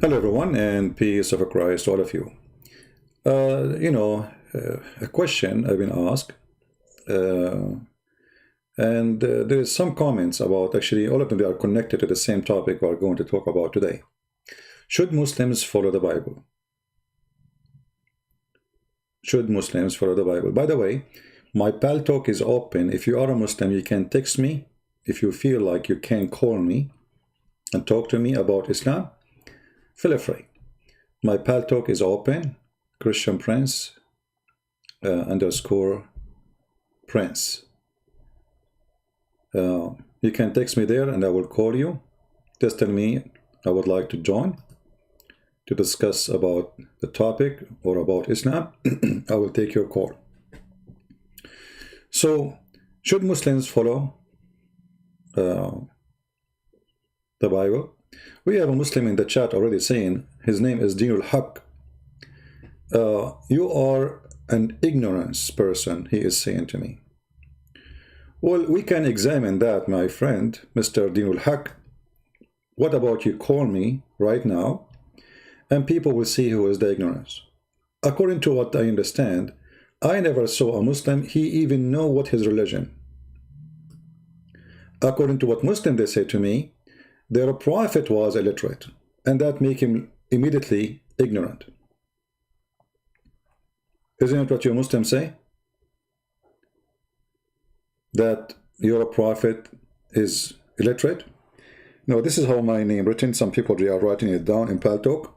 Hello, everyone, and peace of Christ to all of you. A question I've been asked, and there's some comments about actually all of them. They are connected to the same topic we're going to talk about today. Should Muslims follow the Bible? Should Muslims follow the Bible? By the way, my Pal Talk is open. If you are a Muslim, you can text me. If you feel like you can call me and talk to me about Islam, feel free. My Pal Talk is open. Christian Prince _ Prince. You can text me there and I will call you. Just tell me I would like to join to discuss about the topic or about Islam. I will take your call. So, should Muslims follow the Bible? We have a Muslim in the chat already saying his name is Dinul Haq. You are an ignorance person, he is saying to me. Well, we can examine that, my friend, Mr. Dinul Haq. What about you call me right now, and people will see who is the ignorance. According to what I understand, I never saw a Muslim, he even know what his religion. According to what Muslim they say to me, their prophet was illiterate, and that make him immediately ignorant. Isn't it what your Muslims say? That your prophet is illiterate? No, this is how my name written. Some people they are writing it down in Pal Talk.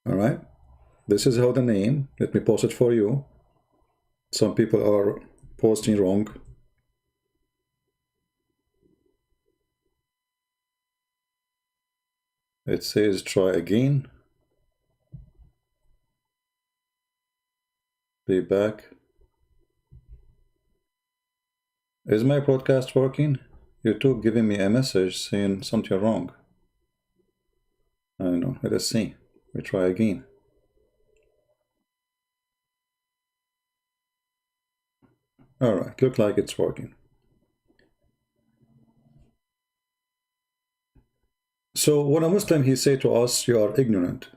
All right. This is how the name. Let me post it for you. Some people are posting wrong. It says try again. Be back. Is my broadcast working? YouTube giving me a message saying something wrong. I don't know. Let us see. We try again. All right. Look like it's working. So when a Muslim, he say to us, you are ignorant.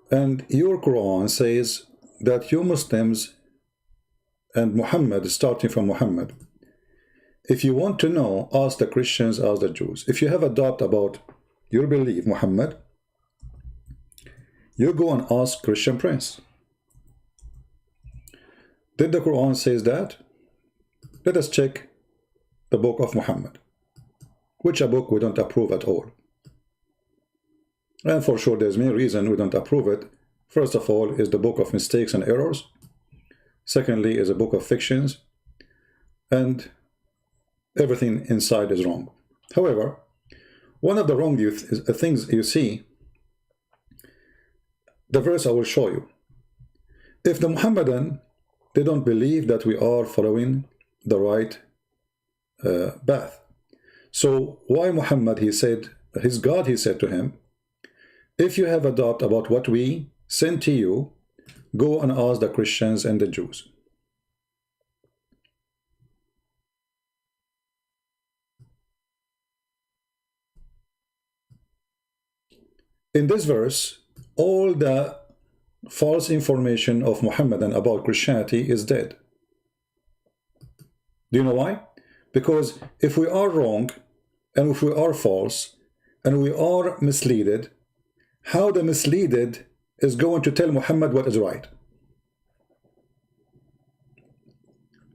And your Quran says that you Muslims and Muhammad, starting from Muhammad, if you want to know, ask the Christians, ask the Jews. If you have a doubt about your belief, Muhammad, you go and ask Christian Prince. Did the Quran says that? Let us check the book of Muhammad, which a book we don't approve at all. And for sure there's many reasons we don't approve it. First of all is the book of mistakes and errors. Secondly is a book of fictions. And everything inside is wrong. However, one of the wrong things you see, the verse I will show you. If the Muhammadan, they don't believe that we are following the right path. So why Muhammad, he said, his God, he said to him, if you have a doubt about what we sent to you, go and ask the Christians and the Jews. In this verse, all the false information of Muhammad and about Christianity is dead. Do you know why? Because if we are wrong, and if we are false, and we are misleaded, how the misleaded is going to tell Muhammad what is right?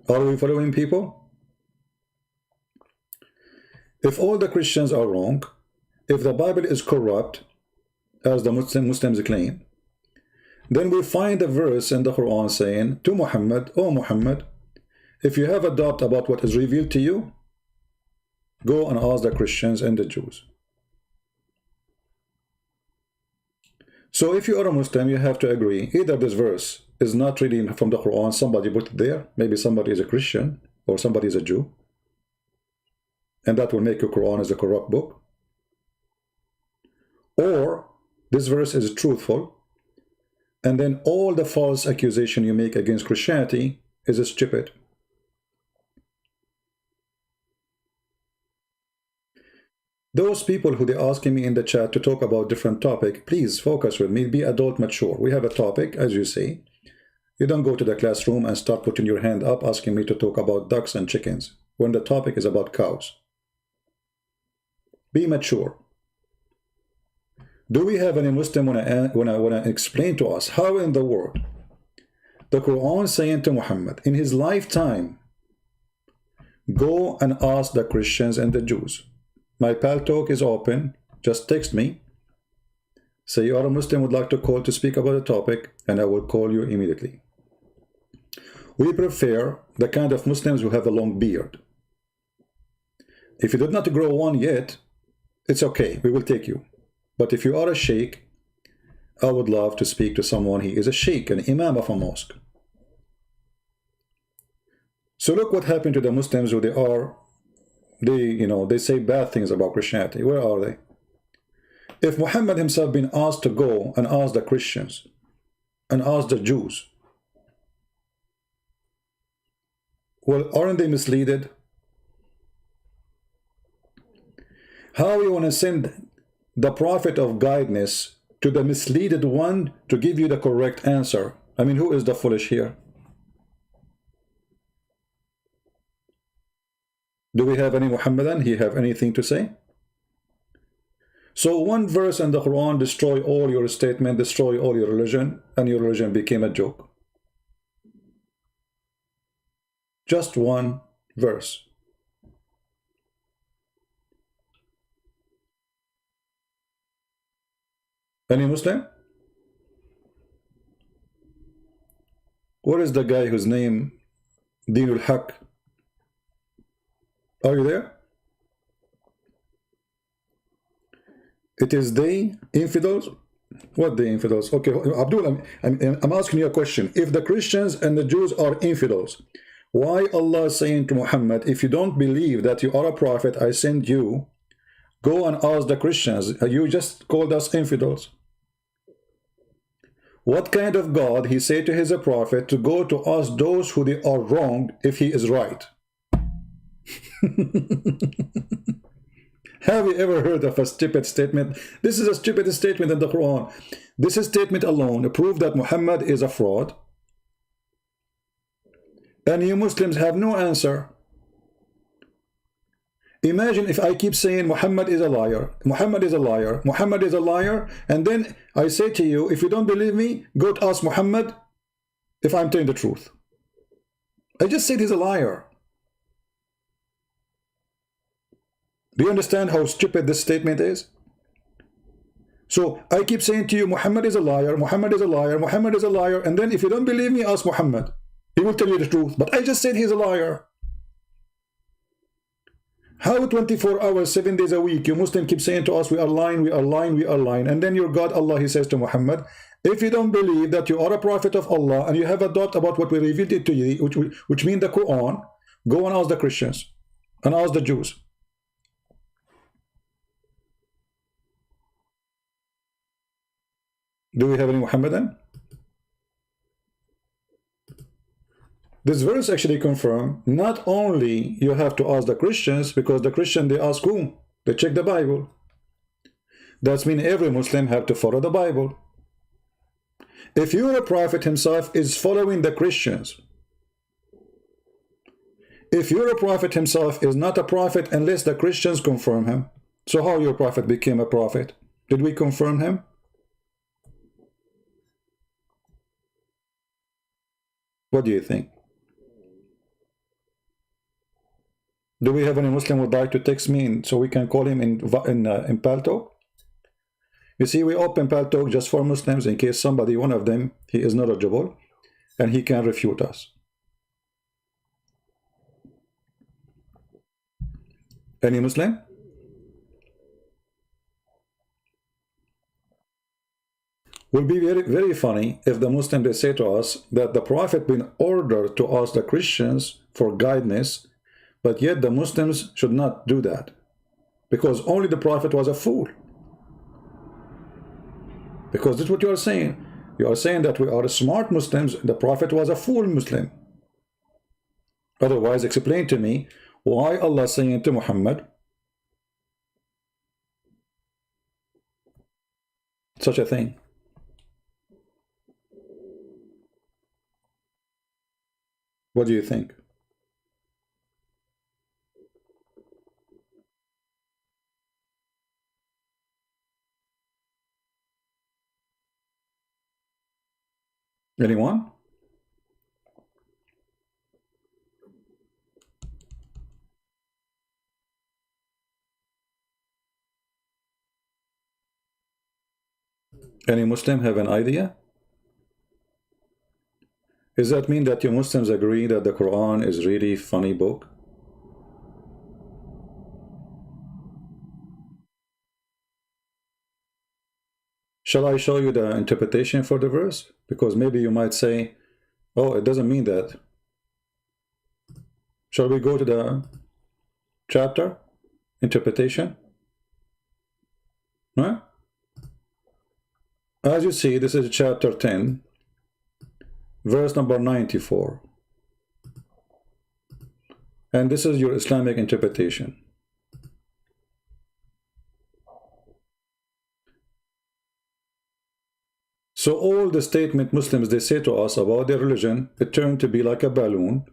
Are we following people? If all the Christians are wrong, if the Bible is corrupt, as the Muslims claim, then we find a verse in the Quran saying to Muhammad, "Oh Muhammad, if you have a doubt about what is revealed to you, go and ask the Christians and the Jews." So if you are a Muslim, you have to agree, either this verse is not really from the Quran, somebody put it there, maybe somebody is a Christian or somebody is a Jew, and that will make your Quran as a corrupt book, or this verse is truthful, and then all the false accusation you make against Christianity is stupid. Those people who they're asking me in the chat to talk about different topic, please focus with me, be adult mature. We have a topic, as you see. You don't go to the classroom and start putting your hand up asking me to talk about ducks and chickens when the topic is about cows. Be mature. Do we have any Muslim wanna explain to us how in the world the Quran saying to Muhammad in his lifetime, go and ask the Christians and the Jews? My pal talk is open. Just text me. Say you are a Muslim, would like to call to speak about a topic, and I will call you immediately. We prefer the kind of Muslims who have a long beard. If you did not grow one yet, it's okay. We will take you. But if you are a sheikh, I would love to speak to someone. He is a sheikh, an imam of a mosque. So look what happened to the Muslims who they say bad things about Christianity. Where are they? If Muhammad himself been asked to go and ask the Christians and ask the Jews, well, aren't they misleaded? How you want to send the prophet of guidance to the misleaded one to give you the correct answer? I mean, who is the foolish here? Do we have any Muhammadan? He have anything to say? So one verse in the Quran destroy all your statement, destroy all your religion, and your religion became a joke. Just one verse. Any Muslim? What is the guy whose name Dinul Haq? Are you there? It is they, infidels? What the infidels? Okay, Abdul, I'm asking you a question. If the Christians and the Jews are infidels, why Allah is saying to Muhammad, if you don't believe that you are a prophet, I send you, go and ask the Christians. You just called us infidels. What kind of God he say to his prophet to go to ask those who they are wrong if he is right? Have you ever heard of a stupid statement? This is a stupid statement in the Quran. This statement alone proves that Muhammad is a fraud. And you Muslims have no answer. Imagine if I keep saying Muhammad is a liar, Muhammad is a liar, Muhammad is a liar, and then I say to you, if you don't believe me, go to ask Muhammad if I'm telling the truth. I just said he's a liar. Do you understand how stupid this statement is? So I keep saying to you, Muhammad is a liar, Muhammad is a liar, Muhammad is a liar, and then if you don't believe me, ask Muhammad. He will tell you the truth. But I just said he's a liar. How 24 hours, 7 days a week, you Muslim keep saying to us, we are lying, we are lying, we are lying. And then your God, Allah, he says to Muhammad, if you don't believe that you are a prophet of Allah and you have a doubt about what we revealed it to you, which means the Quran, go and ask the Christians and ask the Jews. Do we have any Muhammadan? This verse actually confirms not only you have to ask the Christians, because the Christian, they ask whom? They check the Bible. That means every Muslim have to follow the Bible. If your prophet himself is following the Christians, if your prophet himself is not a prophet unless the Christians confirm him, so how your prophet became a prophet? Did we confirm him? What do you think? Do we have any Muslim who would like to text me so we can call him in Paltalk? You see, we open Paltalk just for Muslims in case somebody, one of them, he is knowledgeable and he can refute us. Any Muslim? Will be very, very funny if the Muslim, they say to us that the Prophet been ordered to ask the Christians for guidance, but yet the Muslims should not do that because only the Prophet was a fool. Because that's what you are saying. You are saying that we are smart Muslims, the Prophet was a fool Muslim. Otherwise, explain to me why Allah saying to Muhammad such a thing. What do you think? Anyone? Any Muslim have an idea? Does that mean that you Muslims agree that the Quran is really funny book? Shall I show you the interpretation for the verse? Because maybe you might say, oh, it doesn't mean that. Shall we go to the chapter? Interpretation? Right? As you see, this is chapter 10, verse number 94. And this is your Islamic interpretation. So all the statement Muslims, they say to us about their religion, it turned to be like a balloon.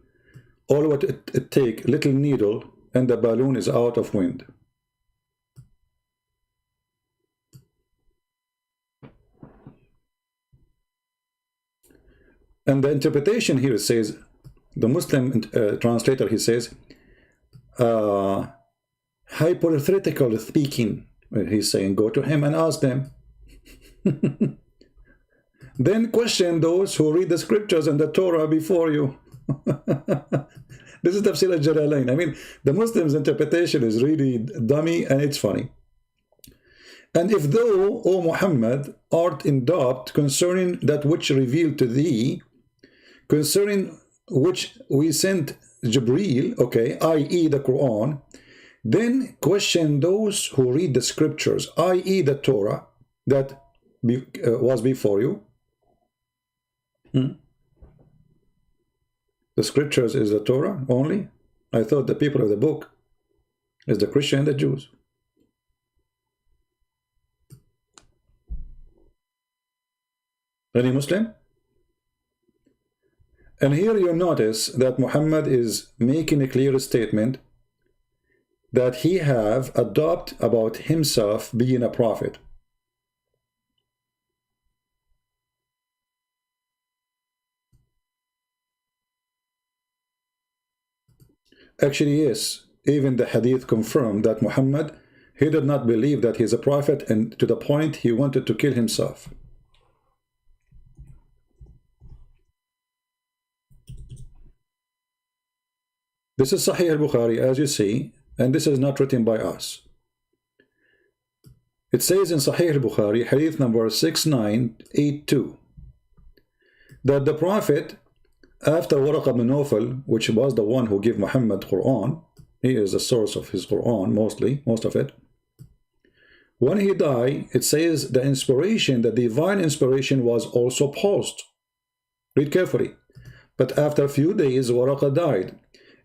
All what it take, little needle, and the balloon is out of wind. And the interpretation here says, the Muslim translator, he says, hypothetical speaking. He's saying, go to him and ask them. Then question those who read the scriptures and the Torah before you. This is Tafsir al-Jalalain. I mean, the Muslims' interpretation is really dummy and it's funny. And if thou, O Muhammad, art in doubt concerning that which revealed to thee, concerning which we sent Jibreel, okay, i.e. the Quran, then question those who read the scriptures, i.e. the Torah that was before you. The scriptures is the Torah only? I thought the people of the book is the Christian and the Jews. Any Muslim? And here you notice that Muhammad is making a clear statement that he have a doubt about himself being a prophet. Actually, yes, even the hadith confirmed that Muhammad, he did not believe that he is a prophet, and to the point he wanted to kill himself. This is Sahih al-Bukhari, as you see, and this is not written by us. It says in Sahih al-Bukhari, hadith number 6982, that the Prophet, after Waraq ibn Nawfal, which was the one who gave Muhammad Quran, he is the source of his Quran, most of it. When he died, it says the inspiration, the divine inspiration was also paused. Read carefully. But after a few days, Waraq died,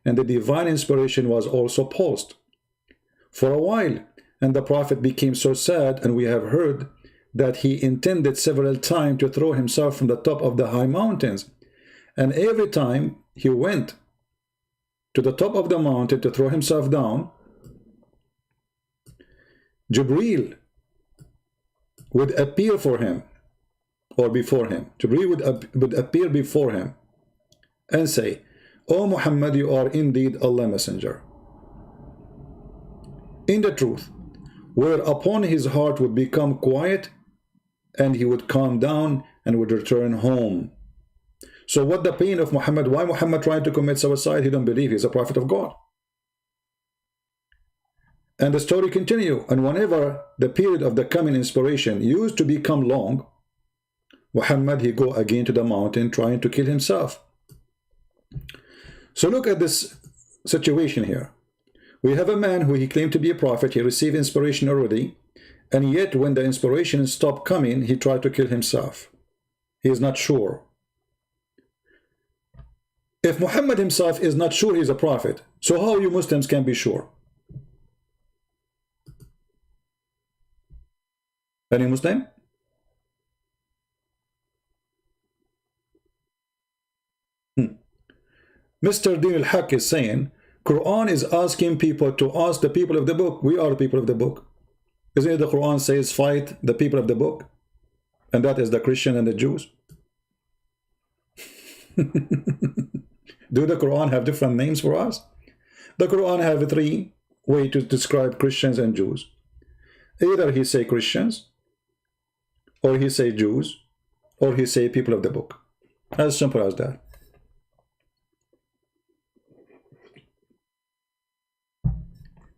and the divine inspiration was also paused for a while. And the Prophet became so sad, and we have heard that he intended several times to throw himself from the top of the high mountains. And every time he went to the top of the mountain to throw himself down, Jibreel would appear for him, or before him. Jibreel would appear before him and say, O Muhammad, you are indeed Allah's messenger. In the truth, whereupon his heart would become quiet, and he would calm down and would return home. So what the pain of Muhammad? Why Muhammad tried to commit suicide? He don't believe he's a prophet of God. And the story continue. And whenever the period of the coming inspiration used to become long, Muhammad, he go again to the mountain trying to kill himself. So look at this situation here. We have a man who he claimed to be a prophet. He received inspiration already. And yet when the inspiration stopped coming, he tried to kill himself. He is not sure. If Muhammad himself is not sure he's a prophet, so how you Muslims can be sure? Any Muslim? Mr. Din al-Haq is saying, Quran is asking people to ask the people of the book. We are the people of the book. Isn't it the Quran says, fight the people of the book? And that is the Christian and the Jews. Do the Quran have different names for us? The Quran have 3 ways to describe Christians and Jews. Either he say Christians, or he say Jews, or he say people of the book. As simple as that.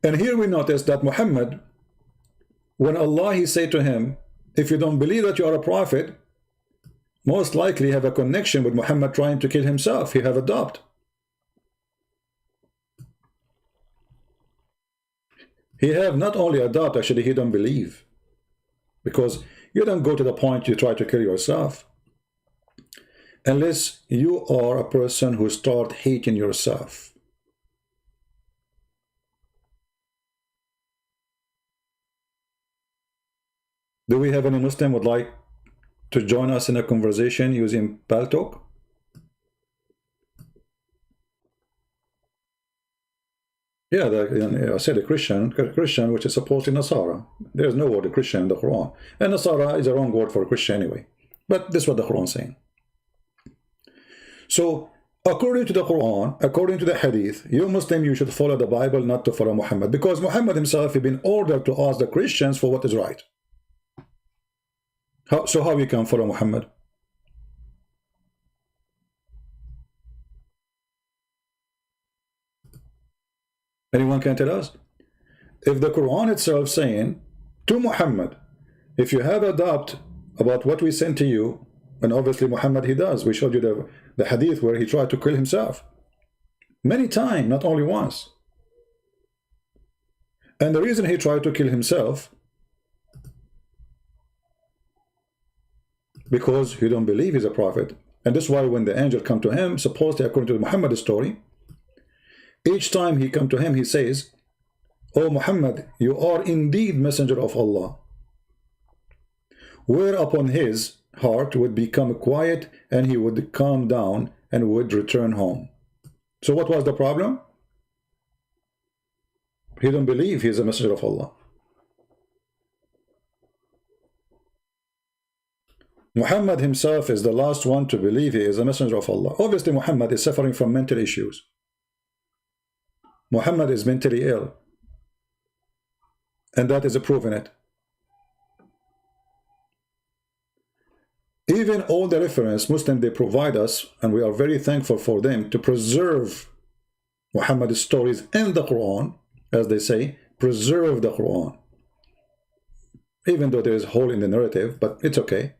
And here we notice that Muhammad, when Allah he said to him, if you don't believe that you are a prophet, most likely have a connection with Muhammad trying to kill himself. He have a doubt. He have not only a doubt, actually he don't believe. Because you don't go to the point you try to kill yourself. Unless you are a person who start hating yourself. Do we have any Muslim would like to join us in a conversation using Paltalk? Yeah, I said a Christian, which is supposedly Nasara. There is no word Christian in the Quran. And Nasara is a wrong word for Christian anyway. But this is what the Quran is saying. So, according to the Quran, according to the Hadith, you Muslim, you should follow the Bible, not to follow Muhammad. Because Muhammad himself has been ordered to ask the Christians for what is right. So how we can follow Muhammad? Anyone can tell us? If the Quran itself saying to Muhammad, if you have a doubt about what we sent to you, and obviously Muhammad he does. We showed you the hadith where he tried to kill himself. Many times, not only once. And the reason he tried to kill himself, because he don't believe he's a prophet. And that's why when the angel come to him, supposedly according to the Muhammad story, each time he come to him, he says, "O Muhammad, you are indeed messenger of Allah." Whereupon his heart would become quiet and he would calm down and would return home. So what was the problem? He don't believe he is a messenger of Allah. Muhammad himself is the last one to believe he is a messenger of Allah. Obviously Muhammad is suffering from mental issues. Muhammad is mentally ill. And that is proven it. Even all the reference Muslims they provide us, and we are very thankful for them, to preserve Muhammad's stories in the Quran, as they say, preserve the Quran. Even though there is a hole in the narrative, but it's okay.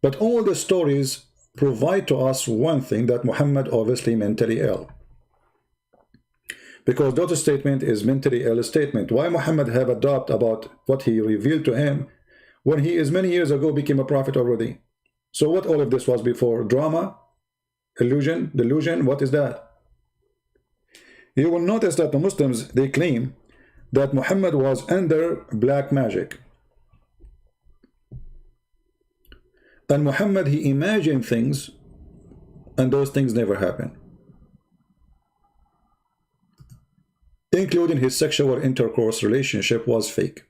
But all the stories provide to us one thing, that Muhammad obviously mentally ill. Because that statement is mentally ill statement. Why Muhammad have a doubt about what he revealed to him when he is many years ago became a prophet already? So what all of this was before? Drama? Illusion? Delusion? What is that? You will notice that the Muslims, they claim that Muhammad was under black magic. And Muhammad, he imagined things, and those things never happened. Including his sexual intercourse relationship was fake.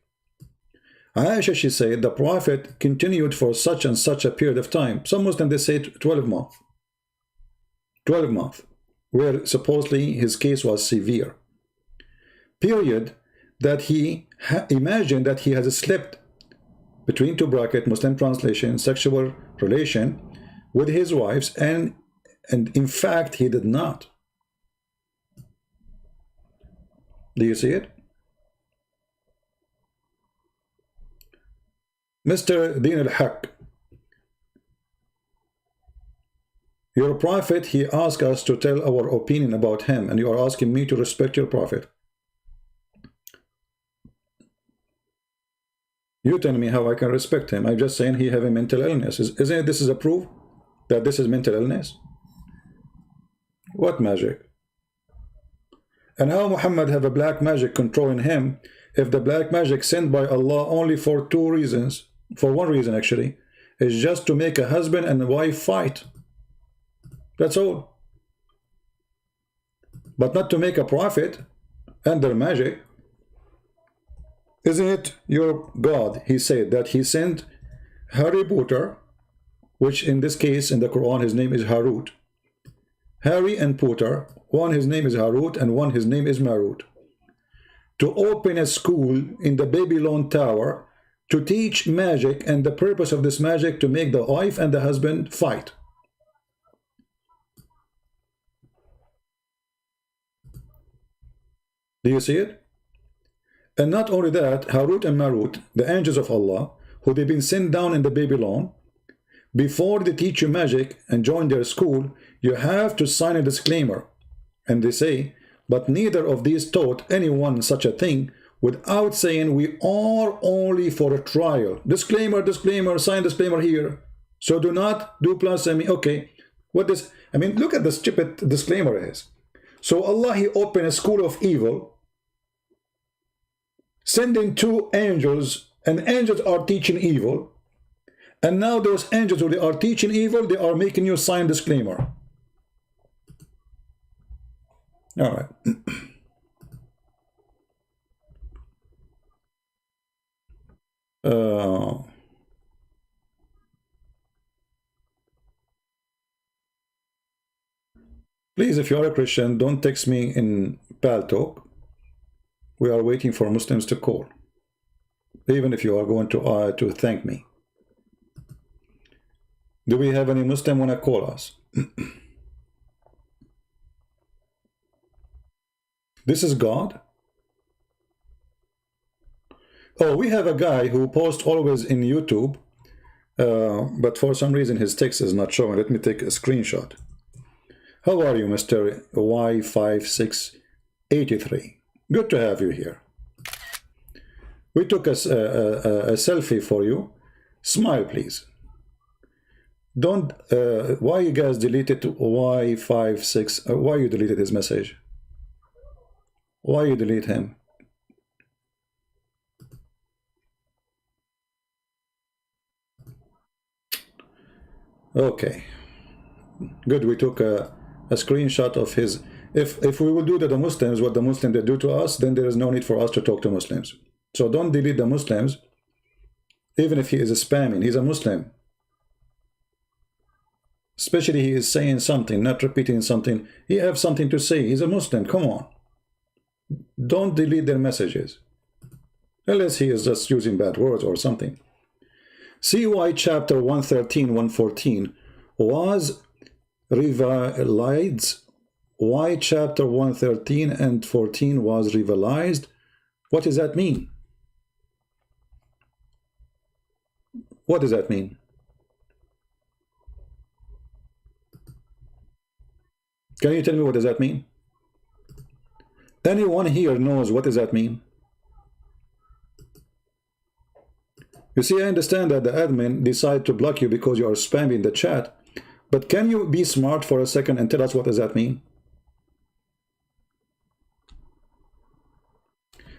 Aisha, she said, the Prophet continued for such and such a period of time. Some Muslims, they say 12 months. 12 months, where supposedly his case was severe. Period, that he imagined that he has slept, between two bracket, Muslim translation, sexual relation with his wives, and in fact he did not. Do you see it? Mr. Din al-Haq, your prophet, he asked us to tell our opinion about him, and you are asking me to respect your prophet. You tell me how I can respect him. I'm just saying he have a mental illness. Isn't it this is a proof that this is mental illness? What magic? And how Muhammad have a black magic controlling him if the black magic sent by Allah only for two reasons, for one reason actually, is just to make a husband and a wife fight. That's all. But not to make a profit under magic. Isn't it your God? He said that he sent Harry Potter, which in this case in the Quran his name is Harut. Harry and Potter, one his name is Harut and one his name is Marut, to open a school in the Babylon Tower to teach magic, and the purpose of this magic to make the wife and the husband fight. Do you see it? And not only that, Harut and Marut, the angels of Allah, who they've been sent down in the Babylon, before they teach you magic and join their school, you have to sign a disclaimer. And they say, but neither of these taught anyone such a thing without saying, we are only for a trial. Disclaimer, disclaimer, sign disclaimer here. So do not do plus, okay. What this, look at the stupid disclaimer is. So Allah, he opened a school of evil, sending two angels, and angels are teaching evil. And now those angels who they are teaching evil, they are making you sign disclaimer. All right. Please, if you are a Christian, don't text me in Pal Talk. We are waiting for Muslims to call, even if you are going to thank me. Do we have any Muslim want to call us? This is God. Oh, we have a guy who posts always in YouTube, but for some reason his text is not showing. Let me take a screenshot. How are you, Mr. Y5683? Good to have you here. We took a selfie for you. Smile, please. Don't, why you guys deleted Y56, why you deleted his message? Why you delete him? Okay. Good, we took a screenshot of his. If we will do to the Muslims what the Muslims they do to us, then there is no need for us to talk to Muslims. So don't delete the Muslims, even if he is spamming. He's a Muslim. Especially he is saying something, not repeating something. He have something to say. He's a Muslim. Come on. Don't delete their messages. Unless he is just using bad words or something. CY chapter 113, 114 was revised. Why chapter 113 and 14 was revised? What does that mean? What does that mean? Can you tell me what does that mean? Anyone here knows what does that mean? You see, I understand that the admin decided to block you because you are spamming the chat, but can you be smart for a second and tell us what does that mean?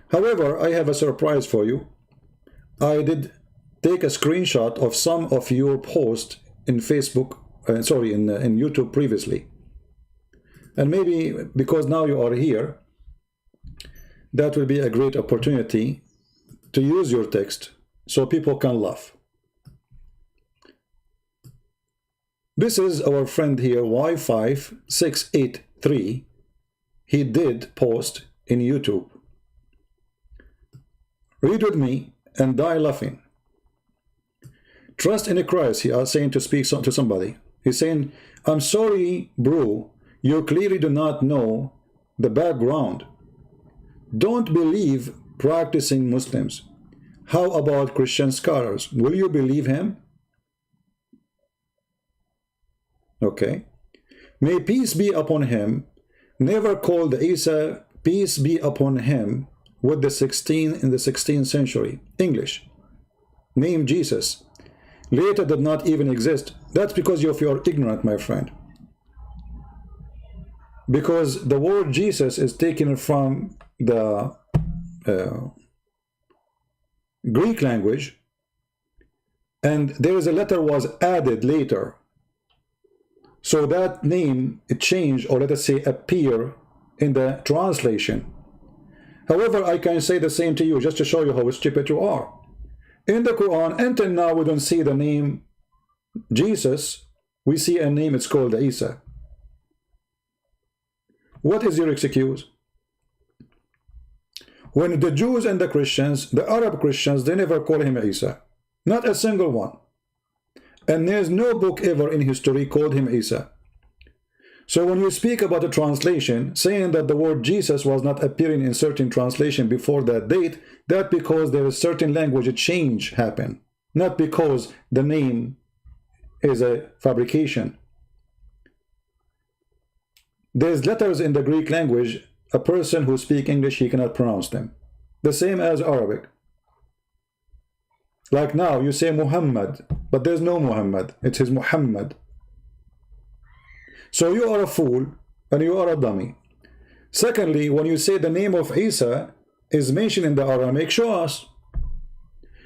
However, I have a surprise for you. I did take a screenshot of some of your posts in Facebook, in YouTube previously. And maybe because now you are here, that will be a great opportunity to use your text so people can laugh. This is our friend here, Y5683. He did post in YouTube. Read with me and die laughing. Trust in Christ, he is saying to speak to somebody. He's saying, I'm sorry, bro, you clearly do not know the background. Don't believe practicing Muslims. How about Christian scholars? Will you believe him? Okay. May peace be upon him. Never called Isa, peace be upon him, with the 16th century. English. Name Jesus. Later did not even exist. That's because of your ignorant, my friend. because the word Jesus is taken from the Greek language, and there is a letter was added later. So that name, it changed, or let us say appear in the translation. However, I can say the same to you just to show you how stupid you are. In the Quran, until now, we don't see the name Jesus. We see a name, it's called Isa. What is your excuse? When the Jews and the Christians, the Arab Christians, they never call him Isa. Not a single one. And there's no book ever in history called him Isa. So when you speak about a translation, saying that the word Jesus was not appearing in certain translation before that date, that because there is certain language change happen, not because the name is a fabrication. There's letters in the Greek language, a person who speaks English, he cannot pronounce them. The same as Arabic. Like now, you say Muhammad, but there's no Muhammad, it says Muhammad. So you are a fool and you are a dummy. Secondly, when you say the name of Isa is mentioned in the Aramaic, show us.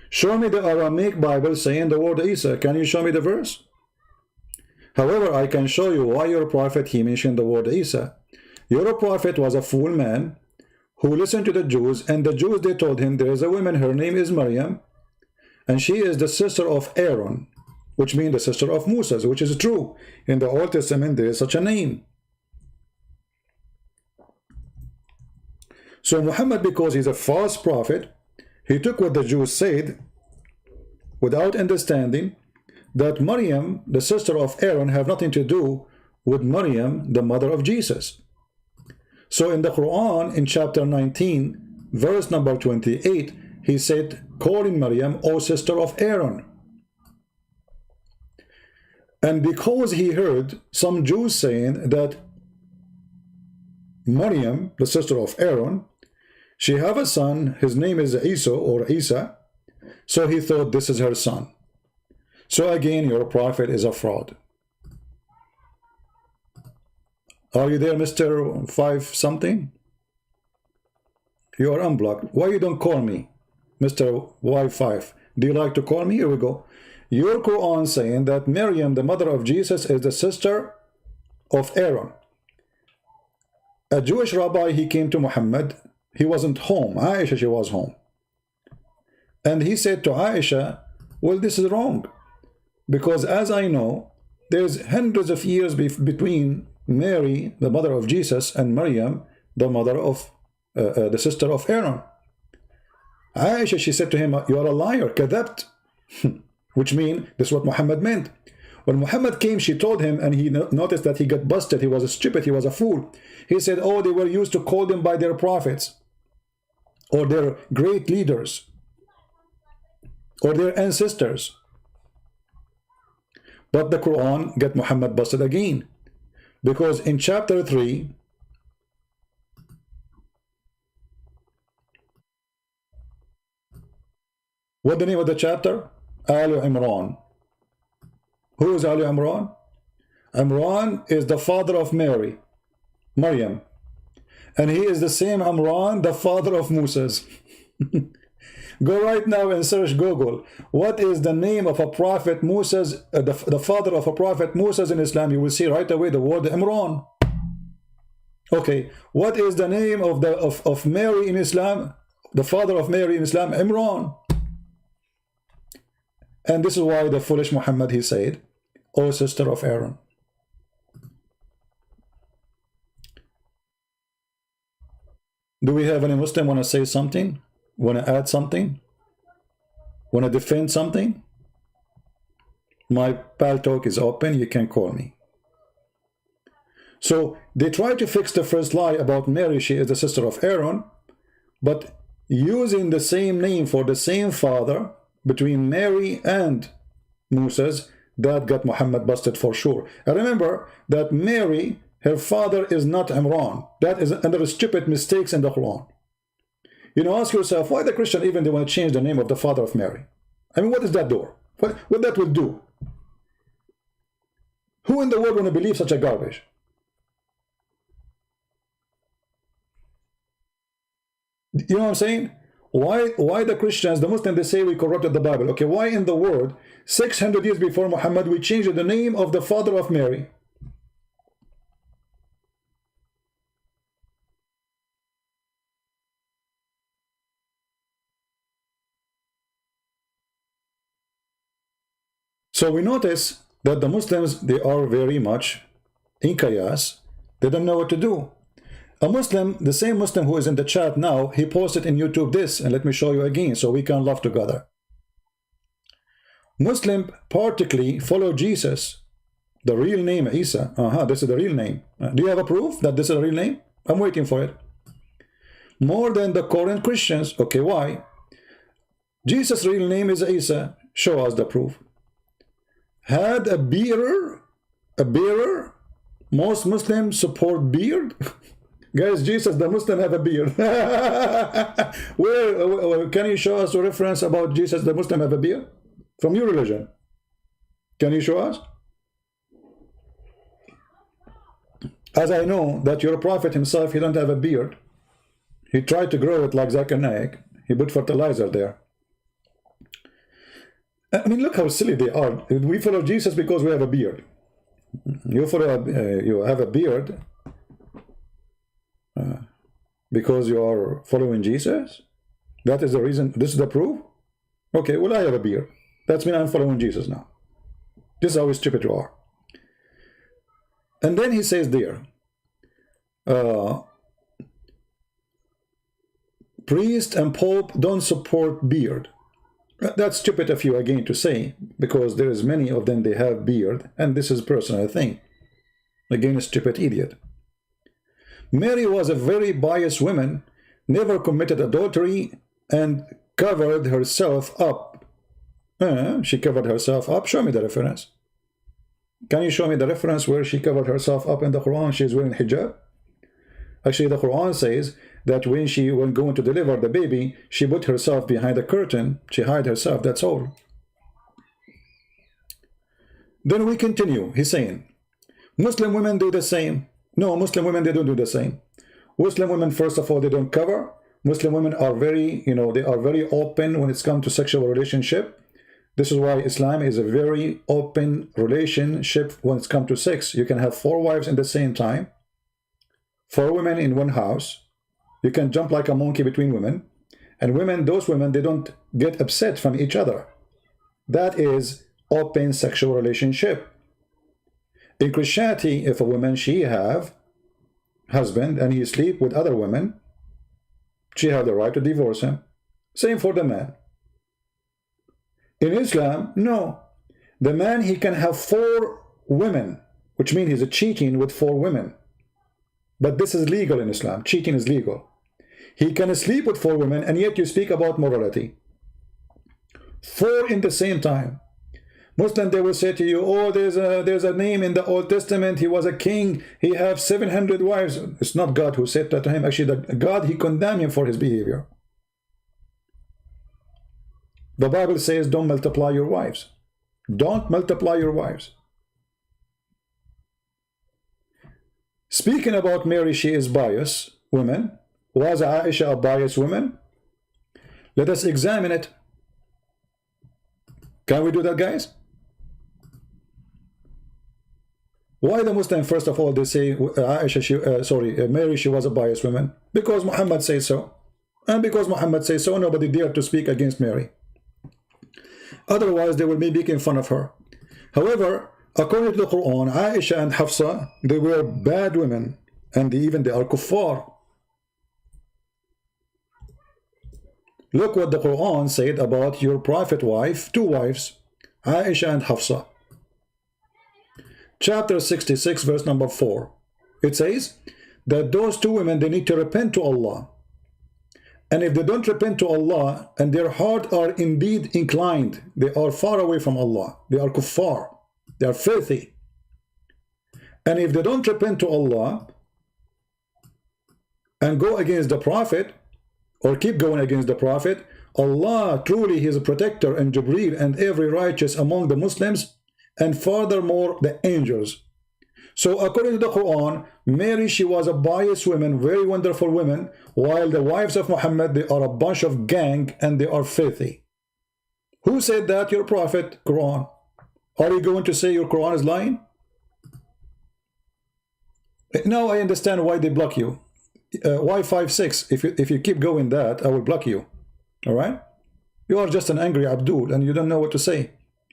Show me the Aramaic Bible saying the word Isa. Can you show me the verse? However, I can show you why your prophet, he mentioned the word Isa. Your prophet was a fool man who listened to the Jews, and the Jews, they told him there is a woman, her name is Maryam, and she is the sister of Aaron, which means the sister of Moses, which is true. In the Old Testament, there is such a name. So Muhammad, because he's a false prophet, he took what the Jews said without understanding that Maryam, the sister of Aaron, have nothing to do with Maryam, the mother of Jesus. So in the Quran, in chapter 19, verse number 28, he said, calling Maryam, O sister of Aaron. And because he heard some Jews saying that Maryam, the sister of Aaron, she have a son, his name is Isa or Isa, so he thought this is her son. So again, your prophet is a fraud. Are you there, Mr. 5-something? You are unblocked. Why you don't call me, Mr. Y5? Do you like to call me? Here we go. Your Quran saying that Maryam, the mother of Jesus, is the sister of Aaron. A Jewish rabbi, he came to Muhammad. He wasn't home. Aisha, she was home. And he said to Aisha, well, this is wrong. Because as I know, there's hundreds of years between Mary, the mother of Jesus, and Maryam, the mother of the sister of Aaron. Aisha, she said to him, you are a liar, kadhabt. Which means this is what Muhammad meant. When Muhammad came, she told him, and he noticed that he got busted. He was a stupid, he was a fool. He said, oh, they were used to call them by their prophets, or their great leaders, or their ancestors. But the Quran got Muhammad busted again. Because in chapter 3, what the name of the chapter? Al Imran. Who is Al Imran? Imran is the father of Mary, Maryam. And he is the same Imran, the father of Moses. Go right now and search Google. What is the name of a prophet Moses, the father of a prophet Moses in Islam? You will see right away the word Imran. Okay, what is the name of Mary in Islam? The father of Mary in Islam, Imran. And this is why the foolish Muhammad, he said, O sister of Aaron. Do we have any Muslim want to say something? Want to add something? Want to defend something? My pal talk is open. You can call me. So they try to fix the first lie about Mary. She is the sister of Aaron, but using the same name for the same father between Mary and Moses, that got Muhammad busted for sure. And remember that Mary, her father is not Imran. That is another stupid mistakes in the Quran. You know, ask yourself, why the Christian even they want to change the name of the father of Mary? I mean, what is that door? What that will do? Who in the world want to believe such a garbage? You know what I'm saying? Why the Christians, the Muslims, they say we corrupted the Bible. Okay, why in the world 600 years before Muhammad we changed the name of the father of Mary? So we notice that the Muslims, they are very much in chaos. They don't know what to do. A Muslim, the same Muslim who is in the chat now, he posted in YouTube this, and let me show you again so we can laugh together. Muslim particularly follow Jesus, the real name Isa. This is the real name. Do you have a proof that this is a real name? I'm waiting for it. More than the current Christians. Okay, why? Jesus' real name is Isa. Show us the proof. Had a bearer? Most Muslims support beard. Guys, Jesus, the Muslim, have a beard. Where can you show us a reference about Jesus, the Muslim, have a beard? From your religion. Can you show us? As I know that your prophet himself, he don't have a beard. He tried to grow it like Zakir. He put fertilizer there. I mean, look how silly they are. We follow Jesus because we have a beard. You have a beard because you are following Jesus? That is the reason. This is the proof? Okay, well, I have a beard. That means I'm following Jesus now. This is how stupid you are. And then he says there, priest and pope don't support beard. That's stupid of you again to say, because there is many of them, they have beard, and this is personal thing. Again, a stupid idiot. Mary was a very pious woman, never committed adultery, and covered herself up. She covered herself up. Show me the reference. Can you show me the reference where she covered herself up in the Quran? She's wearing hijab. Actually, the Quran says that when going to deliver the baby, she put herself behind a curtain. She hid herself. That's all. Then we continue. He's saying, Muslim women do the same. No, Muslim women, they don't do the same. Muslim women, first of all, they don't cover. Muslim women are very, they are very open when it's come to sexual relationship. This is why Islam is a very open relationship when it's come to sex. You can have 4 wives at the same time. 4 women in one house. You can jump like a monkey between women. And women, those women, they don't get upset from each other. That is open sexual relationship. In Christianity, if a woman, she have husband and he sleep with other women, she have the right to divorce him. Same for the man. In Islam, no. The man, he can have 4 women, which means he's cheating with 4 women. But this is legal in Islam. Cheating is legal. He can sleep with 4 women, and yet you speak about morality. 4 in the same time. Muslim, they will say to you, oh, there's a name in the Old Testament. He was a king. He have 700 wives. It's not God who said that to him. Actually, God, he condemned him for his behavior. The Bible says, don't multiply your wives. Don't multiply your wives. Speaking about Mary, she is biased woman. Was Aisha a biased woman? Let us examine it. Can we do that, guys? Why the Muslim, first of all, they say Aisha, Mary, she was a biased woman? Because Muhammad says so. And because Muhammad says so, nobody dared to speak against Mary. Otherwise, they will be making fun of her. However, according to the Quran, Aisha and Hafsa, they were bad women, and they are kuffar. Look what the Quran said about your prophet wife, 2 wives, Aisha and Hafsa. Chapter 66, verse number 4. It says that those 2 women, they need to repent to Allah. And if they don't repent to Allah, and their heart are indeed inclined, they are far away from Allah. They are kuffar. They are filthy. And if they don't repent to Allah and go against the Prophet, or keep going against the Prophet, Allah truly, he is a protector, and Jibreel and every righteous among the Muslims, and furthermore the angels. So according to the Quran, Mary, she was a pious woman, very wonderful woman, while the wives of Muhammad, they are a bunch of gang and they are filthy. Who said that? Your prophet, Quran. Are you going to say your Quran is lying? Now I understand why they block you. Why 5-6? If you keep going that, I will block you. All right? You are just an angry Abdul and you don't know what to say.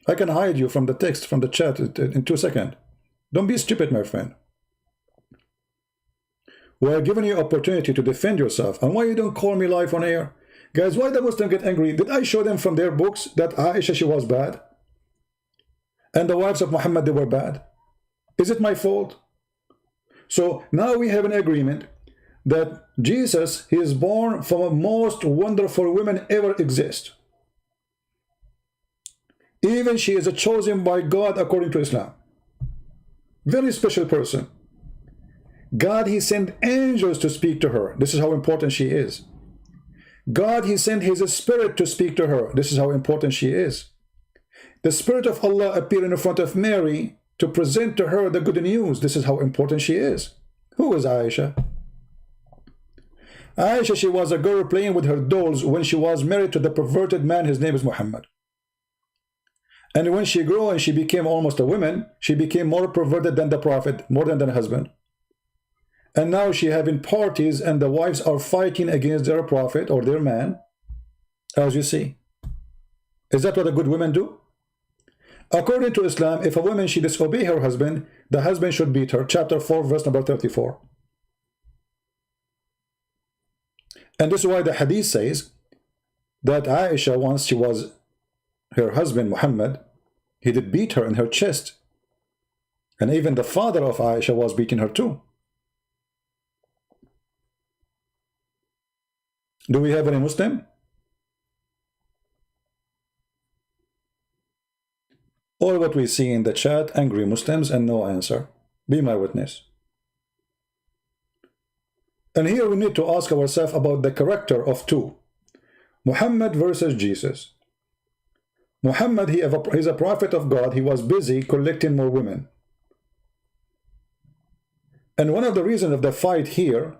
I can hide you from the text, from the chat in 2 seconds. Don't be stupid, my friend. We are giving you opportunity to defend yourself. And why you don't call me live on air? Guys, why the Muslims get angry? Did I show them from their books that Aisha, she was bad? And the wives of Muhammad, they were bad? Is it my fault? So now we have an agreement that Jesus, he is born from a most wonderful woman ever exist. Even she is a chosen by God according to Islam. Very special person. God, he sent angels to speak to her. This is how important she is. God, he sent his spirit to speak to her. This is how important she is. The spirit of Allah appeared in front of Mary to present to her the good news. This is how important she is. Who is Aisha? Aisha, she was a girl playing with her dolls when she was married to the perverted man. His name is Muhammad. And when she grew and she became almost a woman, she became more perverted than the prophet, more than the husband. And now she having parties and the wives are fighting against their prophet or their man, as you see. Is that what a good woman do? According to Islam, if a woman, she disobey her husband, the husband should beat her. Chapter 4, verse number 34. And this is why the hadith says that Aisha, once she was her husband Muhammad, he did beat her in her chest. And even the father of Aisha was beating her too. Do we have any Muslim? All what we see in the chat, angry Muslims and no answer. Be my witness. And here we need to ask ourselves about the character of two. Muhammad versus Jesus. Muhammad, he's a prophet of God. He was busy collecting more women. And one of the reasons of the fight here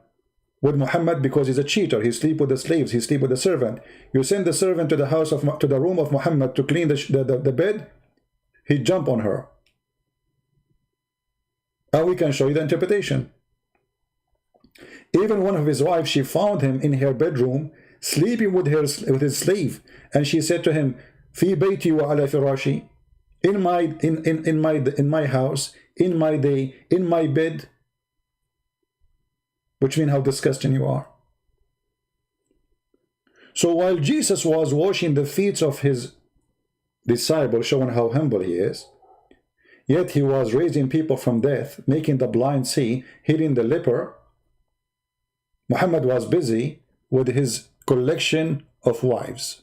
with Muhammad, because he's a cheater. He sleep with the slaves. He sleep with the servant. You send the servant to the house of to the room of Muhammad to clean the bed. He jump on her. And we can show you the interpretation. Even one of his wives, she found him in her bedroom sleeping with his slave, and she said to him, "Fi bayti wa ala firashi," in my house, in my day, in my bed. Which means how disgusting you are. So while Jesus was washing the feet of his disciples, showing how humble he is, yet he was raising people from death, making the blind see, healing the leper. Muhammad was busy with his collection of wives.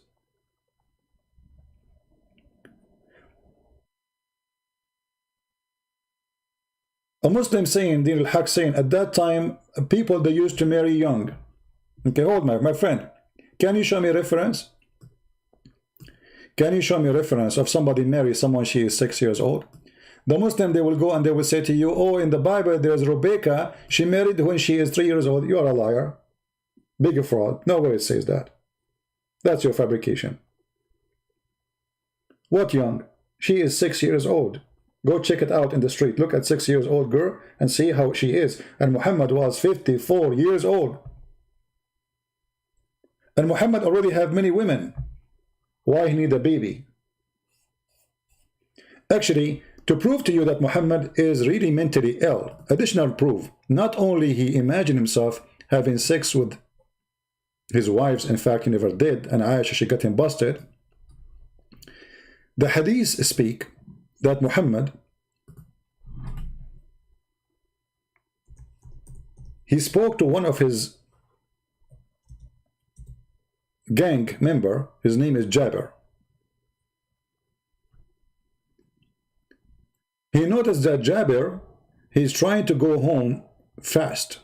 A Muslim saying, Din al-Haq saying, at that time, people, they used to marry young. Okay, hold my friend. Can you show me a reference? Can you show me a reference of somebody marry someone she is 6 years old? The Muslim, they will go and they will say to you, oh, in the Bible, there's Rebecca. She married when she is 3 years old. You are a liar. Big fraud. Nowhere it says that. That's your fabrication. What young? She is 6 years old. Go check it out in the street. Look at 6 years old girl and see how she is. And Muhammad was 54 years old. And Muhammad already have many women. Why he need a baby? Actually, to prove to you that Muhammad is really mentally ill, additional proof, not only he imagined himself having sex with his wives, in fact he never did, and Aisha, she got him busted. The hadiths speak that Muhammad, he spoke to one of his gang member. His name is Jabir. He noticed that Jabir, he's trying to go home fast.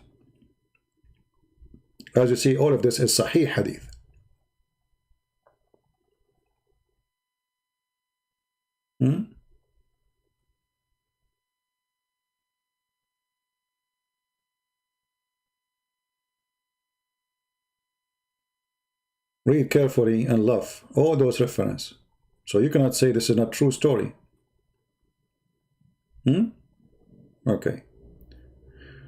As you see, all of this is Sahih Hadith. Read carefully and love all those references. So you cannot say this is not true story. Okay.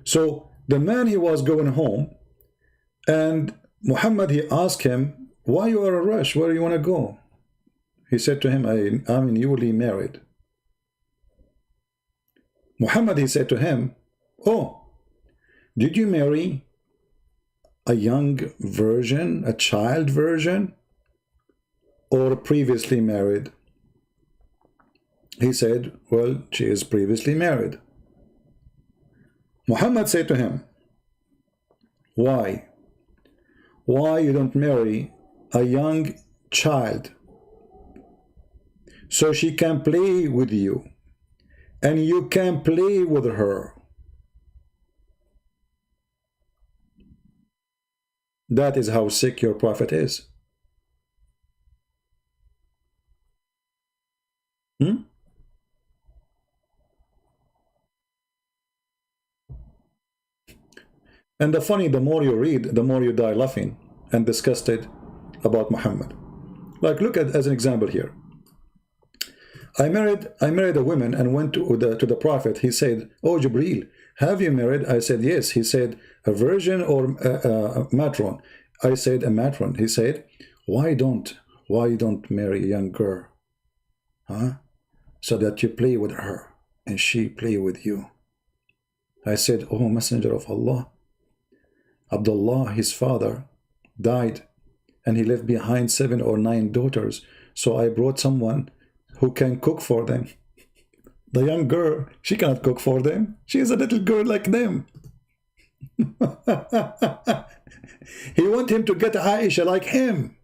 So the man, he was going home, and Muhammad, he asked him, why you are in a rush? Where do you want to go? He said to him, I'm newly married. Muhammad, he said to him, oh, did you marry a young virgin, a child virgin, or previously married? He said, well, she is previously married. Muhammad said to him, why? Why you don't marry a young child so she can play with you and you can play with her? That is how sick your prophet is. And the more you read, the more you die laughing and disgusted about Muhammad. Like, look at as an example here. I married a woman and went to the prophet. He said, oh, Jibreel, have you married? I said, yes. He said, a virgin or a matron? I said, a matron. He said, why you don't marry a young girl? Huh? So that you play with her and she play with you. I said, oh, messenger of Allah, Abdullah, his father, died and he left behind 7 or 9 daughters. So I brought someone who can cook for them. The young girl, she cannot cook for them. She is a little girl like them. He want him to get Aisha like him.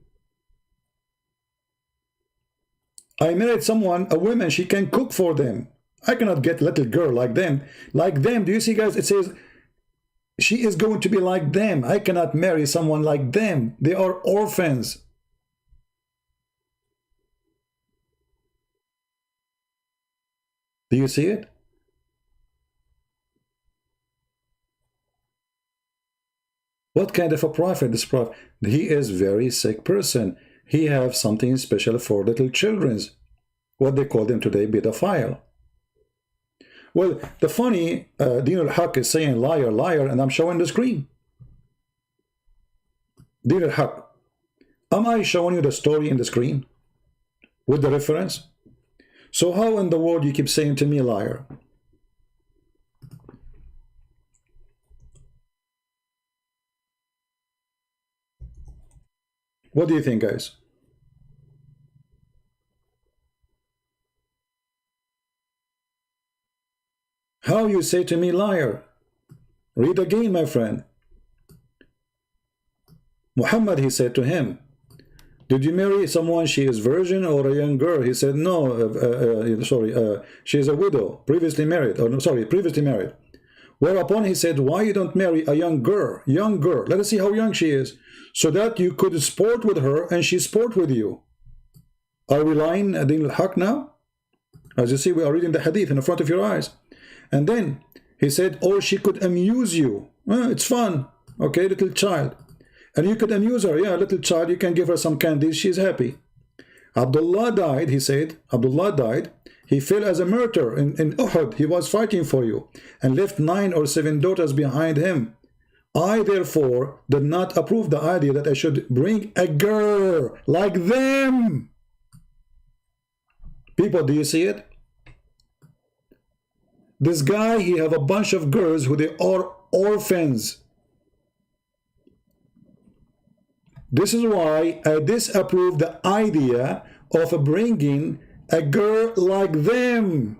I married someone, a woman, she can cook for them. I cannot get little girl like them. Like them, do you see, guys? It says, she is going to be like them. I cannot marry someone like them. They are orphans. Do you see it? What kind of a prophet this prophet? He is very sick person. He have something special for little children. What they call them today, pedophile. Well, the funny, Din al-Haq is saying liar, liar, and I'm showing the screen. Din al-Haq, am I showing you the story in the screen with the reference? So how in the world you keep saying to me liar? What do you think, guys? How you say to me liar? Read again, my friend. Muhammad, he said to him, did you marry someone, she is virgin or a young girl? He said, no, she is a widow, previously married, or no, sorry, previously married. Whereupon he said, why you don't marry a young girl? Let us see how young she is, so that you could sport with her and she sport with you. Are we lying, Din al-Haq now? As you see, we are reading the hadith in front of your eyes. And then he said, or she could amuse you. It's fun. Okay, little child. And you could amuse her. Yeah, little child, you can give her some candies. She's happy. Abdullah died, he said. Abdullah died. He fell as a martyr in Uhud. He was fighting for you and left 9 or 7 daughters behind him. I, therefore, did not approve the idea that I should bring a girl like them. People, do you see it? This guy, he have a bunch of girls who they are orphans. This is why I disapprove the idea of bringing a girl like them.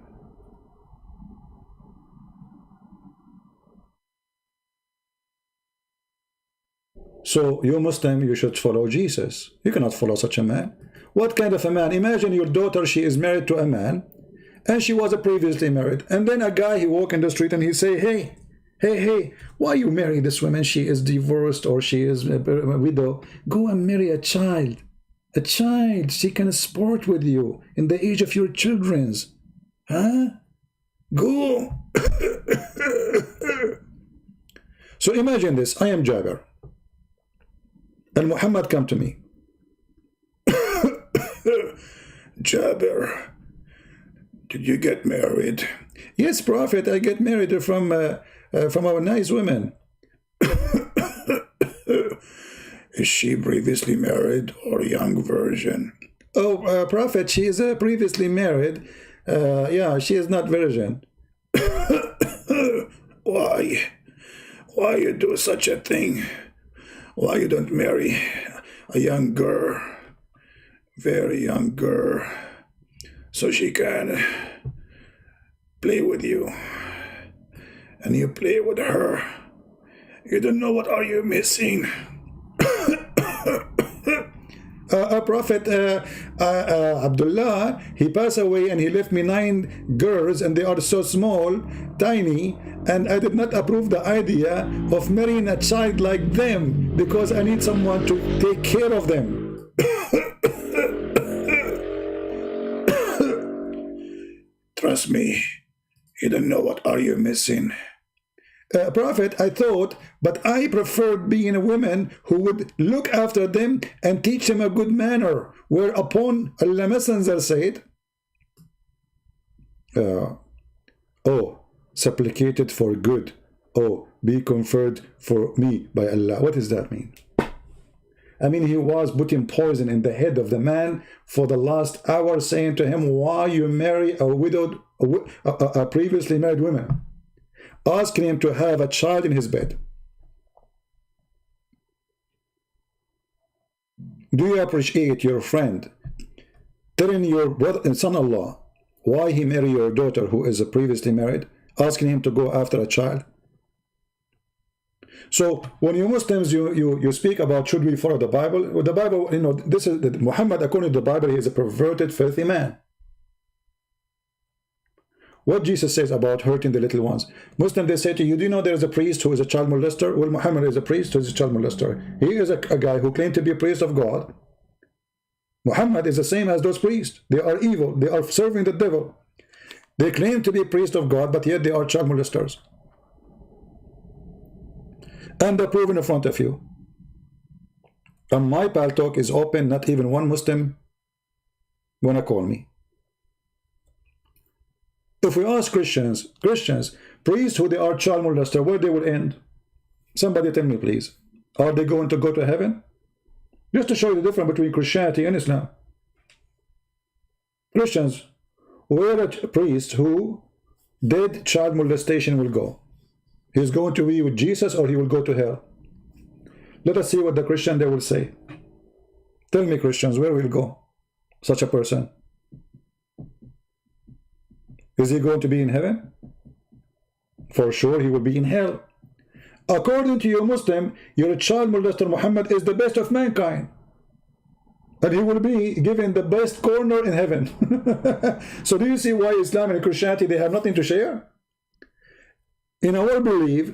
So you Muslim, you should follow Jesus. You cannot follow such a man. What kind of a man? Imagine your daughter, she is married to a man, and she was previously married. And then a guy, he walk in the street and he say, hey, why you marry this woman? She is divorced or she is a widow. Go and marry a child. A child, she can sport with you in the age of your children's. Huh? Go. So imagine this. I am Jabir. And Muhammad come to me. Jabber, did you get married? Yes, Prophet, I get married from our nice women. Is she previously married or a young virgin? Oh, Prophet, she is previously married. Yeah, she is not virgin. Why? Why you do such a thing? Why you don't marry a young girl, very young girl, so she can play with you, and you play with her? You don't know what are you missing. Prophet Abdullah, he passed away and he left me 9 girls, and they are so small, tiny, and I did not approve the idea of marrying a child like them because I need someone to take care of them. Trust me, you don't know what are you missing. Prophet, I thought, but I preferred being a woman who would look after them and teach them a good manner. Whereupon Allah Messenger said, oh, supplicated for good. Oh, be conferred for me by Allah. What does that mean? I mean, he was putting poison in the head of the man for the last hour, saying to him, why you marry a widowed, a previously married woman? Asking him to have a child in his bed. Do you appreciate your friend telling your brother and son-in-law why he married your daughter who is previously married, asking him to go after a child? So when you Muslims, you speak about should we follow the Bible? Well, the Bible, you know, this is Muhammad, according to the Bible, he is a perverted, filthy man. What Jesus says about hurting the little ones. Muslims, they say to you, do you know there is a priest who is a child molester? Well, Muhammad is a priest who is a child molester. He is a guy who claimed to be a priest of God. Muhammad is the same as those priests. They are evil. They are serving the devil. They claim to be a priest of God, but yet they are child molesters. And the proof in front of you. And my pal talk is open. Not even one Muslim wanna call me. If we ask Christians, priests who they are child molester, where they will end? Somebody tell me, please. Are they going to go to heaven? Just to show you the difference between Christianity and Islam. Christians, where a priest who did child molestation will go? He's going to be with Jesus, or he will go to hell? Let us see what the Christian they will say. Tell me, Christians, where will go such a person? Is he going to be in heaven? For sure he will be in hell. According to you Muslim, your child molester Muhammad is the best of mankind, and he will be given the best corner in heaven. So do you see why Islam and Christianity, they have nothing to share? In our belief,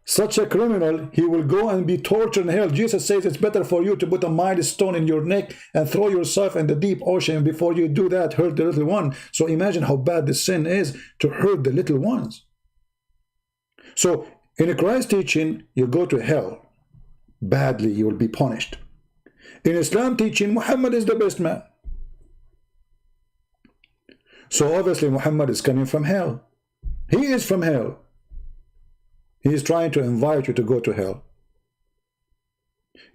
such a criminal, he will go and be tortured in hell. Jesus says it's better for you to put a milestone in your neck and throw yourself in the deep ocean before you do that, hurt the little one. So imagine how bad the sin is to hurt the little ones. So in a Christ teaching, you go to hell. Badly, you will be punished. In Islam teaching, Muhammad is the best man. So obviously Muhammad is coming from hell. He is from hell. He is trying to invite you to go to hell.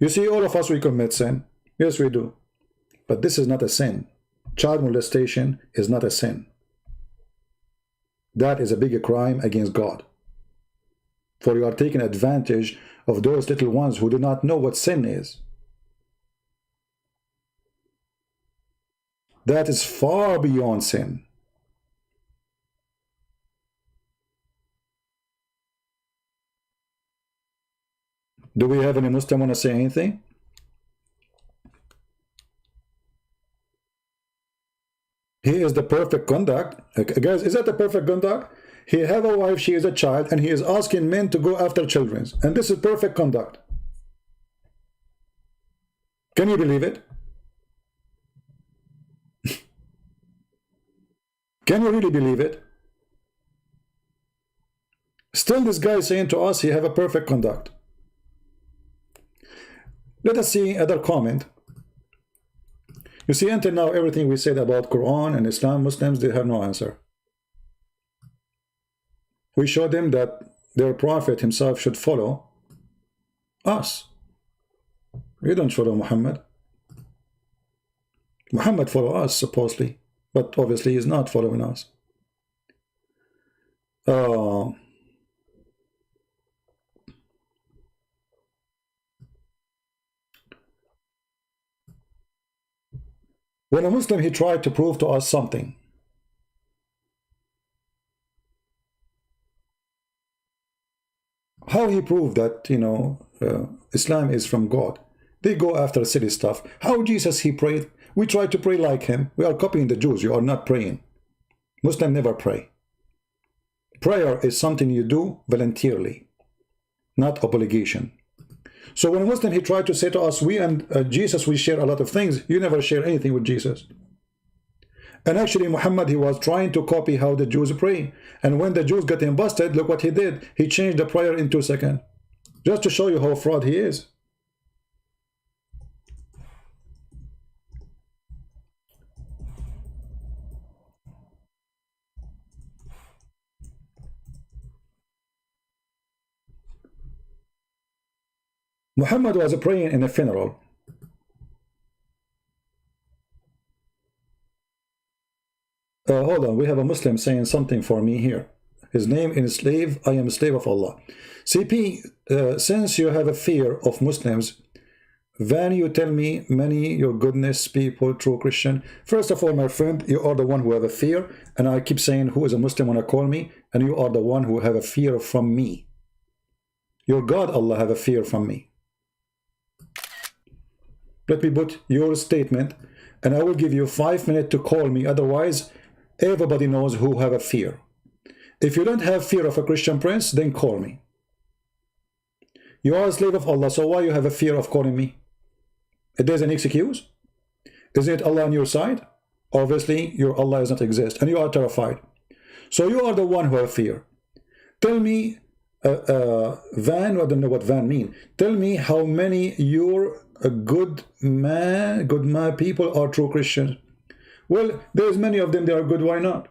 You see, all of us, we commit sin. Yes, we do. But this is not a sin. Child molestation is not a sin. That is a bigger crime against God. For you are taking advantage of those little ones who do not know what sin is. That is far beyond sin. Do we have any Muslim want to say anything? He is the perfect conduct. Guys, is that the perfect conduct? He have a wife, she is a child, and he is asking men to go after children. And this is perfect conduct. Can you believe it? Can you really believe it? Still this guy is saying to us he have a perfect conduct. Let us see another comment. You see, until now, everything we said about Quran and Islam, Muslims, they have no answer. We showed them that their prophet himself should follow us. We don't follow Muhammad. Muhammad follow us, supposedly, but obviously he's not following us. When a Muslim, he tried to prove to us something. How he proved that, you know, Islam is from God? They go after silly stuff. How Jesus, he prayed? We try to pray like him. We are copying the Jews. You are not praying. Muslim never pray. Prayer is something you do voluntarily, not obligation. So when a Muslim, he tried to say to us, we and Jesus, we share a lot of things. You never share anything with Jesus. And actually, Muhammad, he was trying to copy how the Jews pray. And when the Jews got him busted, look what he did. He changed the prayer in 2 seconds. Just to show you how fraud he is. Muhammad was praying in a funeral. Hold on, we have a Muslim saying something for me here. His name is slave, I am a slave of Allah. CP, since you have a fear of Muslims, then you tell me many your goodness people, true Christian. First of all, my friend, you are the one who have a fear, and I keep saying who is a Muslim when I call me, and you are the one who have a fear from me. Your God, Allah, have a fear from me. Let me put your statement, and I will give you 5 minutes to call me. Otherwise, everybody knows who have a fear. If you don't have fear of a Christian prince, then call me. You are a slave of Allah, so why you have a fear of calling me? If there's an excuse? Isn't it Allah on your side? Obviously, your Allah does not exist, and you are terrified. So you are the one who have fear. Tell me, Van, I don't know what Van mean. Tell me how many your good man people are true Christians. Well, there's many of them, they are good, why not?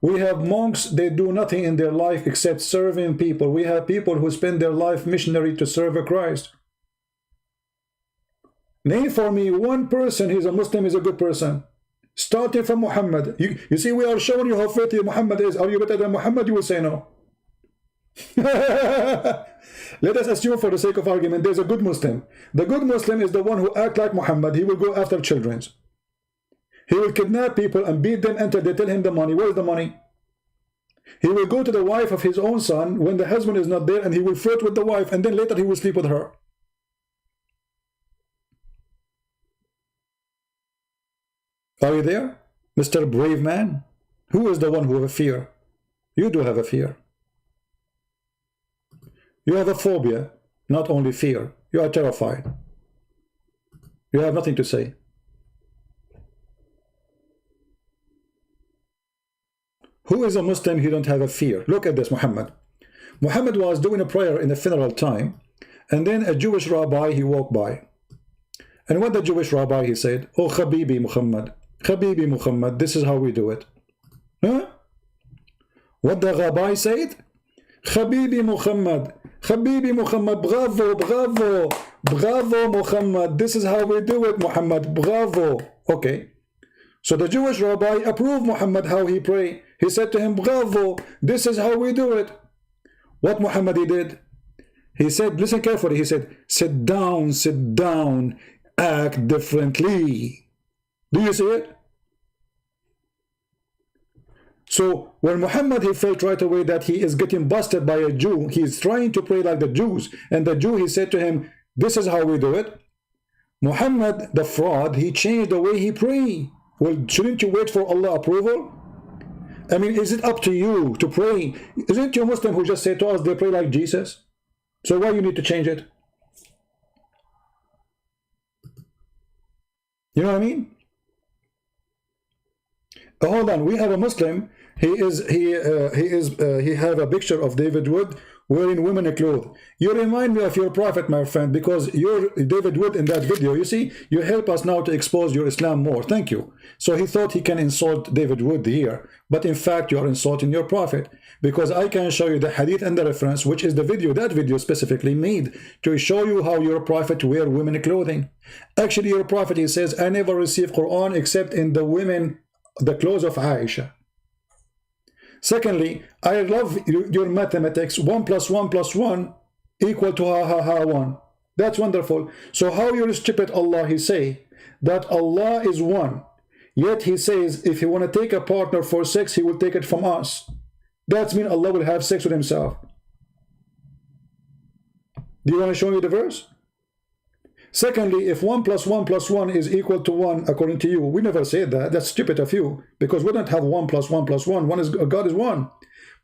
We have monks, they do nothing in their life except serving people. We have people who spend their life missionary to serve Christ. Name for me one person who's a Muslim is a good person. Starting from Muhammad. You see, we are showing you how faithful Muhammad is. Are you better than Muhammad? You will say no. Let us assume for the sake of argument there's a good Muslim. The good Muslim is the one who acts like Muhammad. He will go after children. He will kidnap people and beat them until they tell him the money. Where's the money? He will go to the wife of his own son when the husband is not there, and he will flirt with the wife, and then later he will sleep with her. Are you there, Mr. Brave Man? Who is the one who have a fear? You do have a fear. You have a phobia, not only fear. You are terrified. You have nothing to say. Who is a Muslim who don't have a fear? Look at this, Muhammad. Muhammad was doing a prayer in the funeral time, and then a Jewish rabbi, he walked by. And what the Jewish rabbi, he said, "Oh, Habibi Muhammad, Habibi Muhammad, this is how we do it." Huh? What the rabbi said? Habibi Muhammad, Habibi Muhammad, bravo, bravo, bravo Muhammad, this is how we do it, Muhammad, bravo. Okay. So the Jewish rabbi approved Muhammad how he pray. He said to him, bravo, this is how we do it. What Muhammad he did? He said, listen carefully, he said, sit down, act differently. Do you see it? So when Muhammad, he felt right away that he is getting busted by a Jew, he is trying to pray like the Jews, and the Jew, he said to him, this is how we do it. Muhammad, the fraud, he changed the way he pray. Well, shouldn't you wait for Allah approval? I mean, is it up to you to pray? Isn't you a Muslim who just said to us they pray like Jesus? So why you need to change it? You know what I mean? Hold on, we have a Muslim, He have a picture of David Wood wearing women clothes. You remind me of your prophet, my friend, because you're David Wood in that video. You see, you help us now to expose your Islam more. Thank you. So he thought he can insult David Wood here, but in fact you are insulting your prophet, because I can show you the hadith and the reference, which is the video, that video specifically made to show you how your prophet wear women clothing. Actually, your prophet, he says, I never received Quran except in the women, the clothes of Aisha. Secondly, I love your mathematics. 1 + 1 + 1 equal to ha ha ha 1. That's wonderful. So how you stupid Allah, he say that Allah is one, yet he says if he want to take a partner for sex, he will take it from us. That means Allah will have sex with himself. Do you want to show me the verse? Secondly, if 1 + 1 + 1 is equal to 1, according to you, we never said that. That's stupid of you, because we don't have 1 + 1 + 1. One is God is one.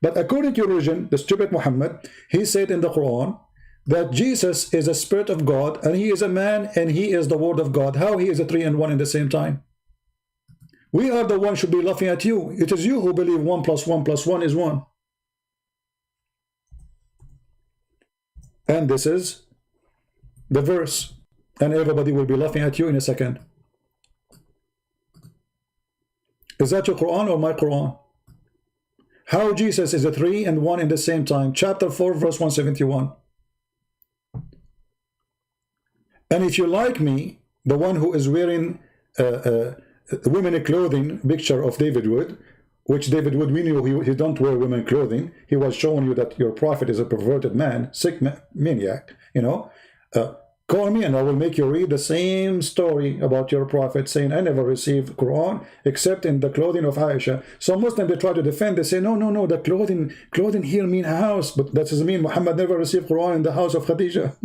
But according to your religion, the stupid Muhammad, he said in the Quran that Jesus is a spirit of God, and he is a man, and he is the word of God. How he is a 3 and 1 in the same time? We are the one should be laughing at you. It is you who believe 1 + 1 + 1 is 1. And this is the verse. And everybody will be laughing at you in a second. Is that your Quran or my Quran? How Jesus is a 3 and 1 in the same time. Chapter 4, verse 171. And if you like me, the one who is wearing women clothing picture of David Wood, which David Wood, we knew he don't wear women clothing. He was showing you that your prophet is a perverted man, sick maniac, you know. Call me and I will make you read the same story about your prophet, saying, I never received Quran except in the clothing of Aisha. Some Muslims, they try to defend, they say, no, the clothing here mean house, but that doesn't mean Muhammad never received Quran in the house of Khadija.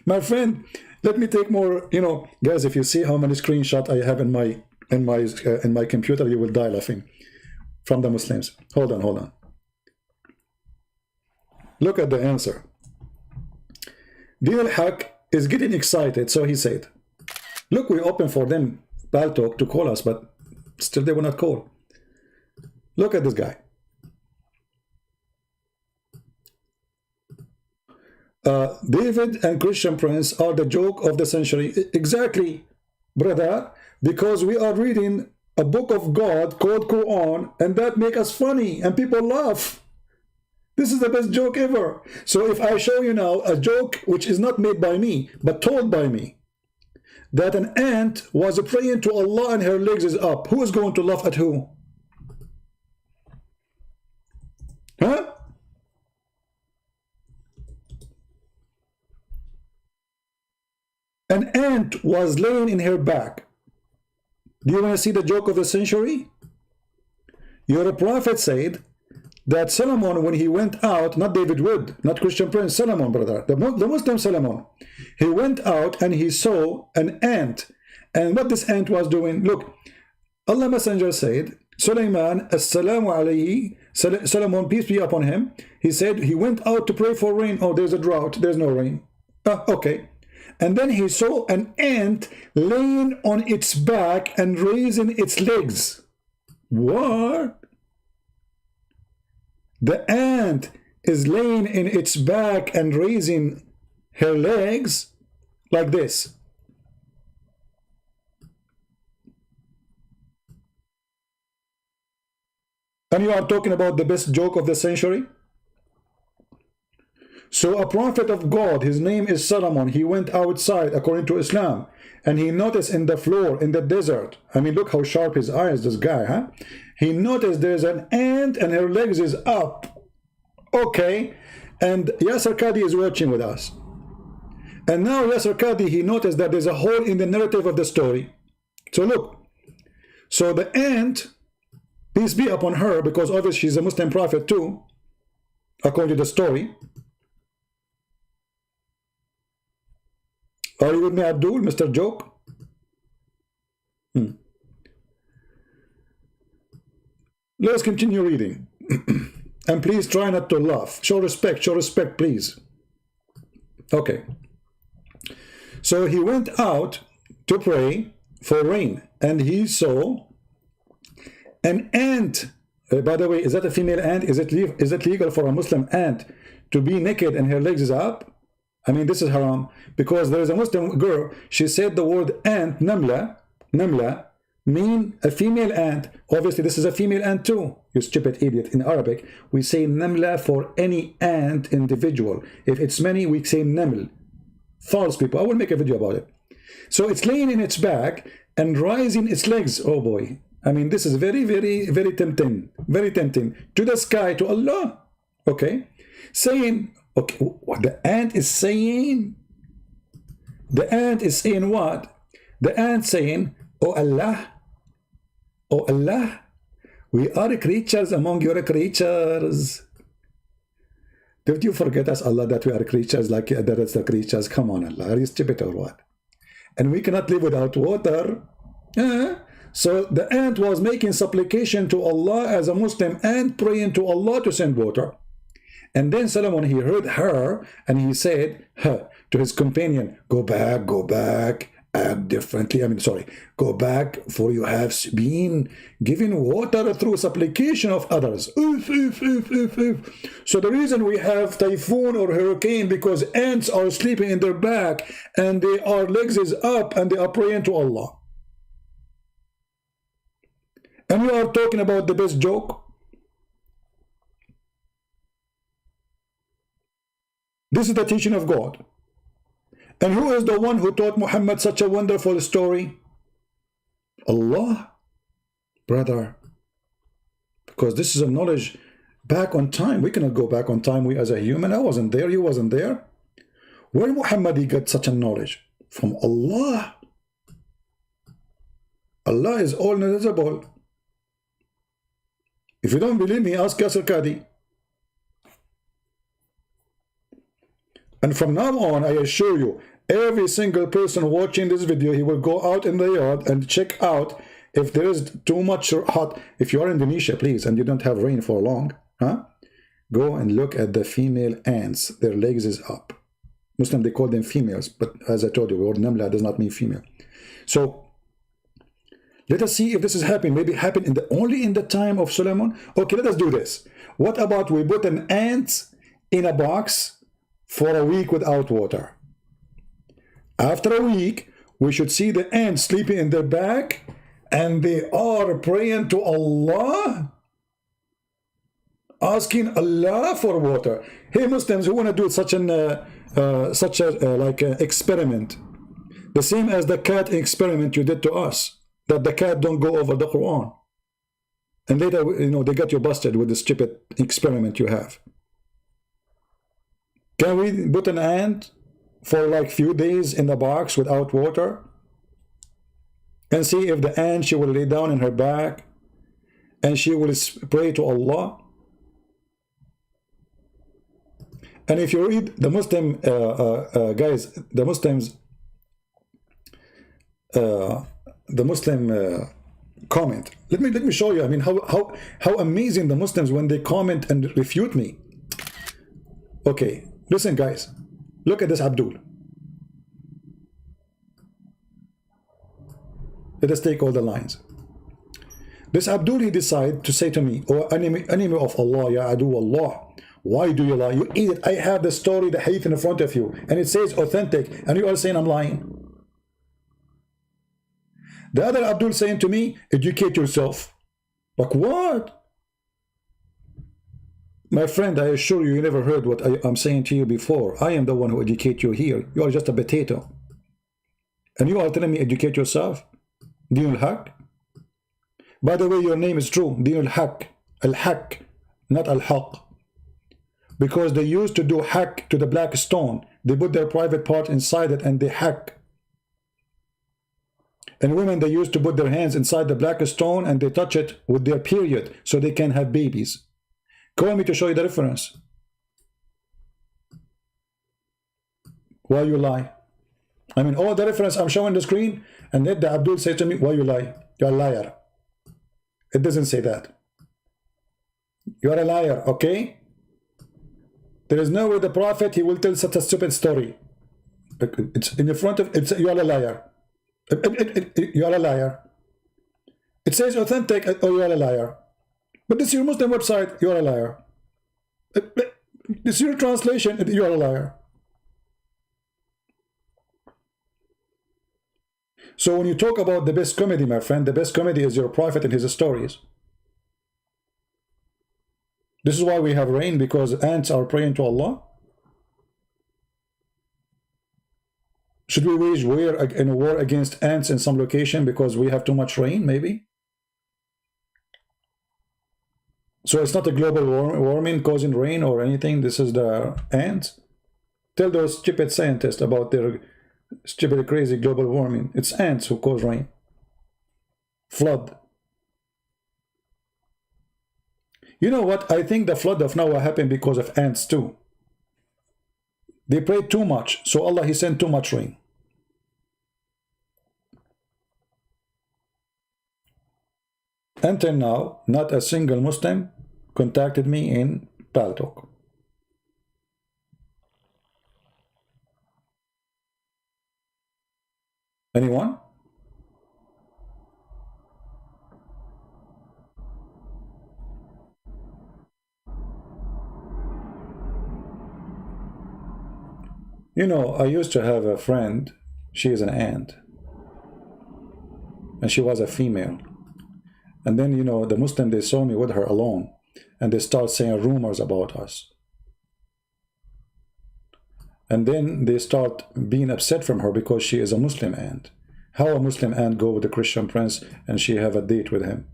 My friend, let me take more, you know, guys, if you see how many screenshots I have in my computer, you will die laughing from the Muslims. Hold on. Look at the answer. Din al-Haq is getting excited, so he said, look, we open for them Baltalk to call us, but still they will not call. Look at this guy. David and Christian Prince are the joke of the century. Exactly, brother, because we are reading a book of God called Quran, and that makes us funny, and people laugh. This is the best joke ever. So if I show you now a joke which is not made by me, but told by me, that an ant was praying to Allah and her legs is up, who is going to laugh at who? Huh? An ant was laying in her back. Do you want to see the joke of the century? Your prophet said that Solomon, when he went out, not David Wood, not Christian Prince, Solomon, brother, the Muslim Solomon, he went out and he saw an ant. And what this ant was doing, look, Allah Messenger said, Sulaiman, assalamu alayhi, Solomon, peace be upon him, he said he went out to pray for rain. Oh, there's a drought, there's no rain. Okay. And then he saw an ant laying on its back and raising its legs. What? The ant is laying in its back and raising her legs like this. And you are talking about the best joke of the century? So a prophet of God, his name is Solomon, he went outside according to Islam, and he noticed in the floor, in the desert, I mean, look how sharp his eyes, this guy, huh? He noticed there's an ant and her legs is up. Okay, and Yasser Qadi is watching with us. And now Yasser Qadi, he noticed that there's a hole in the narrative of the story. So look, so the ant, peace be upon her, because obviously she's a Muslim prophet too, according to the story. Are you with me, Abdul, Mr. Joke? Let's continue reading. And please try not to laugh. Show respect, please. Okay. So he went out to pray for rain, and he saw an ant. By the way, is that a female ant? Is it legal for a Muslim ant to be naked and her legs is up? I mean, this is haram, because there is a Muslim girl, she said the word ant, namla, mean a female ant. Obviously, this is a female ant too, you stupid idiot. In Arabic, we say namla for any ant individual. If it's many, we say naml. False, people. I will make a video about it. So it's laying in its back and rising its legs. Oh boy. I mean, this is very, very, very tempting. Very tempting. To the sky, to Allah. Okay. Saying, okay, what the ant is saying? The ant is saying what? The ant saying, oh Allah, we are creatures among your creatures. Did you forget us, Allah, that we are creatures like the rest of the creatures? Come on, Allah, are you stupid or what? And we cannot live without water. So the ant was making supplication to Allah as a Muslim ant, praying to Allah to send water. And then Solomon, he heard her, and he said to his companion, go back, act differently. I mean, sorry, go back, for you have been given water through supplication of others. So the reason we have typhoon or hurricane, because ants are sleeping in their back and their legs is up and they are praying to Allah. And you are talking about the best joke? This is the teaching of God. And who is the one who taught Muhammad such a wonderful story? Allah, brother. Because this is a knowledge back on time. We cannot go back on time, we as a human. I wasn't there, you wasn't there. Where Muhammad he got such a knowledge? From Allah. Allah is all knowledgeable. If you don't believe me, ask Yasir Qadi. And from now on, I assure you, every single person watching this video, he will go out in the yard and check out if there is too much hot. If you are in Indonesia, please, and you don't have rain for long, go and look at the female ants. Their legs is up. Muslim, they call them females, but as I told you, the word namla does not mean female. So let us see if this is happening. Maybe happened only in the time of Solomon. Okay, let us do this. What about we put an ant in a box for a week without water? After a week, we should see the ants sleeping in their back and they are praying to Allah, asking Allah for water. Hey Muslims, who want to do such an experiment, the same as the cat experiment you did to us, that the cat don't go over the Quran, and later, you know, they got you busted with the stupid experiment you have. Can we put an ant for like few days in the box without water and see if the ant, she will lay down in her back and she will pray to Allah? And if you read the Muslim guys, the Muslim comment, let me show you. I mean, how amazing the Muslims when they comment and refute me. Okay, listen guys, look at this Abdul. Let us take all the lines. This Abdul, he decided to say to me, oh enemy of Allah, ya adu Allah, why do you lie? You idiot, I have the story, the hadith in front of you, and it says authentic, and you are saying I'm lying. The other Abdul saying to me, educate yourself. Like what? My friend, I assure you, you never heard what I'm saying to you before. I am the one who educates you here. You are just a potato. And you are telling me educate yourself? Dinul Haq? By the way, your name is true. Dinul Haq. Al-Haq, not Al-Haq. Because they used to do hack to the black stone. They put their private part inside it and they hack. And women, they used to put their hands inside the black stone and they touch it with their period so they can have babies. Call me to show you the difference. Why you lie? I mean, all the reference I'm showing the screen, and then the Abdul says to me, why you lie? You're a liar. It doesn't say that. You're a liar, okay? There is no way the Prophet, he will tell such a stupid story. It's in the front of, you're a liar. You are a liar. It says authentic, oh, you are a liar. But this is your Muslim website, you are a liar. This is your translation, you are a liar. So when you talk about the best comedy, my friend, the best comedy is your prophet and his stories. This is why we have rain, because ants are praying to Allah. Should we wage war in a war against ants in some location because we have too much rain, maybe? So it's not a global warming causing rain or anything. This is the ants. Tell those stupid scientists about their stupid, crazy global warming. It's ants who cause rain. Flood. You know what? I think the flood of Noah happened because of ants too. They prayed too much, so Allah, He sent too much rain. Until now, not a single Muslim contacted me in Paltalk. Anyone? You know, I used to have a friend, she is an ant, and she was a female. And then, you know, the Muslim, they saw me with her alone, and they start saying rumors about us. And then they start being upset from her because she is a Muslim ant. How a Muslim ant go with a Christian prince and she have a date with him?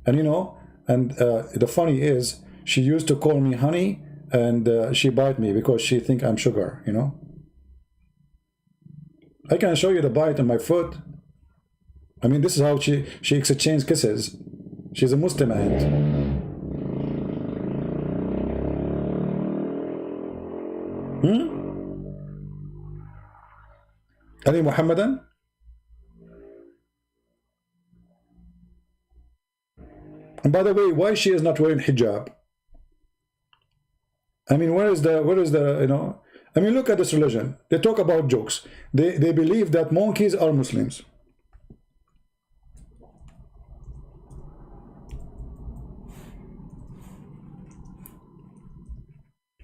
And you know, and the funny is, she used to call me honey, and she bite me because she think I'm sugar, you know. I can show you the bite on my foot. I mean, this is how she exchanges kisses. She's a Muslim ant. Ali Muhammadan? And by the way, why she is not wearing hijab? I mean, where is the, you know, I mean, look at this religion. They talk about jokes. They believe that monkeys are Muslims.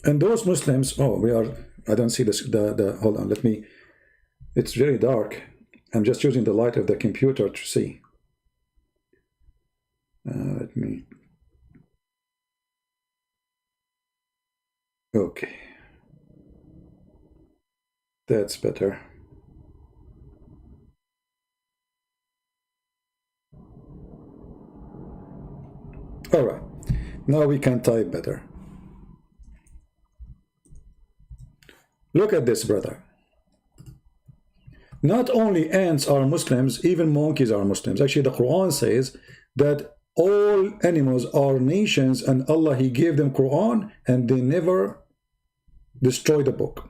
And those Muslims, oh, we are, I don't see this, hold on, let me, it's very dark. I'm just using the light of the computer to see. Let me, okay. That's better. All right, now we can type better. Look at this, brother. Not only ants are Muslims, even monkeys are Muslims. Actually, the Quran says that all animals are nations, and Allah, He gave them Quran, and they never destroyed the book.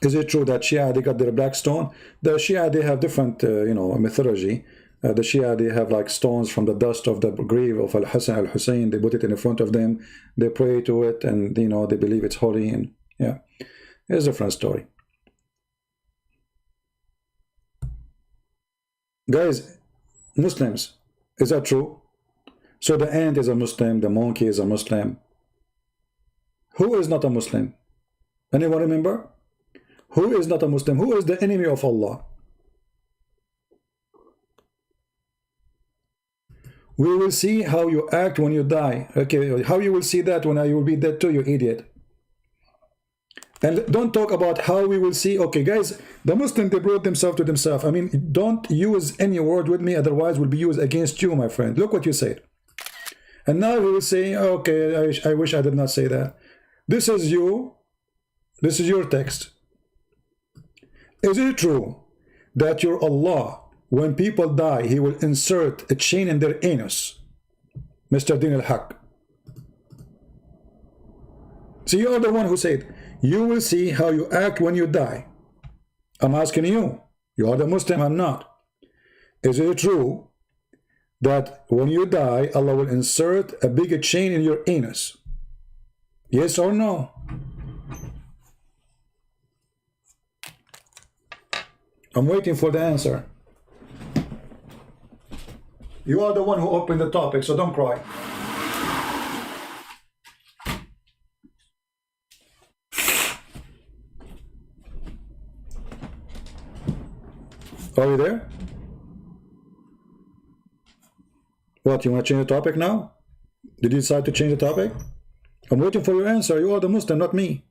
Is it true that Shia, they got their black stone? The Shia, they have different, you know, mythology. The Shia, they have like stones from the dust of the grave of Al-Hassan al-Hussein. They put it in front of them. They pray to it, and, you know, they believe it's holy. And yeah, it's a different story. Guys, Muslims, is that true? So the ant is a Muslim, the monkey is a Muslim. Who is not a Muslim? Anyone remember? Who is not a Muslim? Who is the enemy of Allah? We will see how you act when you die. Okay, how you will see that when you will be dead too, you idiot. And don't talk about how we will see. Okay, guys, the Muslim, they brought themselves to themselves. I mean, don't use any word with me, otherwise will be used against you, my friend. Look what you said. And now we will say, okay, I wish I did not say that. This is you. This is your text. Is it true that your Allah, when people die, He will insert a chain in their anus? Mr. Din al-Haq. So you are the one who said, you will see how you act when you die. I'm asking you. You are the Muslim, I'm not. Is it true that when you die, Allah will insert a bigger chain in your anus? Yes or no? I'm waiting for the answer. You are the one who opened the topic, so don't cry. Are you there? What, you want to change the topic now? Did you decide to change the topic? I'm waiting for your answer. You are the Muslim, not me.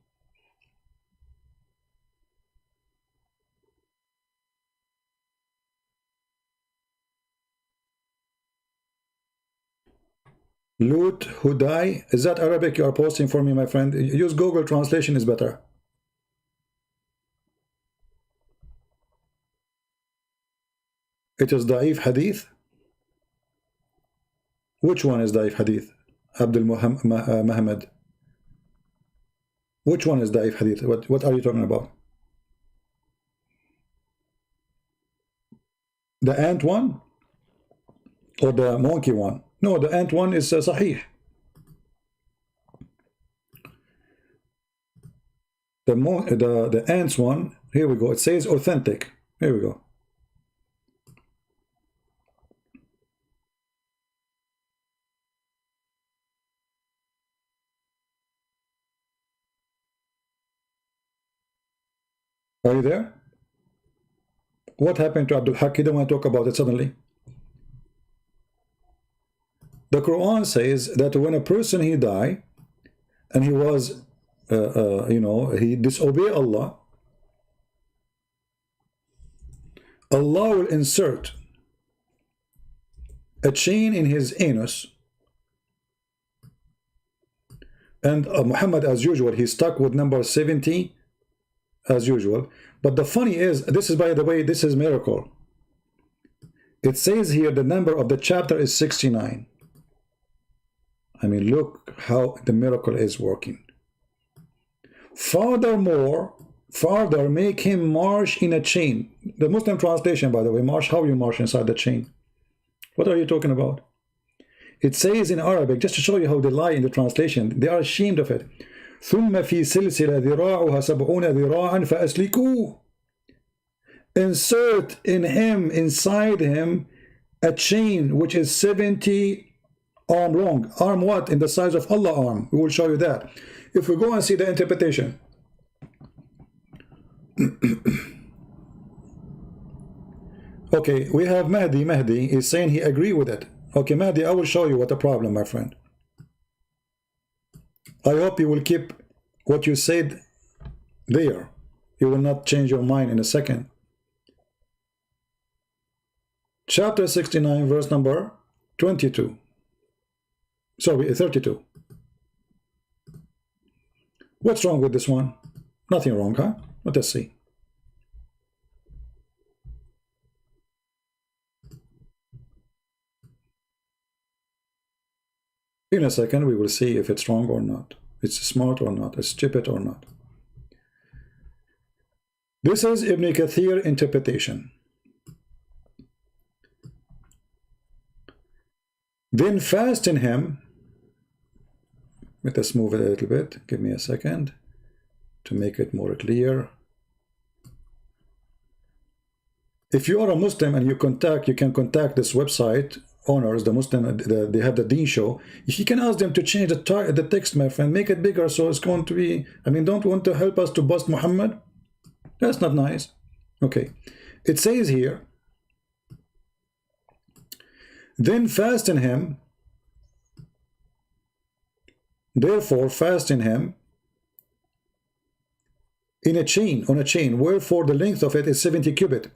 Lut Hudai, is that Arabic you are posting for me, my friend? Use Google translation is better. It is Da'if Hadith. Which one is Da'if Hadith? Abdul Muhammad. Which one is Da'if Hadith? What are you talking about? The ant one? Or the monkey one? No, the ant one is Sahih. The ants one, here we go. It says authentic. Here we go. Are you there? What happened to Abdul Haq? He didn't want to talk about it suddenly. The Quran says that when a person he died and he was, he disobeyed Allah, Allah will insert a chain in his anus, and Muhammad, as usual, he's stuck with number 70 as usual. But the funny is, this is, by the way, this is miracle. It says here the number of the chapter is 69. I mean, look how the miracle is working. Furthermore, further make him march in a chain. The Muslim translation, by the way, march, how you march inside the chain? What are you talking about? It says in Arabic, just to show you how they lie in the translation, they are ashamed of it. ثم في سلسلة ذراعها 70 ذراعا فأسلكوه. Insert in him, inside him, a chain which is 70 arm long. Arm what? In the size of Allah arm. We will show you that. If we go and see the interpretation. Okay, we have Mahdi. Mahdi is saying he agree with it. Okay, Mahdi, I will show you what the problem, my friend. I hope you will keep what you said there. You will not change your mind in a second. Chapter 69, verse number 22. Sorry, 32. What's wrong with this one? Nothing wrong, huh? Let us see. In a second, we will see if it's wrong or not. It's smart or not. It's stupid or not. This is Ibn Kathir interpretation. Then fasten him. Let us move it a little bit. Give me a second to make it more clear. If you are a Muslim and you can contact this website owners, the Muslim, they have the Deen show. You can ask them to change the text, my friend, make it bigger, so it's going to be. I mean, don't want to help us to bust Muhammad? That's not nice. Okay, it says here. Then fasten him. Therefore, fasten him in a chain, on a chain, wherefore the length of it is 70 cubit.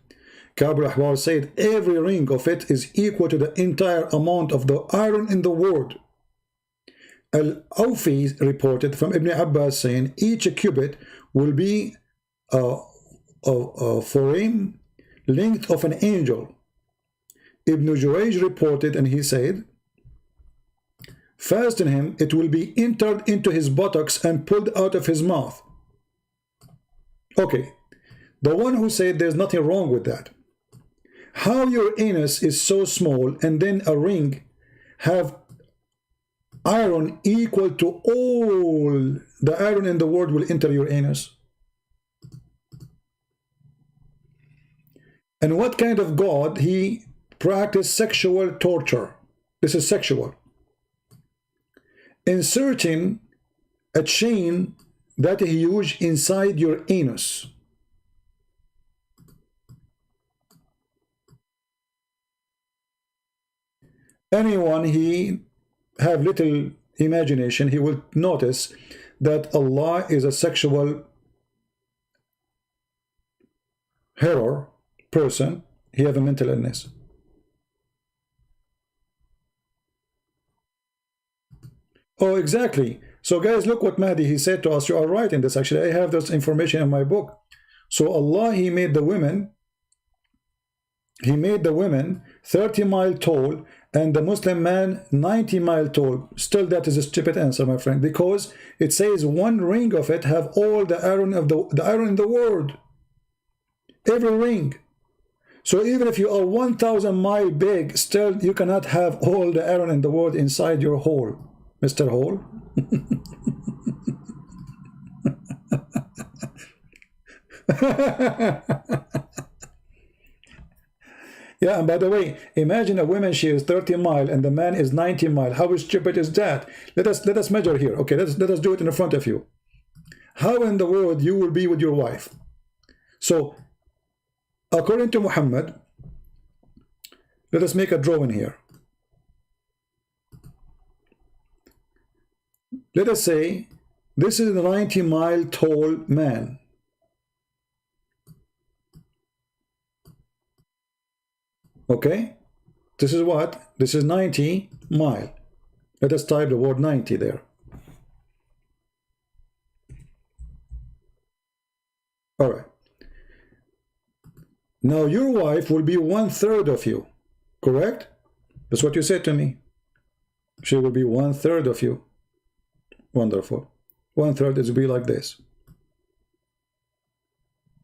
Ka'b al-Ahbar said, every ring of it is equal to the entire amount of the iron in the world. Al-Awfi reported from Ibn Abbas saying, each cubit will be a foreign length of an angel. Ibn Jurayj reported, and he said, fasten him, it will be entered into his buttocks and pulled out of his mouth. Okay, the one who said there's nothing wrong with that. How your anus is so small and then a ring have iron equal to all the iron in the world will enter your anus? And what kind of God he practiced sexual torture? This is sexual. Inserting a chain that he used inside your anus. Anyone he have little imagination, he will notice that Allah is a sexual horror person. He have a mental illness. Oh, exactly. So guys, look what Mahdi, he said to us. You are right in this. Actually, I have this information in my book. So Allah, he made the women 30 mile tall and the Muslim man 90 mile tall. Still, that is a stupid answer, my friend, because it says one ring of it have all the iron of the iron in the world. Every ring. So even if you are 1,000 mile big, still you cannot have all the iron in the world inside your hole, Mr. Hole. Yeah, and by the way, imagine a woman, she is 30 mile and the man is 90 mile. How stupid is that? Let us measure here. Okay, let us do it in front of you. How in the world you will be with your wife? So according to Muhammad, let us make a drawing here. Let us say this is a 90 mile tall man. Okay, this is what? This is 90 mile. Let us type the word 90 there. All right. Now your wife will be 1/3 of you, correct? That's what you said to me. She will be 1/3 of you. Wonderful. 1/3 is be like this.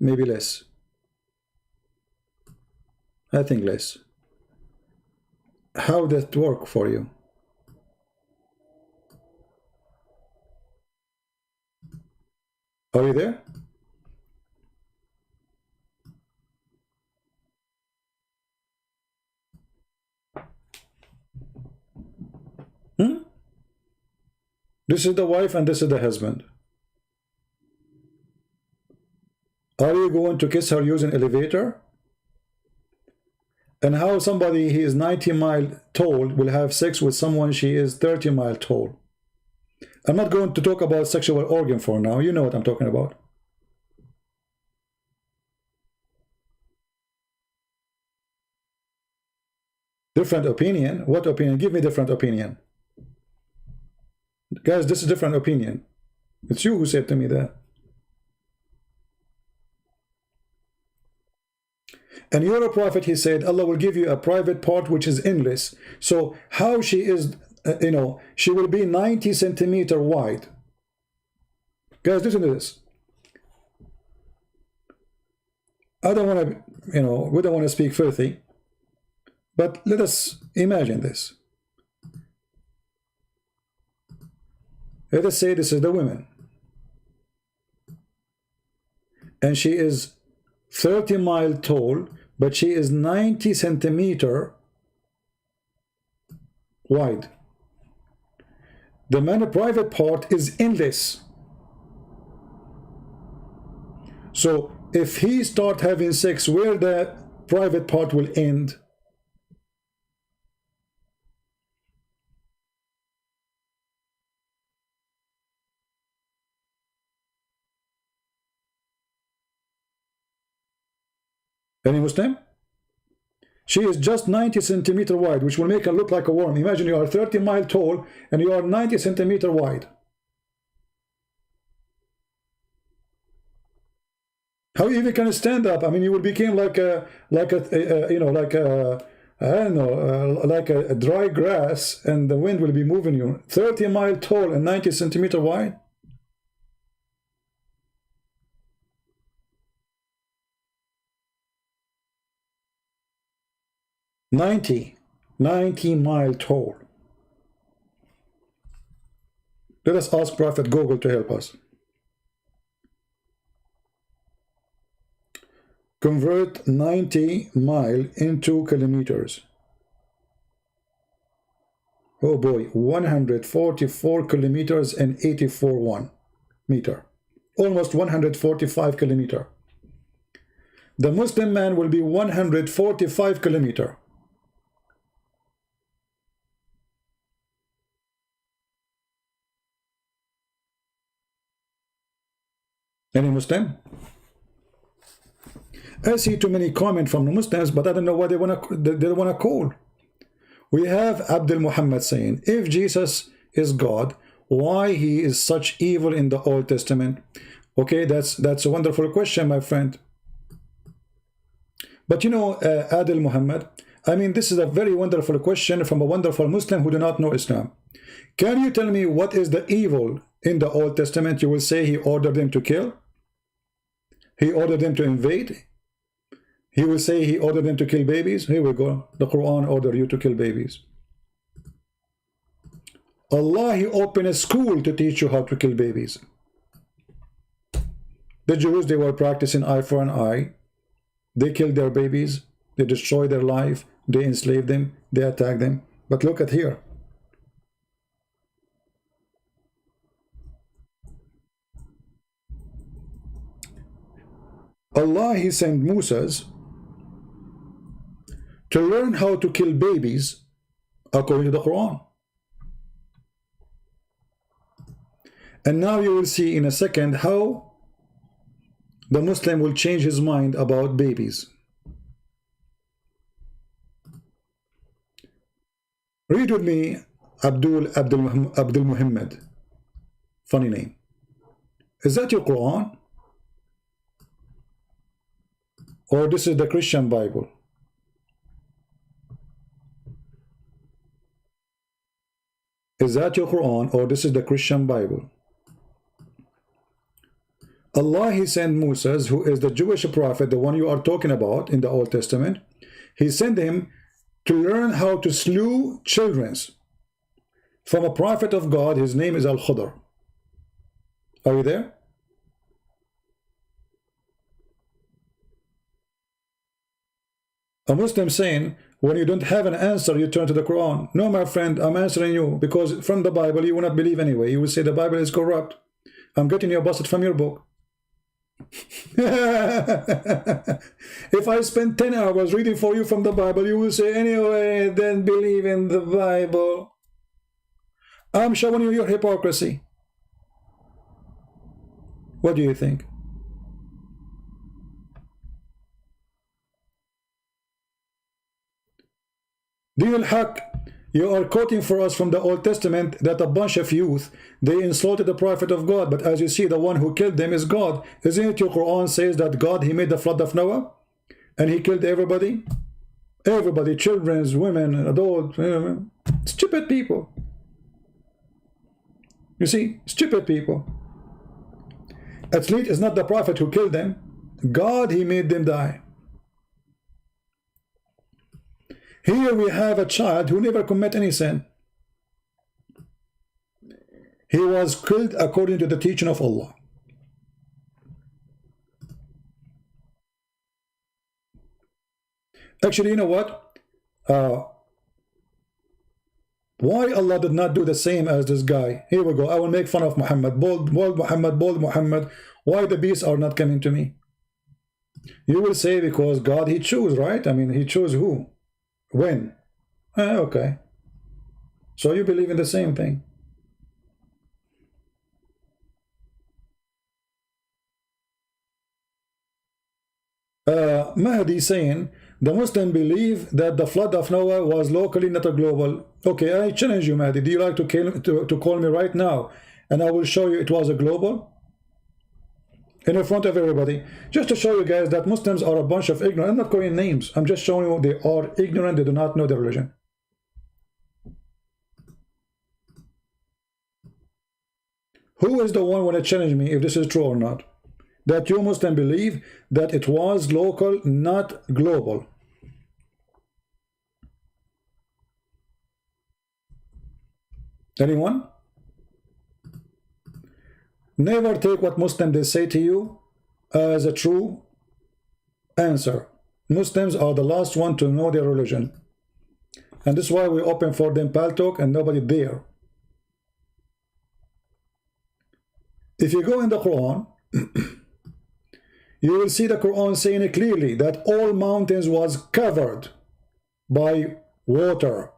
Maybe less. I think less. How does that work for you? Are you there? This is the wife and this is the husband. Are you going to kiss her using elevator? And how somebody he is 90 mile tall will have sex with someone she is 30 mile tall? I'm not going to talk about sexual organ for now. You know what I'm talking about. Different opinion? What opinion? Give me different opinion. Guys, this is different opinion. It's you who said to me that. And you're a prophet, he said, Allah will give you a private part which is endless. So how she is, she will be 90 centimeter wide. Guys, listen to this. I don't want to, we don't want to speak filthy, but let us imagine this. Let us say this is the woman. And she is 30 mile tall, but she is 90 centimeter wide. The man's private part is endless. So if he start having sex, where the private part will end? Any Muslim? She is just 90 centimeter wide, which will make her look like a worm. Imagine you are 30 mile tall and you are 90 centimeter wide. How you even can stand up? I mean, you will become like a I don't know, like a dry grass, and the wind will be moving you. 30 mile tall and 90 centimeter wide. 90 mile tall. Let us ask Prophet Google to help us. Convert 90 mile into kilometers. Oh boy, 144 kilometers and 84 meter. Almost 145 kilometer. The Muslim man will be 145 kilometer. Any Muslim? I see too many comments from the Muslims, but I don't know what they want to call. We have Abdul Muhammad saying, if Jesus is God, why he is such evil in the Old Testament? Okay, that's a wonderful question, my friend. But you know, Abdul Muhammad, I mean, this is a very wonderful question from a wonderful Muslim who do not know Islam. Can you tell me what is the evil in the Old Testament? You will say he ordered them to kill. He ordered them to invade. He will say he ordered them to kill babies. Here we go. The Quran ordered you to kill babies. Allah, he opened a school to teach you how to kill babies. The Jews, they were practicing eye for an eye. They killed their babies. They destroyed their life. They enslaved them. They attacked them. But look at here. Allah, he sent Moses to learn how to kill babies according to the Quran. And now you will see in a second how the Muslim will change his mind about babies. Read with me Abdul Muhammad. Funny name. Is that your Quran? Or this is the Christian Bible? Is that your Quran or this is the Christian Bible? Allah, he sent Moses, who is the Jewish prophet, the one you are talking about in the Old Testament. He sent him to learn how to slew children from a prophet of God. His name is Al-Khudr. Are you there? A Muslim saying, when you don't have an answer, you turn to the Quran. No, my friend, I'm answering you because from the Bible, you will not believe anyway. You will say the Bible is corrupt. I'm getting you busted from your book. If I spend 10 hours reading for you from the Bible, you will say, anyway, then believe in the Bible. I'm showing you your hypocrisy. What do you think? Din al-Haq, you are quoting for us from the Old Testament that a bunch of youth, they insulted the prophet of God, but as you see, the one who killed them is God. Isn't it your Quran says that God, he made the flood of Noah and he killed everybody? Everybody, children, women, adults, stupid people. You see, stupid people. At least it's not the prophet who killed them. God, he made them die. Here we have a child who never committed any sin. He was killed according to the teaching of Allah. Actually, you know what? Why Allah did not do the same as this guy? Here we go. I will make fun of Muhammad. Bold Muhammad, bold Muhammad. Why the beasts are not coming to me? You will say because God, he chose, right? I mean, he chose who? When? Okay. So you believe in the same thing. Mahdi saying, the Muslim believe that the flood of Noah was locally, not a global. Okay, I challenge you, Mahdi. Do you like to call me right now? And I will show you it was a global. In front of everybody, just to show you guys that Muslims are a bunch of ignorant. I'm not calling names, I'm just showing you they are ignorant, they do not know the religion. Who is the one want to challenge me if this is true or not? That you Muslim believe that it was local, not global. Anyone? Never take what Muslims they say to you as a true answer. Muslims are the last one to know their religion. And this is why we open for them Paltalk and nobody there. If you go in the Quran, you will see the Quran saying clearly that all mountains was covered by water.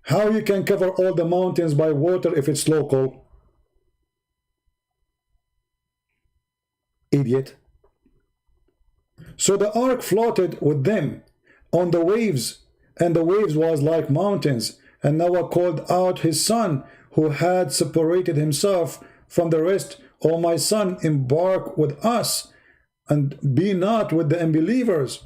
How you can cover all the mountains by water if it's local? Idiot. So the ark floated with them on the waves, and the waves was like mountains. And Noah called out his son, who had separated himself from the rest. O my son, embark with us, and be not with the unbelievers.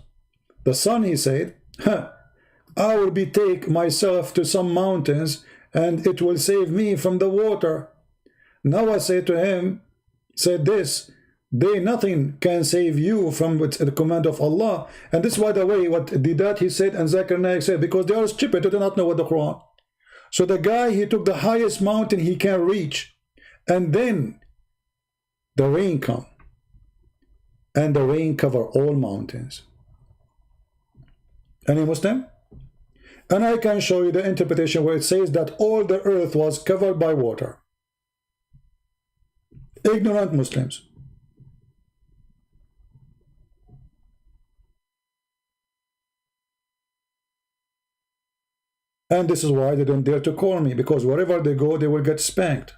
The son, he said, I will betake myself to some mountains, and it will save me from the water. Noah said to him, said this, they nothing can save you from the command of Allah. And this, by the way, what did that he said, and Zechariah said, because they are stupid, they do not know what the Quran. So the guy, he took the highest mountain he can reach, and then the rain come, and the rain cover all mountains. Any Muslim? And I can show you the interpretation where it says that all the earth was covered by water. Ignorant Muslims. And this is why they don't dare to call me, because wherever they go, they will get spanked.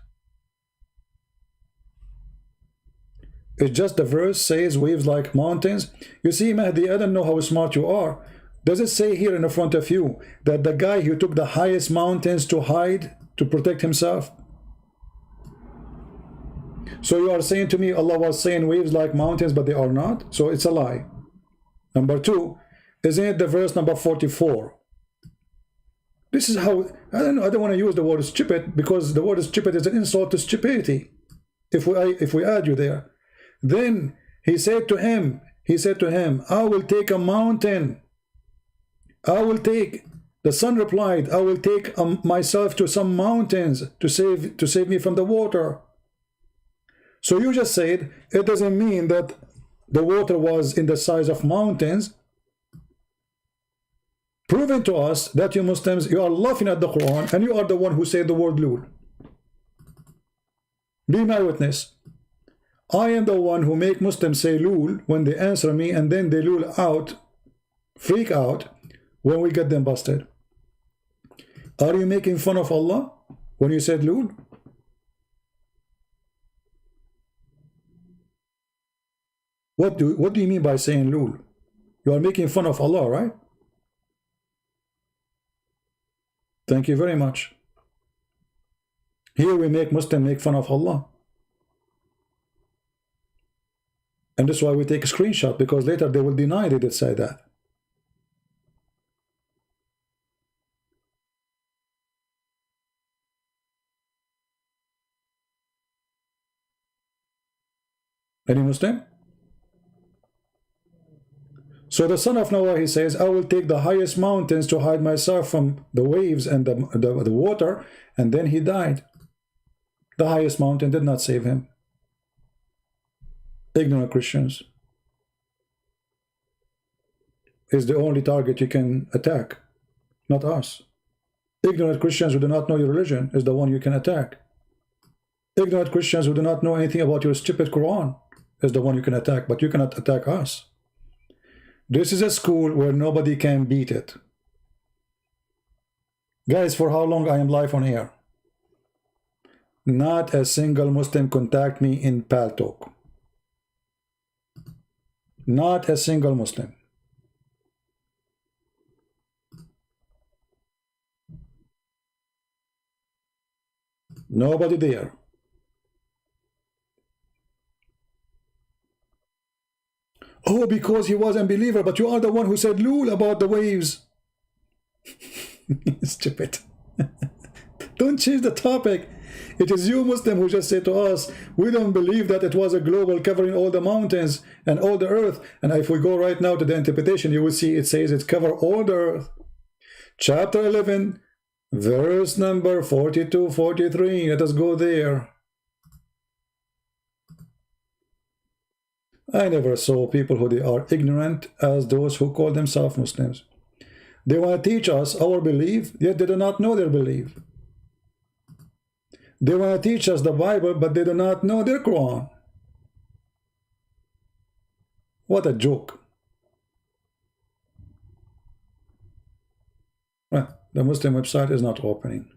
It's just the verse says waves like mountains. You see, Mahdi, I don't know how smart you are. Does it say here in the front of you that the guy who took the highest mountains to hide, to protect himself? So you are saying to me Allah was saying waves like mountains, but they are not? So it's a lie. Number two, isn't it the verse number 44? This is how, I don't know, I don't want to use the word stupid, because the word stupid is an insult to stupidity. If we add you there. Then he said to him, I will take a mountain. I will take, the son replied, I will take myself to some mountains to save me from the water. So you just said, it doesn't mean that the water was in the size of mountains. Proving to us that you Muslims, you are laughing at the Quran, and you are the one who said the word lul. Be my witness. I am the one who make Muslims say lul when they answer me, and then they lul out, freak out, when we get them busted. Are you making fun of Allah when you said lul? What do you mean by saying lul? You are making fun of Allah, right? Thank you very much. Here we make Muslims make fun of Allah. And that's why we take a screenshot, because later they will deny they did say that. Any Muslim? So the son of Noah, he says, I will take the highest mountains to hide myself from the waves and the water, and then he died. The highest mountain did not save him. Ignorant Christians is the only target you can attack, not us. Ignorant Christians who do not know your religion is the one you can attack. Ignorant Christians who do not know anything about your stupid Quran is the one you can attack, but you cannot attack us. This is a school where nobody can beat it. Guys, for how long I am live on air? Not a single Muslim contact me in Paltalk. Not a single Muslim. Nobody there. Oh, because he was an unbeliever, but you are the one who said lul about the waves. Stupid. Don't change the topic. It is you Muslim who just said to us, we don't believe that it was a global covering all the mountains and all the earth. And if we go right now to the interpretation, you will see it says it cover all the earth. Chapter 11, Verse number 42, 43. Let us go there. I never saw people who they are ignorant as those who call themselves Muslims. They want to teach us our belief, yet they do not know their belief. They want to teach us the Bible, but they do not know their Quran. What a joke. Well, the Muslim website is not opening.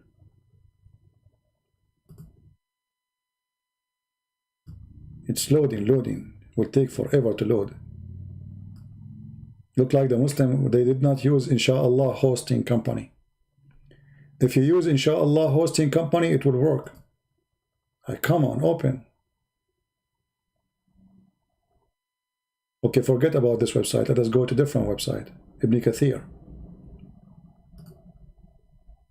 It's loading. It will take forever to load. Look like the Muslim, they did not use Inshallah hosting company. If you use Inshallah hosting company, it will work. Come on, open. Okay, forget about this website. Let us go to different website. Ibn Kathir.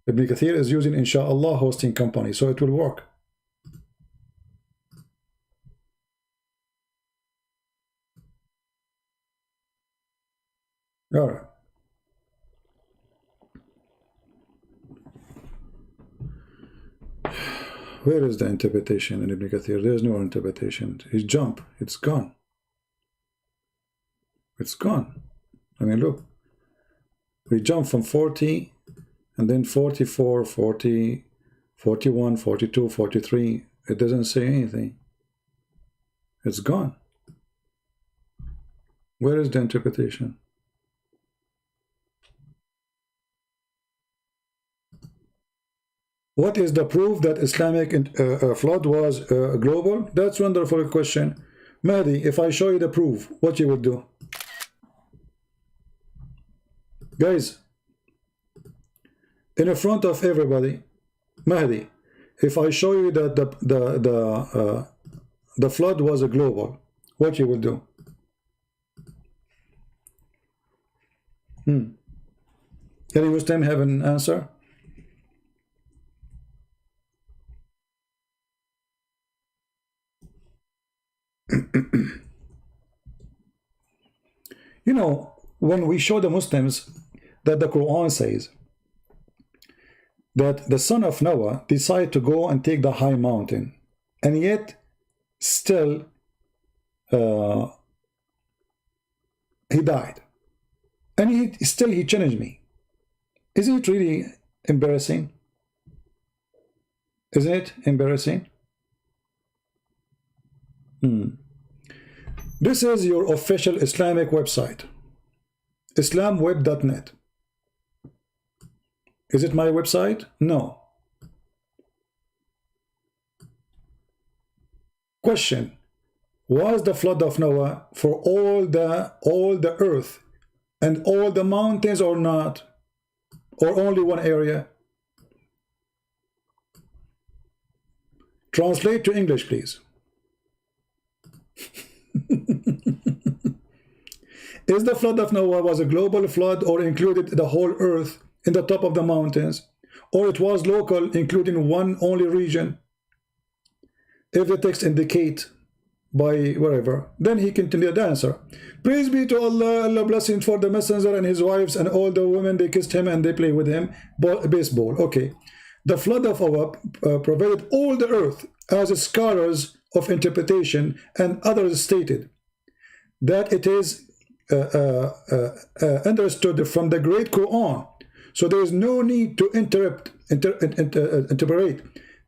Ibn Kathir is using Inshallah hosting company, so it will work. All right. Where is the interpretation in Ibn Kathir? There is no interpretation. He jumped. It's gone. It's gone. I mean, look. We jump from 40, and then 44, 40, 41, 42, 43. It doesn't say anything. It's gone. Where is the interpretation? What is the proof that Islamic flood was global? That's a wonderful question. Mahdi, if I show you the proof, what you would do? Guys, in front of everybody, Mahdi, if I show you that the flood was a global, what you would do? Any Muslim have an answer? You know, when we show the Muslims that the Quran says that the son of Noah decided to go and take the high mountain, and yet still he died, and he challenged me. Isn't it really embarrassing? Isn't it embarrassing? This is your official Islamic website, islamweb.net. Is it my website? No. Question: was the flood of Noah for all the earth and all the mountains or not? Or only one area? Translate to English, please. Is the flood of Noah was a global flood or included the whole earth in the top of the mountains, or it was local, including one only region? If the text indicate by wherever, then he continued the answer. Praise be to Allah, Allah blessing for the messenger and his wives and all the women, they kissed him and they play with him baseball. Okay, the flood of Noah pervaded all the earth, as scholars of interpretation and others stated, that it is understood from the great Quran. So there is no need to interpret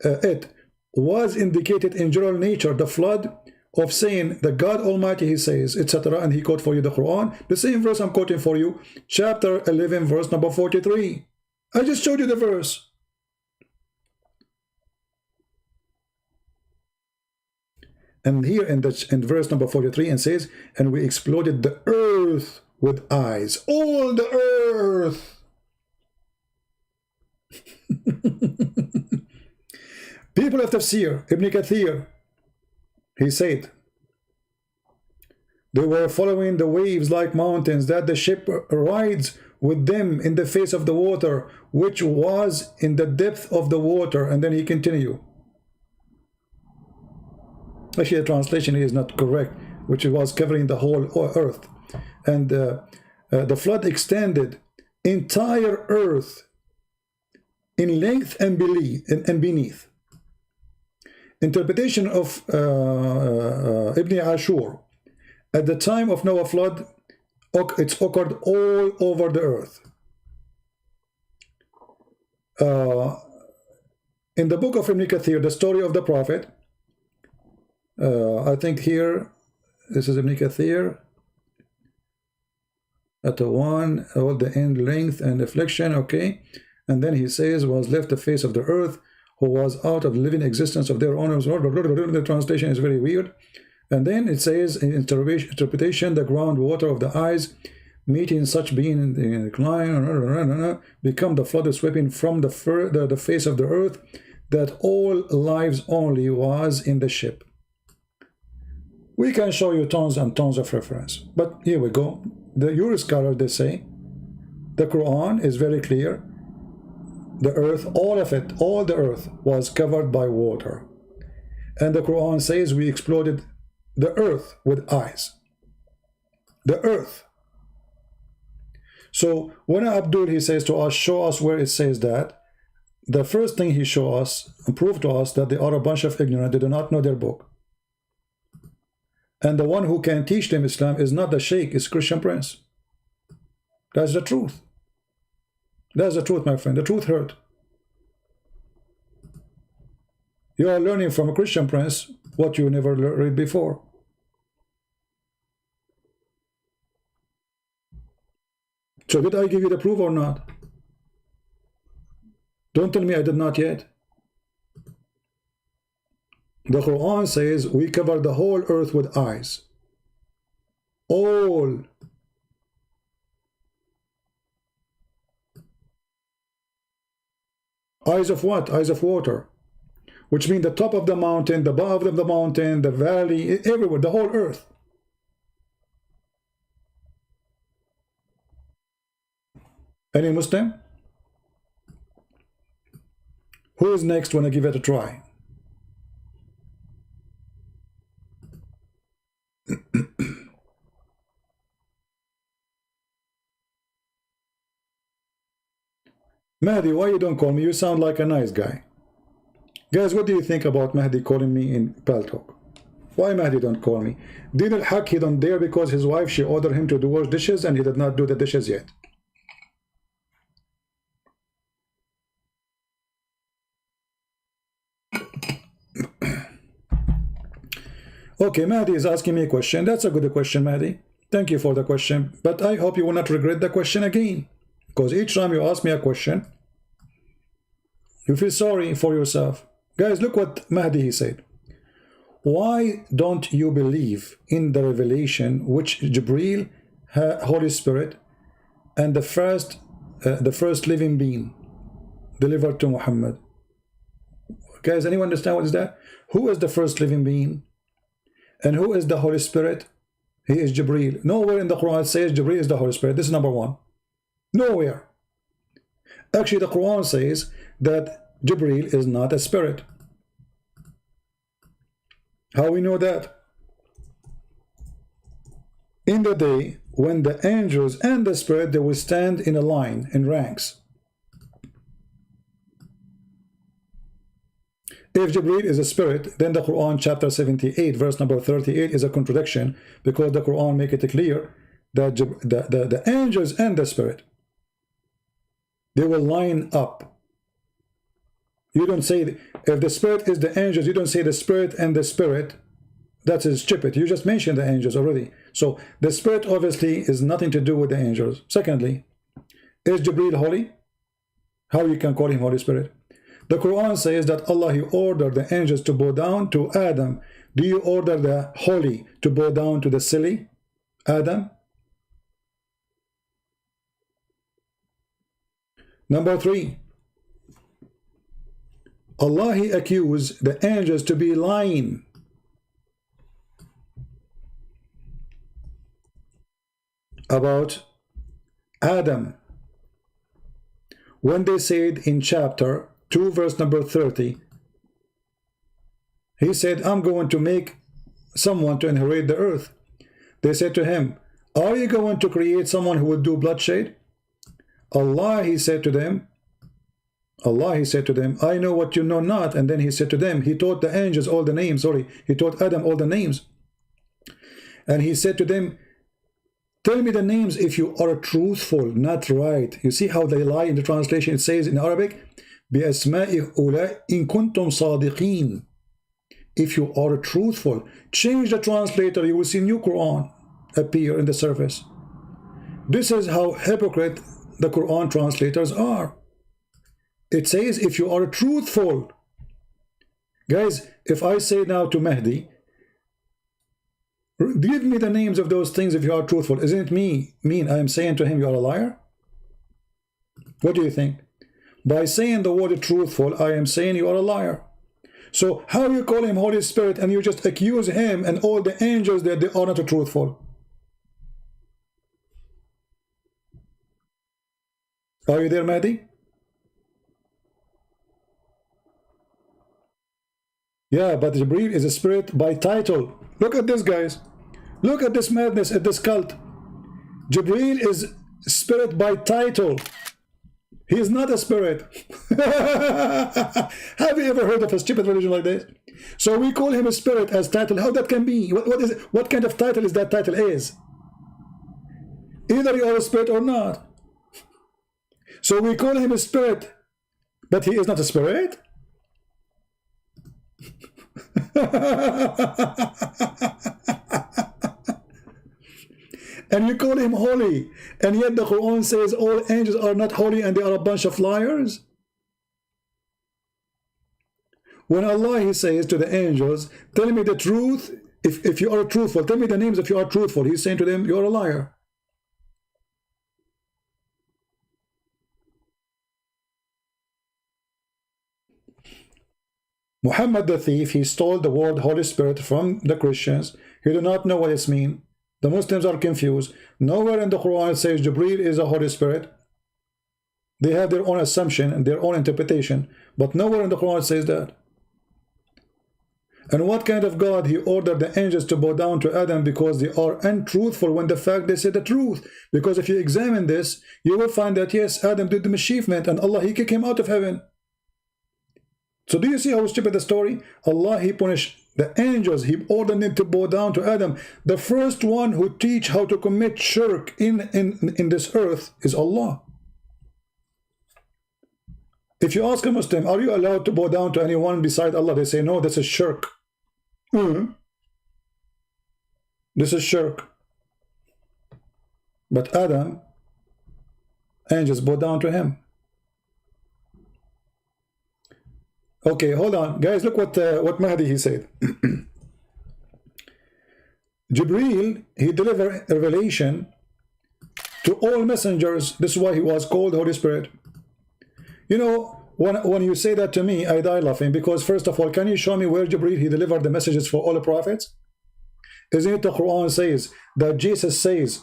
it. Was indicated in general nature the flood of saying that God Almighty, he says, etc. And he quote for you the Quran, the same verse I'm quoting for you, chapter 11, verse number 43. I just showed you the verse. And here in verse number 43, and says, and we exploded the earth with eyes. All the earth. People of Tafsir, Ibn Kathir, he said, they were following the waves like mountains, that the ship rides with them in the face of the water, which was in the depth of the water. And then he continued. Actually, the translation is not correct, which was covering the whole earth. And the flood extended entire earth in length and beneath. Interpretation of Ibn Ashur. At the time of Noah flood, it's occurred all over the earth. In the book of Ibn Kathir, the story of the prophet, I think here, this is Ibn Kathir, at the one, all the end, length and affliction, okay. And then he says, was left the face of the earth, who was out of the living existence of their owners. The translation is very weird. And then it says, in interpretation, the groundwater of the eyes, meeting such being in the decline, become the flood sweeping from the face of the earth, that all lives only was in the ship. We can show you tons and tons of reference. But here we go. Your scholars, they say, the Quran is very clear. The earth, all of it, all the earth was covered by water. And the Quran says we exploded the earth with eyes. The earth. So when Abdul, he says to us, show us where it says that, the first thing he showed us and proved to us that they are a bunch of ignorant, they do not know their book. And the one who can teach them Islam is not the sheikh, it's Christian prince. That's the truth. That's the truth, my friend. The truth hurt. You are learning from a Christian prince what you never read before. So did I give you the proof or not? Don't tell me I did not yet. The Quran says we cover the whole earth with eyes. All. Eyes of what? Eyes of water. Which means the top of the mountain, the bottom of the mountain, the valley, everywhere, the whole earth. Any Muslim? Who is next when I give it a try? Mahdi, why you don't call me? You sound like a nice guy. Guys, what do you think about Mahdi calling me in Paltalk? Why Mahdi don't call me? Din al-Haq, he don't dare because his wife, she ordered him to do wash dishes and he did not do the dishes yet. Okay, Mahdi is asking me a question. That's a good question, Mahdi. Thank you for the question. But I hope you will not regret the question again. Because each time you ask me a question, you feel sorry for yourself. Guys, look what Mahdi he said. Why don't you believe in the revelation which Jibreel, Holy Spirit, and the first living being delivered to Muhammad? Guys, anyone understand what is that? Who is the first living being? And who is the Holy Spirit? He is Jibreel. Nowhere in the Quran it says Jibreel is the Holy Spirit. This is number one. Nowhere. Actually, the Quran says that Jibreel is not a spirit. How we know that? In the day when the angels and the spirit, they will stand in a line, in ranks. If Jibreel is a spirit, then the Quran chapter 78 verse number 38 is a contradiction, because the Quran make it clear that the angels and the spirit, they will line up. You don't say, if the spirit is the angels, you don't say the spirit and the spirit. That is stupid. You just mentioned the angels already. So the spirit obviously is nothing to do with the angels. Secondly, is Jibreel holy? How you can call him Holy Spirit? The Quran says that Allah, He ordered the angels to bow down to Adam. Do you order the holy to bow down to the silly Adam? Number 3, Allah, He accused the angels to be lying. About Adam, when they said in chapter 2 verse number 30, he said, I'm going to make someone to inherit the earth. They said to him, are you going to create someone who would do bloodshed? Allah, He said to them, Allah, he said to them, I know what you know not. And then he said to them, he taught the angels all the names, sorry, he taught Adam all the names. And he said to them, tell me the names if you are truthful, not right. You see how they lie in the translation? It says in Arabic, بِأَسْمَاءِ أُولَىٰ إِن كُنْتُمْ صَادِقِينَ. If you are truthful, change the translator, you will see new Quran appear in the surface. This is how hypocrite the Quran translators are. It says if you are truthful. Guys, if I say now to Mahdi, give me the names of those things if you are truthful, isn't it mean I am saying to him you are a liar? What do you think? By saying the word truthful, I am saying you are a liar. So how you call him Holy Spirit and you just accuse him and all the angels that they are not truthful? Are you there, Mahdi? Yeah, but Jibreel is a spirit by title. Look at this, guys. Look at this madness at this cult. Jibreel is spirit by title. He is not a spirit. Have you ever heard of a stupid religion like this? So we call him a spirit as title. How that can be? What is it? What kind of title is that title is? Either you are a spirit or not. So we call him a spirit, but he is not a spirit. And you call him holy, and yet the Quran says all angels are not holy and they are a bunch of liars. When Allah, he says to the angels, tell me the truth if you are truthful, tell me the names if you are truthful, he's saying to them, you are a liar. Muhammad the thief, he stole the word Holy Spirit from the Christians. He do not know what it means. The Muslims are confused. Nowhere in the Quran it says Jibreel is a Holy Spirit. They have their own assumption and their own interpretation, but nowhere in the Quran it says that. And what kind of God he ordered the angels to bow down to Adam because they are untruthful when the fact they said the truth? Because if you examine this, you will find that yes, Adam did the mischievement and Allah, he kicked him out of heaven. So do you see how stupid the story? Allah, he punished the angels. He ordered them to bow down to Adam. The first one who teach how to commit shirk in this earth is Allah. If you ask a Muslim, are you allowed to bow down to anyone beside Allah? They say, no, this is shirk. This is shirk. But Adam, angels bow down to him. Okay, hold on, guys. Look what Mahdi he said. Jibreel, he delivered revelation to all messengers. This is why he was called Holy Spirit. You know, when you say that to me, I die laughing, because first of all, can you show me where Jibreel he delivered the messages for all the prophets? Isn't it the Quran says that Jesus says,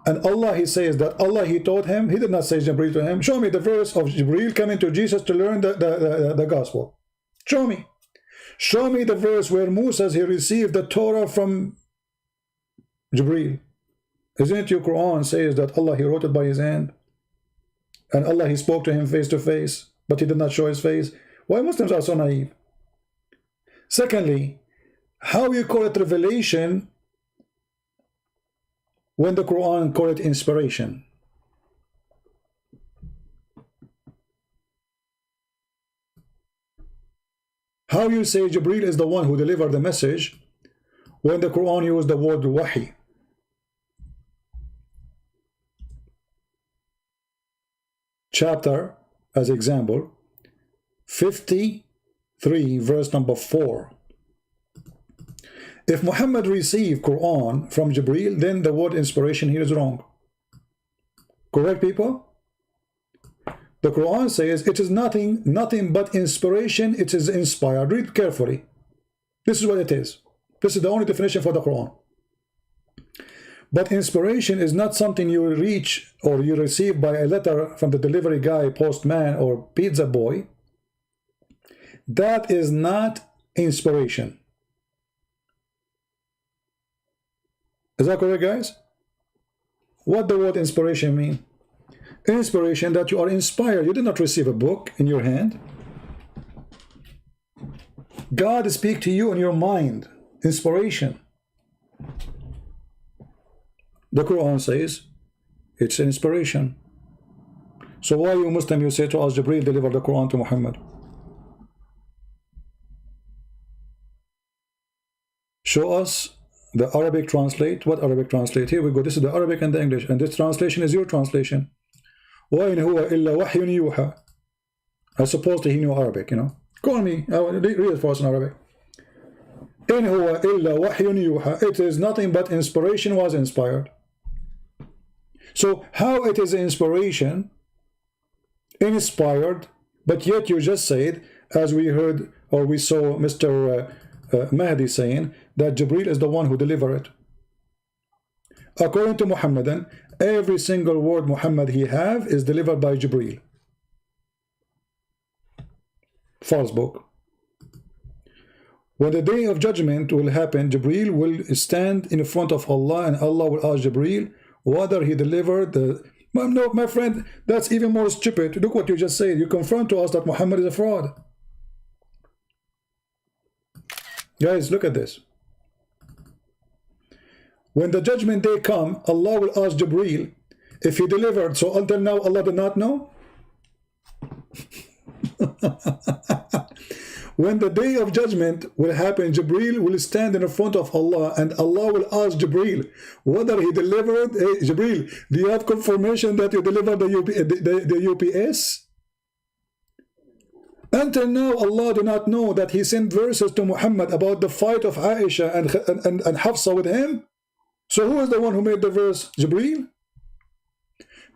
and Allah he says that Allah he taught him? He did not say Jibreel to him. Show me the verse of Jibreel coming to Jesus to learn the gospel. Show me. Show me the verse where Moses he received the Torah from Jibreel. Isn't it your Quran says that Allah he wrote it by his hand? And Allah he spoke to him face to face, but he did not show his face. Why Muslims are so naive? Secondly, how you call it revelation when the Quran call it inspiration? How you say Jibreel is the one who delivered the message when the Quran used the word wahi? Chapter, as example, 53, verse number 4. If Muhammad received Quran from Jibreel, then the word inspiration here is wrong. Correct, people? The Quran says it is nothing but inspiration. It is inspired. Read carefully. This is what it is. This is the only definition for the Quran. But inspiration is not something you reach or you receive by a letter from the delivery guy, postman, or pizza boy. That is not inspiration. Is that correct, guys? What the word inspiration mean? Inspiration, that you are inspired. You did not receive a book in your hand. God speaks to you in your mind. Inspiration. The Quran says it's an inspiration. So why you Muslim, you say to us, Jibreel delivered the Quran to Muhammad? Show us the Arabic translate. What Arabic translate? Here we go. This is the Arabic and the English, and this translation is your translation. وَإِنْ هُوَ إِلَّا وَحْيٌ يُوحَى. I suppose that he knew Arabic, you know. Call me. I will read it for us in Arabic. إِنْ هُوَ إِلَّا وَحْيٌ يُوحَى. It is nothing but inspiration was inspired. So how it is inspiration, inspired, but yet you just said, as we heard or we saw Mr. Mahdi saying, that Jibreel is the one who delivered it. According to Muhammadan, every single word Muhammad he have is delivered by Jibreel. False book. When the day of judgment will happen, Jibreel will stand in front of Allah, and Allah will ask Jibreel whether he delivered the... No, my friend, that's even more stupid. Look what you just said. You confirm to us that Muhammad is a fraud. Guys, look at this. When the judgment day come, Allah will ask Jibreel if he delivered. So until now, Allah did not know. When the day of judgment will happen, Jibreel will stand in front of Allah, and Allah will ask Jibreel whether he delivered. Hey, Jibreel, do you have confirmation that you delivered the UPS? Until now, Allah do not know that he sent verses to Muhammad about the fight of Aisha and Hafsa with him. So who is the one who made the verse? Jibreel?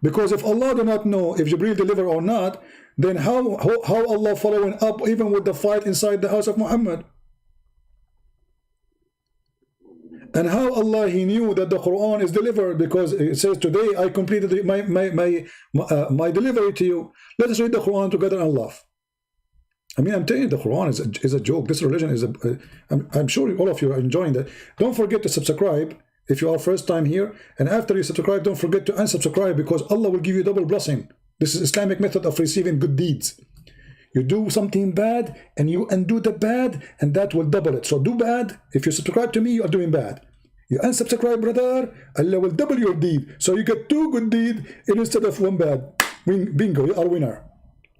Because if Allah do not know if Jibreel delivered or not, then how Allah following up even with the fight inside the house of Muhammad? And how Allah he knew that the Quran is delivered, because it says today I completed my delivery to you. Let us read the Quran together and laugh. I mean, I'm telling you, the Quran is a joke. This religion is I'm sure all of you are enjoying that. Don't forget to subscribe if you are first time here, and after you subscribe, don't forget to unsubscribe, because Allah will give you double blessing. This is Islamic method of receiving good deeds. You do something bad and you undo the bad, and that will double it. So do bad. If you subscribe to me, you are doing bad. You unsubscribe, brother, Allah will double your deed. So you get 2 good deeds instead of 1 bad. Bingo, you are winner.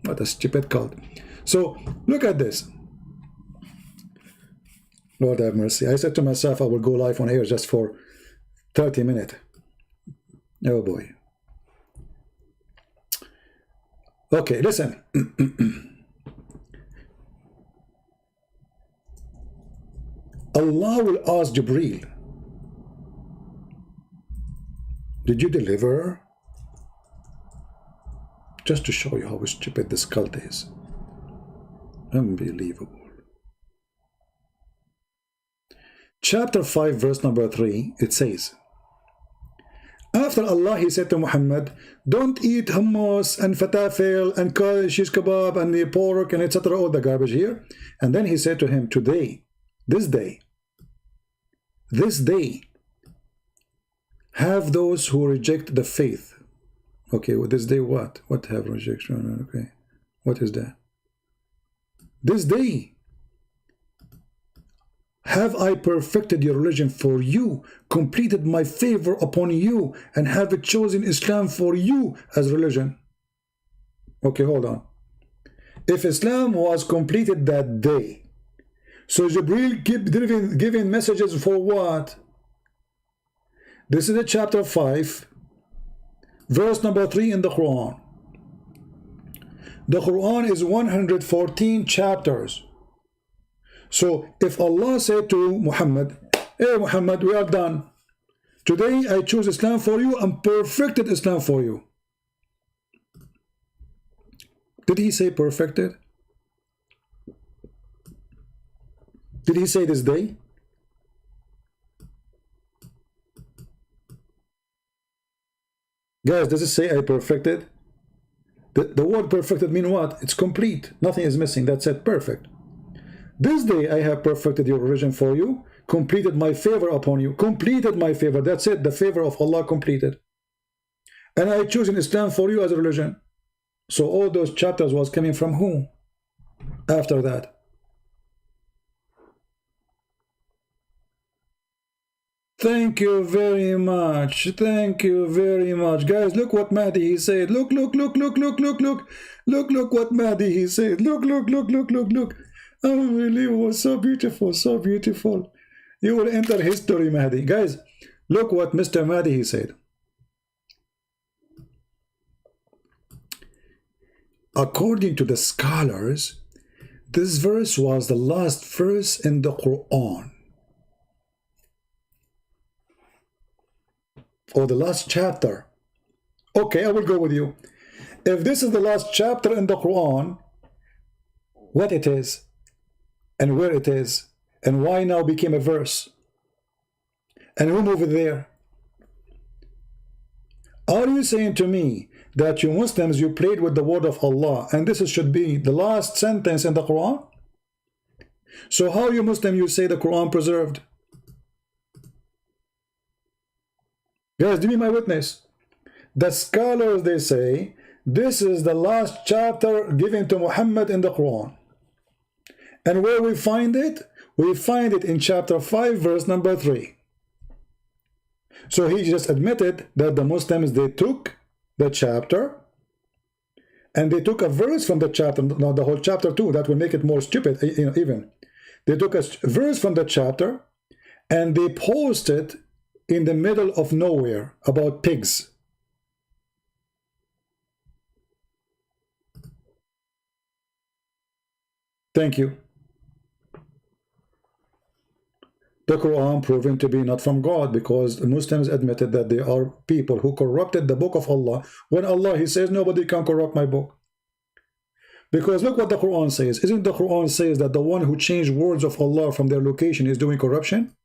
What a stupid cult. So look at this. Lord have mercy. I said to myself, I will go live on air just for 30 minutes. Oh boy. Okay, listen. Allah will ask Jibreel, did you deliver? Just to show you how stupid this cult is. Unbelievable. Chapter 5, verse number 3, it says, after Allah, he said to Muhammad, don't eat hummus and falafel and shish kebab and the pork and etc., all the garbage here. And then he said to him, today, this day, have those who reject the faith. Okay, well, this day what? What have rejection? Okay, what is that? This day, have I perfected your religion for you, completed my favor upon you, and have chosen Islam for you as religion. Okay, hold on. If Islam was completed that day, so Jibreel keep giving messages for what? This is the chapter 5, verse number 3 in the Quran. The Quran is 114 chapters. So if Allah said to Muhammad, hey Muhammad, we are done. Today I choose Islam for you and perfected Islam for you. Did he say perfected? Did he say this day? Guys, does it say I perfected? The word perfected mean what? It's complete. Nothing is missing. That's it. Perfect. This day I have perfected your religion for you, completed my favor upon you. Completed my favor. That's it. The favor of Allah completed. And I chosen Islam for you as a religion. So all those chapters was coming from who after that? Thank you very much. Thank you very much. Guys, look what Mahdi he said. Look, look, look, look, look, look, look. Look, look what Mahdi he said. Look, look, look, look, look, look. Unbelievable. So beautiful, so beautiful. You will enter history, Mahdi. Guys, look what Mr. Mahdi he said. According to the scholars, this verse was the last verse in the Quran, or the last chapter. Okay, I will go with you. If this is the last chapter in the Quran, what it is, and where it is, and why now became a verse, and who moved it there? Are you saying to me that you Muslims, you played with the word of Allah, and this should be the last sentence in the Quran? So how you Muslim, you say the Quran preserved? Guys, give me my witness. The scholars, they say, this is the last chapter given to Muhammad in the Quran. And where we find it? We find it in chapter 5, verse number 3. So he just admitted that the Muslims, they took the chapter and they took a verse from the chapter, not the whole chapter too, that will make it more stupid, you know, even. They took a verse from the chapter and they posted in the middle of nowhere about pigs. Thank you. The Quran proven to be not from God, because the Muslims admitted that they are people who corrupted the book of Allah, when Allah, he says, nobody can corrupt my book. Because look what the Quran says. Isn't the Quran says that the one who changed words of Allah from their location is doing corruption?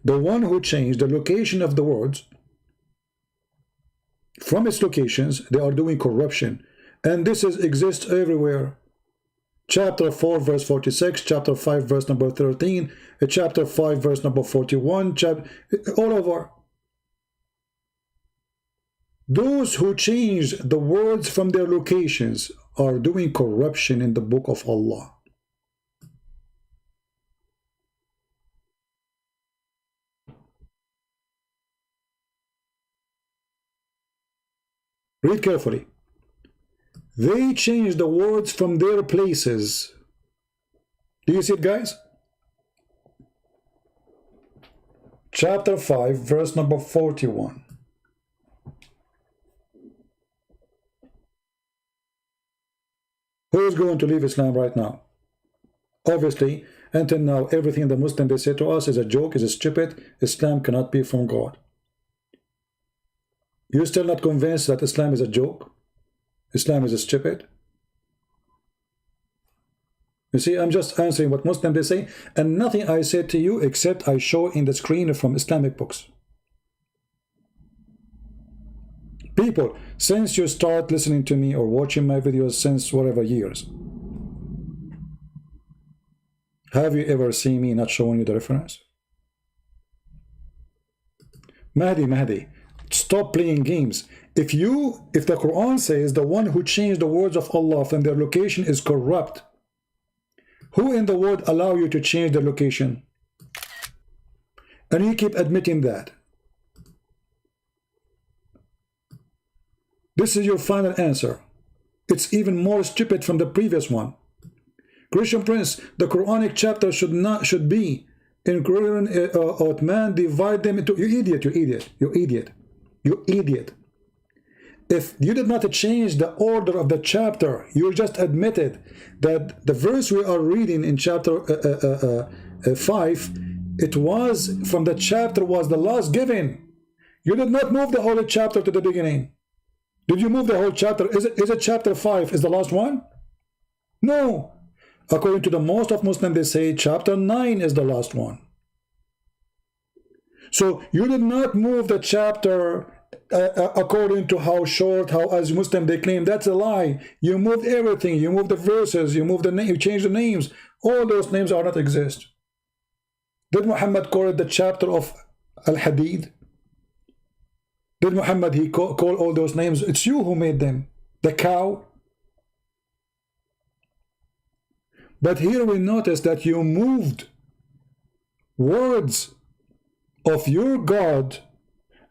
The one who changed the location of the words from its locations, they are doing corruption. And this exists everywhere. Chapter 4, verse 46, chapter 5, verse number 13, chapter 5, verse number 41, all over. Those who change the words from their locations are doing corruption in the book of Allah. Read carefully. They changed the words from their places. Do you see it, guys? Chapter 5, verse number 41. Who is going to leave Islam right now? Obviously, until now, everything the Muslim they say to us is a joke, is stupid. Islam cannot be from God. You're still not convinced that Islam is a joke? Islam is stupid? You see, I'm just answering what Muslims they say, and nothing I said to you except I show in the screen from Islamic books. People, since you start listening to me or watching my videos since whatever years, have you ever seen me not showing you the reference? Mahdi, stop playing games. If the Quran says the one who changed the words of Allah from their location is corrupt, who in the world allow you to change the location? And you keep admitting that. This is your final answer. It's even more stupid from the previous one. Christian Prince, the Quranic chapter should be in Quran, man, divide them into, you idiot. If you did not change the order of the chapter, you just admitted that the verse we are reading in chapter 5, it was from the chapter was the last given. You did not move the whole chapter to the beginning. Did you move the whole chapter? Is it chapter 5 is the last one? No. According to the most of Muslims, they say chapter 9 is the last one. So you did not move the chapter according to how short, how as Muslim they claim. That's a lie. You moved everything. You moved the verses. You moved the name. You changed the names. All those names are not exist. Did Muhammad call it the chapter of Al-Hadid? Did Muhammad call all those names? It's you who made them. The cow. But here we notice that you moved words of your God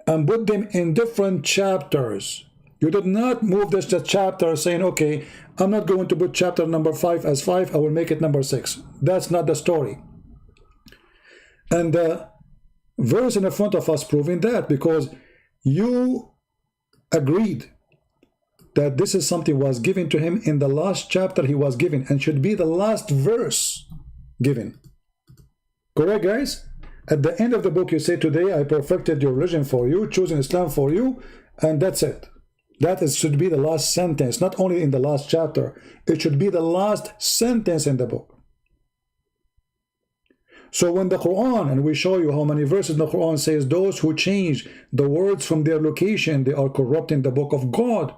and put them in different chapters. You did not move this chapter saying, okay, I'm not going to put chapter number 5 as 5, I will make it number 6. That's not the story. And the verse in the front of us proving that, because you agreed that this is something was given to him in the last chapter he was given and should be the last verse given. Correct, guys? At the end of the book you say, today I perfected your religion for you, choosing Islam for you, and that's it. That should be the last sentence, not only in the last chapter, it should be the last sentence in the book. So when the Quran, and we show you how many verses in the Quran says, those who change the words from their location, they are corrupting the book of God.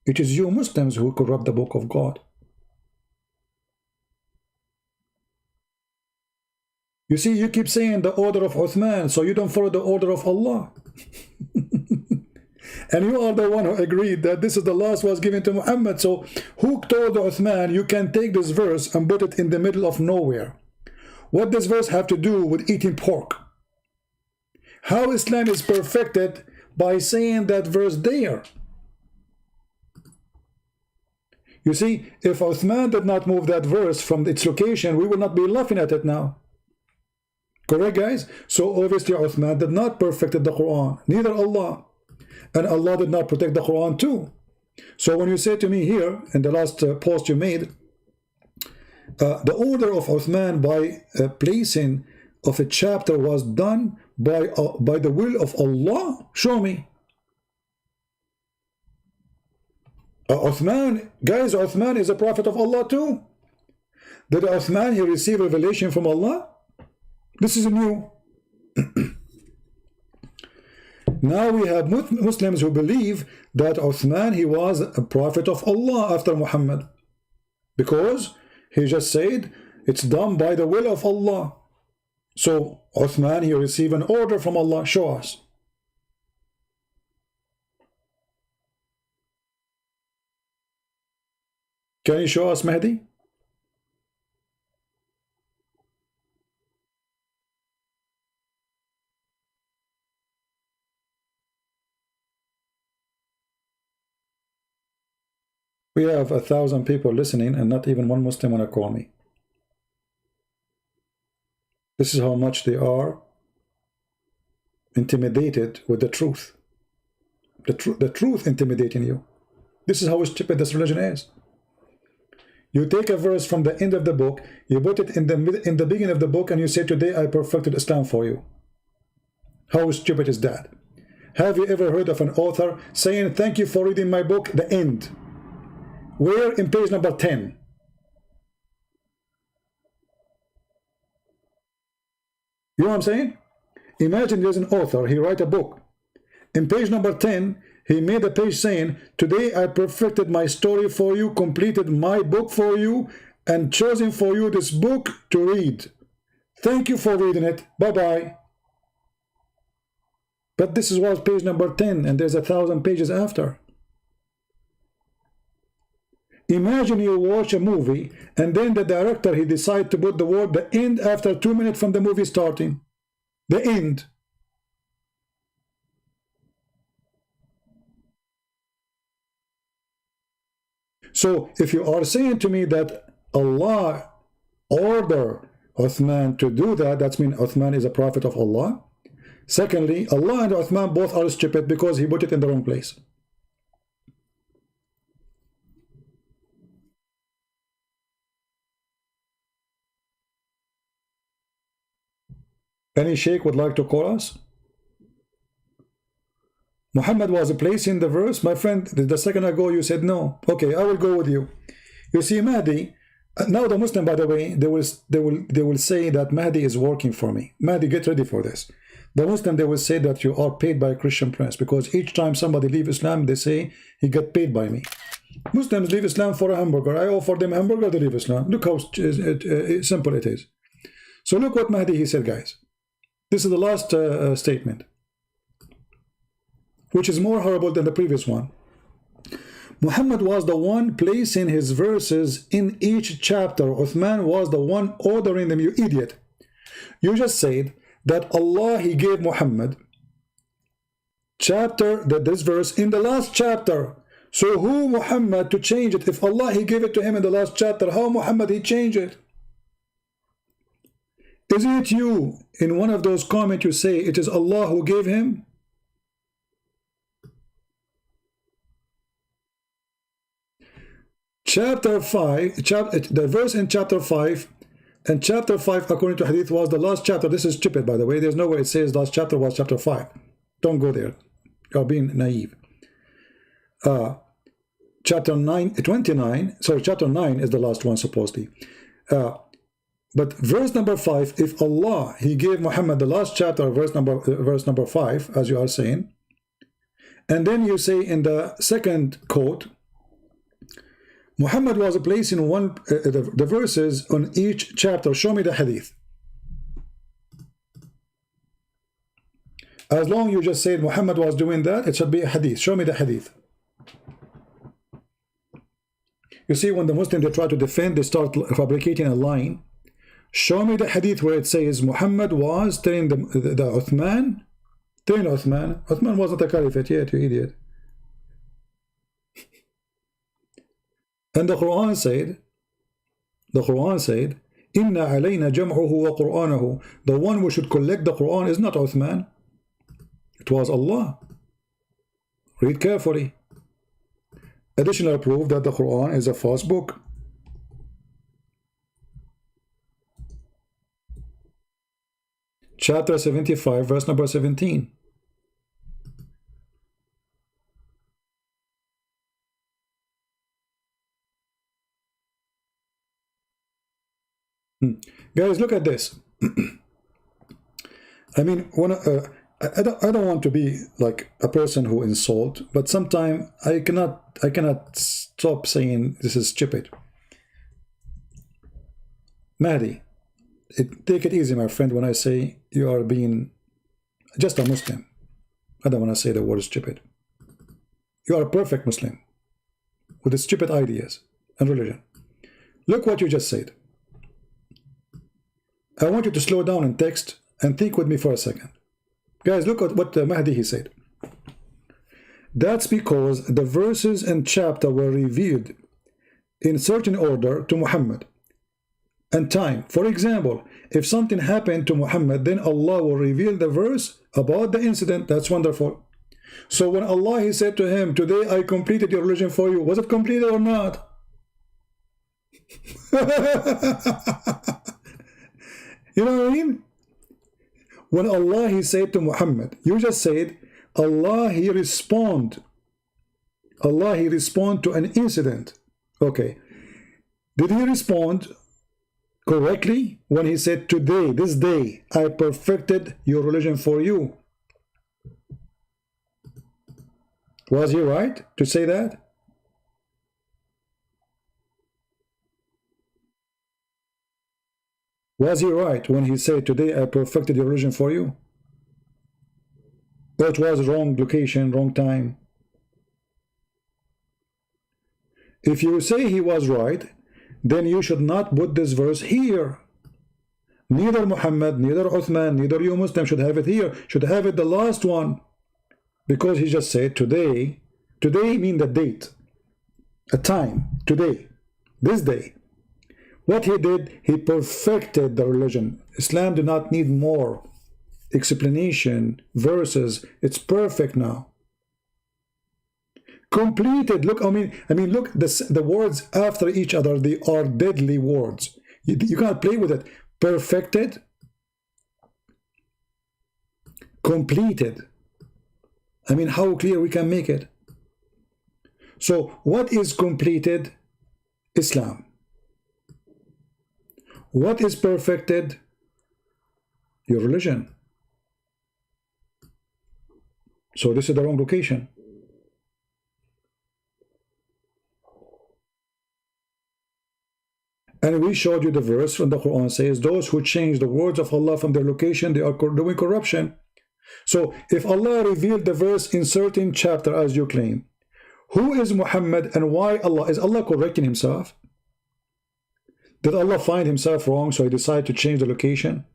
It is you Muslims who corrupt the book of God. You see, you keep saying the order of Uthman, so you don't follow the order of Allah. And you are the one who agreed that this is the last was given to Muhammad. So who told Uthman, you can take this verse and put it in the middle of nowhere? What does verse have to do with eating pork? How Islam is perfected by saying that verse there? You see, if Uthman did not move that verse from its location, we will not be laughing at it now. Correct, guys? So obviously Uthman did not perfect the Quran, neither Allah. And Allah did not protect the Quran too. So when you say to me here, in the last post you made, the order of Uthman by placing of a chapter was done by the will of Allah, show me. Uthman, guys, Uthman is a prophet of Allah too. Did Uthman, he receive revelation from Allah? This is new. Now we have Muslims who believe that Uthman, he was a prophet of Allah after Muhammad, because he just said it's done by the will of Allah. So Uthman, he received an order from Allah. Show us. Can you show us, Mahdi? We have 1,000 people listening and not even one Muslim want to call me. This is how much they are intimidated with the truth. The truth intimidating you. This is how stupid this religion is. You take a verse from the end of the book, you put it in the beginning of the book, and you say, today I perfected Islam for you. How stupid is that? Have you ever heard of an author saying, thank you for reading my book, the end? Where? In page number 10. You know what I'm saying? Imagine there's an author, he write a book. In page number 10, he made a page saying, today I perfected my story for you, completed my book for you, and chosen for you this book to read. Thank you for reading it. Bye-bye. But this was page number 10, and there's 1,000 pages after. Imagine you watch a movie, and then the director, he decides to put the word the end after 2 minutes from the movie starting. The end. So if you are saying to me that Allah ordered Uthman to do that, that means Uthman is a prophet of Allah. Secondly, Allah and Uthman both are stupid because he put it in the wrong place. Any sheikh would like to call us? Muhammad was placing the verse. My friend, the second ago you said no. Okay, I will go with you. You see, Mahdi, now the Muslim, by the way, they will say that Mahdi is working for me. Mahdi, get ready for this. The Muslim, they will say that you are paid by a Christian prince, because each time somebody leave Islam, they say he got paid by me. Muslims leave Islam for a hamburger. I offer them hamburger, they leave Islam. Look how simple it is. So look what Mahdi he said, guys. This is the last statement, which is more horrible than the previous one. Muhammad was the one placing his verses in each chapter. Uthman was the one ordering them. You idiot. You just said that Allah, he gave Muhammad this verse in the last chapter. So who Muhammad to change it? If Allah, he gave it to him in the last chapter, how Muhammad, he changed it? Isn't it you, in one of those comments you say, it is Allah who gave him? Chapter 5, the verse in chapter 5, and chapter 5, according to Hadith, was the last chapter. This is stupid, by the way. There's nowhere it says last chapter was chapter 5. Don't go there. You're being naive. Chapter 29, sorry, chapter 9 is the last one, supposedly. But verse number 5, if Allah, he gave Muhammad the last chapter, verse number 5, as you are saying, and then you say in the second quote, Muhammad was placing the verses on each chapter. Show me the hadith. As long as you just said Muhammad was doing that, it should be a hadith. Show me the hadith. You see, when the Muslims, they try to defend, they start fabricating a line. Show me the hadith where it says Muhammad was telling the Uthman, Uthman wasn't a caliphate yet, you idiot. And the Quran said, Inna alayna jam'uhu wa Qur'anahu. The one who should collect the Quran is not Uthman. It was Allah. Read carefully. Additional proof that the Quran is a false book. Chapter 75, verse number 17. Guys, look at this. I mean, I don't want to be like a person who insult, but sometimes I cannot stop saying this is stupid. Mahdi, take it easy, my friend, when I say you are being just a Muslim. I don't want to say the word stupid. You are a perfect Muslim with the stupid ideas and religion. Look what you just said. I want you to slow down in text and think with me for a second. Guys, look at what Mahdi he said. That's because the verses and chapter were revealed in certain order to Muhammad and time. For example, if something happened to Muhammad, then Allah will reveal the verse about the incident. That's wonderful. So when Allah, he said to him, today I completed your religion for you, was it completed or not? You know what I mean? When Allah, he said to Muhammad, you just said, Allah, he respond to an incident. Okay. Did he respond correctly when he said, today, this day, I perfected your religion for you? Was he right to say that? Was he right when he said, today I perfected your religion for you? Or it was wrong location, wrong time? If you say he was right, then you should not put this verse here. Neither Muhammad, neither Uthman, neither you Muslim should have it here. Should have it the last one. Because he just said, today. Today means the date. A time. Today. This day. What he did, he perfected the religion. Islam did not need more explanation, verses. It's perfect now. Completed. Look, I mean, look, the words after each other, they are deadly words. You can't play with it. Perfected. Completed. I mean, how clear we can make it. So, what is completed? Islam. What is perfected? Your religion. So this is the wrong location. And we showed you the verse from the Quran says, those who change the words of Allah from their location, they are doing corruption. So if Allah revealed the verse in certain chapter as you claim, who is Muhammad and why Allah? Is Allah correcting himself? Did Allah find himself wrong so he decided to change the location?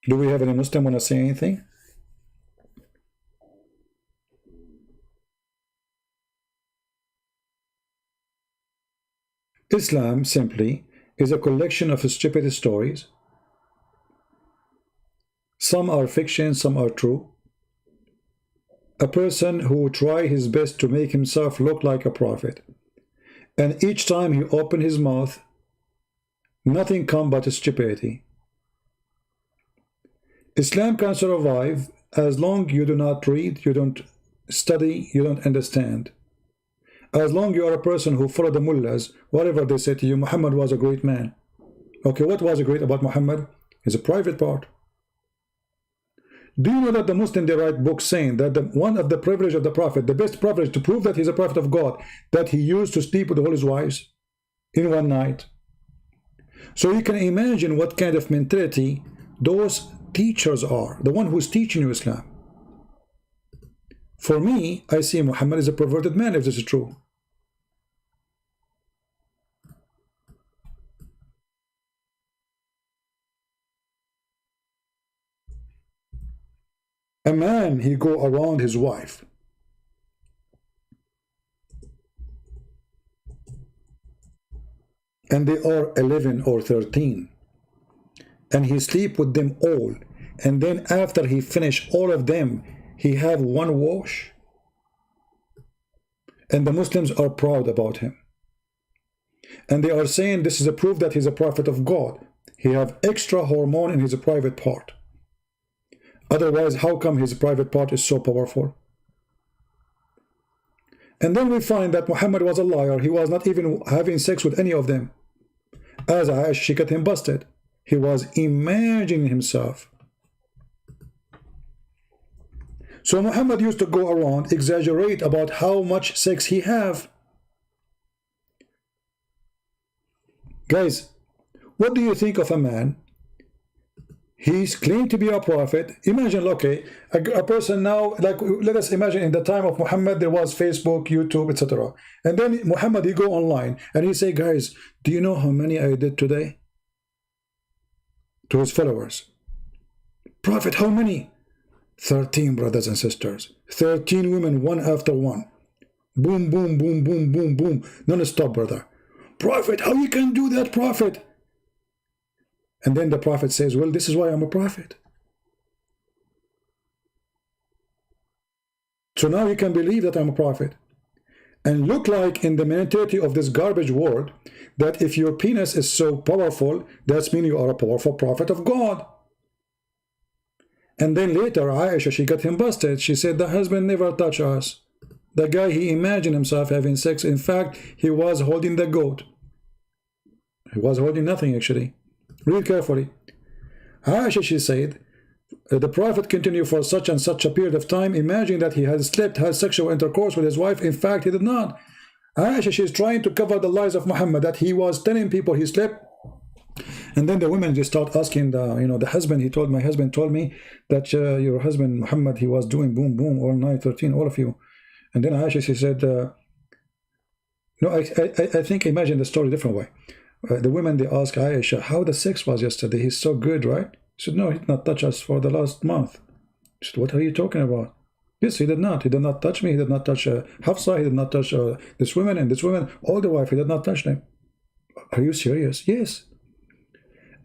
Do we have any Muslim want to say anything? Islam simply is a collection of stupid stories. Some are fiction, some are true. A person who try his best to make himself look like a prophet, and each time he open his mouth, nothing come but stupidity. Islam can survive as long you do not read, you don't study, you don't understand. As long you are a person who follow the mullahs, whatever they say to you, Muhammad was a great man. Okay, what was great about Muhammad? Is a private part. Do you know that the Muslims, they write books saying that one of the privilege of the prophet, the best privilege to prove that he's a prophet of God, that he used to sleep with all his wives in one night. So you can imagine what kind of mentality those teachers are, the one who's teaching you Islam. For me, I see Muhammad as a perverted man, if this is true. A man, he go around his wife. And they are 11 or 13. And he sleep with them all. And then after he finish all of them, he have one wash. And the Muslims are proud about him. And they are saying this is a proof that he's a prophet of God. He have extra hormone in his private part. Otherwise, how come his private part is so powerful? And then we find that Muhammad was a liar. He was not even having sex with any of them. As Aisha, she got him busted. He was imagining himself. So Muhammad used to go around, exaggerate about how much sex he have. Guys, what do you think of a man? He's claimed to be a prophet. Imagine, okay, a person now, like, let us imagine in the time of Muhammad, there was Facebook, YouTube, etc. And then Muhammad, he go online and he say, guys, do you know how many I did today? To his followers. Prophet, how many? 13, brothers and sisters. 13 women, one after one. Boom, boom, boom, boom, boom, boom. Non-stop, brother. Prophet, how you can do that, prophet? And then the prophet says, well, this is why I'm a prophet. So now you can believe that I'm a prophet. And look like in the mentality of this garbage world, that if your penis is so powerful, that means you are a powerful prophet of God. And then later, Aisha, she got him busted. She said, the husband never touched us. The guy, he imagined himself having sex. In fact, he was holding the goat. He was holding nothing, actually. Read carefully. Aisha, she said, the prophet continued for such and such a period of time, imagining that he had slept, had sexual intercourse with his wife. In fact, he did not. Aisha, she is trying to cover the lies of Muhammad, that he was telling people he slept. And then the women just start asking the husband. He told, my husband told me that your husband Muhammad, he was doing boom boom all night, 13, all of you. And then Aisha, she said, no, I think, imagine the story a different way. The women, they ask Aisha, how the sex was yesterday? He's so good, right? She said, no, he did not touch us for the last month. She said, what are you talking about? Yes, he did not. He did not touch me. He did not touch Hafsa. He did not touch this woman and this woman. All the wife, he did not touch them. Are you serious? Yes.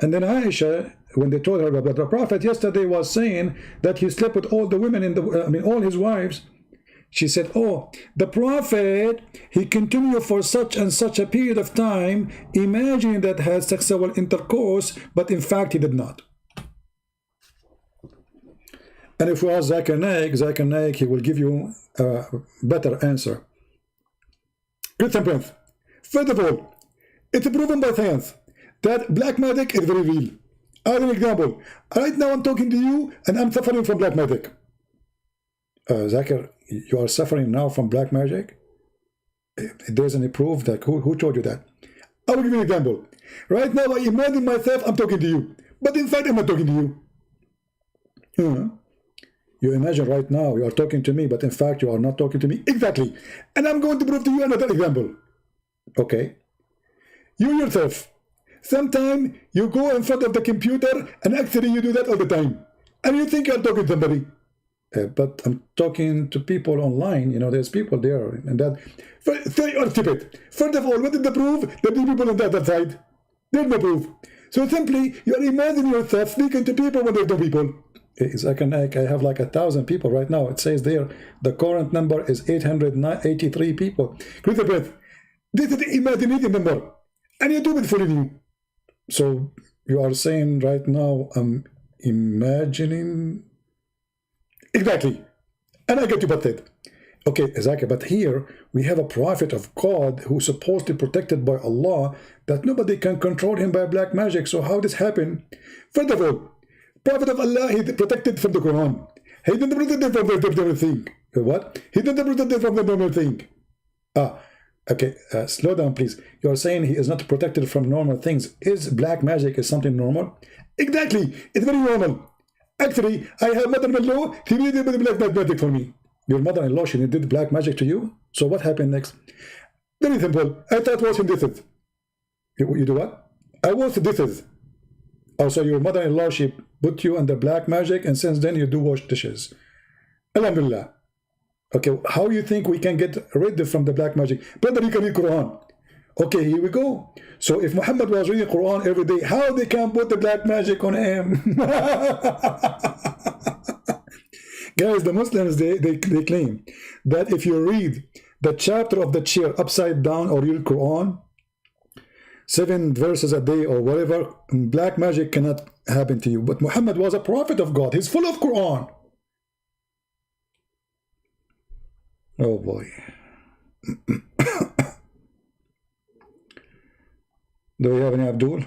And then Aisha, when they told her about the prophet yesterday was saying that he slept with all the women in the, all his wives. She said, oh, the prophet, he continued for such and such a period of time, imagining that had sexual intercourse, but in fact he did not. And if we ask Zakir Naik, he will give you a better answer. Good temperance. First of all, it's proven by science that black magic is very real. As an example, right now I'm talking to you and I'm suffering from black magic. Zakir, you are suffering now from black magic? There's any proof that who told you that? I will give you an example. Right now I imagine myself I'm talking to you, but in fact I'm not talking to you. You imagine right now you are talking to me, but in fact you are not talking to me. Exactly. And I'm going to prove to you another example. Okay. You yourself, sometimes you go in front of the computer and actually you do that all the time. And you think you're talking to somebody. But I'm talking to people online. You know, there's people there. And that, you are stupid. First of all, what is the proof that the people on the other side? There's no proof. So simply, you are imagining yourself speaking to people when there's no people. I have like 1,000 people right now. It says there, the current number is 883 people. Great breath. This is the imagination number. And YouTube is fooling you. So you are saying right now, I'm imagining. Exactly. And I get you busted. Okay, exactly. But here we have a prophet of God who's supposedly protected by Allah, that nobody can control him by black magic. So how this happen? First of all, prophet of Allah, he's protected from the Quran. He didn't protect from the normal thing. What? He didn't protect from the normal thing. Okay, slow down, please. You're saying he is not protected from normal things. Is black magic is something normal? Exactly. It's very normal. Actually, I have mother-in-law. She did black magic for me. Your mother-in-law, she did black magic to you? So what happened next? Very simple. I start washing dishes. You do what? I wash dishes. Oh, so your mother-in-law, she put you under black magic, and since then you do wash dishes. Alhamdulillah. Okay, how you think we can get rid from the black magic? Brother, you can read Quran. Okay, here we go. So if Muhammad was reading Quran every day, how they can put the black magic on him? Guys, the Muslims, they claim that if you read the chapter of the chair upside down or read Quran, 7 verses a day or whatever, black magic cannot happen to you. But Muhammad was a prophet of God. He's full of Quran. Oh boy. Do we have any Abdul?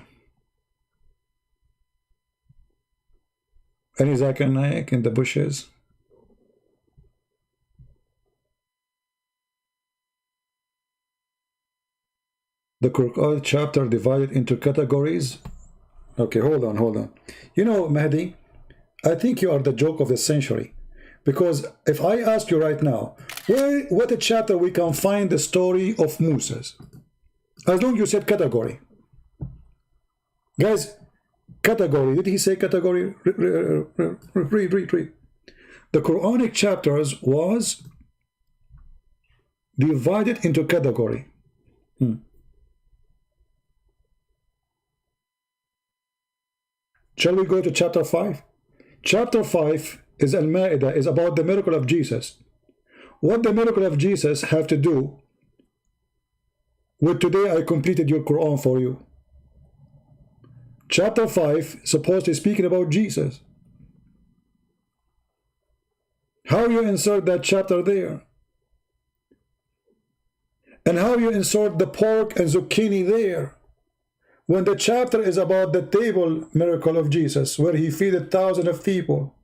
Any Zakir Naik in the bushes? The Untitled Chapter divided into categories. Okay, hold on. You know, Mahdi, I think you are the joke of the century. Because if I ask you right now, what a chapter we can find the story of Moses? As long as you said category. Guys, category. Did he say category? Read. The Quranic chapters was divided into category. Shall we go to chapter 5? Chapter 5 is Al-Ma'idah, is about the miracle of Jesus. What the miracle of Jesus have to do with today I completed your Quran for you. Chapter 5 supposedly speaking about Jesus. How you insert that chapter there? And how you insert the pork and zucchini there? When the chapter is about the table miracle of Jesus, where he fed thousands of people.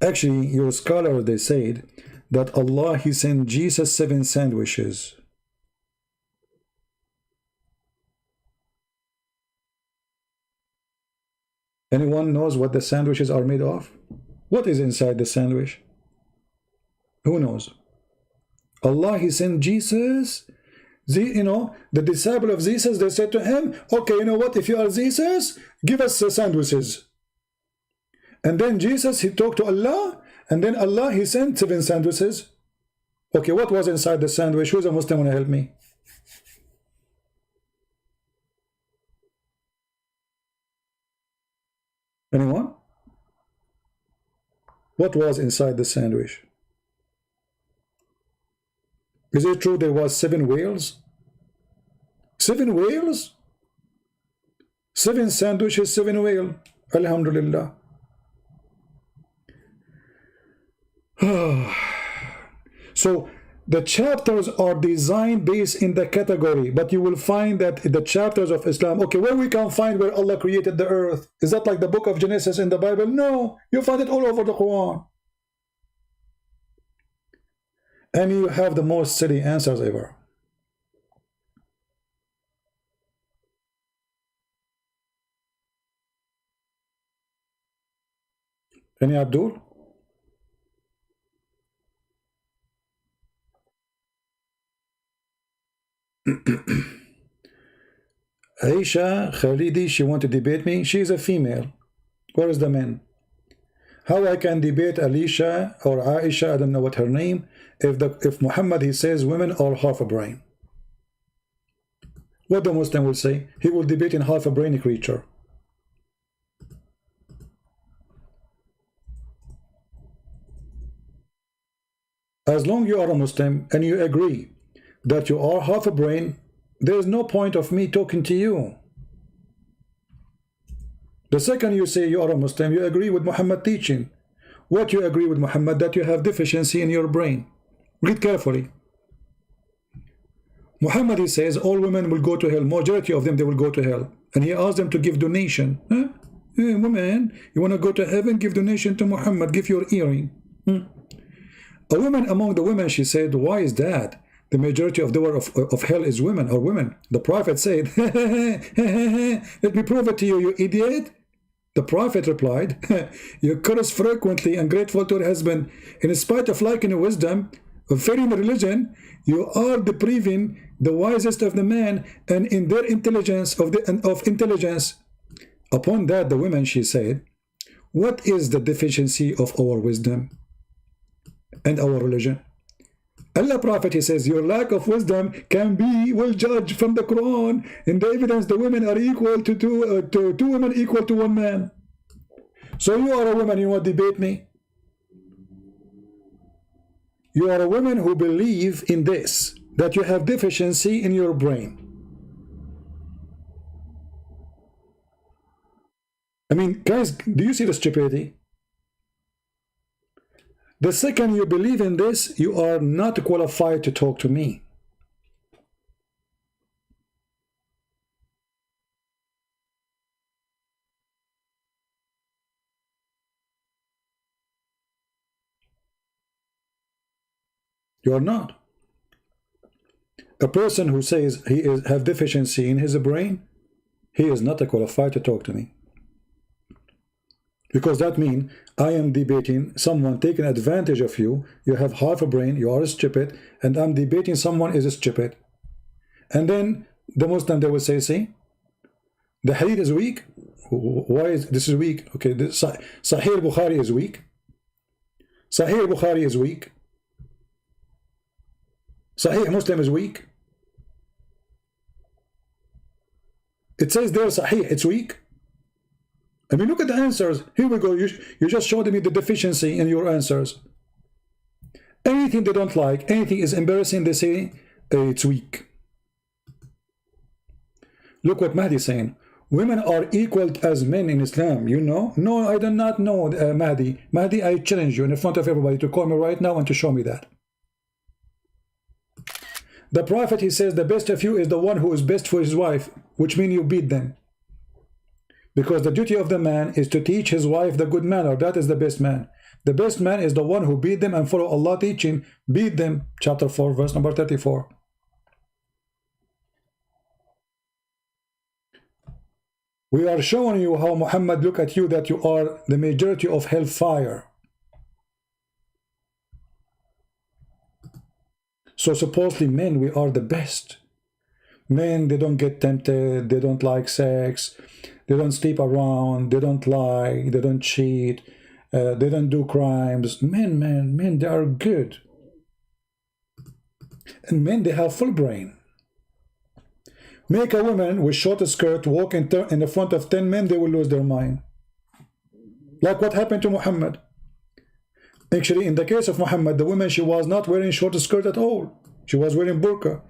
Actually, your scholar, they said that Allah, he sent Jesus 7 sandwiches. Anyone knows what the sandwiches are made of? What is inside the sandwich? Who knows? Allah, he sent Jesus. The disciple of Jesus, they said to him, okay, you know what, if you are Jesus, give us sandwiches. And then Jesus, he talked to Allah, and then Allah, he sent 7 sandwiches. Okay, what was inside the sandwich? Who's a Muslim want to help me? Anyone? What was inside the sandwich? Is it true there was 7 whales? 7 whales? 7 sandwiches, 7 whale. Alhamdulillah. So The chapters are designed based in the category, but you will find that the chapters of Islam, okay, where we can find where Allah created the earth, is that like the book of Genesis in the Bible? No, you find it all over the Quran. And you have the most silly answers ever. Any Abdul? Aisha Khalidi, she want to debate me. She is a female. Where is the man? How I can debate Alicia or Aisha, I don't know what her name, if Muhammad, he says women are half a brain. What the Muslim will say? He will debate in half a brainy creature. As long you are a Muslim and you agree that you are half a brain, there is no point of me talking to you. The second you say you are a Muslim, you agree with Muhammad teaching. What you agree with Muhammad? That you have deficiency in your brain. Read carefully. Muhammad, he says all women will go to hell. Majority of them, they will go to hell. And he asked them to give donation. Huh? Hey, woman, you want to go to heaven? Give donation to Muhammad. Give your earring. A woman among the women, she said, why is that? The majority of the door of hell is women or women. The Prophet said, let me prove it to you, you idiot. The Prophet replied, you curse frequently and grateful to your husband. In spite of liking wisdom, of fearing religion, you are depriving the wisest of the men and in their intelligence of intelligence. Upon that, the woman, she said, what is the deficiency of our wisdom and our religion? Allah Prophet, he says, your lack of wisdom can be well judged from the Quran. In the evidence, the women are equal to two women equal to one man. So you are a woman, you want to debate me? You are a woman who believe in this, that you have deficiency in your brain. I mean, guys, do you see the stupidity? The second you believe in this, you are not qualified to talk to me. You are not. A person who says he have deficiency in his brain, he is not qualified to talk to me. Because that means I am debating someone taking advantage of you. You have half a brain, you are stupid, and I'm debating someone is stupid. And then the Muslim, they will say, see, the hadith is weak. Why is this is weak? Okay, Sahih Bukhari is weak. Sahih Bukhari is weak. Sahih Muslim is weak. It says there Sahih, it's weak. I mean, look at the answers. Here we go. You just showed me the deficiency in your answers. Anything they don't like, anything is embarrassing, they say it's weak. Look what Mahdi is saying. Women are equal as men in Islam, you know? No, I do not know, Mahdi. Mahdi, I challenge you in front of everybody to call me right now and to show me that. The Prophet, he says, the best of you is the one who is best for his wife, which means you beat them. Because the duty of the man is to teach his wife the good manner. That is the best man. The best man is the one who beat them and follow Allah teaching. Beat them. Chapter 4, verse number 34. We are showing you how Muhammad look at you, that you are the majority of hellfire. So supposedly men, we are the best. Men, they don't get tempted, they don't like sex, they don't sleep around, they don't lie, they don't cheat, they don't do crimes. Men, they are good. And men, they have full brain. Make a woman with short skirt walk in the front of 10 men, they will lose their mind. Like what happened to Muhammad. Actually, in the case of Muhammad, the woman, she was not wearing short skirt at all. She was wearing burqa.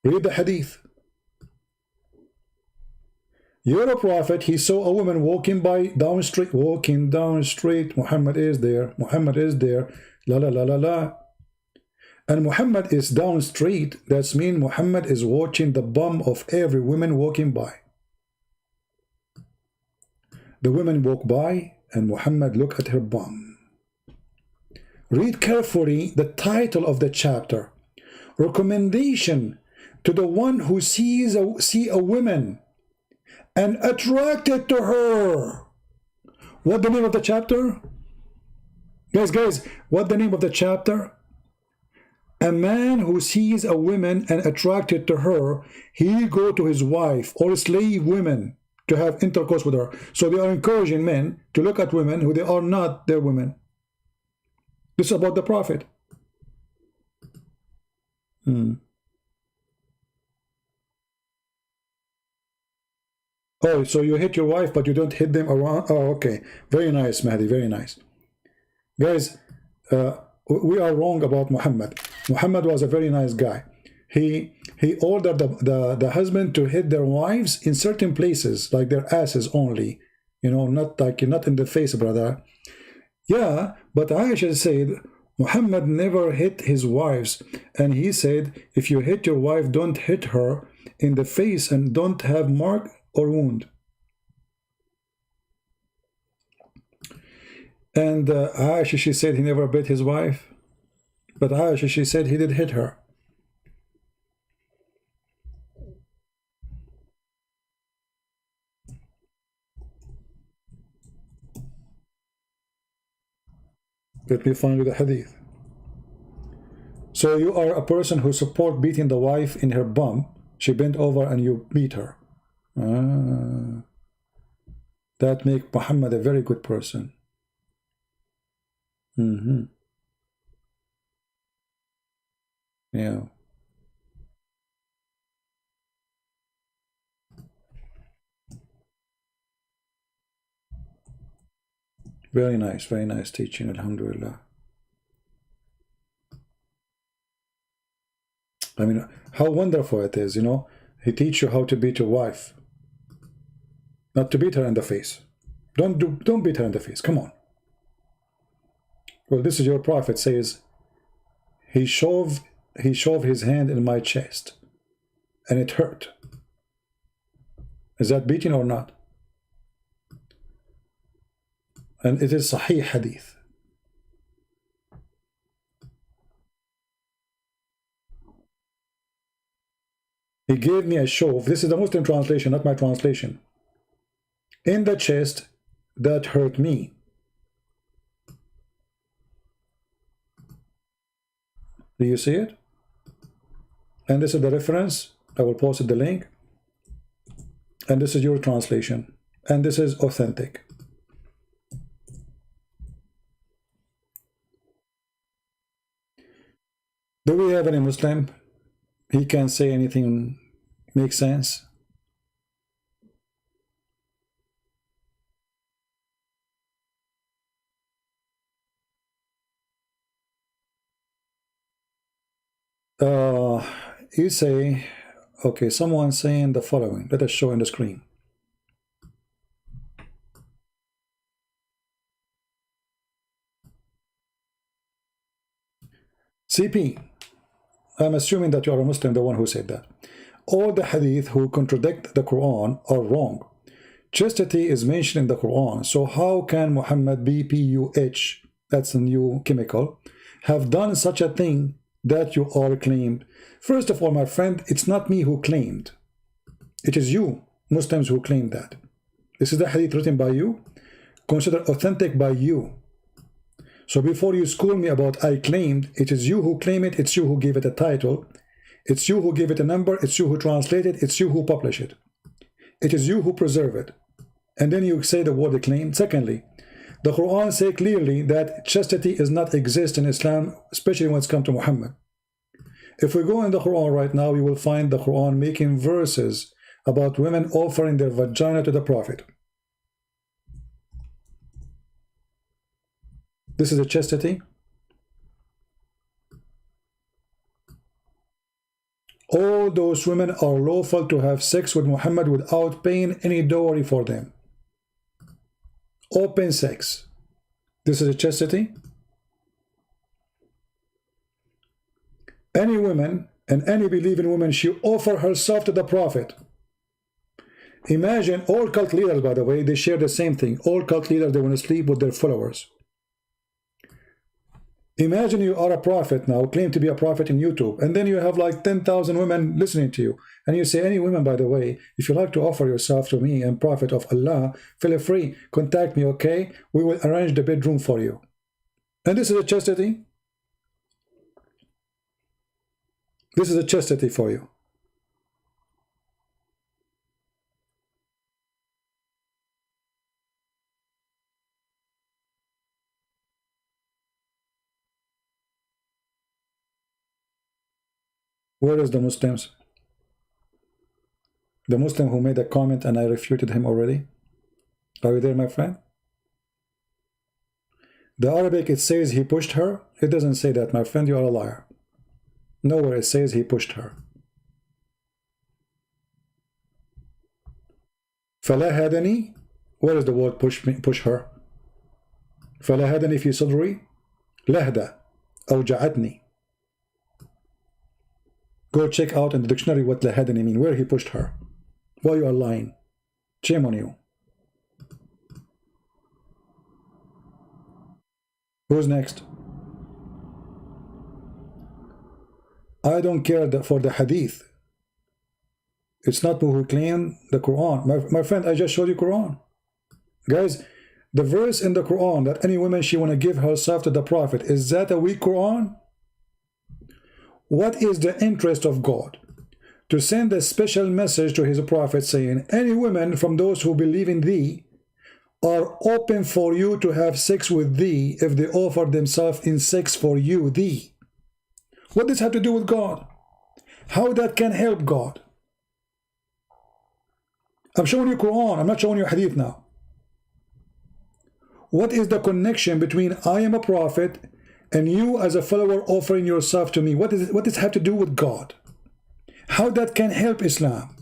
Read the hadith. You're a prophet. He saw a woman walking down street, Muhammad is there. Muhammad is there. La la la la la. And Muhammad is down street. That means Muhammad is watching the bum of every woman walking by. The women walk by and Muhammad look at her bum. Read carefully the title of the chapter. Recommendation to the one who see a woman and attracted to her. What the name of the chapter? Guys, what the name of the chapter? A man who sees a woman and attracted to her, he go to his wife or slave women to have intercourse with her. So they are encouraging men to look at women who they are not their women. This is about the prophet. Oh, so you hit your wife, but you don't hit them around. Oh, okay. Very nice, Mahdi. Very nice. Guys, we are wrong about Muhammad. Muhammad was a very nice guy. He ordered the husband to hit their wives in certain places, like their asses only. You know, not in the face, brother. Yeah, but Aisha said Muhammad never hit his wives, and he said if you hit your wife, don't hit her in the face and don't have mark or wound. And Aisha, she said he never beat his wife, but Aisha, she said he did hit her. Let me find you the hadith. So you are a person who support beating the wife in her bum. She bent over and you beat her. That make Muhammad a very good person. Yeah. Very nice teaching, alhamdulillah. I mean, how wonderful it is, you know. He teach you how to beat your wife. Not to beat her in the face. Don't beat her in the face. Come on. Well, this is your prophet says, he shoved his hand in my chest and it hurt. Is that beating or not? And it is Sahih hadith. He gave me a shove. This is the Muslim translation, not my translation. In the chest that hurt me. Do you see it? And this is the reference. I will post the link. And this is your translation. And this is authentic. Do we have any Muslim? He can't say anything makes sense. You say, okay, someone saying the following. Let us show on the screen. CP, I'm assuming that you are a Muslim, the one who said that. All the hadith who contradict the Quran are wrong. Chastity is mentioned in the Quran, so how can Muhammad BPUH, that's a new chemical, have done such a thing that you all claimed? First of all, my friend, it's not me who claimed. It is you, Muslims, who claimed that. This is the hadith written by you, considered authentic by you. So before you school me about I claimed, it is you who claim it, it's you who gave it a title, it's you who gave it a number, it's you who translate it, it's you who publish it. It is you who preserve it. And then you say the word claim. Secondly, the Quran says clearly that chastity does not exist in Islam, especially when it's come to Muhammad. If we go in the Quran right now, we will find the Quran making verses about women offering their vagina to the Prophet. This is a chastity. All those women are lawful to have sex with Muhammad without paying any dowry for them. Open sex. This is a chastity. Any woman and any believing woman, she offer herself to the Prophet. Imagine all cult leaders, by the way, they share the same thing. All cult leaders, they want to sleep with their followers. Imagine you are a prophet now, claim to be a prophet in YouTube, and then you have like 10,000 women listening to you. And you say, any women, by the way, if you like to offer yourself to me and Prophet of Allah, feel free, contact me, okay? We will arrange the bedroom for you. And this is a chastity. This is a chastity for you. Where is the Muslims? The Muslim who made a comment and I refuted him already? Are you there, my friend? The Arabic, it says he pushed her. It doesn't say that, my friend. You are a liar. Nowhere it says he pushed her. فَلَهَدَنِي. Where is the word push her? فَلَهَدَنِي في صدري لهدة أوجعتني. Go check out in the dictionary what lahadani mean, where he pushed her. Why you are lying? Shame on you. Who's next? I don't care for the hadith. It's not who claim the Quran. My friend, I just showed you Quran. Guys, the verse in the Quran that any woman she want to give herself to the Prophet, is that a weak Quran? What is the interest of God? To send a special message to his prophet saying, any women from those who believe in thee are open for you to have sex with thee if they offer themselves in sex for you, thee. What does this have to do with God? How that can help God? I'm showing you Quran, I'm not showing you Hadith now. What is the connection between I am a prophet and you as a follower offering yourself to me? What does it have to do with God? How that can help Islam?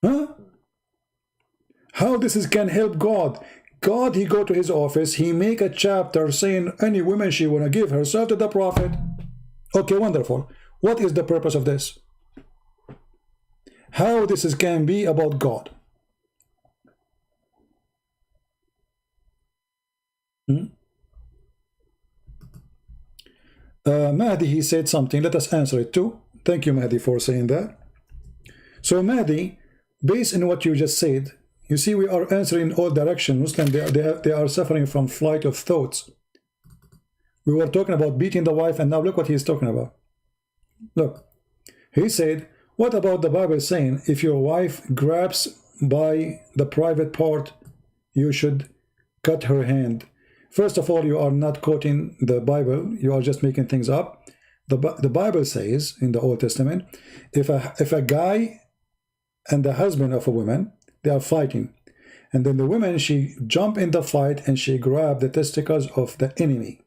Huh? How this can help God? God, he go to his office, he make a chapter saying any woman she want to give herself to the Prophet. Okay, wonderful. What is the purpose of this? How this can be about God? Mahdi, he said something. Let us answer it too. Thank you, Mahdi, for saying that. So, Mahdi, based on what you just said, you see, we are answering all directions. Muslims, they are suffering from flight of thoughts. We were talking about beating the wife, and now look what he's talking about. Look, he said, what about the Bible saying, if your wife grabs by the private part, you should cut her hand? First of all, you are not quoting the Bible. You are just making things up. The Bible says in the Old Testament, if a guy and the husband of a woman, they are fighting, and then the woman, she jump in the fight and she grab the testicles of the enemy,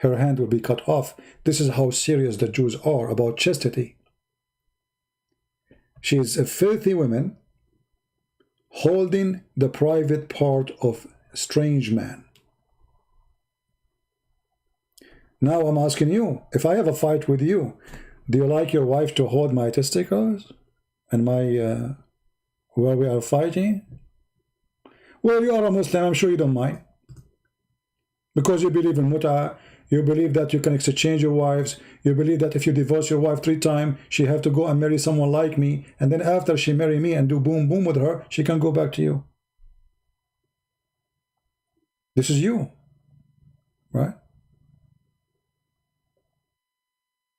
her hand will be cut off. This is how serious the Jews are about chastity. She is a filthy woman holding the private part of a strange man. Now I'm asking you, if I have a fight with you, do you like your wife to hold my testicles and my where we are fighting? Well, you are a Muslim, I'm sure you don't mind, because you believe in mut'ah. You believe that you can exchange your wives. You believe that if you divorce your wife 3 times, she have to go and marry someone like me, and then after she marry me and do boom boom with her, she can go back to you. This is you, right?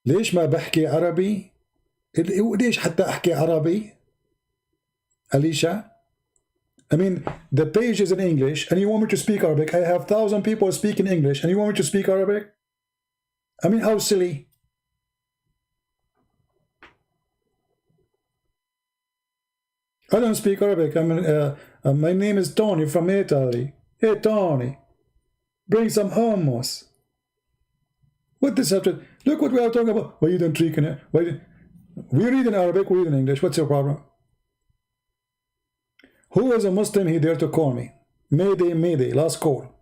ليش ما بحكي عربي؟ ليش حتى أحكي عربي؟ Alicia? I mean, the page is in English, and you want me to speak Arabic. I have 1,000 people speaking English, and you want me to speak Arabic? I mean, how silly. I don't speak Arabic. I mean, my name is Tony from Italy. Hey, Tony. Bring some hummus. What this after? Look what we are talking about. Why you don't drink it? We read in Arabic, we read in English. What's your problem? Who is a Muslim? He dare to call me. Mayday, mayday, last call.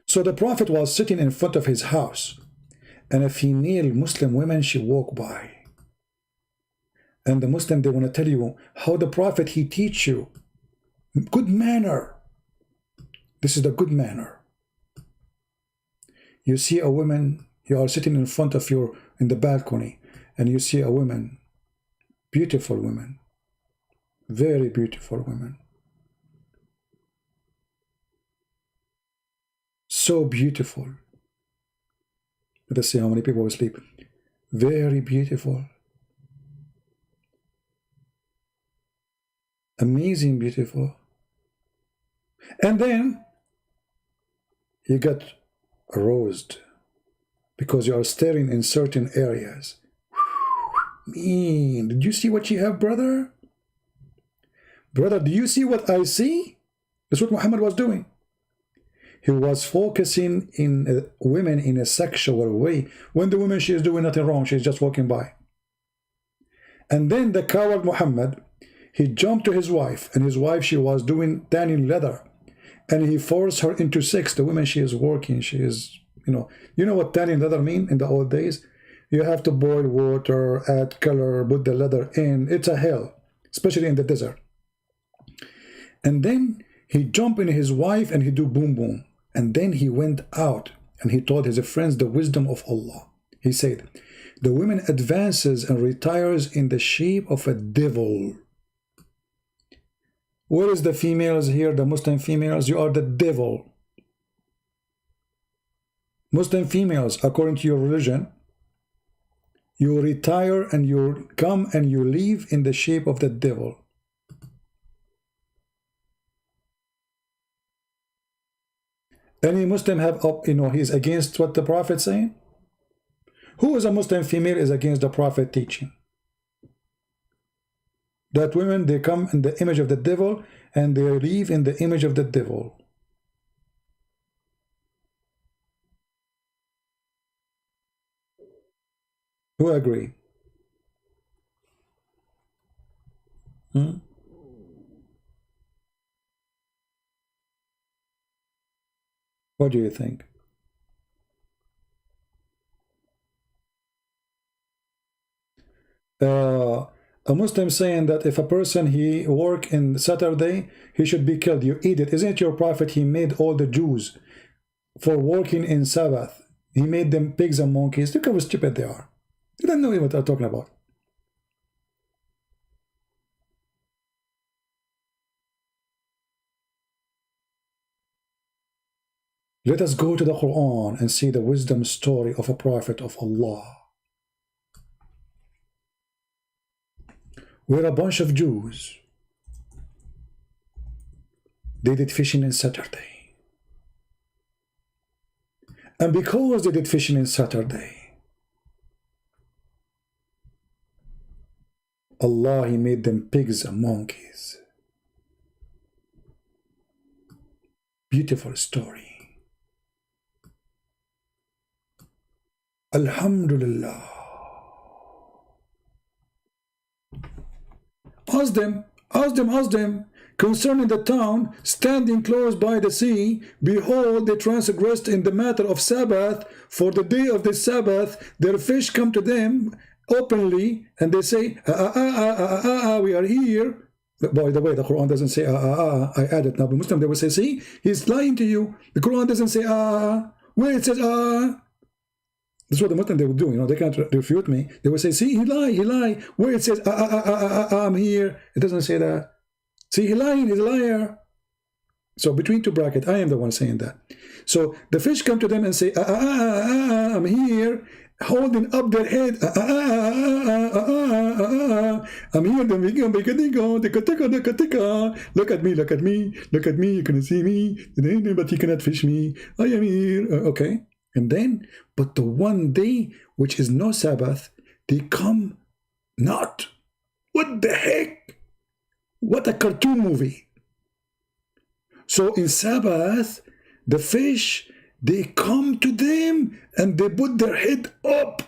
So the Prophet was sitting in front of his house, and a female Muslim woman, she walked by. And the Muslim, they want to tell you how the Prophet, he teach you good manner. This is the good manner. You see a woman, you are sitting in front of in the balcony, and you see a woman, beautiful woman, very beautiful woman. So beautiful. Let us see how many people will sleep. Very beautiful. Amazing beautiful. And then you get aroused because you are staring in certain areas. Man, did you see what you have, brother? Brother, do you see what I see? That's what Muhammad was doing. He was focusing in women in a sexual way. When the woman, she is doing nothing wrong, she's just walking by. And then the coward Muhammad, he jumped to his wife, and his wife, she was doing tanning leather, and he forced her into sex. The woman, she is working, she is, you know what tanning leather mean in the old days? You have to boil water, add color, put the leather in. It's a hell, especially in the desert. And then he jumped in his wife and he do boom boom. And then he went out and he told his friends the wisdom of Allah. He said, the woman advances and retires in the shape of a devil. Where is the females here, the Muslim females? You are the devil. Muslim females, according to your religion, you retire and you come and you leave in the shape of the devil. Any Muslim have up, he's against what the Prophet saying? Who is a Muslim female is against the Prophet teaching? That women, they come in the image of the devil and they leave in the image of the devil. Who agree? What do you think? A Muslim saying that if a person, he work in Saturday, he should be killed. You eat it. Isn't it your Prophet? He made all the Jews for working in Sabbath. He made them pigs and monkeys. Look how stupid they are. They don't know what they're talking about. Let us go to the Quran and see the wisdom story of a prophet of Allah. We're a bunch of Jews. They did fishing on Saturday. And because they did fishing on Saturday, Allah, He made them pigs and monkeys. Beautiful story. Alhamdulillah. Ask them concerning the town standing close by the sea. Behold, they transgressed in the matter of Sabbath. For the day of the Sabbath, their fish come to them openly, and they say, we are here. By the way, the Quran doesn't say, I added. Now, the Muslim, they will say, see, he's lying to you. The Quran doesn't say, where it says, That's what the Muslim, they will do, they can't refute me. They will say, see, he lie. Where it says, I'm here, it doesn't say that. See, he's a liar. So between two brackets, I am the one saying that. So the fish come to them and say, I'm here, holding up their head, I'm here, look at me, you can see me, but you cannot fish me, I am here, okay. And then, but the one day, which is no Sabbath, they come not. What the heck? What a cartoon movie. So in Sabbath, the fish, they come to them and they put their head up.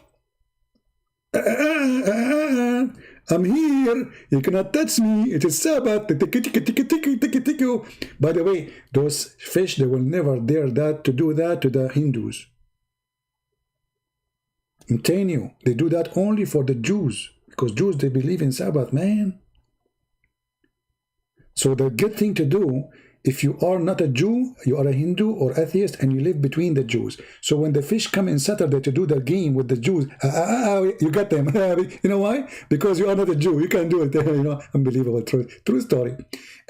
I'm here. You cannot touch me. It is Sabbath. By the way, those fish, they will never dare to do that to the Hindus. I'm telling you, they do that only for the Jews, because Jews, they believe in Sabbath, man. So the good thing to do, if you are not a Jew, you are a Hindu or atheist, and you live between the Jews. So when the fish come in Saturday to do their game with the Jews, you got them. You know why? Because you are not a Jew. You can't do it. You know, unbelievable, true story.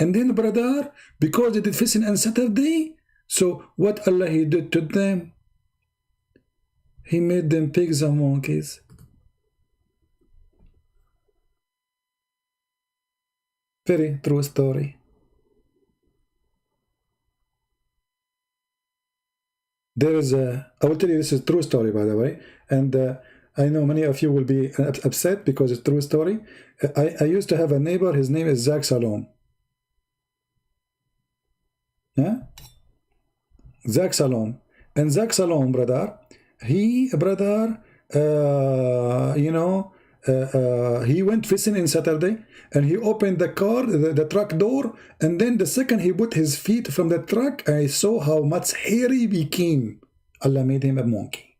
And then, brother, because they did fishing on Saturday, so what Allah He did to them? He made them pigs and monkeys. Very true story. There is a, I will tell you, this is a true story, by the way, and I know many of you will be upset because it's a true story. I used to have a neighbor, his name is Zach Salom. Yeah? Zach Salom. And Zach Salom, brother, he, you know, he went fishing in Saturday, and he opened the car, the truck door, and then the second he put his feet from the truck, I saw how much hair he became. Allah made him a monkey.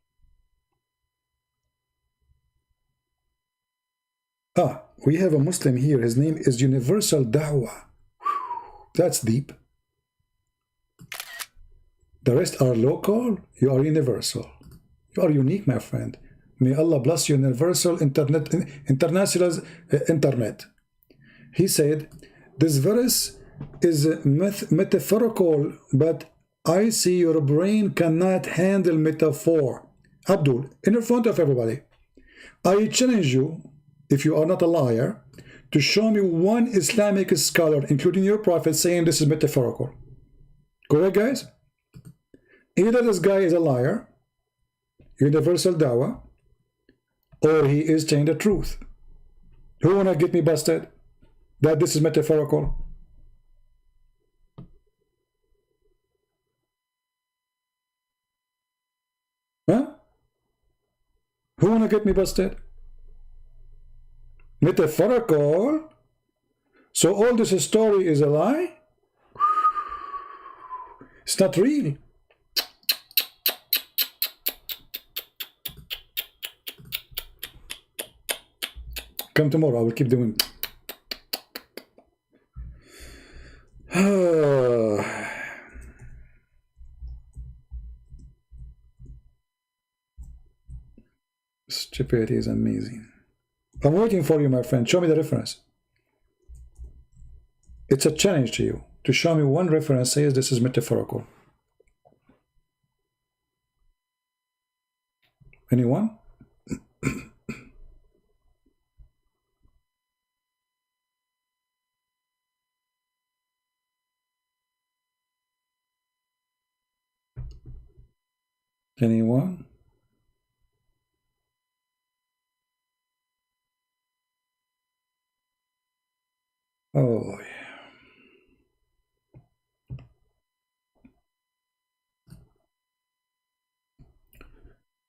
We have a Muslim here. His name is Universal Dawah. That's deep. The rest are local. You are universal. You are unique, my friend. May Allah bless you, universal internet, international internet. He said, this verse is metaphorical, but I see your brain cannot handle metaphor. Abdul, in front of everybody, I challenge you, if you are not a liar, to show me one Islamic scholar, including your prophet, saying this is metaphorical. Correct, guys? Either this guy is a liar, universal dawah, or he is telling the truth. Who wanna get me busted that this is metaphorical? Huh? Who wanna get me busted? Metaphorical? So all this story is a lie? It's not real. Come tomorrow, I will keep doing. Stupidity is amazing. I'm waiting for you, my friend. Show me the reference. It's a challenge to you to show me one reference says this is metaphorical. Anyone? Anyone? Oh, yeah.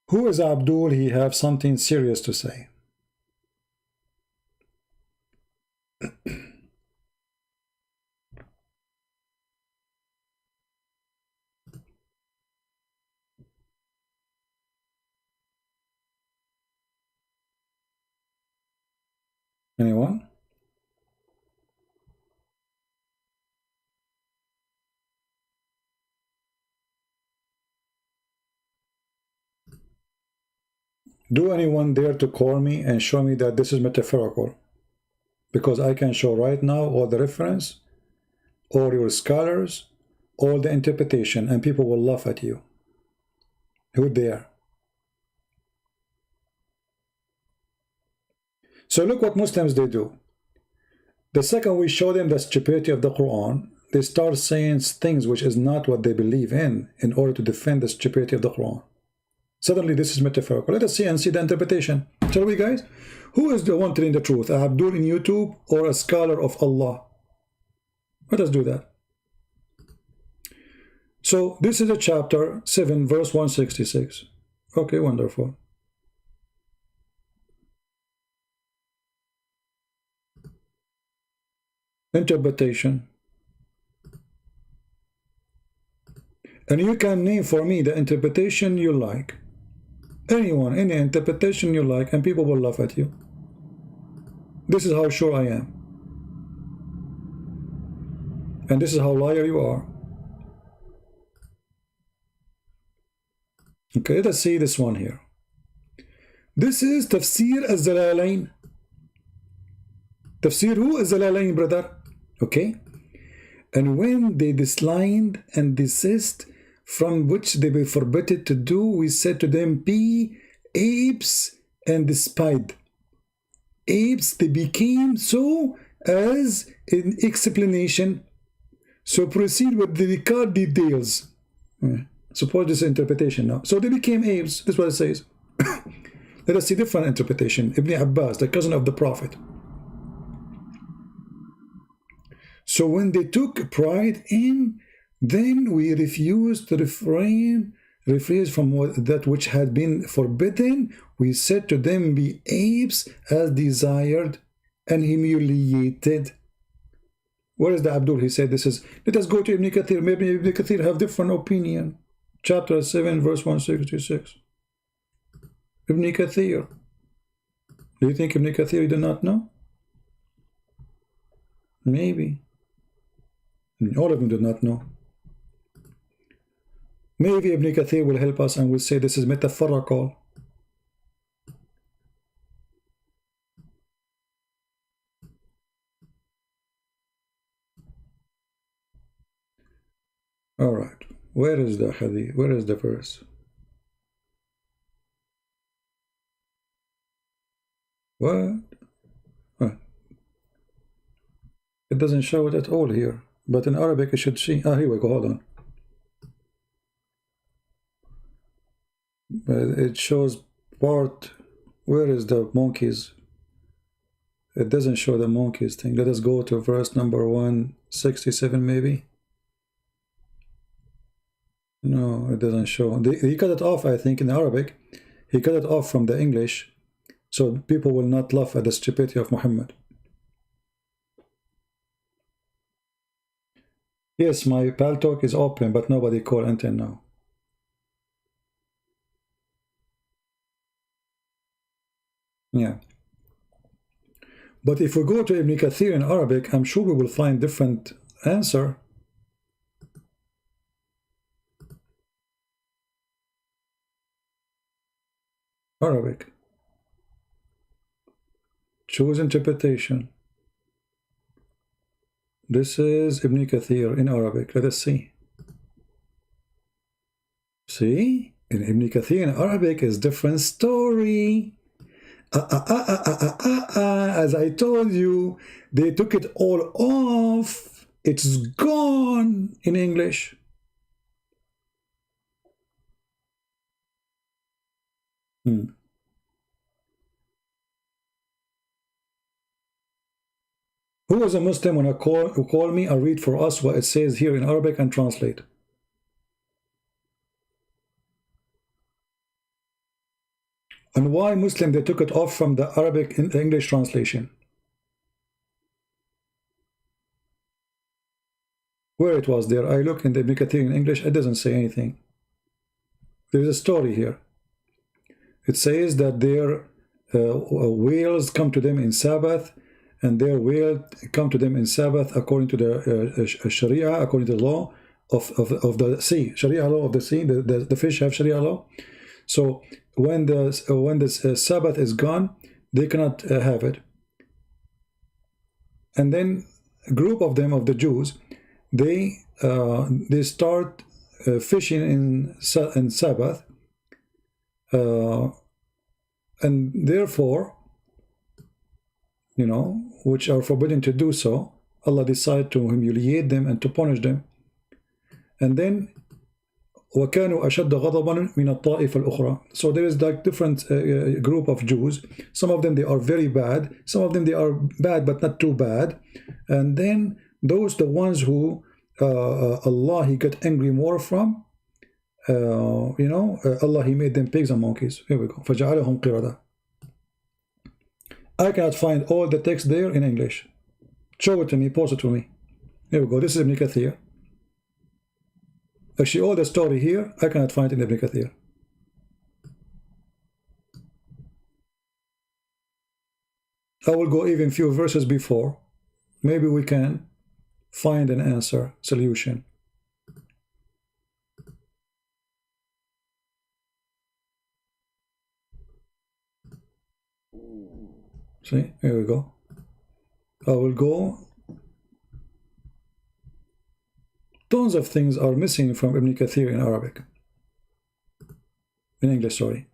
Who is Abdul? He have something serious to say. Anyone? Do anyone dare to call me and show me that this is metaphorical? Because I can show right now all the reference, all your scholars, all the interpretation, and people will laugh at you. Who dare? So look what Muslims they do. The second we show them the stupidity of the Quran, they start saying things which is not what they believe in order to defend the stupidity of the Quran. Suddenly this is metaphorical. Let us see and see the interpretation. Shall we, guys? Who is the one telling the truth? Abdul in YouTube or a scholar of Allah? Let us do that. So this is a chapter 7, verse 166. Okay, wonderful. Interpretation. And you can name for me the interpretation you like. Anyone, any interpretation you like, and people will laugh at you. This is how sure I am. And this is how liar you are. Okay, let us see this one here. This is Tafsir al-Zalalain. Tafsir who? Al-Zalalain, brother. Okay. And when they dislined and desist from which they were forbidden to do, we said to them, be apes and despite. Apes, they became so as in explanation. So proceed with the record details. Suppose this interpretation now. So they became apes. This is what it says. Let us see different interpretation. Ibn Abbas, the cousin of the Prophet. So when they took pride in, then we refused to refrain from that which had been forbidden. We said to them, be apes as desired and humiliated. Where is the Abdul? He said this is, let us go to Ibn Kathir. Maybe Ibn Kathir have different opinion. Chapter 7, verse 166. Ibn Kathir. Do you think Ibn Kathir did not know? Maybe. All of them did not know. Maybe Ibn Kathir will help us and will say this is metaphorical. All right. Where is the hadith? Where is the verse? What? Oh. It doesn't show it at all here. But in Arabic, it should see. Ah, here we go. Hold on. It shows part. Where is the monkeys? It doesn't show the monkeys thing. Let us go to verse number 167, maybe. No, it doesn't show. He cut it off, I think, in Arabic. He cut it off from the English, so people will not laugh at the stupidity of Muhammad. Yes, my Paltalk is open, but nobody call until now. Yeah. But if we go to Ibn Kathir in Arabic, I'm sure we will find different answer. Arabic. Choose interpretation. This is Ibn Kathir in Arabic. Let us see. See? In Ibn Kathir in Arabic is different story. As I told you, they took it all off. It's gone in English. Who is a Muslim when who call me? I'll read for us what it says here in Arabic and translate. And why Muslim they took it off from the Arabic in the English translation? Where it was there? I look in the Ibn Kathir in English, it doesn't say anything. There is a story here. It says that their whales come to them in Sabbath, and their whale come to them in Sabbath according to the Sharia, according to the law of the sea, Sharia law of the sea. The fish have Sharia law. So when the Sabbath is gone, they cannot have it. And then a group of them, of the Jews, they start fishing in Sabbath, and therefore, you know, which are forbidden to do so, Allah decided to humiliate them and to punish them. And then وَكَانُوا أَشَدَّ غَضَبًا مِنَ الطَّائِفَ الْأُخْرَى. So there is like different group of Jews. Some of them they are very bad. Some of them they are bad but not too bad. And then those the ones who Allah, he got angry more from, Allah, he made them pigs and monkeys. Here we go. فَجَعَلَهُمْ قِرَدًا. I cannot find all the text there in English. Show it to me, post it to me. Here we go. This is Ibn Kathir. Actually, all the story here, I cannot find in Ibn Kathir. I will go even few verses before. Maybe we can find an answer, solution. See, here we go. I will go. Tons of things are missing from Ibn Kathir in Arabic. In English, sorry.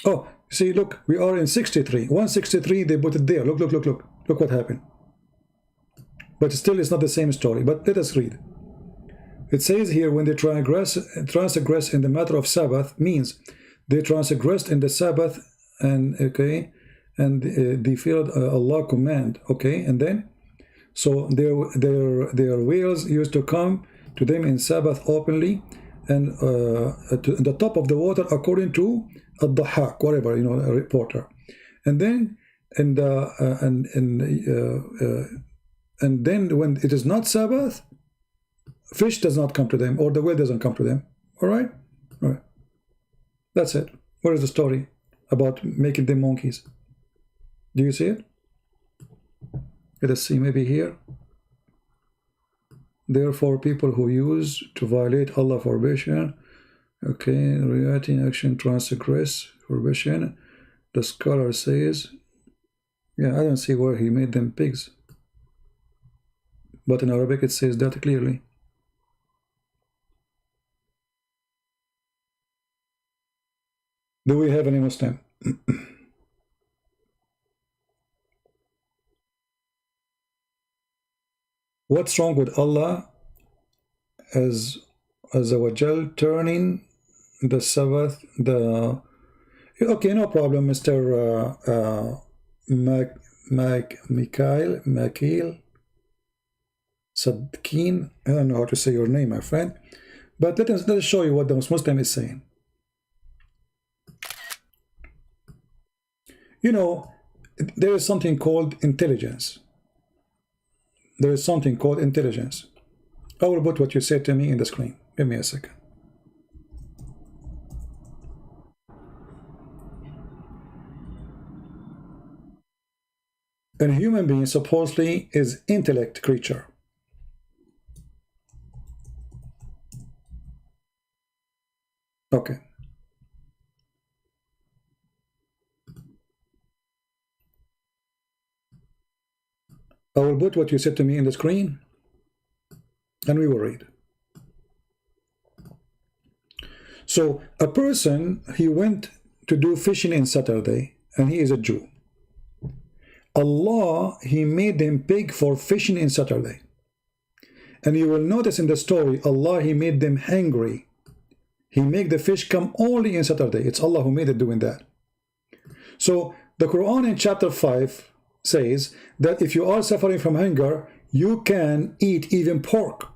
Oh, see, look, we are in 63. 163, they put it there. Look, look, look, look. Look what happened. But still, it's not the same story. But let us read. It says here, when they transgress in the matter of Sabbath, means they transgressed in the Sabbath, and okay, and they feared Allah command, okay, and then so their whales used to come to them in Sabbath openly, and to the top of the water, according to a Dahak, whatever, a reporter, and then and then when it is not Sabbath, fish does not come to them, or the whale doesn't come to them. All right, that's it. Where is the story about making them monkeys? Do you see it? Let us see, maybe here. Therefore, people who use to violate Allah forbidden, okay, reacting action transgress forbidden. The scholar says, yeah, I don't see where he made them pigs. But in Arabic it says that clearly. Do we have any Muslim? What's wrong with Allah as Azawajal turning the Sabbath, okay, no problem, Mr. Mikhail Sadkin. I don't know how to say your name, my friend, but let us show you what the Muslim is saying. There is something called intelligence. There is something called intelligence. I will put what you said to me in the screen. Give me a second. A human being supposedly is intellect creature. Okay. I will put what you said to me in the screen, and we will read. So, a person, he went to do fishing in Saturday, and he is a Jew. Allah, he made them pig for fishing in Saturday. And you will notice in the story, Allah, he made them hungry. He made the fish come only in Saturday. It's Allah who made it doing that. So, the Quran in chapter 5 says that if you are suffering from hunger, you can eat even pork.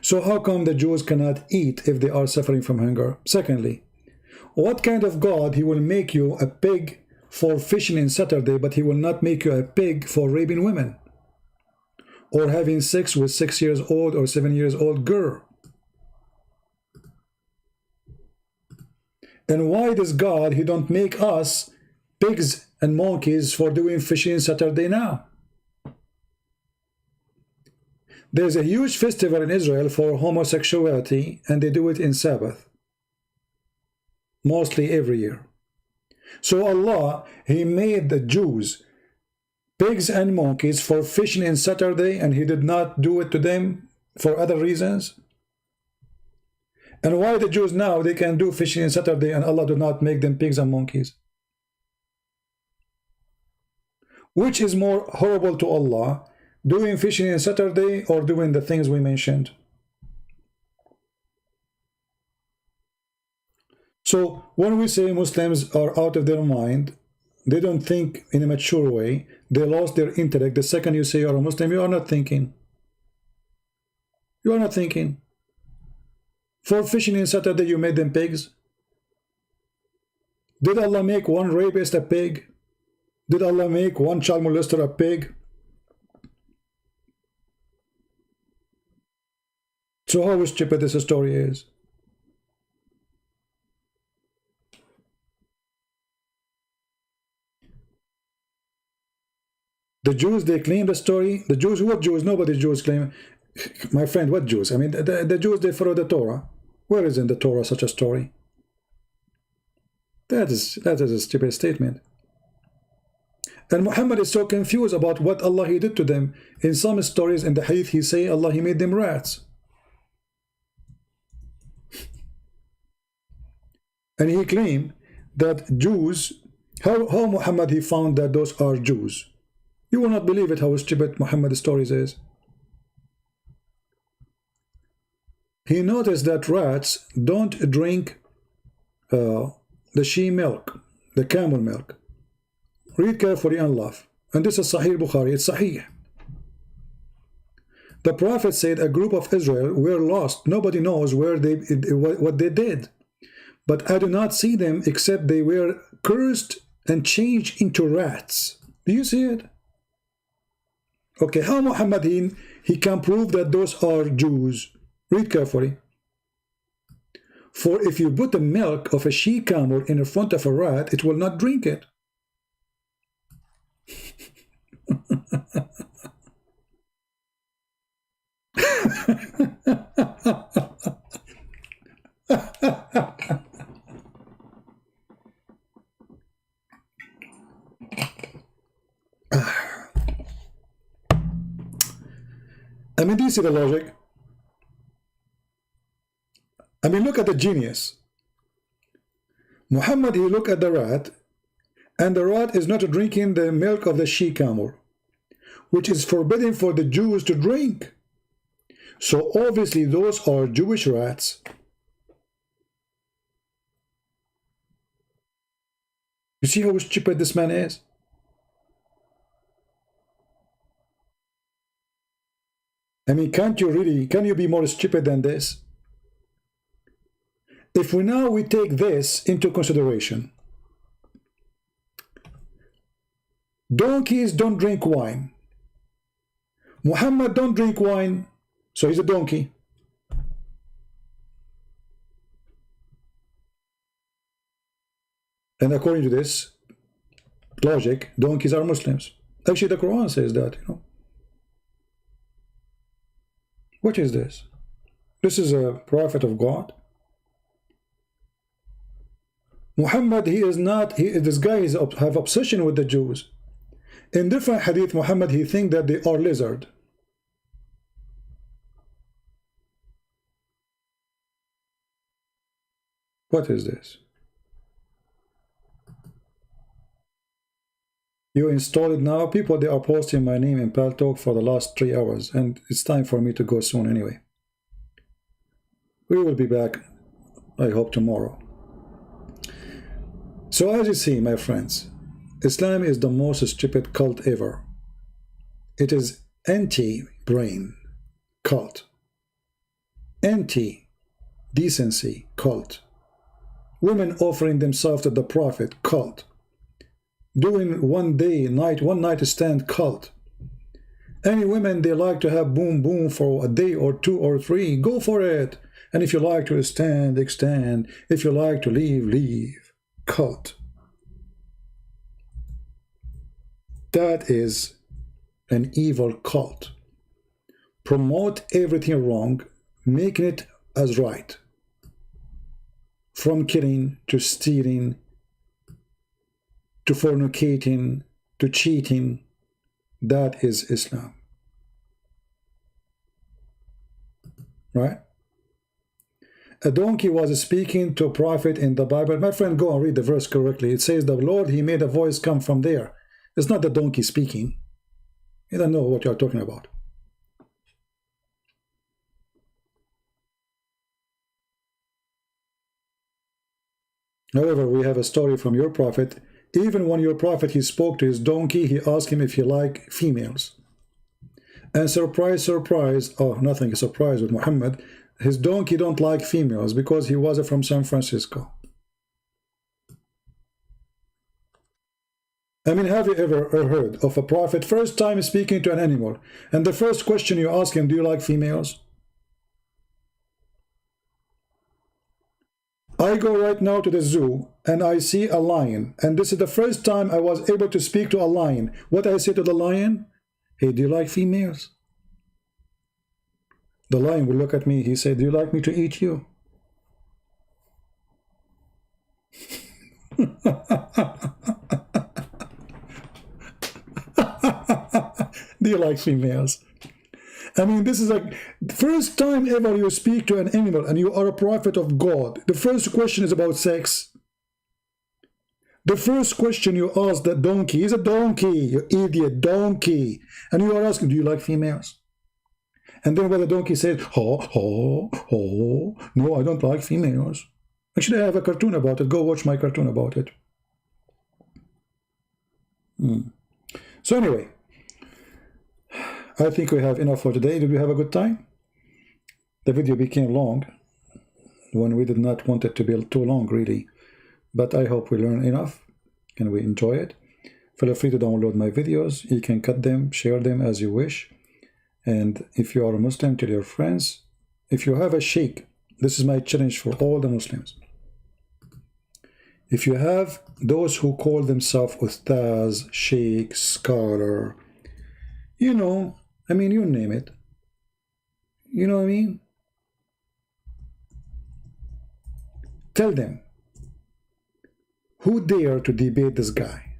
So how come the Jews cannot eat if they are suffering from hunger? Secondly, what kind of God he will make you a pig for fishing in Saturday, but he will not make you a pig for raping women or having sex with 6 years old or 7 years old girl? And why does God, he don't make us pigs and monkeys for doing fishing Saturday now? There's a huge festival in Israel for homosexuality, and they do it in Sabbath, mostly every year. So Allah, he made the Jews pigs and monkeys for fishing in Saturday, and he did not do it to them for other reasons. And why the Jews now, they can do fishing in Saturday and Allah do not make them pigs and monkeys? Which is more horrible to Allah, doing fishing in Saturday or doing the things we mentioned? So when we say Muslims are out of their mind, they don't think in a mature way, they lost their intellect. The second you say you're a Muslim, you are not thinking. You are not thinking. For fishing in Saturday, you made them pigs. Did Allah make one rapist a pig? Did Allah make one child molester a pig? So how stupid this story is. The Jews, they claim the story. The Jews, what Jews? Nobody Jews claim. My friend, what Jews? I mean, the Jews, they follow the Torah. Where is in the Torah such a story? That is a stupid statement. And Muhammad is so confused about what Allah he did to them. In some stories in the Hadith, he say Allah he made them rats. And he claimed that Jews, how Muhammad he found that those are Jews. You will not believe it how stupid Muhammad's stories is. He noticed that rats don't drink the she milk, the camel milk. Read carefully and laugh. And this is Sahih Bukhari, it's Sahih. The Prophet said a group of Israel were lost. Nobody knows where what they did. But I do not see them except they were cursed and changed into rats. Do you see it? Okay, how Muhammad he can prove that those are Jews? Read carefully. For if you put the milk of a she-camel in front of a rat, it will not drink it. I mean, do you see the logic? I mean, look at the genius. Muhammad, he look at the rat, and the rat is not drinking the milk of the she-camel, which is forbidden for the Jews to drink. So obviously those are Jewish rats. You see how stupid this man is? I mean, can you be more stupid than this? If we take this into consideration, donkeys don't drink wine. Muhammad don't drink wine, so he's a donkey. And according to this logic, donkeys are Muslims. Actually, the Quran says that, you know. What is this? This is a prophet of God. Muhammad, he is not, this guy have obsession with the Jews. In different hadith, Muhammad, he think that they are lizard. What is this? You install it now. People, they are posting my name in Paltalk for the last 3 hours, and it's time for me to go soon anyway. We will be back, I hope, tomorrow. So as you see, my friends, Islam is the most stupid cult ever. It is anti-brain cult, anti-decency cult, women offering themselves to the Prophet cult, doing one night stand cult. Any women, they like to have boom boom for a day or 2 or 3, go for it. And if you like to extend, extend. If you like to leave, leave. Cult. That is an evil cult. Promote everything wrong, making it as right. From killing to stealing, to fornicating, to cheating. That is Islam. Right? A donkey was speaking to a prophet in the Bible. My friend, go and read the verse correctly. It says the Lord, he made a voice come from there. It's not the donkey speaking. You don't know what you're talking about. However, we have a story from your prophet. Even when your prophet, he spoke to his donkey, he asked him if he liked females. And surprise, surprise, oh, nothing is surprise with Muhammad. His donkey don't like females because he was from San Francisco. I mean, have you ever heard of a prophet first time speaking to an animal, and the first question you ask him, do you like females? I go right now to the zoo and I see a lion, and this is the first time I was able to speak to a lion. What I say to the lion? Hey, do you like females? The lion will look at me. He said, do you like me to eat you? Do you like females? I mean, this is like the first time ever you speak to an animal and you are a prophet of God. The first question is about sex. The first question you ask that donkey is a donkey, you idiot, donkey. And you are asking, do you like females? And then when the donkey says, no, I don't like females. Actually, I have a cartoon about it. Go watch my cartoon about it. So anyway, I think we have enough for today. Did we have a good time? The video became long when we did not want it to be too long, really. But I hope we learn enough and we enjoy it. Feel free to download my videos. You can cut them, share them as you wish. And if you are a Muslim, tell your friends. If you have a sheikh, this is my challenge for all the Muslims. If you have those who call themselves ustaz, sheikh, scholar, you know, I mean, you name it. You know what I mean? Tell them, who dare to debate this guy?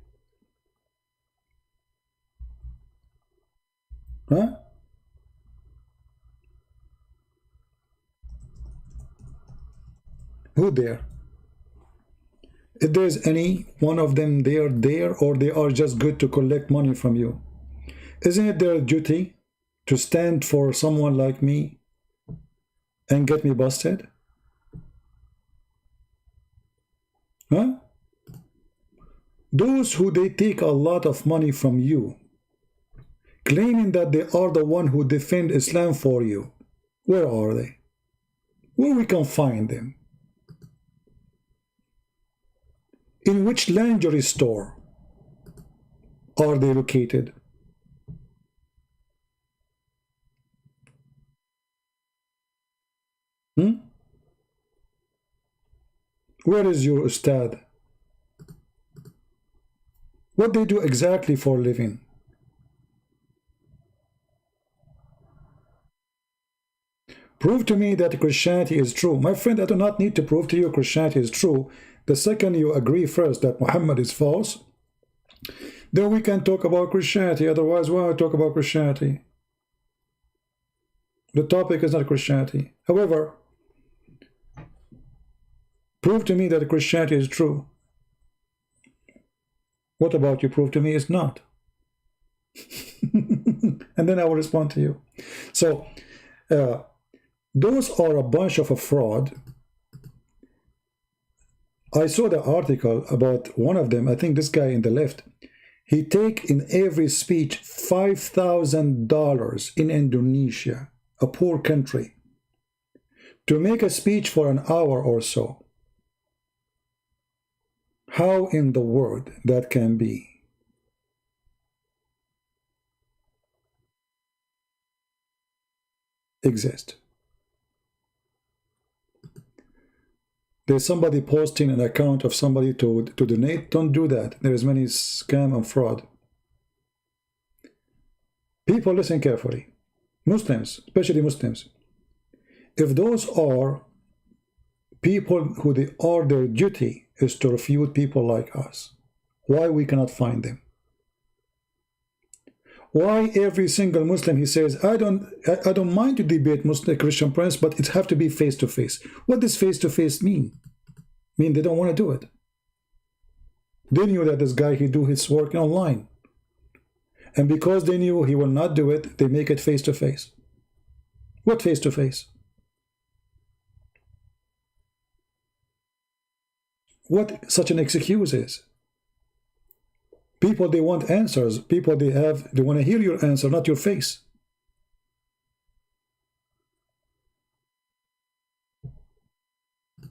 Huh? Who dare? If there's any one of them, they are there, or they are just good to collect money from you. Isn't it their duty to stand for someone like me and get me busted? Huh? Those who they take a lot of money from you, claiming that they are the one who defend Islam for you, where are they? Where we can find them? In which lingerie store are they located? Where is your ustad? What they do exactly for a living? Prove to me that Christianity is true. My friend, I do not need to prove to you Christianity is true. The second you agree first that Muhammad is false, then we can talk about Christianity. Otherwise, why talk about Christianity? The topic is not Christianity. However, prove to me that Christianity is true. What about you? Prove to me it's not. And then I will respond to you. So, those are a bunch of a fraud. I saw the article about one of them. I think this guy in the left, he take in every speech $5,000 in Indonesia, a poor country, to make a speech for an hour or so. How in the world that can be? Exist. There's somebody posting an account of somebody to donate. Don't do that. There is many scam and fraud. People, listen carefully. Muslims, especially Muslims. If those are people who they are their duty is to refute people like us, why we cannot find them? Why every single Muslim, he says, I don't mind to debate Muslim Christian friends, but it have to be face to face. What does face to face mean? Mean they don't want to do it. They knew that this guy, he do his work online. And because they knew he will not do it, they make it face to face. What face to face? What such an excuse is? People, they want answers. People, they want to hear your answer, not your face.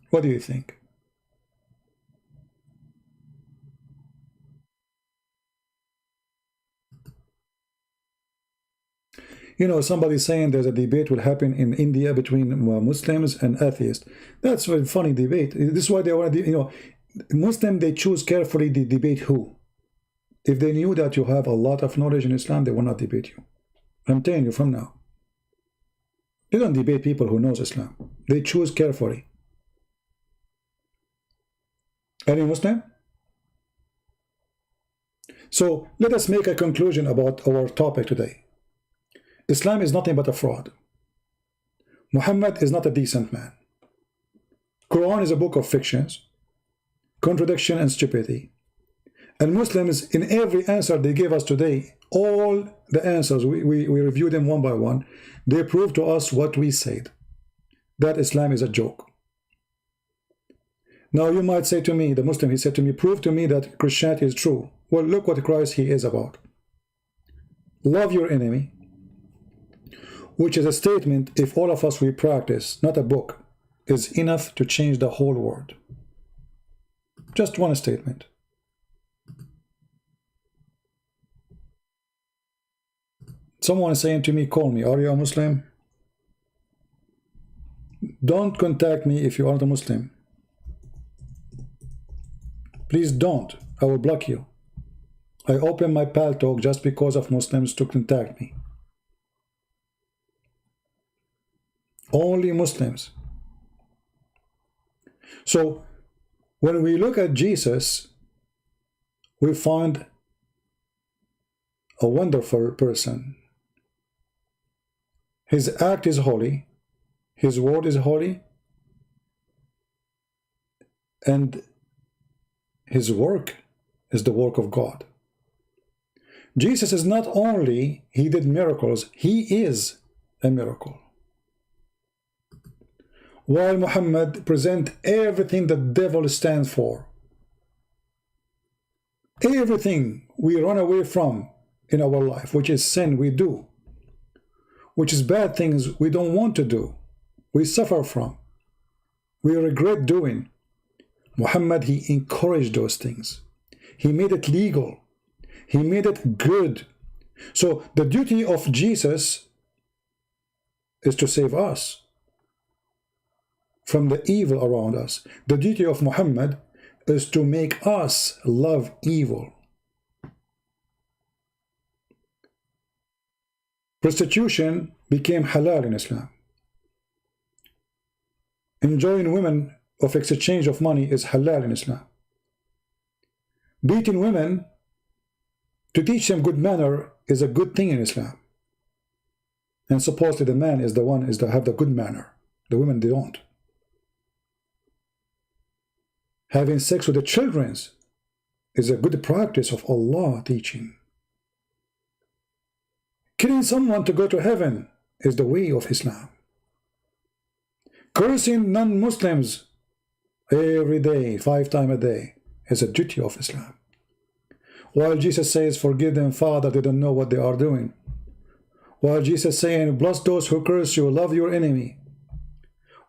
What do you think? You know, somebody saying there's a debate will happen in India between Muslims and atheists. That's a funny debate. This is why they want to, you know, Muslim, they choose carefully the debate who. If they knew that you have a lot of knowledge in Islam, they will not debate you. I'm telling you from now. They don't debate people who knows Islam. They choose carefully. Any Muslim? So let us make a conclusion about our topic today. Islam is nothing but a fraud. Muhammad is not a decent man. Quran is a book of fictions, contradiction and stupidity. And Muslims, in every answer they give us today, all the answers, we review them one by one, they prove to us what we said, that Islam is a joke. Now you might say to me, the Muslim, he said to me, prove to me that Christianity is true. Well, look what Christ he is about. Love your enemy, which is a statement, if all of us we practice, not a book, is enough to change the whole world. Just one statement. Someone is saying to me, call me, are you a Muslim? Don't contact me if you aren't a Muslim. Please don't. I will block you. I open my pal talk just because of Muslims to contact me. Only Muslims. So when we look at Jesus, we find a wonderful person. His act is holy, his word is holy, and his work is the work of God. Jesus is not only, he did miracles, he is a miracle. While Muhammad present everything the devil stands for. Everything we run away from in our life, which is sin, we do. Which is bad things we don't want to do. We suffer from. We regret doing. Muhammad, he encouraged those things. He made it legal. He made it good. So the duty of Jesus is to save us from the evil around us. The duty of Muhammad is to make us love evil. Prostitution became halal in Islam. Enjoying women of exchange of money is halal in Islam. Beating women to teach them good manner is a good thing in Islam. And supposedly the man is the one is to have the good manner. The women, they don't. Having sex with the children is a good practice of Allah teaching. Killing someone to go to heaven is the way of Islam. Cursing non-Muslims every day, 5 times a day, is a duty of Islam. While Jesus says, forgive them, Father, they don't know what they are doing. While Jesus saying, bless those who curse you, love your enemy.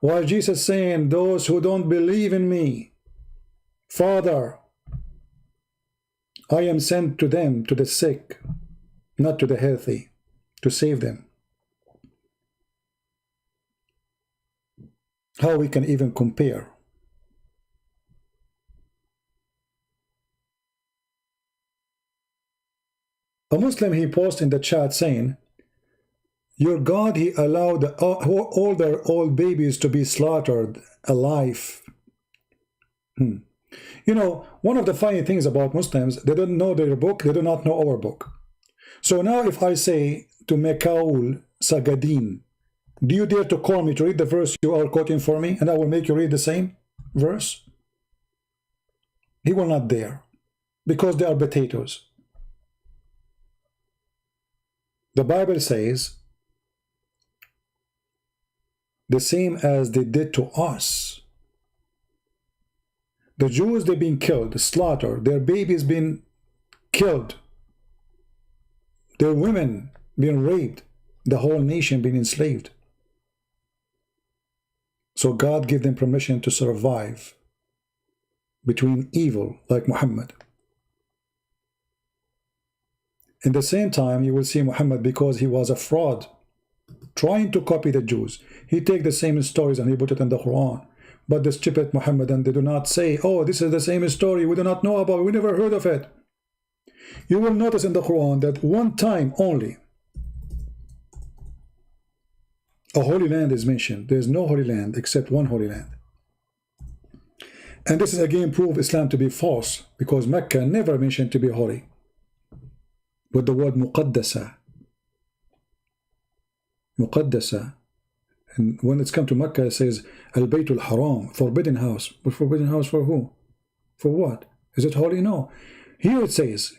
While Jesus saying, those who don't believe in me, Father, I am sent to them, to the sick, not to the healthy, to save them. How we can even compare? A Muslim, he posted in the chat saying, your God, he allowed all their old babies to be slaughtered alive. You know, one of the funny things about Muslims, they don't know their book, they do not know our book. So now if I say to Mekaul Sagadin, do you dare to call me to read the verse you are quoting for me, and I will make you read the same verse? He will not dare, because they are potatoes. The Bible says, the same as they did to us. The Jews, they've been killed, slaughtered, their babies been killed, their women been raped, the whole nation been enslaved. So God gave them permission to survive between evil like Muhammad. In the same time, you will see Muhammad, because he was a fraud, trying to copy the Jews. He take the same stories and he put it in the Quran. But the stupid Muhammadan, they do not say, oh, this is the same story, we do not know about it, we never heard of it. You will notice in the Quran that one time only a holy land is mentioned. There is no holy land except one holy land. And this is again proof Islam to be false, because Mecca never mentioned to be holy with the word muqaddasa. Muqaddasa. And when it's come to Mecca, it says al-Baytul Haram, forbidden house. But forbidden house for who? For what? Is it holy? No. Here it says,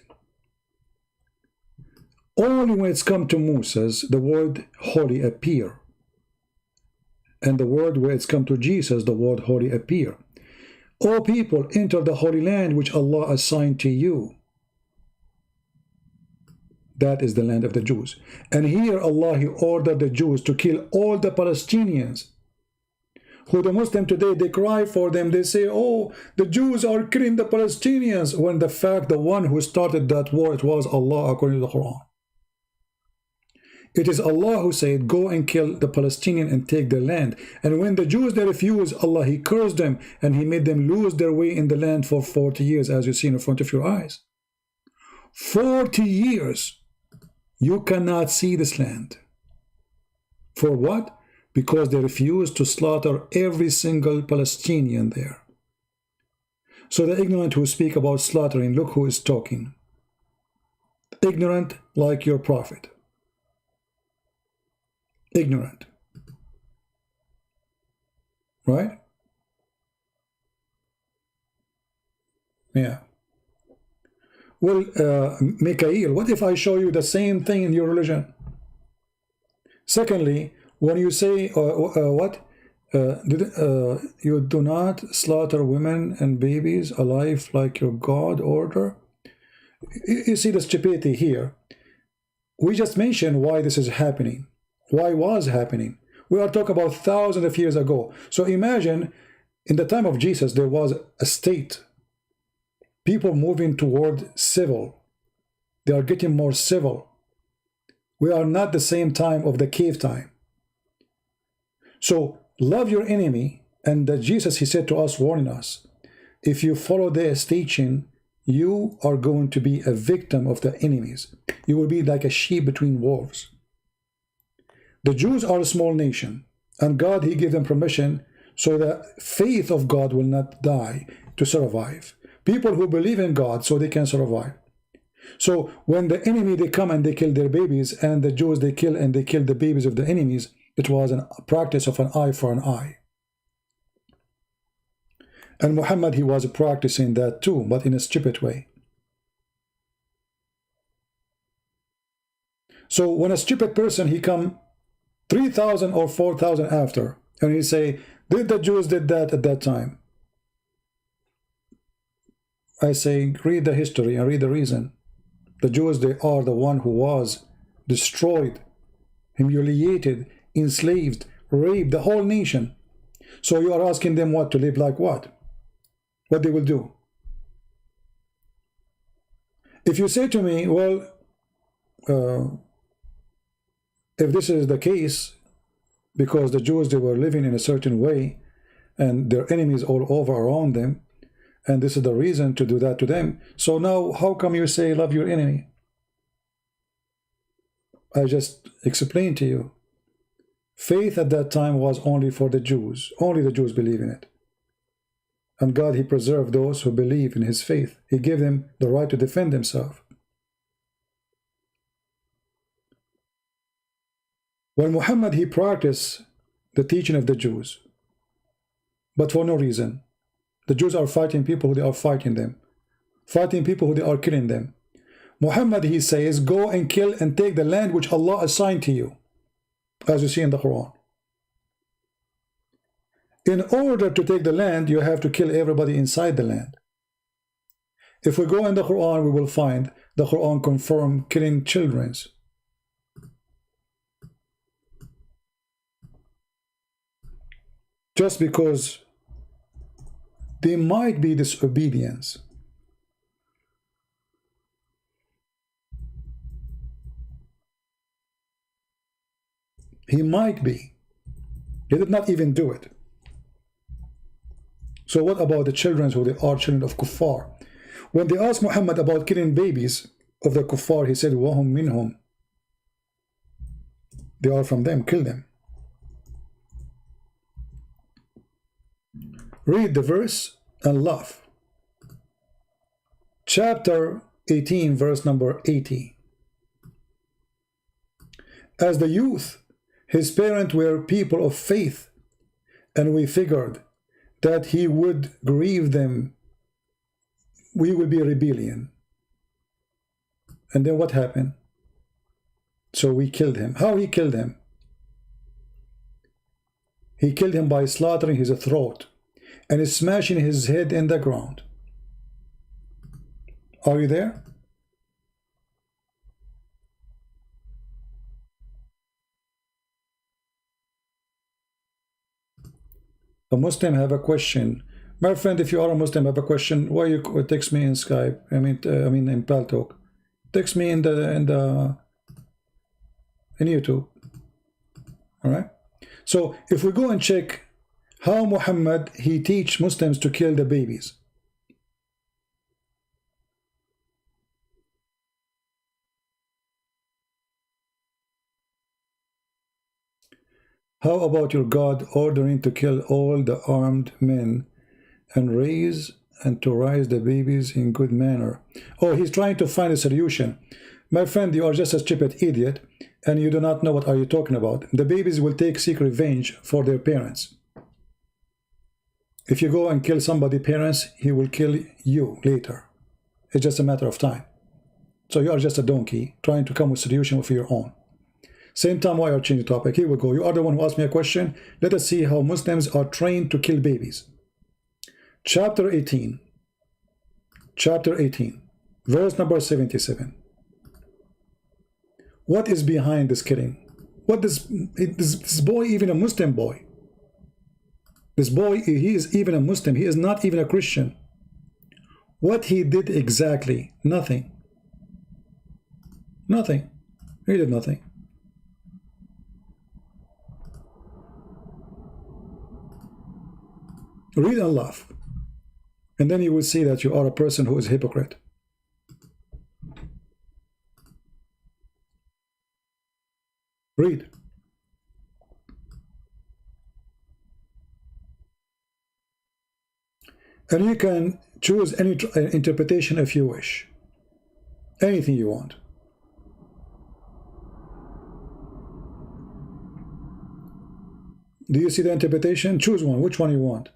only when it's come to Moses, the word holy appear. And the word where it's come to Jesus, the word holy appear. O people, enter the holy land which Allah assigned to you. That is the land of the Jews. And here Allah, He ordered the Jews to kill all the Palestinians, who the Muslim today, they cry for them. They say, oh, the Jews are killing the Palestinians, when the fact, the one who started that war, it was Allah, according to the Quran. It is Allah who said, go and kill the Palestinian and take their land. And when the Jews, they refused, Allah, He cursed them, and He made them lose their way in the land for 40 years, as you see in front of your eyes. 40 years. You cannot see this land. For what? Because they refused to slaughter every single Palestinian there. So the ignorant who speak about slaughtering, look who is talking. Ignorant like your prophet. Ignorant. Right? Yeah. Well, Mikhail, what if I show you the same thing in your religion? Secondly, when you say, you do not slaughter women and babies alive like your God order? You see the stupidity here. We just mentioned why this is happening. Why was happening? We are talking about thousands of years ago. So imagine, in the time of Jesus, there was a state. People moving toward civil. They are getting more civil. We are not the same time of the cave time. So love your enemy, and that Jesus, He said to us, warning us, if you follow this teaching, you are going to be a victim of the enemies. You will be like a sheep between wolves. The Jews are a small nation, and God, He gave them permission so that faith of God will not die, to survive. People who believe in God so they can survive. So when the enemy, they come and they kill their babies, and the Jews, they kill the babies of the enemies, it was a practice of an eye for an eye. And Muhammad, he was practicing that too, but in a stupid way. So when a stupid person, he come 3,000 or 4,000 after, and he say, did the Jews did that at that time? I say, read the history and read the reason. The Jews, they are the one who was destroyed, humiliated, enslaved, raped, the whole nation. So you are asking them what, to live like what? What they will do? If you say to me, well, if this is the case, because the Jews, they were living in a certain way, and their enemies all over around them, and this is the reason to do that to them. So now, how come you say love your enemy? I just explained to you. Faith at that time was only for the Jews. Only the Jews believe in it. And God, He preserved those who believe in His faith. He gave them the right to defend themselves. When Muhammad, he practiced the teaching of the Jews, but for no reason. The Jews are fighting people who they are fighting them, fighting people who they are killing them. Muhammad, he says, go and kill and take the land which Allah assigned to you, as you see in the Quran. In order to take the land, you have to kill everybody inside the land. If we go in the Quran, we will find the Quran confirm killing children. just because there might be disobedience. He might be. He did not even do it. So what about the children who they are children of kuffar? When they asked Muhammad about killing babies of the kuffar, he said, وَهُمْ مِنْهُمْ. They are from them, kill them. Read the verse and laugh. Chapter 18, verse number 80. As the youth, his parents were people of faith, and we figured that he would grieve them. We would be a rebellion. And then what happened? So we killed him. How he killed him? He killed him by slaughtering his throat and smashing his head in the ground. Are you there? A Muslim have a question. My friend, if you are a Muslim, have a question, why you text me in Skype? I mean in Paltalk. Text me in YouTube. All right. So if we go and check how Muhammad he teach Muslims to kill the babies. How about your God ordering to kill all the armed men and to raise the babies in good manner? Oh, he's trying to find a solution. My friend, you are just a stupid idiot and you do not know what are you talking about. The babies will seek revenge for their parents. If you go and kill somebody's parents, he will kill you later. It's just a matter of time. So you are just a donkey trying to come with a solution of your own. Same time, why are changing the topic? Here we go. You are the one who asked me a question. Let us see how Muslims are trained to kill babies. Chapter 18. Chapter 18. Verse number 77. What is behind this killing? What is this boy, even a Muslim boy? This boy, he is even a Muslim. He is not even a Christian. What he did exactly? Nothing. Nothing. He did nothing. Read and laugh. And then you will see that you are a person who is a hypocrite. Read. And you can choose any interpretation if you wish. Anything you want. Do you see the interpretation? Choose one. Which one you want?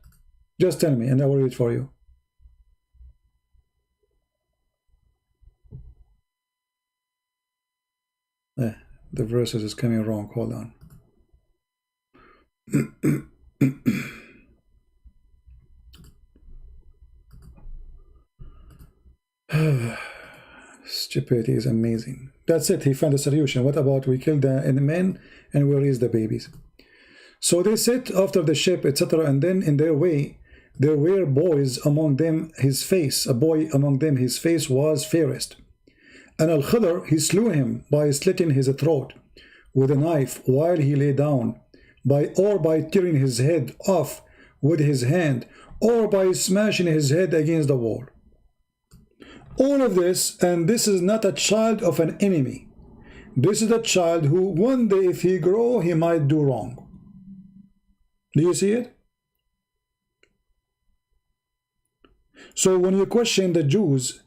Just tell me and I will read it for you. The verses is coming wrong. Hold on. Stupidity is amazing. That's it. He found a solution. What about we kill the men and we raise the babies? So they sit after the ship, etc. And then in their way, there were boys among them. A boy among them, his face was fairest. And Al-Khidr, he slew him by slitting his throat with a knife while he lay down, or by tearing his head off with his hand, or by smashing his head against the wall. All of this, and this is not a child of an enemy. This is a child who one day, if he grow, he might do wrong. Do you see it? So when you question the Jews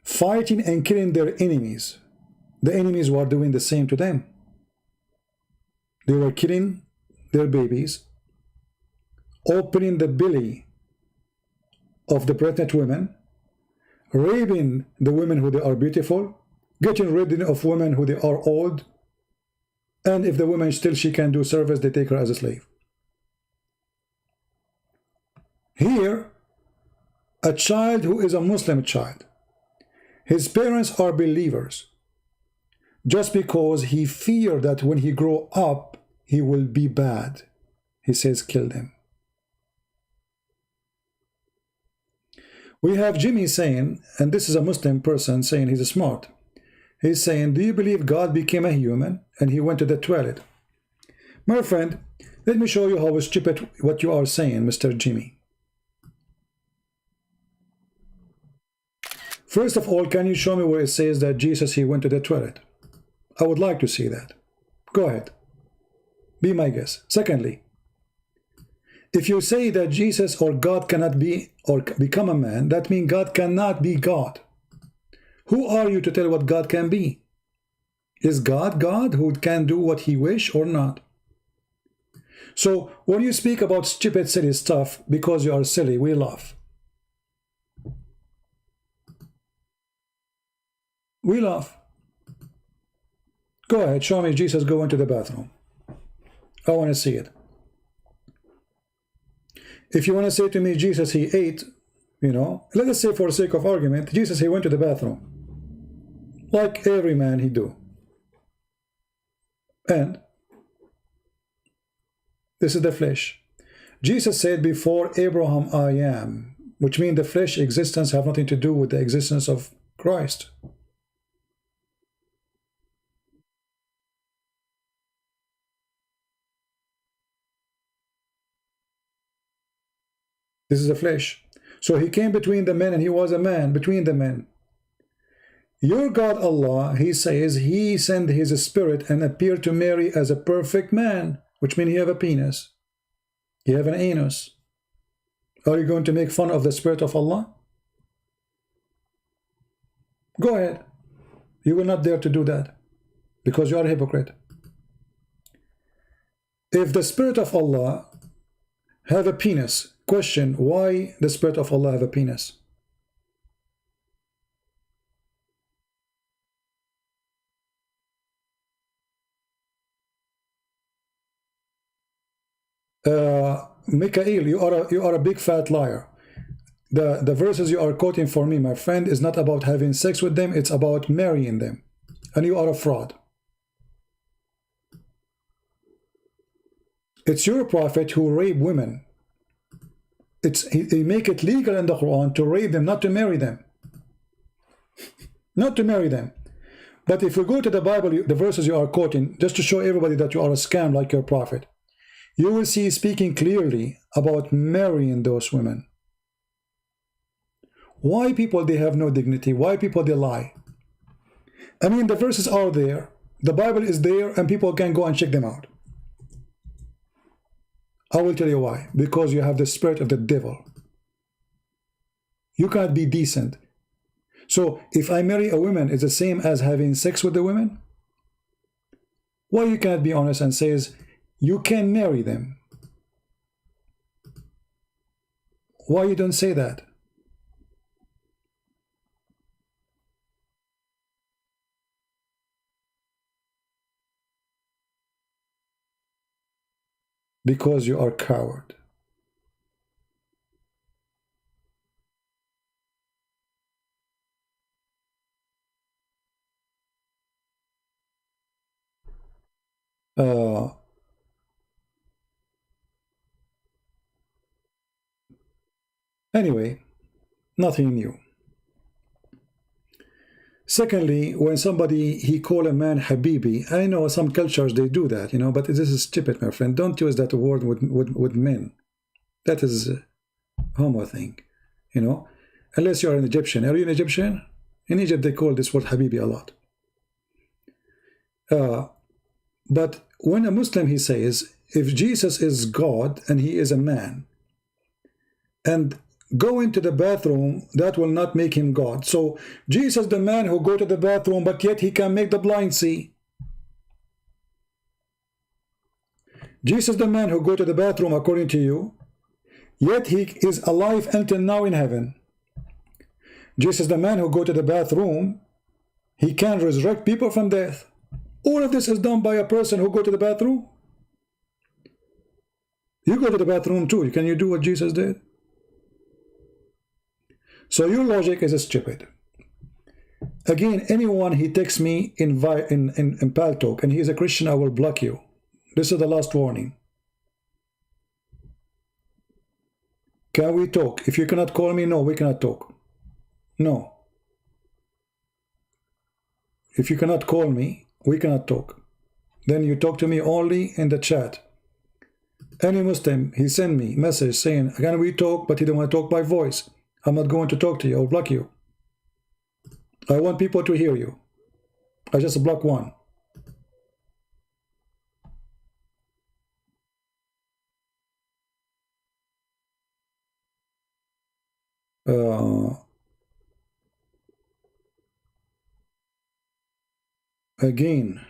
fighting and killing their enemies, the enemies were doing the same to them. They were killing their babies, opening the belly of the pregnant women, raping the women who they are beautiful, getting rid of women who they are old, and if the woman still she can do service, they take her as a slave. Here, a child who is a Muslim child, his parents are believers, just because he feared that when he grow up, he will be bad. He says, kill them. We have Jimmy saying, and this is a Muslim person saying he's smart. He's saying, do you believe God became a human and he went to the toilet? My friend, let me show you how stupid what you are saying, Mr. Jimmy. First of all, can you show me where it says that Jesus, he went to the toilet? I would like to see that. Go ahead. Be my guest. Secondly, if you say that Jesus or God cannot be or become a man, that means God cannot be God. Who are you to tell what God can be? Is God God who can do what he wish or not? So when you speak about stupid, silly stuff, because you are silly, we laugh. We laugh. Go ahead, show me Jesus going to the bathroom. I want to see it. If you want to say to me, Jesus, he ate, you know, let us say for the sake of argument, Jesus, he went to the bathroom. Like every man he do. And this is the flesh. Jesus said, before Abraham I am, which means the flesh existence have nothing to do with the existence of Christ. This is the flesh. So he came between the men and he was a man between the men. Your God Allah, he says, he sent his spirit and appeared to Mary as a perfect man, which means he have a penis. He have an anus. Are you going to make fun of the spirit of Allah? Go ahead. You will not dare to do that because you are a hypocrite. If the spirit of Allah have a penis, question, why the spirit of Allah have a penis? Mikhail, you are a big fat liar. The verses you are quoting for me, my friend, is not about having sex with them, it's about marrying them. And you are a fraud. It's your prophet who rape women. He make it legal in the Quran to rape them, not to marry them. Not to marry them. But if we go to the Bible, the verses you are quoting, just to show everybody that you are a scam like your prophet, you will see speaking clearly about marrying those women. Why people, they have no dignity? Why people, they lie? I mean, the verses are there, the Bible is there, and people can go and check them out. I will tell you why. Because you have the spirit of the devil. You can't be decent. So if I marry a woman, it's the same as having sex with the women? Why you can't be honest and says you can marry them? Why you don't say that? Because you are a coward. Anyway, nothing new. Secondly, when somebody, he call a man Habibi, I know some cultures, they do that, you know, but this is stupid, my friend. Don't use that word with men. That is a homo thing, you know, unless you are an Egyptian. Are you an Egyptian? In Egypt, they call this word Habibi a lot. But when a Muslim, he says, if Jesus is God and he is a man, and go into the bathroom, that will not make him God. So Jesus, the man who go to the bathroom, but yet he can make the blind see. Jesus, the man who go to the bathroom, according to you, yet he is alive until now in heaven. Jesus, the man who go to the bathroom, he can resurrect people from death. All of this is done by a person who go to the bathroom. You go to the bathroom too. Can you do what Jesus did? So your logic is stupid. Again, anyone he texts me in Paltalk and he is a Christian, I will block you. This is the last warning. Can we talk? If you cannot call me, no, we cannot talk. No. If you cannot call me, we cannot talk. Then you talk to me only in the chat. Any Muslim, he sent me message saying, can we talk, but he don't want to talk by voice. I'm not going to talk to you. I'll block you. I want people to hear you. I just block one. Again,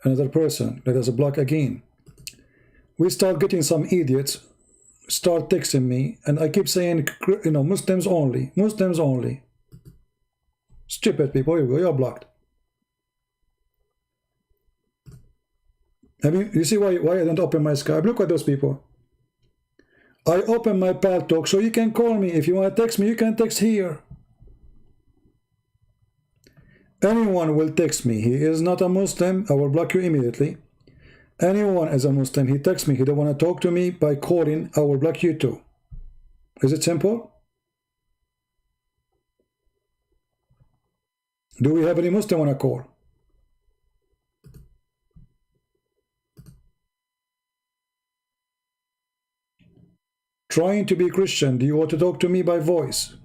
another person, let us block again. We start getting some idiots start texting me, and I keep saying, you know, Muslims only, Muslims only. Stupid people, here you go, you're blocked. I mean, you see why I don't open my Skype? Look at those people. I open my pal talk so you can call me. If you want to text me, you can text here. Anyone will text me. He is not a Muslim, I will block you immediately. Anyone is a Muslim, he texts me, he don't want to talk to me by calling, I will block you too. Is it simple? Do we have any Muslim on a call? Trying to be Christian, do you want to talk to me by voice?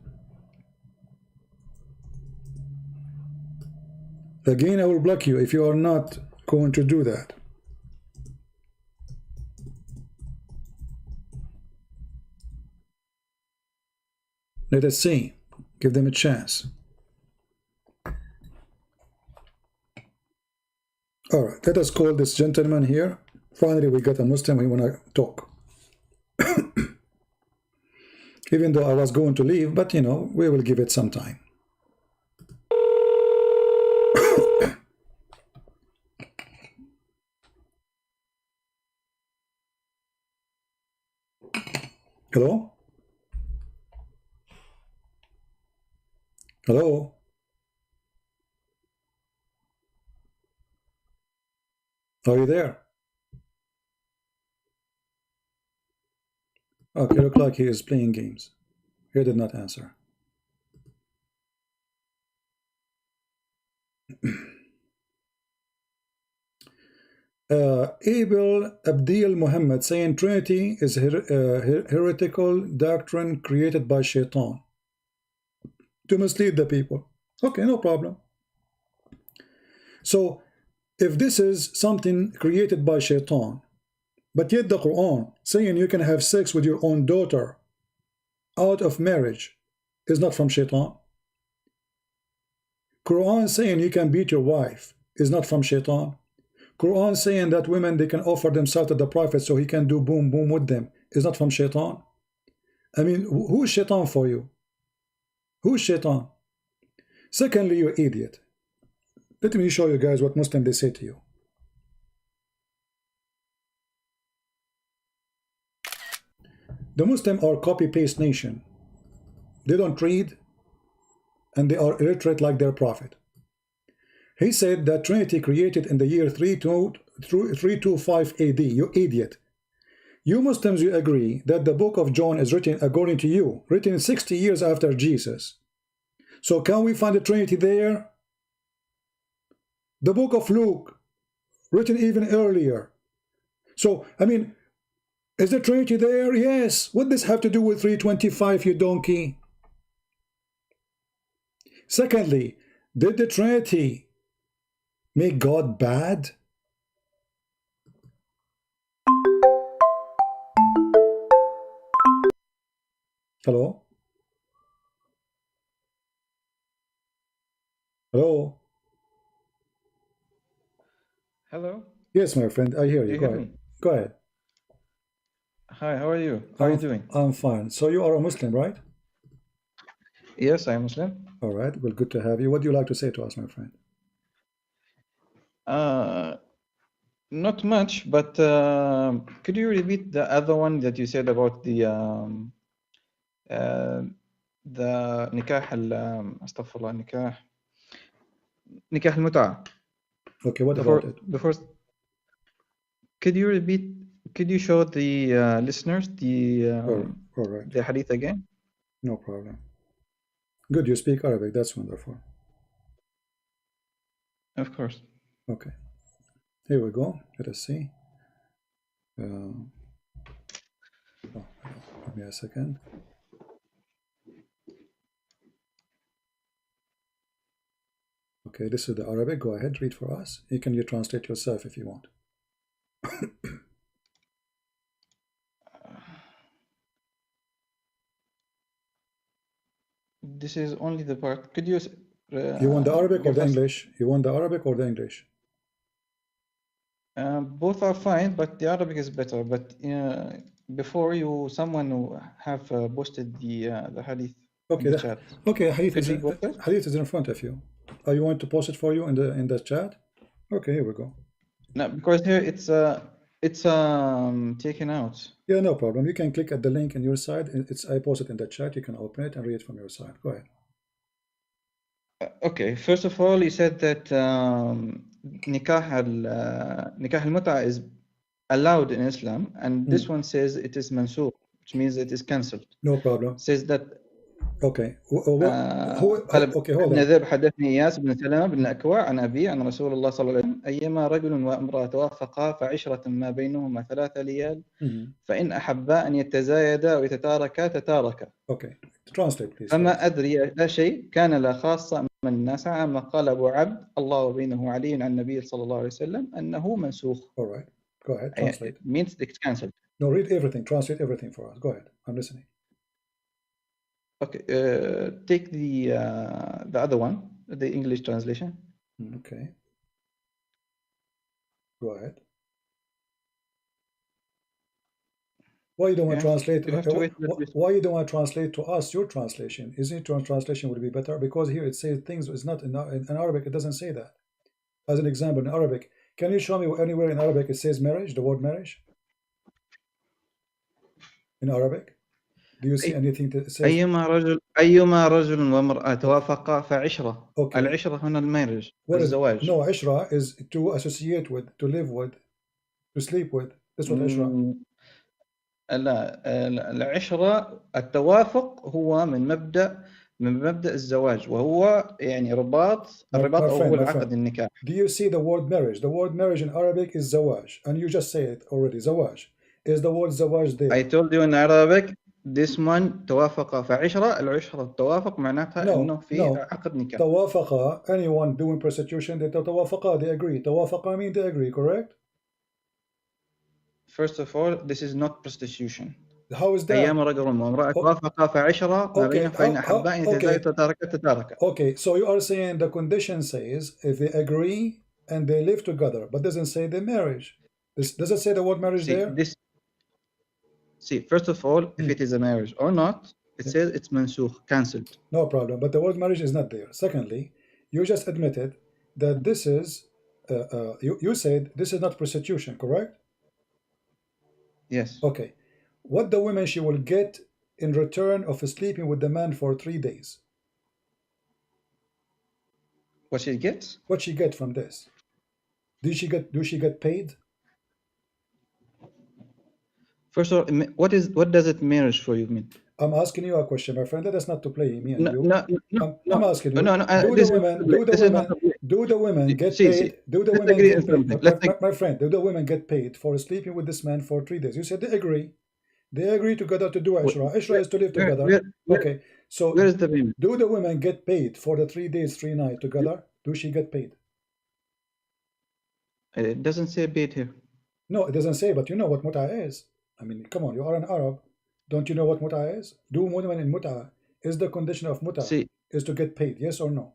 Again, I will block you if you are not going to do that. Let us see. Give them a chance. All right, let us call this gentleman here. Finally, we got a Muslim we want to talk. Even though I was going to leave, but you know, we will give it some time. Hello? Hello? Are you there? Okay, look like he is playing games. He did not answer. Abel Abdil Muhammad saying Trinity is heretical doctrine created by Shaitan to mislead the people. Okay, no problem. So, if this is something created by Shaitan, but yet the Quran saying you can have sex with your own daughter out of marriage is not from Shaitan. Quran saying you can beat your wife is not from Shaitan. Quran saying that women, they can offer themselves to the Prophet so he can do boom boom with them is not from Shaitan. I mean, who is Shaitan for you? Who is Shaitan? Secondly, you idiot. Let me show you guys what Muslim they say to you. The Muslim are copy-paste nation. They don't read, and they are illiterate like their prophet. He said that Trinity created in the year 325 AD. You idiot. You Muslims, you agree that the book of John is written, according to you, written 60 years after Jesus. So can we find the Trinity there? The book of Luke, written even earlier. So, I mean, is the Trinity there? Yes. What does this have to do with 325, you donkey? Secondly, did the Trinity make God bad? Hello? Hello? Hello? Yes, my friend, I hear you. Go ahead. Go ahead. Hi, how are you? How are you doing? I'm fine. So you are a Muslim, right? Yes, I am Muslim. All right. Well, good to have you. What do you like to say to us, my friend? Not much, but could you repeat the other one that you said about the nikah astaghfirullah, nikah al-mut'a? Okay, what about it? The first, could you repeat? Could you show the listeners all right. the hadith again? No problem. Good, you speak Arabic. That's wonderful. Of course. Okay. Here we go. Let us see. Oh, give me a second. Okay, this is the Arabic. Go ahead, read for us. You can translate yourself if you want. This is only the part. Could you? You want the Arabic or give the us- English? You want the Arabic or the English? Both are fine, but the Arabic is better. But before you, someone who have posted the hadith Okay, in the chat. okay. Hadith Could is, we go first? hadith is in front of you. You want to post it for you in the chat? Okay, here we go. No, because here it's taken out. Yeah, no problem. You can click at the link on your side. I post it in the chat. You can open it and read it from your side. Go ahead. Okay, first of all, you said that nikah al-mut'a is allowed in Islam, and this one says it is mansukh, which means it is cancelled. No problem. It says that Okay. Okay, hold ابن on. ذئب حدثني إياس بن سلمة بن الأكوع عن أبي عن رسول الله صلى الله عليه وسلم أيما رجل وامرأة توافقا فعشرة ما بينهما 3 ليال فإن أحبا أن يتزايدا ويتتاركا تتاركا. Okay. Translate, please. فما أدري لا شيء كان لا خاصة من الناس عما قال أبو عبد الله وبينه علي عن النبي صلى الله عليه وسلم أنه منسوخ. All right. Go ahead. Translate. It means it's cancelled. No, read everything. Translate everything for us. Go ahead. I'm listening. Okay. Take the other one, the English translation. Okay. Go ahead. Why you don't want to translate? Why you don't want to translate to us your translation? Isn't your translation would be better? Because here it says things. It's not in Arabic. It doesn't say that. As an example, in Arabic, can you show me anywhere in Arabic it says marriage? The word marriage in Arabic. Do you see anything that says أيما رجل وامرأة توافقا فعشرة. Okay. العشرة هنا المارج. What is الزواج. no عشرة is to associate with, to live with, to sleep with. That's what عشرة. لا العشرة التوافق هو من مبدأ الزواج وهو يعني الرباط أو العقد النكاح. Do you see the word marriage? The word marriage in Arabic is zawaj, and you just say it already. Zawaj. Is the word zawaj there? I told you in Arabic this one توافق فعشرة. العشرة التوافق معناتها إنه في عقد نكاح. توافق, anyone doing prostitution, they توافق, they agree. توافق mean they agree, correct? First of all, this is not prostitution. How is that? أيام رجل وامرأة توافقا فعشرة ما بينهم فإن أحبا أن يتزايدا تتاركا. Okay, so you are saying the condition says if they agree and they live together, but doesn't say the marriage. Does it say the word marriage there? First of all, if it is a marriage or not, it says it's mansukh, cancelled. No problem, but the word marriage is not there. Secondly, you just admitted that this is, you said this is not prostitution, correct? Yes. Okay. What the woman she will get in return of sleeping with the man for 3 days? What she gets? What she get from this? Do she get paid? First of all, what does it marriage for you mean? I'm asking you a question, my friend. That is not to play me and you. No. I'm asking you. No. Do the women get paid? Do the women get paid? My friend, do the women get paid for sleeping with this man for 3 days? You said they agree. They agree together to do Ishra. Ishra is to live together. Okay. So where is the payment? Do the women get paid for the 3 days, 3 nights together? Do she get paid? It doesn't say paid here. No, it doesn't say, but you know what mut'a is. I mean, come on, you are an Arab. Don't you know what mut'a is? Do women in mut'a, is the condition of mut'a is to get paid, yes or no?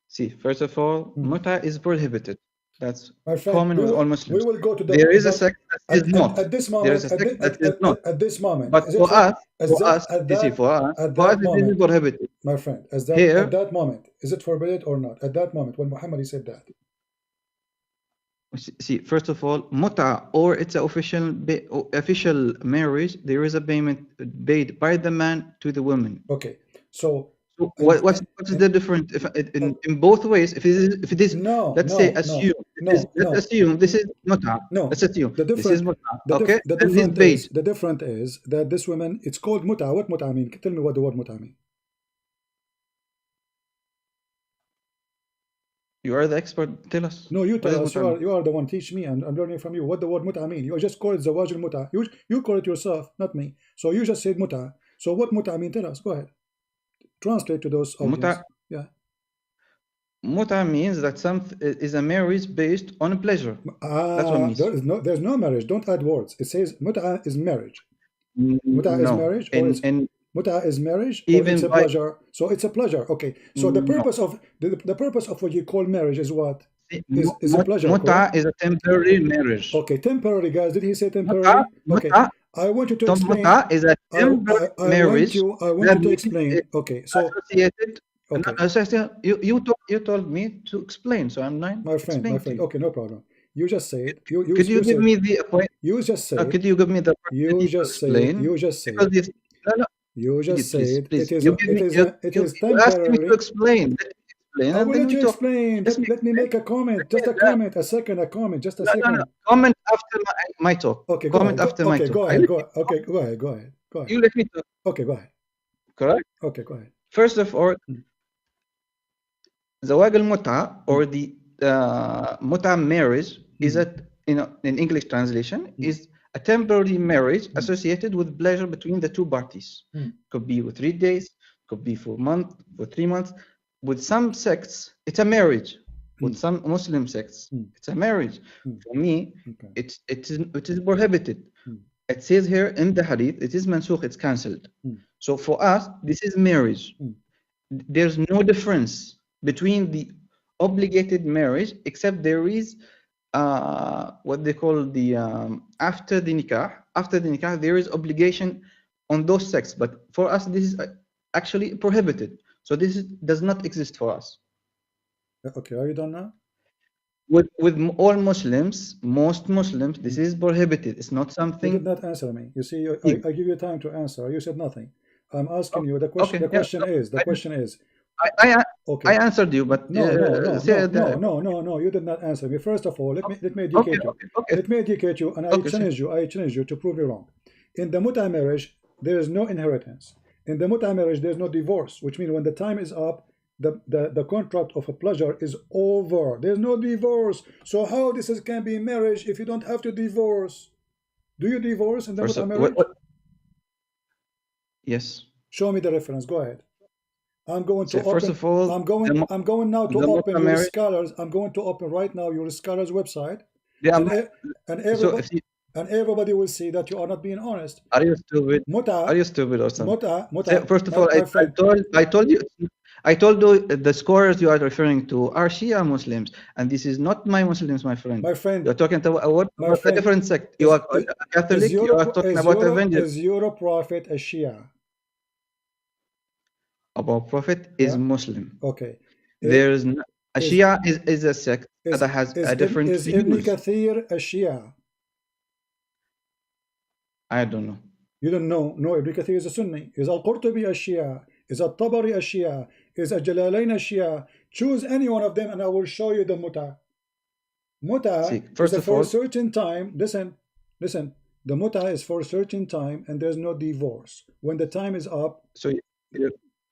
See, first of all, mut'a is prohibited. That's my friend, common with all Muslims. We will go to the. There is a sect that is not. At this moment, there is a sect that is not. At this moment, but for us, it is prohibited. My friend, at that moment, is it forbidden or not? At that moment, when Muhammad said that. See, first of all, mut'a or it's an official marriage. There is a payment paid by the man to the woman. Okay, so. What is the difference? If in both ways, if it is let's assume this is mut'a. Let's assume this is mut'a. Okay, the difference is that this woman, it's called mut'a. What mut'a mean? Tell me what the word mut'a mean. You are the expert. Tell us. No, you What tell is us. mut'a? You are the one. Teach me, and I'm learning from you. What the word mut'a mean? You just call it zawaj al-mut'a. You call it yourself, not me. So you just said mut'a. So what mut'a mean? Tell us. Go ahead. Translate to those audience. Mut'a Yeah. mut'a means that is a marriage based on pleasure. That's what it means. There's no marriage. Don't add words. It says mut'a is marriage. Mut'a is No. marriage, or mut'a is marriage, or Even it's a by pleasure. So it's a pleasure. Okay. So the no. purpose of the purpose of what you call marriage is what? Is a pleasure. Mut'a Correct? is a temporary marriage. Okay, temporary, guys. Did he say temporary? Okay. Mut'a I want you to explain. mut'a is a temporary marriage I want you to explain. Okay, so associated. okay, No, so you told me to explain, so I'm not my friend. Okay, no problem. You just say it. Could you give me the point? You just say it. Could you give me the You opportunity to just say it. explain? You just say Because it. this, no, You just say it. please. It is You give me, it is you asked me to temporary. explain. Let me explain, I and will then let we you talk. explain. Let me make a comment. Just a comment. A second. A comment. Just a No. second. Comment after my talk. Okay, go Comment ahead. after my talk. Go ahead. Okay, go ahead. Go ahead. Go ahead. You let me talk. Okay, go ahead. Correct? Okay, go ahead. First of all, zawaj al-mut'a or the mut'a marriage is in English translation is a temporary marriage associated with pleasure between the two parties. Could be with 3 days, could be for a month, for 3 months. With some sects, it's a marriage. With some Muslim sects, it's a marriage. For me, it is prohibited. It says here in the hadith, it is mansukh, it's cancelled. So for us, this is marriage. There's no difference between the obligated marriage, except there is what they call the after the nikah. After the nikah, there is obligation on those sects, but for us, this is actually prohibited. So this does not exist for us. Okay, are you done now? With all Muslims, most Muslims, this is prohibited. It's not something. You did not answer me. You see, I give you time to answer. You said nothing. I'm asking you the question. The question is. I answered you, but no. You did not answer me. First of all, let me educate you. Let me educate you, and I challenge you to prove you wrong. In the mut'a marriage, there is no inheritance. In the mut'a marriage, there is no divorce, which means when the time is up, the contract of a pleasure is over. There's no divorce. So how this can be marriage if you don't have to divorce? Do you divorce in the mut'a marriage? Yes. Show me the reference. Go ahead. I'm going to open. First of all, I'm going now to open your scholars. I'm going to open right now your scholars website. And everybody will see that you are not being honest. Are you stupid? Are you stupid or something? First of all, I told you the scholars you are referring to are Shia Muslims, and this is not my Muslims, my friend. My friend, you're talking about a different sect. You are Catholic. You are talking about evangelical. Is your prophet a Shia? Our prophet is Muslim. Okay. There is a Shia is a sect that has a different views. Is Ibn Kathir a Shia? I don't know. You don't know? No, Ibn Kathir is a Sunni. Is Al-Qurtubi a Shia? Is Al-Tabari a Shia? Is Al-Jalalain a Shia? Choose any one of them and I will show you the mut'a. Mut'a is for a certain time. Listen. The mut'a is for a certain time and there's no divorce. When the time is up. So,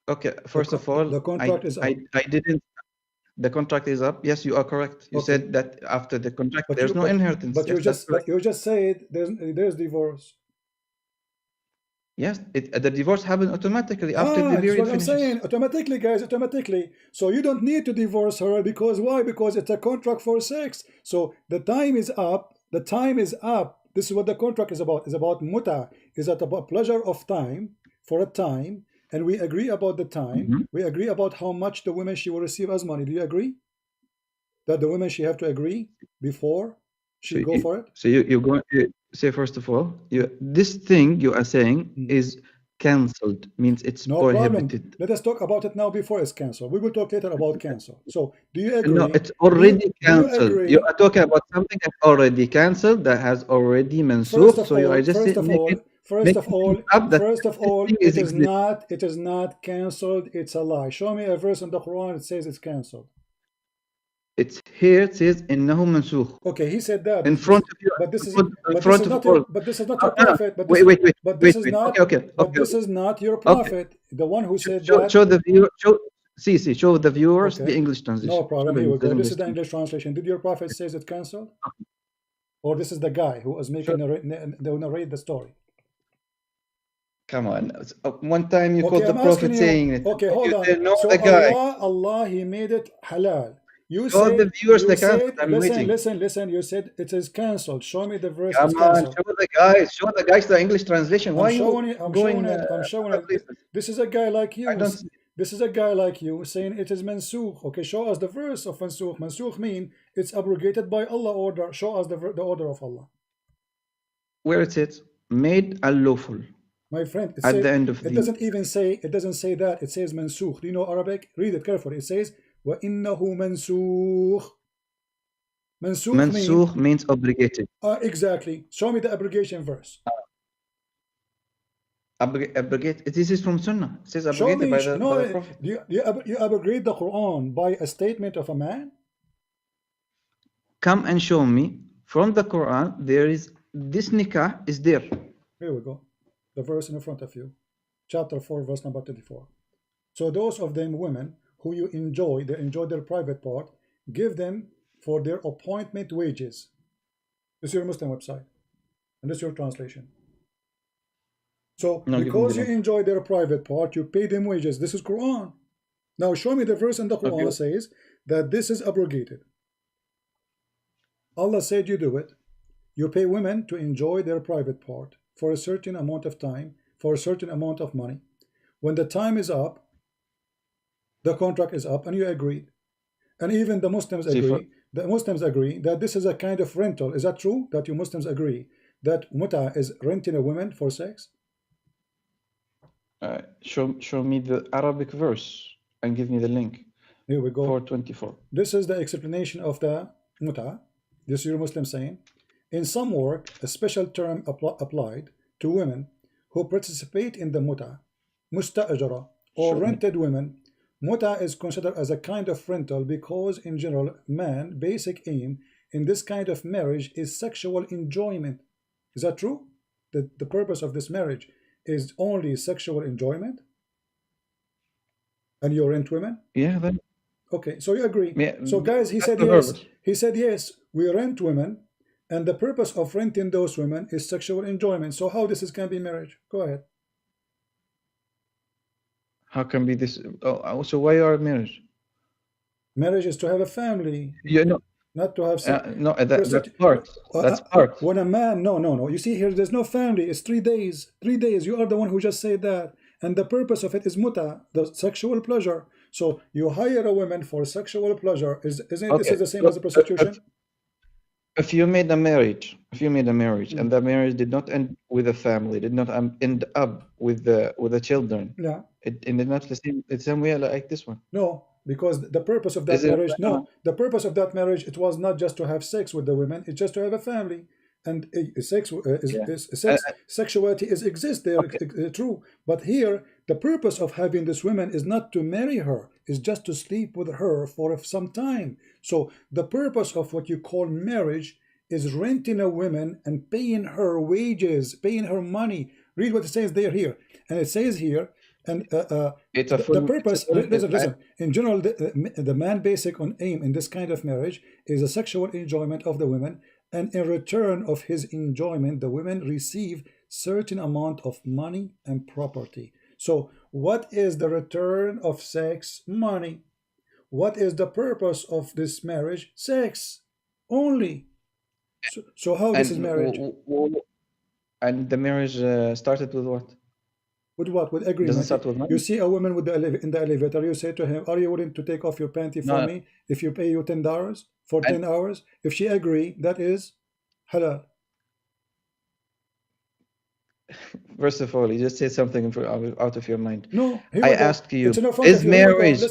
okay, first of all, the contract is up. I didn't. The contract is up. Yes, you are correct. You said that after the contract, there's no inheritance. But you just said there's divorce. Yes, the divorce happens automatically after the period finishes. That's what I'm saying. Automatically, guys, automatically. So you don't need to divorce her because why? Because it's a contract for sex. So the time is up. The time is up. This is what the contract is about. It's about mut'a. It's about pleasure of time for a time. And we agree about the time. We agree about how much the woman she will receive as money. Do you agree? That the woman she have to agree before she go for it? So you're going to say, first of all, this thing you are saying is cancelled, means it's prohibited. Problem. Let us talk about it now before it's cancelled. We will talk later about cancel. So do you agree? No, it's already cancelled. You are talking about something that's already cancelled, that has already mansukh. So you are just First of all, it is not cancelled. It's a lie. Show me a verse in the Quran that says it's cancelled. It's here. It says innahu mansukh. Okay, he said that in front of you. But this is not your prophet. Wait. But this is not your prophet. The one who said that. Show the viewer. See, show the viewers the Okay. English translation. No problem. Show Here we the go. This is English the English translation. Did your prophet says it cancelled? Or this is the guy who was making narrate the story? Come on. One time you Okay, called the I'm prophet asking you. saying it. Okay, hold You on. said, no, So the guy. Allah, He made it halal. You Show said, the viewers you the said, cancelled. I'm waiting. listen. You said it is cancelled. Show me the verse. Come It's on, cancelled. show the guys. Show the guys the English translation. Why I'm showing you it. I'm going? showing it. I'm showing other it. places? This is a guy like you. I don't see. This is a guy like you saying it is mansukh. Okay, show us the verse of mansukh. Mansukh mean it's abrogated by Allah order. Show us the order of Allah. Where it says made unlawful. My friend, it At says, the end of it doesn't even say, it doesn't say that. It says mansukh. Do you know Arabic? Read it carefully. It says وَإِنَّهُ مَنْسُوخ. Mansukh means obligated. Exactly. Show me the abrogation verse. Abrogate. This is from Sunnah. It says Show abrogated me. by the No, Prophet. you abrogate the Quran by a statement of a man? Come and show me from the Quran. There is this nikah is there. Here we go. The verse in front of you. Chapter 4, verse number 24. So those of them women who you enjoy, they enjoy their private part, give them for their appointment wages. This is your Muslim website. And this is your translation. So No, because you enjoy their private part, you pay them wages. This is Quran. Now show me the verse in the Quran says that this is abrogated. Allah said you do it. You pay women to enjoy their private part for a certain amount of time, for a certain amount of money. When the time is up, the contract is up, and you agreed. And even the Muslims agree. The Muslims agree that this is a kind of rental. Is that true? That you Muslims agree that muta is renting a woman for sex? Show me the Arabic verse and give me the link. Here we go. 424. This is the explanation of the muta. This is your Muslim saying. In some work, a special term applied to women who participate in the muta, musta'ajara, or rented women. Muta is considered as a kind of rental because, in general, man's basic aim in this kind of marriage is sexual enjoyment. Is that true? That the purpose of this marriage is only sexual enjoyment? And you rent women? Yeah, then. Okay, so you agree. Yeah, so guys, he said yes. He said yes, we rent women, and the purpose of renting those women is sexual enjoyment. So how this can be marriage? Go ahead. How can be this? Oh, so why are marriage? Marriage is to have a family. You know, not to have sex. no, that's part. That's part. When a man, no. You see here, there's no family. It's 3 days. 3 days. You are the one who just said that. And the purpose of it is muta, the sexual pleasure. So you hire a woman for sexual pleasure. Isn't this is the same as the prostitution? If you made a marriage, and the marriage did not end with a family, did not end up with the children. Yeah. It ended not the same way like this one. No, because the purpose of that marriage, the purpose of that marriage, it was not just to have sex with the women, it's just to have a family. And sexuality exists there, true. But here, the purpose of having this woman is not to marry her, is just to sleep with her for some time. So the purpose of what you call marriage is renting a woman and paying her wages, paying her money. Read what it says there here. And it says here, and the purpose, listen, in general, the man basic aim in this kind of marriage is a sexual enjoyment of the women, and in return of his enjoyment, the women receive certain amount of money and property. So what is the return of sex? Money. What is the purpose of this marriage? Sex only. So how this is marriage? And the marriage started with what? With what? With agreement. Doesn't start with money? You see a woman with in the elevator, you say to him, are you willing to take off your panty for me if you pay you $10 for 10 hours? If she agree, that is halal. First of all, you just said something out of your mind. No, I asked you, is marriage,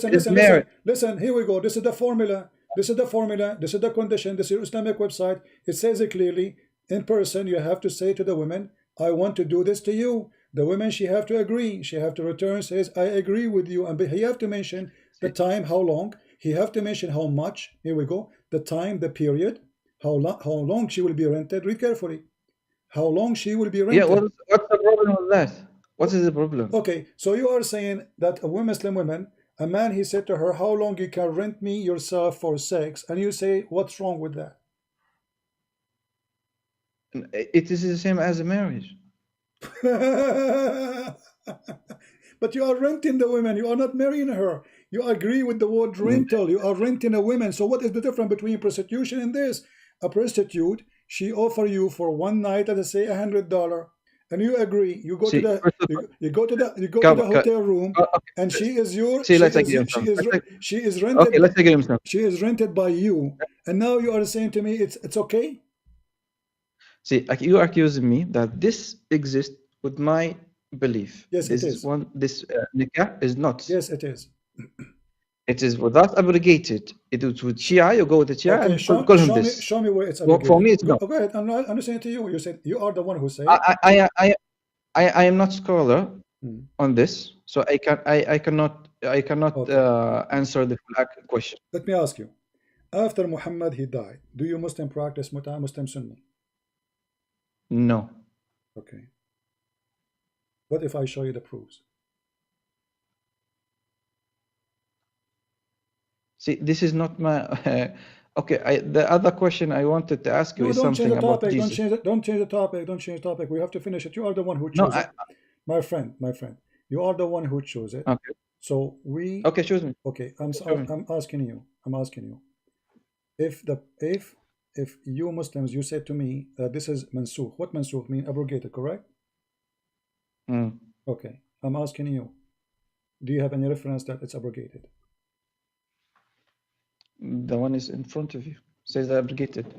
listen, here we go. This is the formula. This is the formula. This is the condition. This is your Islamic website. It says it clearly. In person, you have to say to the women, I want to do this to you. The women, she have to agree. She have to return, says, I agree with you. And he have to mention the time, how long. He have to mention how much. Here we go. The time, the period. How long she will be rented. Read carefully. How long she will be rented. Yeah, what's the problem with that? What is the problem? Okay, so you are saying that Muslim women A man, he said to her, how long you can rent me yourself for sex? And you say, what's wrong with that? It is the same as a marriage. But you are renting the woman. You are not marrying her. You agree with the word rental. You are renting a woman. So what is the difference between prostitution and this? A prostitute, she offer you for one night, let's say $100, and you agree. You go to the hotel room, and she is your. She is rented. Okay, let's take him. She is rented by you, and now you are saying to me it's okay. See, like, you are accusing me that this exists with my belief. Yes, this it is. This nikah is not. Yes, it is. It is without abrogated. It is with Shia. You go with the Shia and call him this. Show me where it's abrogated. For me, it's no. Go ahead. I'm saying to you. You said you are the one who said. I am not scholar on this, so I cannot answer the full question. Let me ask you. After Muhammad he died, do you Muslim practice muta, Muslim Sunni? No. Okay. What if I show you the proofs? See, this is not my. Okay, the other question I wanted to ask you is something about Jesus. Don't change the topic. Don't change the topic. We have to finish it. You are the one who chose it. My friend. You are the one who chose it. Okay. So we. Okay, choose me. Okay, I'm asking you. If you Muslims, you said to me that this is mansukh. What mansukh mean? Abrogated, correct? Okay, I'm asking you. Do you have any reference that it's abrogated? The one is in front of you. Says abrogated.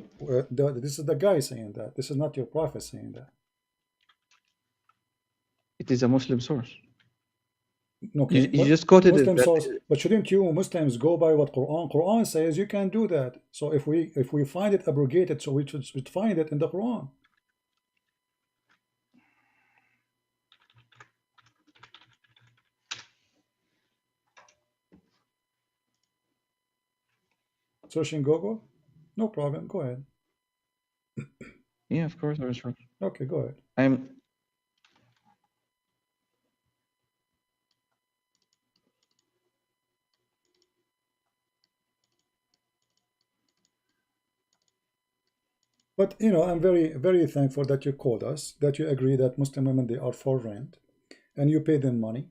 This is the guy saying that. This is not your prophet saying that. It is a Muslim source. Okay. You just quoted Muslim it. source, but shouldn't you Muslims go by what Quran says? You can do that. So if we find it abrogated, so we should find it in the Quran. Searching Google? No problem. Go ahead. Yeah, of course. Okay, go ahead. But I'm very, very thankful that you called us, that you agree that Muslim women, they are for rent, and you pay them money,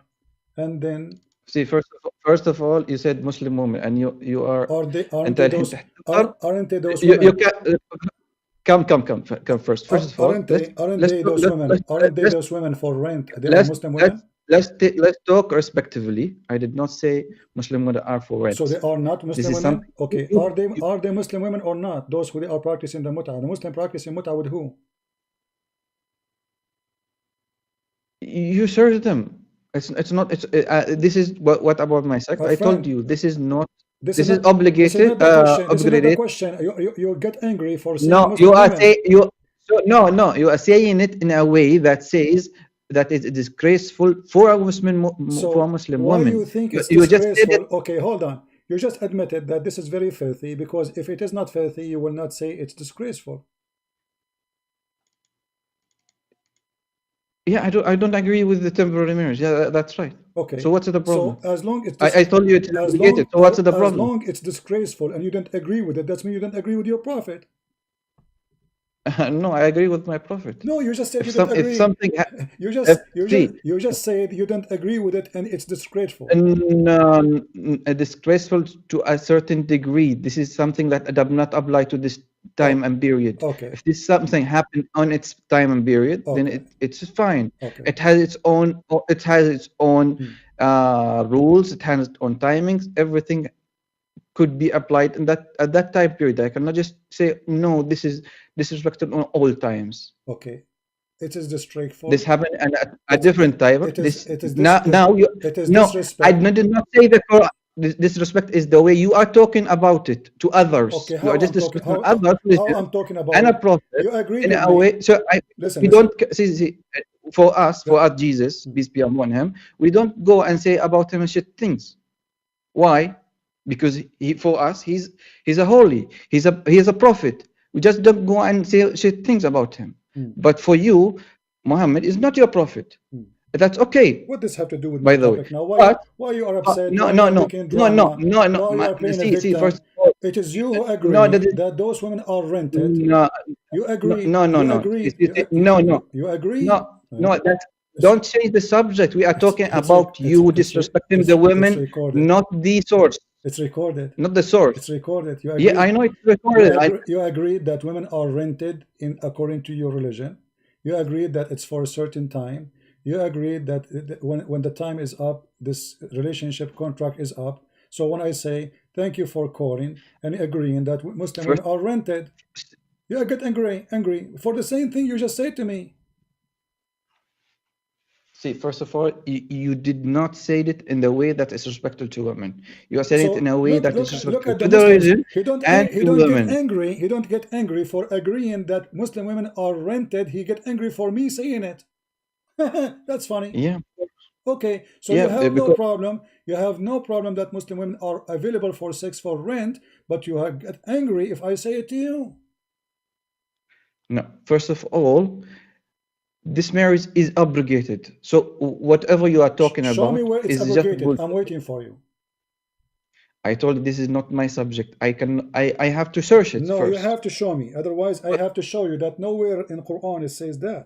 and then. See, first of all, you said Muslim women, and you are. Aren't they those women? You can come first. First of all, aren't they those women? Aren't they those women for rent? They are Muslim women. Let's talk respectively. I did not say Muslim women are for rent. So they are not Muslim women. Okay, are they Muslim women or not? Those who are practicing the muta. The Muslim practicing muta with who? You search them. It's not. This is what about my sect? I told you this is not. This is obligated. This is not a question. You get angry for saying no. Muslim You are women. saying no. You are saying it in a way that says that it's disgraceful for a Muslim woman. You think it's disgraceful? Okay, hold on. You just admitted that this is very filthy, because if it is not filthy, you will not say it's disgraceful. Yeah, I don't agree with the temporary marriage. Yeah, that's right. Okay. So what's the problem? So as long as I told you it's obligated. So what's the problem? As long it's disgraceful and you don't agree with it, that means you don't agree with your prophet. No, I agree with my prophet. No, you just said you don't agree. If something you just said you don't agree with it and it's disgraceful. No, disgraceful to a certain degree. This is something that does not apply to this time and period. Okay. If this something happened on its time and period, then it's fine. Okay. It has its own. It has its own rules. It has its own timings. Everything could be applied in that at that time period. I cannot just say no. This is disrespected on all times. Okay, it is disrespectful. This happened at a different time. I did not say that. Disrespect is the way you are talking about it to others. Okay, you are just disrespecting others. How I'm talking about and a prophet. You agree in with a me. way. So we don't see for us, Jesus, peace be upon him. We don't go and say about him and shit things. Why? Because for us, he's a holy. He's a prophet. We just don't go and say shit things about him. But for you, Muhammad is not your prophet. That's okay, What does have to do with by my the way. topic now? But Why you are upset? no, Why you no, are no, making no, no, drama? no, no. Why you are playing a See, first victim? of all, It is you who no, that agree is that those women are rented. no, You no, agreed. no, no, You no. agreed. No, no, You agreed. no, no. That don't change the subject. We are talking about you disrespecting the it's women, recorded. not the source, It's recorded. not the source. It's recorded. You Yeah, agreed. I know it's recorded. You agreed that women are rented in according to your religion. You agreed that it's for a certain time. You agreed that when the time is up, this relationship contract is up. So when I say thank you for calling and agreeing that Muslim women First, are rented, you get angry for the same thing you just said to me. see, first of all, you did not say it in the way that is respectful to women. You are saying it in a way that is look respectful at the to the Muslims. religion and He to don't get women. angry. He don't get angry for agreeing that Muslim women are rented. He get angry for me saying it. That's funny. Yeah. Okay, so Yeah, you have no because problem. You have no problem that Muslim women are available for sex for rent, but you get angry if I say it to you. no. First of all, this marriage is abrogated. So whatever you are talking Show me about where it's is just abrogated. bullshit. I'm waiting for you. I told you this is not my subject. I have to search it No, first. you have to show me. Otherwise, I have to show you that nowhere in Quran it says that.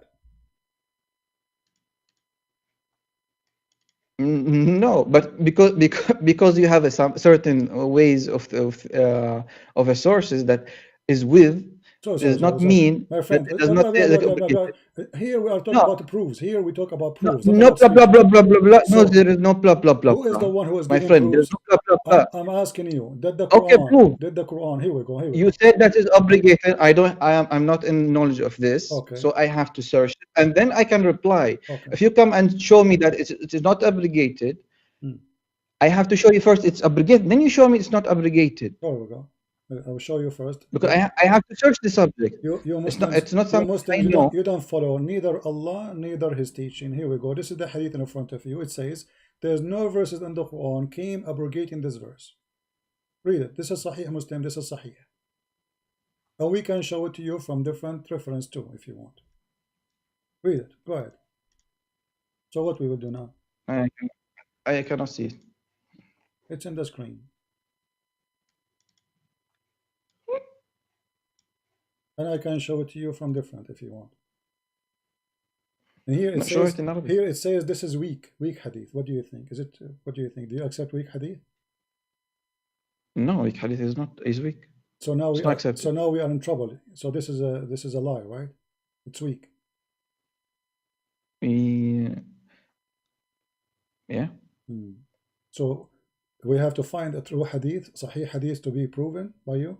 No, but because you have some certain ways of a sources that is with does not mean My that friend, it does not say like obligated. here we are talking No, about proofs. Here we talk about no, proofs, not no about blah blah speeches. blah blah blah blah. No, So, there is no blah blah blah who is the blah. one who is My giving friend, there is proofs? no blah blah blah. I'm asking you. Did the Okay, prove. Quran? Here we go. You said that is obligated. I'm not in knowledge of this, Okay. so I have to search it, and then I can reply. Okay. If you come and show me that it is not obligated, Hmm. I have to show you first it's obligated. Then you show me it's not obligated. There we go. I will show you first. Because I have to search the subject. You Muslims, It's not something I you know. don't follow neither Allah neither His teaching. Here we go. This is the hadith in front of you. It says there's no verses in the Quran came abrogating this verse. Read it. This is Sahih Muslim. This is Sahih. And we can show it to you from different reference too, if you want. Read it. Go ahead. So what we will do now? I cannot see it. It's in the screen. And I can show it to you from different if you want. And here it says, here it says this is weak hadith. What do you think? Is it? What do you think? Do you accept weak hadith? No, weak hadith is weak. So now we are in trouble. So this is a lie, right? It's weak. Yeah. So we have to find a true hadith, Sahih hadith, to be proven by you.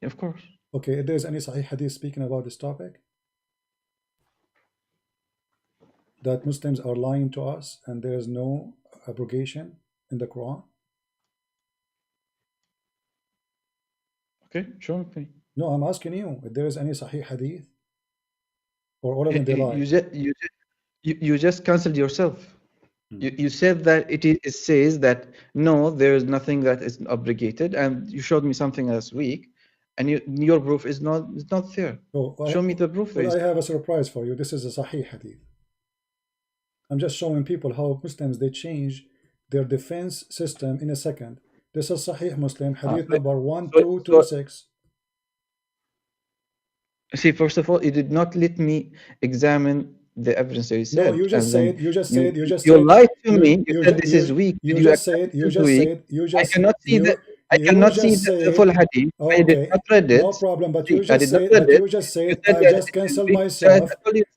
Of course. Okay, if there's any Sahih hadith speaking about this topic, that Muslims are lying to us and there is no abrogation in the Quran. Okay, sure. Okay. No, I'm asking you if there is any Sahih hadith, or all of them they lie. You just cancelled yourself. You said that it says that no, there is nothing that is obligated, and you showed me something that's weak, and your proof is not there. So show me the proof. Well, I have a surprise for you. This is a Sahih hadith. I'm just showing people how Muslims they change their defense system in a second. This is Sahih Muslim hadith number 1226. See, first of all, you did not let me examine the evidence that you said. No, you just said. You lied to me. You said this is weak. You just said. I cannot see that. I cannot see the full hadith. Okay. I did not read it. No problem, but you just said. I just cancelled myself,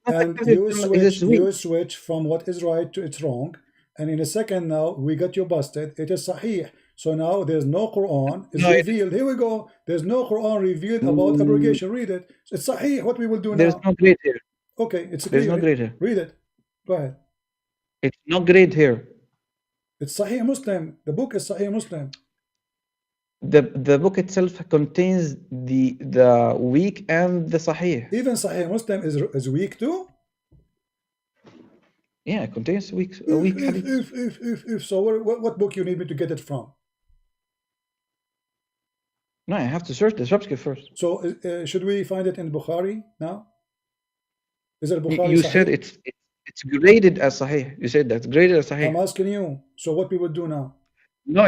and you switch from what is right to it's wrong, and in a second now we got you busted. It is Sahih. So now there's no Quran. It's revealed. Here we go. There's no Quran revealed about abrogation. Read it. It's Sahih. What we will do now? There's no grade here. Okay, it's There's clear. no grade here. Read it. Go ahead. It's no grade here. It's Sahih Muslim. The book is Sahih Muslim. The book itself contains the weak and the Sahih. Even Sahih Muslim is weak too. Yeah, it contains weak hadith. If so, what book you need me to get it from? No, I have to search the subscript first. So should we find it in Bukhari now? Is it Bukhari? You said it's it's graded as Sahih. You said that's graded as Sahih. I'm asking you. So what we would do now? No,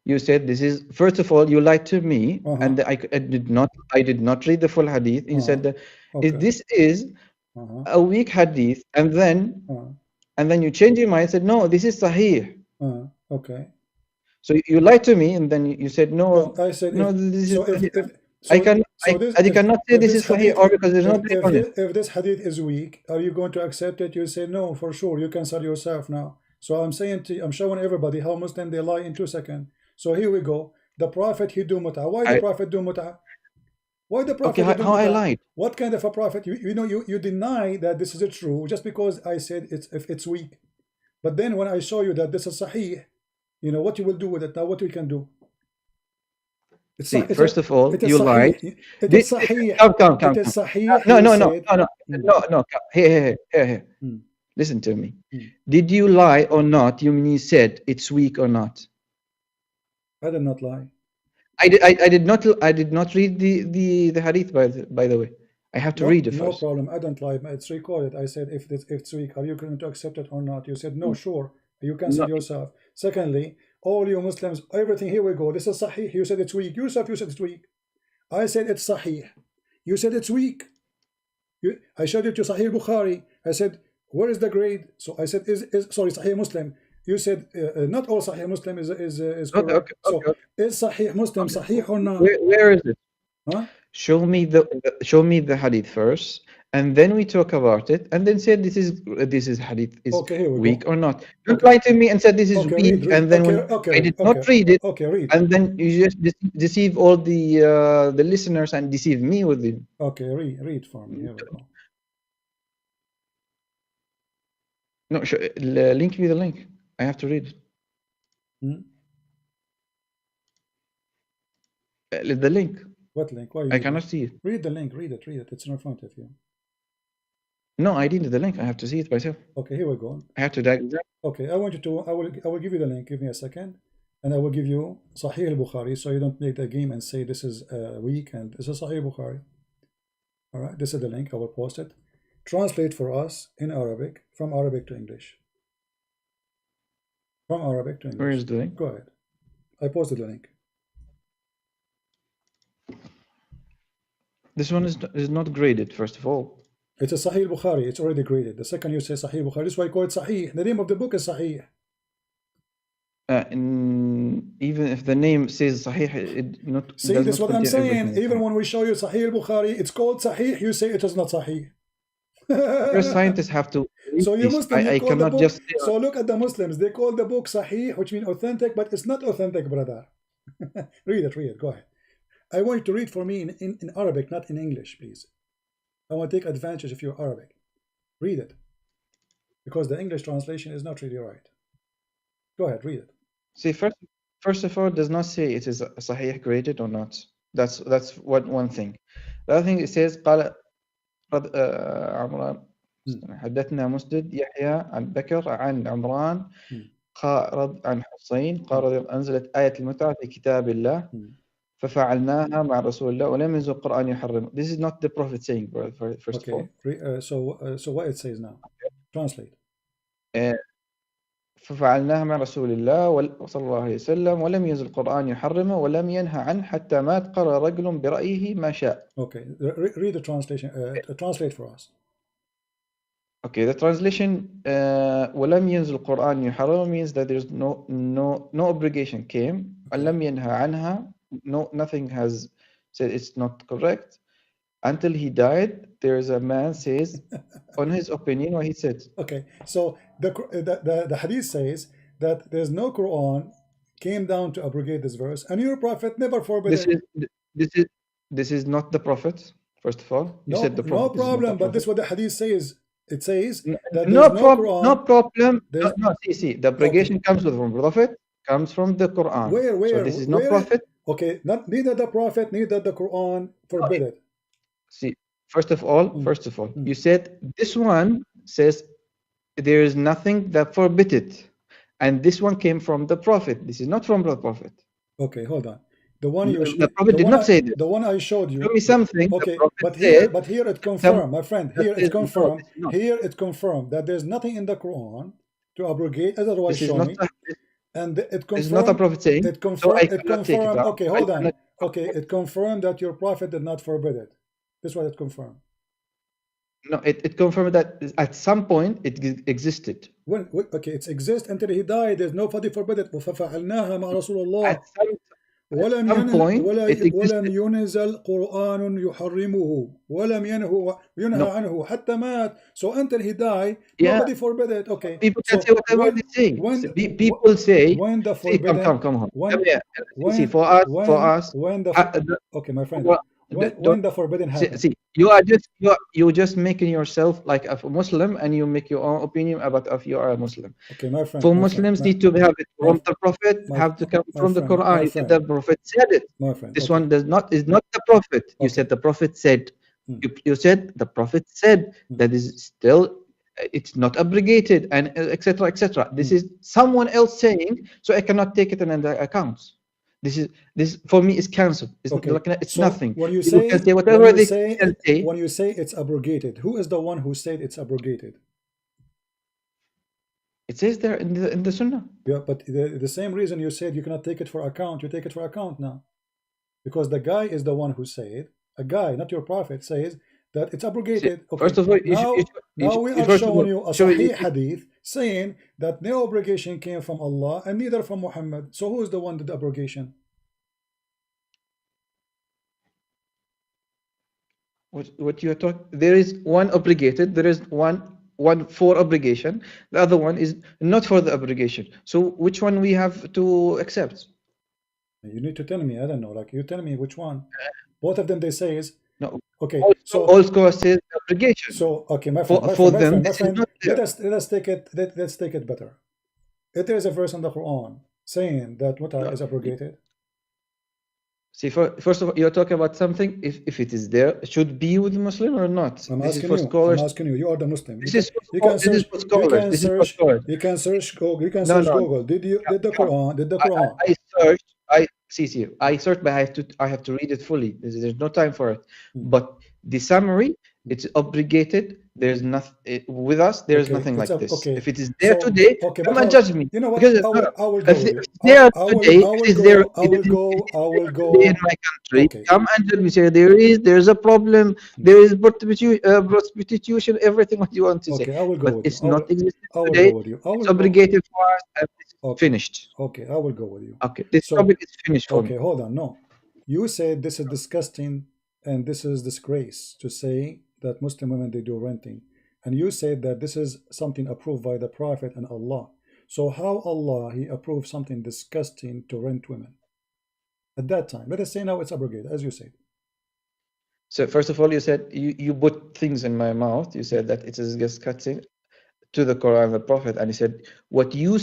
you said this is, first of all, you lied to me, and I did not read the full hadith. You said that this is a weak hadith, and then you changed your mind and said, no, this is Sahih. Okay. So you lied to me, and then you said, no, I said, no, this is I cannot say this is Sahih, or because there's no date on it. If this hadith is weak, are you going to accept it? You say, no, for sure, you can sell yourself now. So I'm saying to you, I'm showing everybody how Muslim they lie in 2 seconds. So here we go. The Prophet, he do mut'ah. Why the Prophet do mut'ah? Why the Prophet do how mut'ah? I lied? What kind of a Prophet? You deny that this is true just because I said it's weak. But then when I show you that this is Sahih, you know what you will do with it. Now what we can do? See, first of all, you lied. It is Sahih. Come. It is Sahih. No. Here. Listen to me. Did you lie or not? You mean you said it's weak or not? I did not lie. I did not read the hadith, by the way. I have to read it first. No problem. I don't lie. It's recorded. I said if it's weak, are you going to accept it or not? You said no, sure. You cancel yourself. Secondly, all you Muslims, everything, here we go. This is Sahih. You said it's weak. You said it's weak. I said it's Sahih. You said it's weak. I showed it to Sahih Bukhari. I said, where is the grade? So I said, sorry, Sahih Muslim. You said not all Sahih Muslim is correct. So is Sahih Muslim Sahih or not? Where is it? Huh? Show me the hadith first, and then we talk about it, and then say this is hadith is weak or not. Don't lie to me and say this is weak, and then I did not read it, and then you just deceive all the listeners and deceive me with it. Okay, read for me. Here we go. No, link me the link. I have to read it. The link. What link? Why I cannot see it. Read the link. Read it. It's in front of you. No, I didn't. The link. I have to see it myself. Okay, here we go. I have to dive. Okay, I want you to. I will give you the link. Give me a second, and I will give you Sahih al-Bukhari, so you don't make the game and say this is weak and this is Sahih Bukhari. All right, this is the link. I will post it. Translate for us in Arabic, from Arabic to English. From Arabic to English. Where is the link? Go ahead. I posted the link. This one is not graded, first of all. It's a Sahih Bukhari. It's already graded. The second you say Sahih Bukhari, this is why I call it Sahih. The name of the book is Sahih. Even if the name says Sahih, it not. See, that's what I'm saying. Even when we show you Sahih Bukhari, it's called Sahih. You say it is not Sahih. First, scientists have to. So you Muslims, I cannot just. So look at the Muslims. They call the book Sahih, which means authentic, but it's not authentic, brother. Read it. Go ahead. I want you to read for me in Arabic, not in English, please. I want to take advantage of your Arabic. Read it. Because the English translation is not really right. Go ahead, read it. See, first of all, it does not say it is Sahih graded or not. That's one thing. The other thing, it says قال عمران حدثنا مسدد يحيى عن بكر عن عمران قال عن حسين قال أنزلت آية المتعة في كتاب الله ففعلناها مع رسول الله ولم ينزل القرآن يحرم. This is not the Prophet saying, first of all. So what it says now? Translate. ففعلناها مع رسول الله صلى الله عليه وسلم ولم ينزل القرآن يحرمه ولم ينهى عنه حتى مات قرر رجل برأيه ما شاء. Okay, read the translation. Translate for us. Okay, the translation ولم ينزل القرآن يحرمه means that there's no obligation came. ولم ينهى عنها, nothing has said it's not correct until he died. There is a man says on his opinion what he said. Okay, so the hadith says that there's no Quran came down to abrogate this verse, and your prophet never forbid it. This is not the prophet. First of all, you said the prophet. No problem, but this is what the hadith says. It says that no problem. No, see, the abrogation comes from the prophet, comes from the Quran. Where? So this is not prophet. Okay, neither the prophet, neither the Quran forbid it. See, first of all, you said this one says there is nothing that forbid it, and this one came from the prophet. This is not from the prophet. Okay, hold on. The one The Prophet did not say this. The one I showed you. Show me something. Okay, the Prophet but here it confirmed, my friend. Here it confirmed. No, Here it confirmed that there's nothing in the Quran to abrogate. Otherwise, show me. And it confirmed. This is not a Prophet saying. It confirmed. So it confirmed. Okay, hold on. Okay, it confirmed that your Prophet did not forbid it. This is what it confirmed. No, it confirmed that at some point it existed. When okay, it exists until he died. There's nobody forbid it. ففعلناها مع رسول الله. ولم ينزل قرآن يحرمه ولم ينهى عنه حتى مات. So until he died, nobody forbid it. Okay. People can say whatever they say. People say, when the forbidden, come on. See, for us, okay, my friend. When the forbidden happens. See, you're just making yourself like a Muslim, and you make your own opinion about if you are a Muslim. Okay, my friend. For Muslims need to have it from the Prophet, have to come from the Quran. The Prophet said it. My friend. This one is not the Prophet. You said the Prophet said. You said the Prophet said that is still, it's not abrogated, and etc. etc. This is someone else saying, so I cannot take it in the accounts. This for me is cancelled. It's, it's so nothing. When you say, when you say it's abrogated, who is the one who said it's abrogated? It says there in the Sunnah. Yeah, but the same reason you said you cannot take it for account, you take it for account now, because the guy is the one who said, a guy, not your Prophet, says that it's abrogated. See, okay. First of all, now we are showing you a Sahih hadith saying that no abrogation came from Allah and neither from Muhammad. So who is the one that did the abrogation? What you are talking? There is one obligated. There is one for obligation. The other one is not for the obligation. So which one we have to accept? You need to tell me. I don't know. Like, you tell me which one. Both of them they say is no. Okay, so all scholars say obligation. So okay, my friend, let us take it. Let's take it better. If there is a verse in the Quran saying that muta is abrogated. See, first of all, you're talking about something. If it is there, it should be with the Muslim or not. I'm asking you. You are the Muslim. You can search Google. Did the Quran? I searched. I searched, but I have to read it fully. There's no time for it. But the summary, it's obligated. There's nothing with us. There's nothing like this. Okay. If it is there today, come and judge me. You know what? I will go in my country. Okay. Come and judge me. Say there's a problem. There is prostitution. Everything what you want to say. I will go. But it's not existing today. It's obligated for us. And finished. Okay, I will go with you. Okay, this topic is finished for me. Okay, hold on. No, you said this is disgusting and this is disgrace to say that Muslim women they do renting, and you said that this is something approved by the Prophet and Allah. So how Allah he approved something disgusting to rent women at that time? Let us say now it's abrogated, as you said. So first of all, you said you put things in my mouth. You said that it is disgusting to the Quran and the Prophet, and you said what you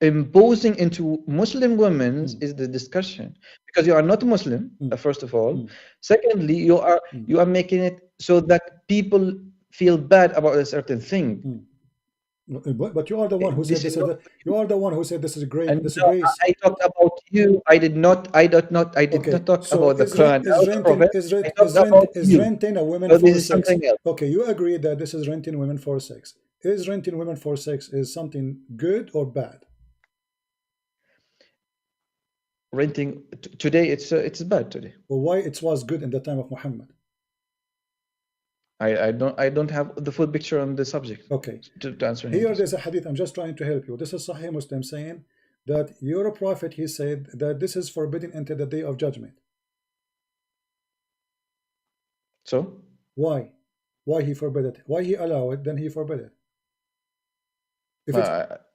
imposing into Muslim women is the discussion, because you are not Muslim, first of all. Secondly, you are making it so that people feel bad about a certain thing. But you are the one who said this. You are the one who said this is great. This is grace. I talked about you. I did not talk about the Quran. Is renting a woman for sex? Okay, you agree that this is renting women for sex. Is renting women for sex is something good or bad? Renting today, it's bad today. Well, why it was good in the time of Muhammad? I don't have the full picture on the subject. Okay, to answer here there's a hadith. I'm just trying to help you. This is Sahih Muslim saying that your Prophet he said that this is forbidden until the day of judgment. So why he forbid it? Why he allow it? Then he forbid it. If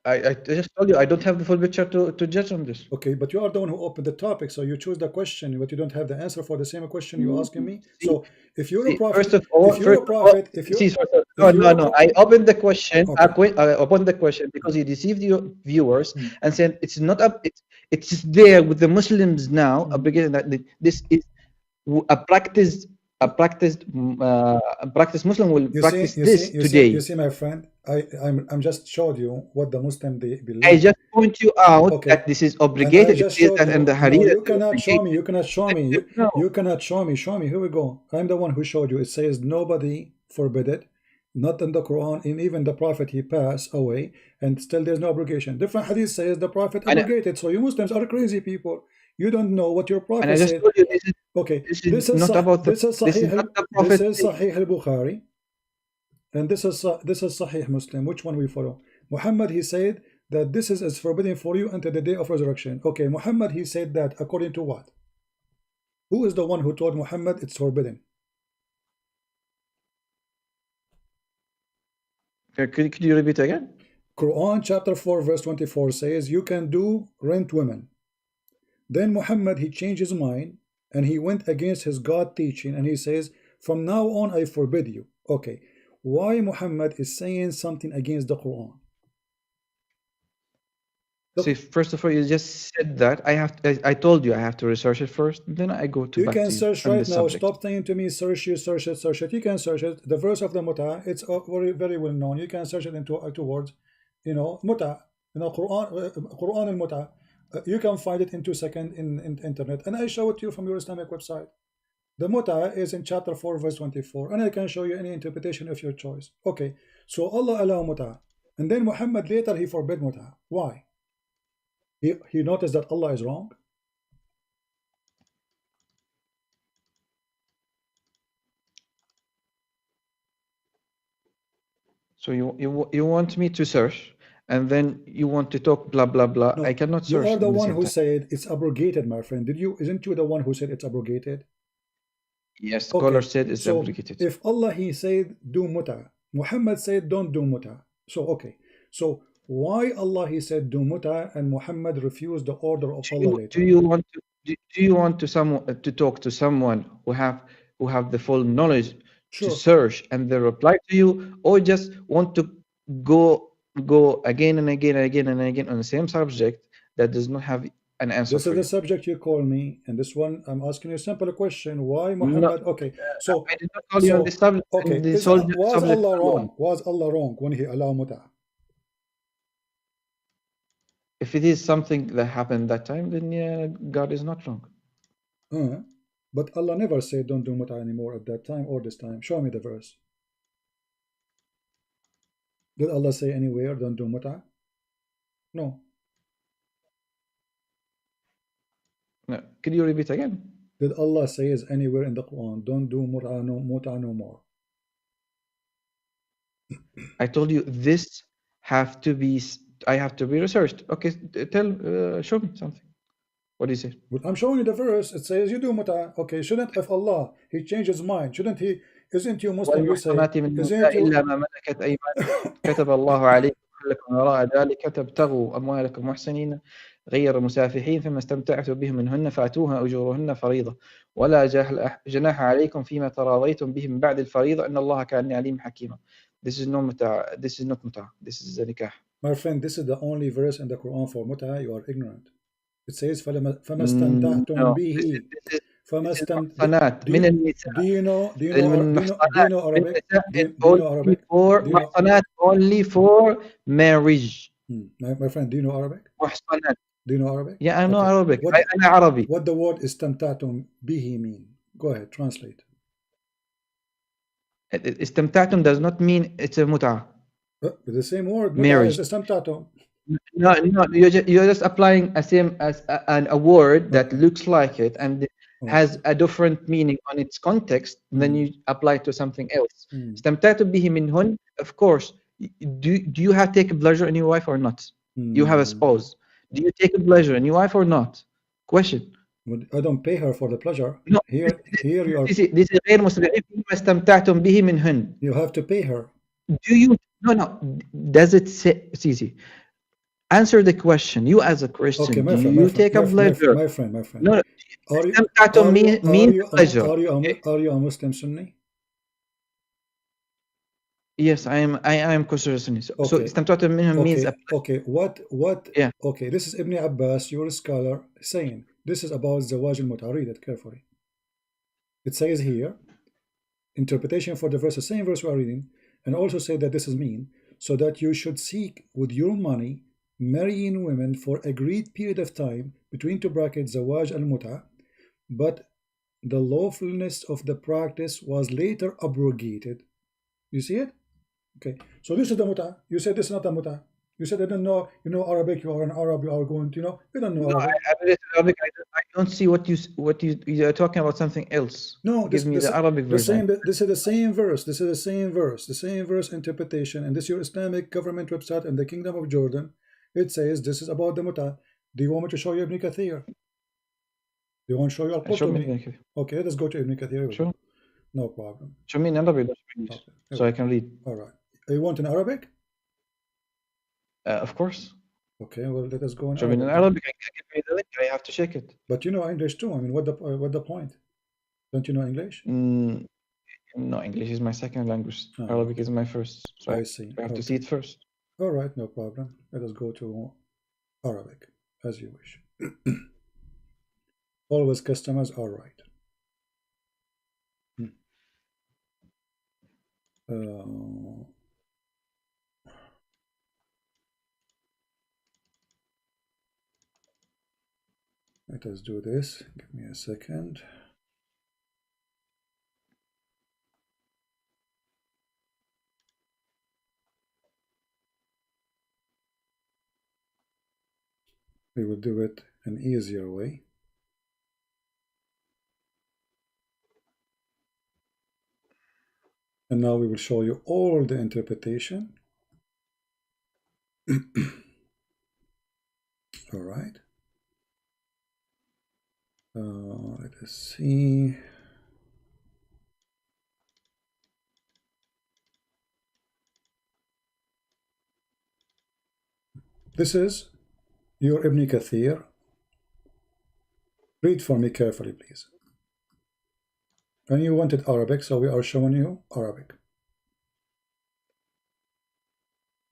I just told you I don't have the full picture to judge on this. Okay, but you are the one who opened the topic, so you choose the question, but you don't have the answer for the same question you're asking me. So if you're a prophet, first of all, no, I opened the question. Okay. I opened the question because you deceived your viewers and said it's not up. It's there with the Muslims now. Obligated that this is a practiced Muslim will practice this today. You see, my friend, I'm just showed you what the Muslim they believe. I just point you out Okay. that this is And I obligated. It just says showed that you. in the No, Hadith. you cannot show me. You cannot show me. No. You cannot show me. Show me. Here we go. I'm the one who showed you. It says nobody forbid it, not in the Quran, and even the Prophet he passed away, and still there's no obligation. Different Hadith says the Prophet And, abrogated. So you Muslims are crazy people. You don't know what your and Prophet I just said. told you this is Okay, this is not about the this is this is Sahih not the Prophet. this is Sahih al-Bukhari, and this is Sahih Muslim. Which one we follow? Muhammad he said that this is forbidden for you until the day of resurrection. Okay, Muhammad he said that according to what? Who is the one who told Muhammad it's forbidden? Could you repeat again? Quran chapter 4 verse 24 says you can do rent women. Then Muhammad he changed his mind and he went against his God teaching and he says from now on I forbid you. Okay, why Muhammad is saying something against the Quran? See, first of all, you just said that I told you I have to research it first, then I go to You back can to you search on right this now. subject. Stop saying to me, search it, search it, search it. You can search it. The verse of the muta, it's very, very well known. You can search it into two words. You know, muta. You know, Quran and muta. You can find it in 2 seconds in internet, and I show it to you from your Islamic website. The muta is in chapter 4, verse 24, and I can show you any interpretation of your choice. Okay, so Allah allow muta, and then Muhammad later he forbid muta. Why? He noticed that Allah is wrong. So you want me to search, and then you want to talk blah blah blah. No, I cannot you search are the at the one same who time. said it's abrogated, my friend. Isn't you the one who said it's abrogated? Yes, scholar said it's so abrogated. if Allah he said do muta, Muhammad said don't do muta. So okay, so why Allah he said do muta and Muhammad refused the order of Allah later? Do you want to talk to someone who have the full knowledge to search and they reply to you, or just want to go again and again and again and again on the same subject that does not have an answer? This is the subject you call me, and this one I'm asking you a simple question. Why Muhammad? No, okay, so I did not call you on this subject. okay, was Allah wrong? Was Allah wrong when he allowed muta? If it is something that happened that time, then yeah, God is not wrong. But Allah never said don't do muta anymore at that time or this time. Show me the verse. Did Allah say anywhere don't do muta? No. No. Could you repeat again? Did Allah say anywhere in the Quran don't do muta no more? I told you this have to be. I have to be researched. Okay, show me something. What do you say? Well, I'm showing you the verse. It says you do muta. Okay, shouldn't if Allah he changed his mind? Shouldn't he? Isn't you Muslim? You say isn't you? إلا ما ملكت أيمانكم كتب الله عليكم أنكم وراء ذلك تبتغوا أموالكم محسنين غير مسافحين فما استمتعتم به منهن فأتوها أجورهن فريضة ولا جناح عليكم فيما تراضيتم به من بعد الفريضة إن الله كان عليم حكيما. This is not muta. This is not muta. This is the nikah. My friend, this is the only verse in the Quran for muta. You are ignorant. It says فَمَا اسْتَمْتَعْتُمْ بِهِ. Do you know Arabic? Do you know Arabic? محصنات only for marriage. My friend, do you know Arabic? محصنات. Do you know Arabic? Yeah, I know Arabic. أنا عربي. What the word استمتعتم به mean? Go ahead, translate. استمتعتم does not mean it's a muta. The same word. Marriage. استمتعتم. No, you're just applying a word that looks like it and has a different meaning on its context, and then you apply it to something else. استمتعتم به منهن, of course. Do you have take pleasure in your wife or not? You have a spouse. Do you take a pleasure in your wife or not? Question. I don't pay her for the pleasure. No, here you are. This is غير مستدعي فيما استمتعتم به منهن. You have to pay her. Do you? No. Does it say? It's easy. Answer the question. You as a Christian, okay, do you take a pleasure? My friend. No. Pleasure. Are you a Muslim Sunni? Yes, I am considered Sunni. So استمتعتم منهم means a pleasure. Okay, what? Yeah. Okay, this is Ibn Abbas, your scholar, saying this is about Zawaj al-Mut'a. Read it carefully. It says here, interpretation for the verse, the same verse we are reading, and also say that this is mean. so that you should seek with your money marrying women for agreed period of time between two brackets zawaj al-muta, but the lawfulness of the practice was later abrogated. You see it? Okay. So this is the muta. You said this is not the muta. You said I don't know. You know Arabic. You are an Arab. You are going to you don't know No, Arabic. I read it in Arabic. I don't see what you're talking about something else. No, Give me the Arabic version. This is the same verse. This is the same verse. The same verse interpretation. And this is your Islamic government website in the Kingdom of Jordan. It says this is about the muta. Do you want me to show you Ibn Kathir? Do you want to show you Al-Qurtubi? Okay, let's go to Ibn Kathir. Sure. No problem. Show me in Arabic, Okay. so I can read. All right. You want in Arabic? Of course. Okay, well, let us go in Show me in Arabic. I give me the link. I have to check it. But you know English too. I mean, what the point? Don't you know English? No, English is my second language. Arabic is my first. So I see. I have to see it first. All right, no problem. Let us go to Arabic, as you wish. Always customers are right. Let us do this. Give me a second. We will do it an easier way. And now we will show you all the interpretation. All right. Let us see. This is your Ibn Kathir. Read for me carefully, please. And you wanted Arabic, so we are showing you Arabic.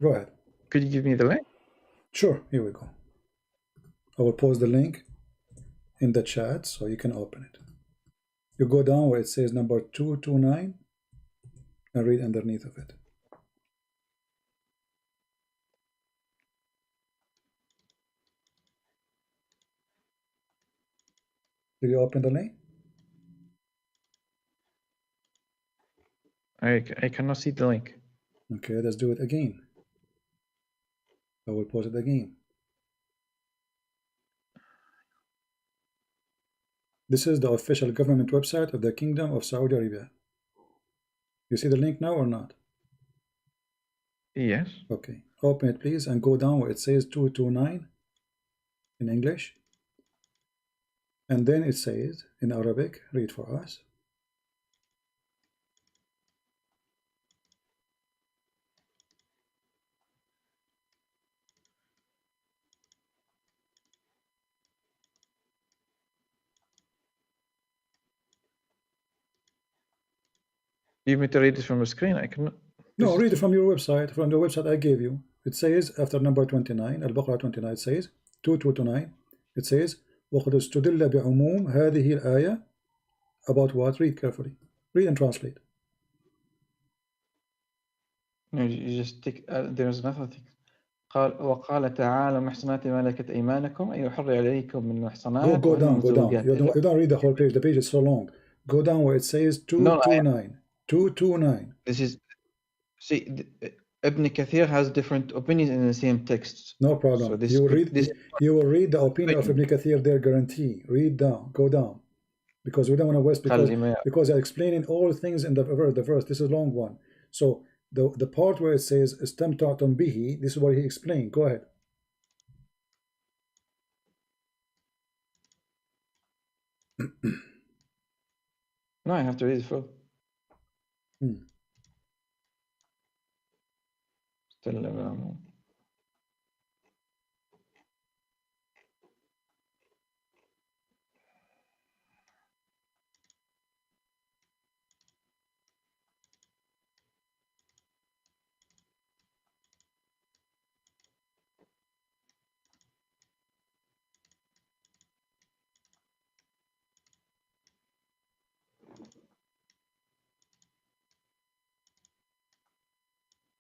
Go ahead. Could you give me the link? Sure, here we go. I will post the link in the chat so you can open it. You go down where it says number 229 and read underneath of it. Did you open the link? I cannot see the link. Okay, let's do it again. I will post it again. This is the official government website of the Kingdom of Saudi Arabia. You see the link now or not? Yes. Okay, open it please and go down where it says 229 in English. And then it says in Arabic, read for us. You want me to read it from the screen? I cannot. No, read it from your website, from the website I gave you. It says after number 29, Al-Baqarah 29, it says 2229. It says وَقَدْ اسْتُدِلَّ بِعُمُومِ هذه الآية. About what? Read carefully. Read and translate. No, you just take. There's nothing. وقال تعالى محصنات ملكت أيمانكم أي يحرر عليكم من محصنات. Go down. You don't read the whole page. The page is so long. Go down where it says 229. 229. This is. See, Ibn Kathir has different opinions in the same text. No problem. So you will read the opinion of Ibn Kathir there, guarantee. Read down. Go down. Because we don't want to waste, because they're explaining all things in the verse. This is a long one. So the part where it says istamta'tum bihi, this is what he explained. Go ahead. No, I have to read it full. Still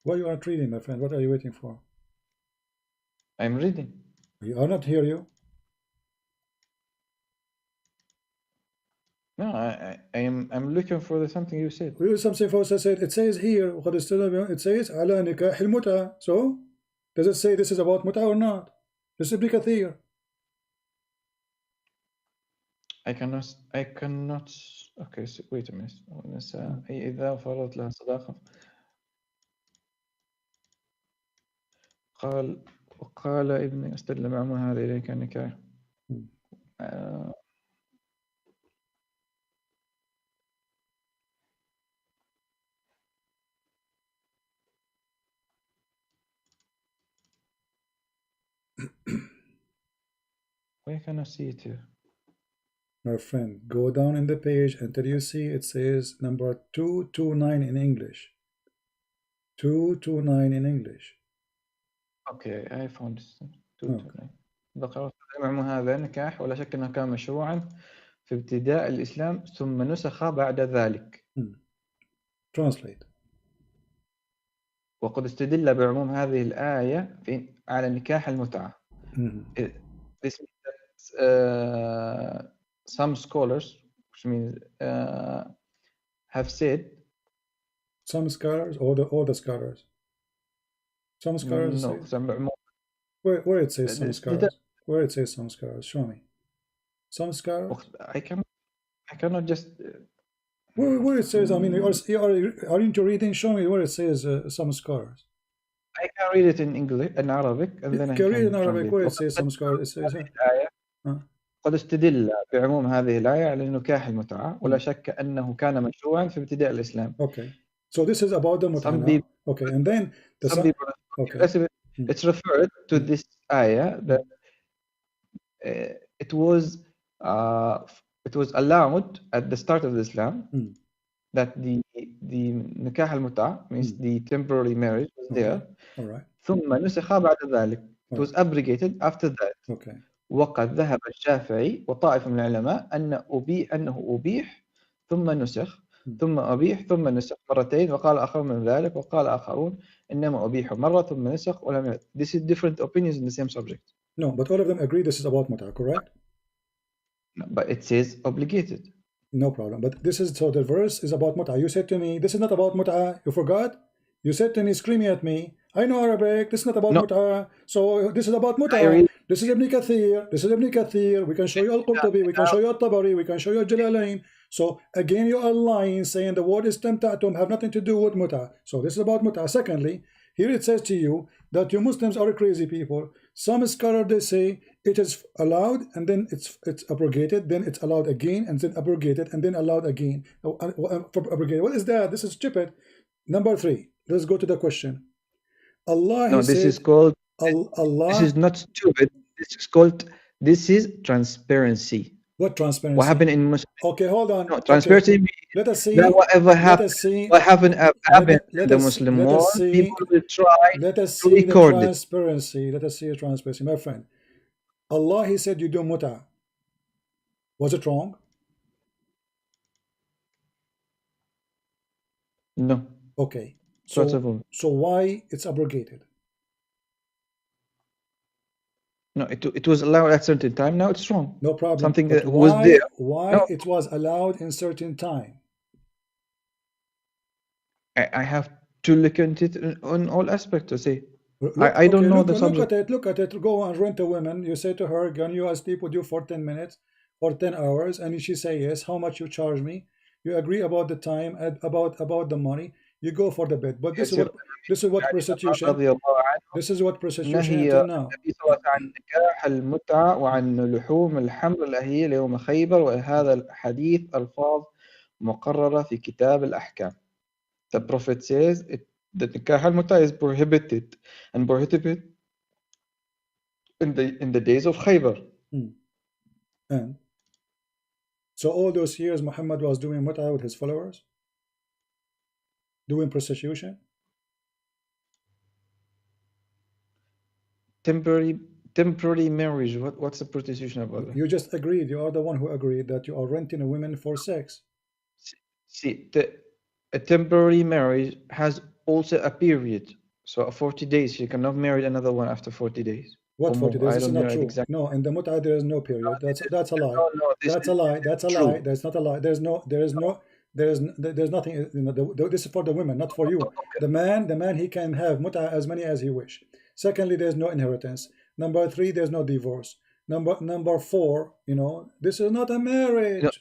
Why you aren't reading, my friend? What are you waiting for? I'm reading. You are not hear you. No, I'm looking for something you said. Something false I said. It says here. It says على نكاح المتعة. So does it say this is about متعة or not? This is بكثير. I cannot. Okay, so wait a minute. النساء أي إذا فرضت لها صداقة وقال ابني استدل معه هذا إليك النكاح. Why can I see it here? My friend, go down in the page until you see it says number 229 in English. 229 in English. Okay, I found this. 229. ذكر معه هذا نكاح ولا شك أنه كان مشروعا في ابتداء الإسلام ثم نسخ بعد ذلك. Translate. وقد استدل بعموم هذه الآية على نكاح المتعة. This means that some scholars, which means have said. Some scholars or the scholars. Some scholars. No, some. Where it says some scholars. Where it says some scholars. Show me. Some scholars. I cannot just. Where it says, I mean, aren't you reading? Show me where it says some scholars. I can read it in English, in Arabic, and then I can read in Arabic where it says some scholars. It says. قد استدل بعموم هذه الآية على نكاح المتعة ولا شك أنه كان مشروعا في ابتداء الإسلام. Okay, so this is about the mut'ah. Okay, and then some people. Okay. It's referred to this ayah that it was allowed at the start of Islam that the nikah al-muta means the temporary marriage was there. All right. ثم نسخ بعد ذلك. It was abrogated after that. Okay. وقد ذهب الشافعي وطائفة من العلماء أنه أبيح ثم نسخ ثم أبيح ثم نسخ مرتين وقال آخرون من ذلك وقال آخرون إنما أبيح مرة ثم نسخ ولم. This is different opinions in the same subject. No, but all of them agree this is about mut'ah, correct? No, but it says obligated. No problem. But this is, so the verse is about mut'ah. You said to me, this is not about mut'ah. You forgot? You said to me, screaming at me, I know Arabic, this is not about mut'ah. So this is about mut'ah. This is Ibn Kathir. This is Ibn Kathir. We can show you Al-Qurtubi. We can show you Al-Tabari. We can show you Jalalain. So again, you are lying, saying the word istamta'tum have nothing to do with mut'ah. So this is about mut'ah. Secondly, here it says to you that you Muslims are crazy people. Some scholars, they say it is allowed and then it's abrogated, then it's allowed again and then abrogated and then allowed again. Abrogated. What is that? This is stupid. Number 3. Let's go to the question. Allah. No, this is called. Allah. This is not stupid. This is transparency. What transparency? What happened in Muslim? Okay, hold on. No, transparency. Okay. Let us see. Whatever happened. What happened in the Muslim world? People will try to record the transparency. Let us see the transparency, my friend. Allah, He said you do mut'ah. Was it wrong? No. Okay. So why it's abrogated? No, it was allowed at a certain time. Now it's wrong. No problem. Something that was there. Why it was allowed in certain time? I have to look at it on all aspects to see. I don't know the subject. Look at it. Go and rent a woman. You say to her, can you sleep with you for 10 minutes or 10 hours? And she say yes. How much you charge me? You agree about the time, about the money. You go for the bed. But this is what prostitution. This is what prostitution until now. النبي صلى الله عليه وسلم عن نكاح المتعة وعن لحوم الحمر الأهلية ليوم خيبر وهذا الحديث ألفاظ مقررة في كتاب الأحكام. The Prophet says that nikah al-muta is prohibited and prohibited in the days of Khaybar. And so all those years Muhammad was doing mut'ah with his followers, doing prostitution. Temporary marriage. What's the prostitution about that? You just agreed. You are the one who agreed that you are renting a woman for sex. See, a temporary marriage has also a period. So 40 days, she cannot marry another one after 40 days. What Or 40 more. days? I This is don't not know true. exactly. No, in the mut'ah there is no period. That's a lie. No, this That's a lie. That's a true. lie. That's not a lie. There's nothing. You know, this is for the women, not for you. The man, he can have mut'ah as many as he wish. Secondly, there's no inheritance. Number 3, there's no divorce. Number 4, you know, this is not a marriage.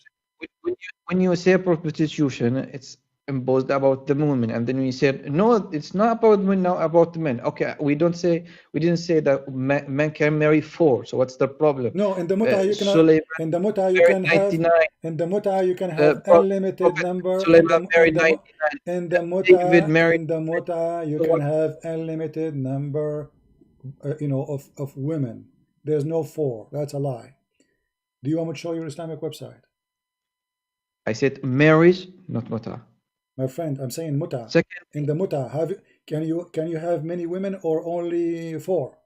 When you say prostitution, it's imposed about the women, and then we said no, it's not about women, now about the men. Okay, we didn't say that men can marry 4. So what's the problem? No, in the mut'ah you cannot. Suleiman In the mut'ah you married can have. 99. In the mut'ah you can have Prophet unlimited number. Suleiman married 99. In the David married. in the mut'ah you can have unlimited number, you know, of women. There's no 4. That's a lie. Do you want me to show your Islamic website? I said marriage, not mut'ah. My friend, I'm saying mut'ah. Second, In the mut'ah, can you have many women or only 4?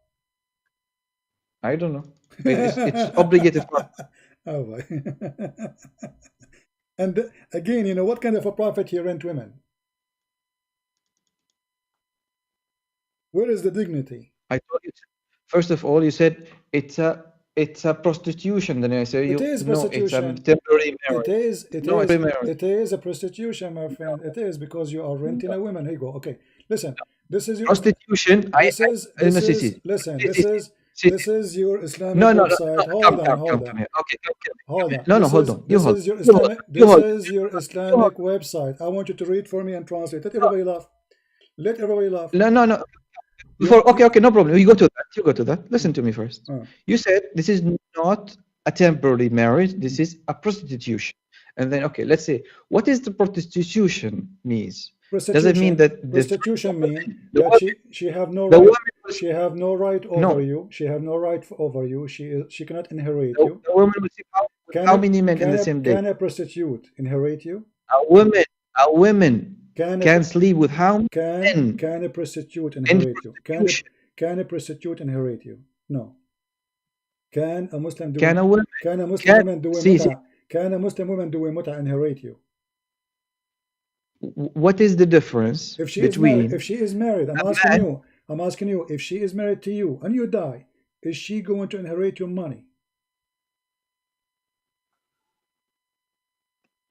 I don't know. It's obligated. Oh boy. And again, you know, what kind of a prophet here rent women? Where is the dignity? I told you. First of all, you said it's a prostitution. Then I say It is prostitution. No, it's a temporary marriage. It is a prostitution, my friend. It is, because you are renting a woman. Here you go. Okay, listen. This is your Prostitution. This is your Islamic website. Hold on. Okay, Hold on. No, hold on. This is your Islamic website. I want you to read for me and translate. Let everybody laugh. Let everybody laugh. No. Okay, no problem. You go to that. Listen to me first. You said this is not a temporary marriage. This is a prostitution. And then, okay, let's say, what is the prostitution means? Does it mean that prostitution means that she have no right? She have no right over you. She have no right over you. She cannot inherit you. The woman will see how many men in the same day? Can a prostitute inherit you? A woman can sleep with how many men? Can a prostitute inherit you? Can a prostitute inherit you? No. Can a Muslim do? Can a Muslim woman do mut'ah? Can a Muslim woman do mut'ah inherit you? What is the difference if she between? If she is married, I'm asking you, if she is married to you and you die, is she going to inherit your money?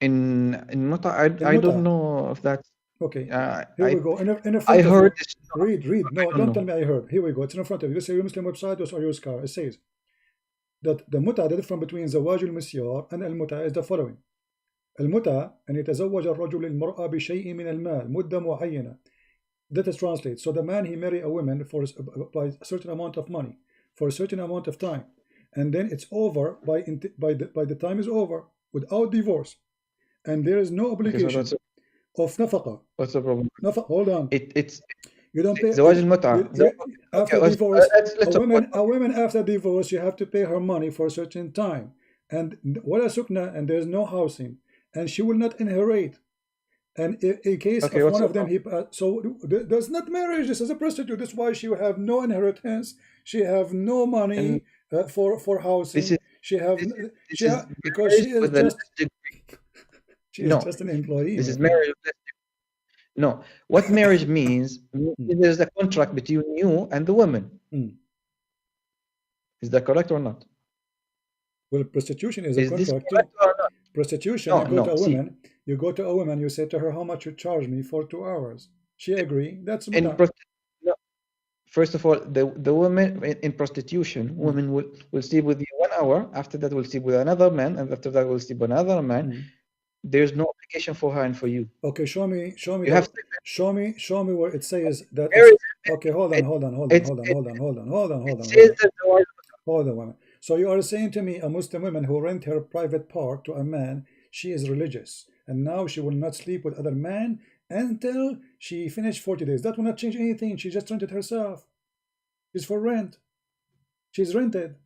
In mut'ah, I don't know if that's okay. Here we go. In front I heard. Read. No, don't tell me I heard. Here we go. It's in front of you. This is your Muslim website or your scar. It says that the mut'ah, the difference between زواج المسيار and المتعة is the following. المتعة أن يتزوج الرجل المرأة بشيء من المال مدة معينة. That is translated. So the man, he marry a woman for by a certain amount of money for a certain amount of time, and then it's over by the time is over without divorce, and there is no obligation of nafaqa. What's the problem? Hold on. It's you don't pay زواج المتعة. After divorce, a woman after divorce, you have to pay her money for a certain time, and wala sukna, and there's no housing, and she will not inherit. And in case of one of them, so there's not marriage. This is a prostitute. That's why she will have no inheritance. She have no money for housing. Because she is just an employee. This is marriage. No, what marriage means, there's a contract between you and the woman. Is that correct or not? Well, prostitution is a contract too. Prostitution, you go to a woman, you say to her, how much you charge me for 2 hours? She agree. That's first of all, the woman in prostitution, women will sleep with you 1 hour. After that, will sleep with another man, and after that, will sleep with another man. There's no obligation for her and for you. Okay, show me. Show me where it says that. Okay, hold on. So you are saying to me, a Muslim woman who rent her private part to a man, she is religious, and now she will not sleep with other men until she finished 40 days. That will not change anything. She just rented herself. It's for rent. She's rented.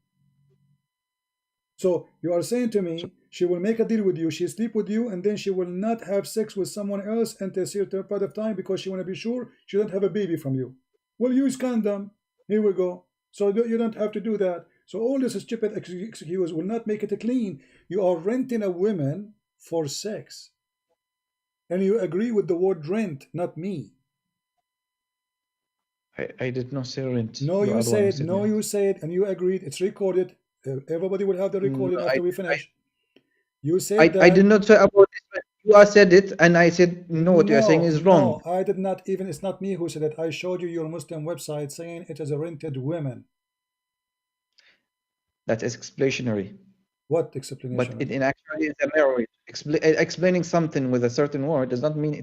So you are saying to me, she will make a deal with you, she sleep with you, and then she will not have sex with someone else until a certain period of time because she want to be sure she don't have a baby from you. Well, use condom. Here we go. So you don't have to do that. So all this stupid excuse will not make it clean. You are renting a woman for sex. And you agree with the word rent, not me. I did not say rent. No, You you are the one who said, said no, rent. you said, and you agreed. It's recorded. Everybody will have the recording No, after we finish. You said I that. did not say about this. You are said it, and I said no. What you are saying No, is wrong. no, I did not even. It's not me who said it. I showed you your Muslim website saying it is a rented women. That is explanatory. What But explanation? in actually it's a marriage. Explaining something with a certain word does not mean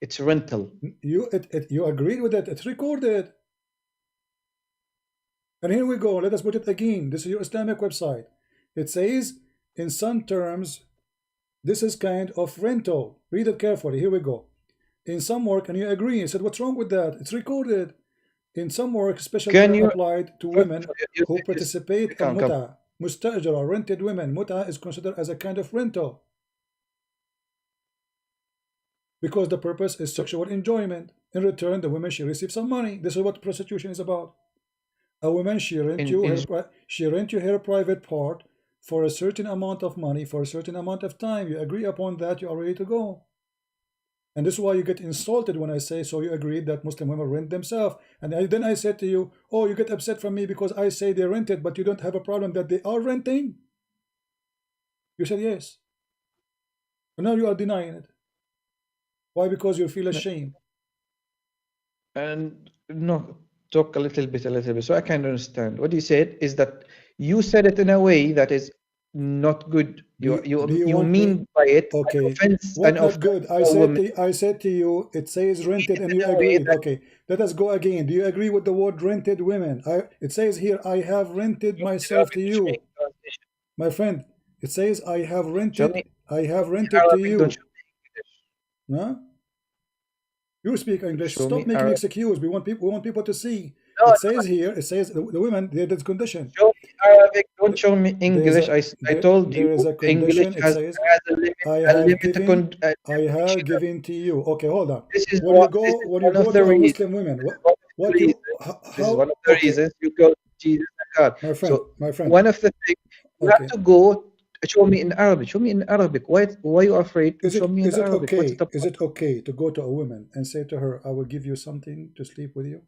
it's rental. You agreed with it. It's recorded. And here we go. Let us put it again. This is your Islamic website. It says, in some terms, this is kind of rental. Read it carefully. Here we go. In some work, and you agree. I said, what's wrong with that? It's recorded. In some work, special Can term you applied to first of women all, you who said this? participate in Come. muta. Mustajra, rented women. Muta is considered as a kind of rental because the purpose is So sexual enjoyment. In return, the woman, she receives some money. This is what prostitution is about. A woman, she rent you her private part for a certain amount of money for a certain amount of time. You agree upon that, you are ready to go. And this is why you get insulted when I say, so you agreed that Muslim women rent themselves. And then I said to you, oh, you get upset from me because I say they rented, but you don't have a problem that they are renting. You said yes. And now you are denying it. Why? Because you feel ashamed. and no, talk a little bit, so I can understand. What you said is that you said it in a way that is not good. Do you You want me? mean by it Okay. an What not offense good? to a woman. I said to you, it says rented, and In you a way agreed. that Okay. Let us go again. Do you agree with the word rented women? It says here, I have rented you myself Arabic to to make you, translation. my friend. It says Show me I have in rented to Arabic. Don't you. show me English. Huh? You speak English. Show Stop me making Arabic. excuse. We want people to see. No, It no. says here, it says the women, there is condition. Show me Arabic. Don't show me There's English. a I told you there is a English condition. It says has a limit. A I have given to you. Okay, hold on. This is When you one of go the to a reasons. Muslim women, One of the what you reasons. This is one how of the okay, reasons you call Jesus a God. So my friend. one of the things you have Okay, to go show me in Arabic. Show me in Arabic. Why you afraid to show me in Arabic? What's the is point? it okay to go to a woman and say to her, I will give you something to sleep with you?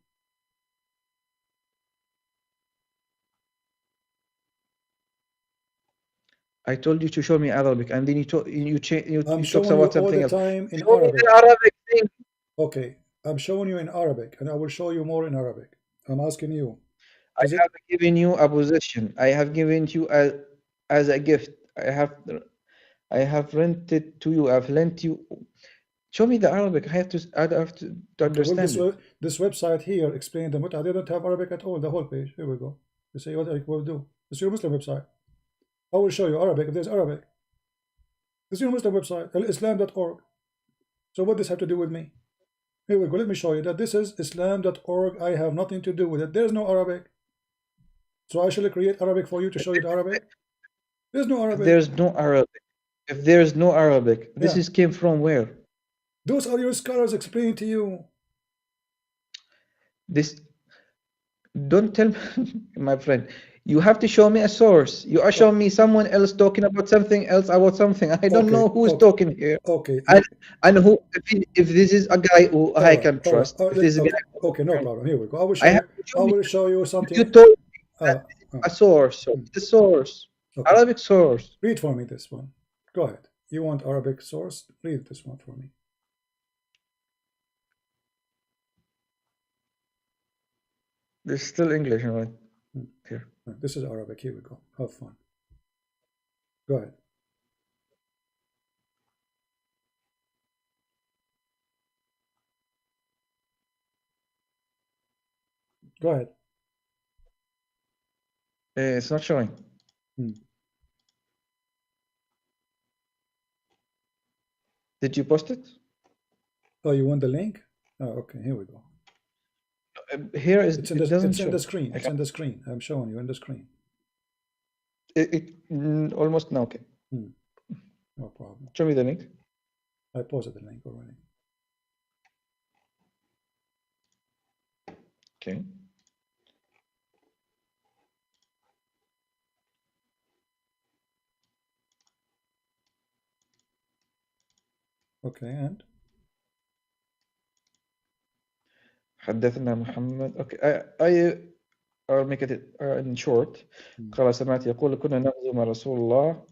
I told you to show me Arabic, and then I'm you talked showing you about all something the else. time in Show me the Arabic. Arabic thing. Okay, I'm showing you in Arabic, and I will show you more in Arabic. I'm asking you, I is it have given you a possession. I have given you as a gift. I have rented to you. I've lent you. Show me the Arabic. I have to okay? Well, understand it. this website here explained the mut'ah. They don't have Arabic at all. The whole page. Here we go. You see what I will do. It's your Muslim website. I will show you Arabic if there's Arabic. This is your Muslim website, islam.org. So what does this have to do with me? Here we go. Let me show you that this is islam.org. I have nothing to do with it. There's no Arabic. So I shall create Arabic for you to show you the Arabic. There's no If Arabic. there's no Arabic, if there's no Arabic, this Yeah. is came from where? Those are your scholars explaining to you. This don't tell my friend. You have to show me a source. You are showing me someone else talking about something else about something. I don't Okay. know who's Okay. talking here. Okay. And who if this is a guy who All I right. can All right. trust, if this is a guy Okay. No problem. Here we go. I have to show I me. will show you You something. told me that Uh, this is uh, a source. So the source, okay. Arabic source. Read for me this one. Go ahead. You want Arabic source? Read this one for me. This is still English, right? Here. This is Arabic. Here we go. Have fun. Go ahead. Go ahead. It's not showing. Hmm. Did you post it? Oh, you want the link? Oh, okay. Here we go. Here is It's it doesn't in show. the screen. It's in the screen. I'm showing you in the screen. Almost now. Okay. No problem. Show me the link. I posted the link already. Okay. Okay, and حدثنا محمد. Okay, I'll make it in short. قال سمعت يقول كنا نغزو مع رسول الله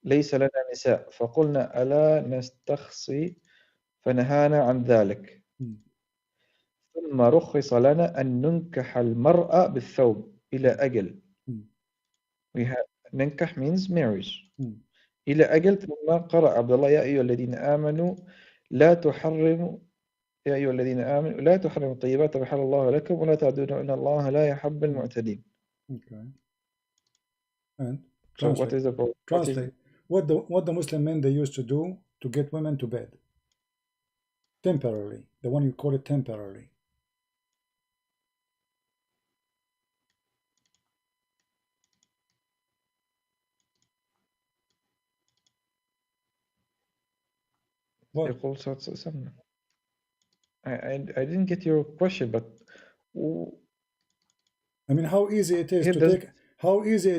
ليس لنا نساء فقلنا ألا نستخصي فنهانا عن ذلك ثم رخص لنا أن ننكح المرأة بالثوب إلى أجل. ننكح means marriage. إلى أجل. ثم قرأ عبد الله يا أيها الذين آمنوا لا تحرموا لا تحرموا الطيبات وحل الله لكم ولا تعدون إن الله لا يحب المعتدين. Okay. And so what is the problem? Translate. What the Muslim men they used to do to get women to bed temporarily. The one you call it temporarily. What? I didn't get your question, but I mean, how easy it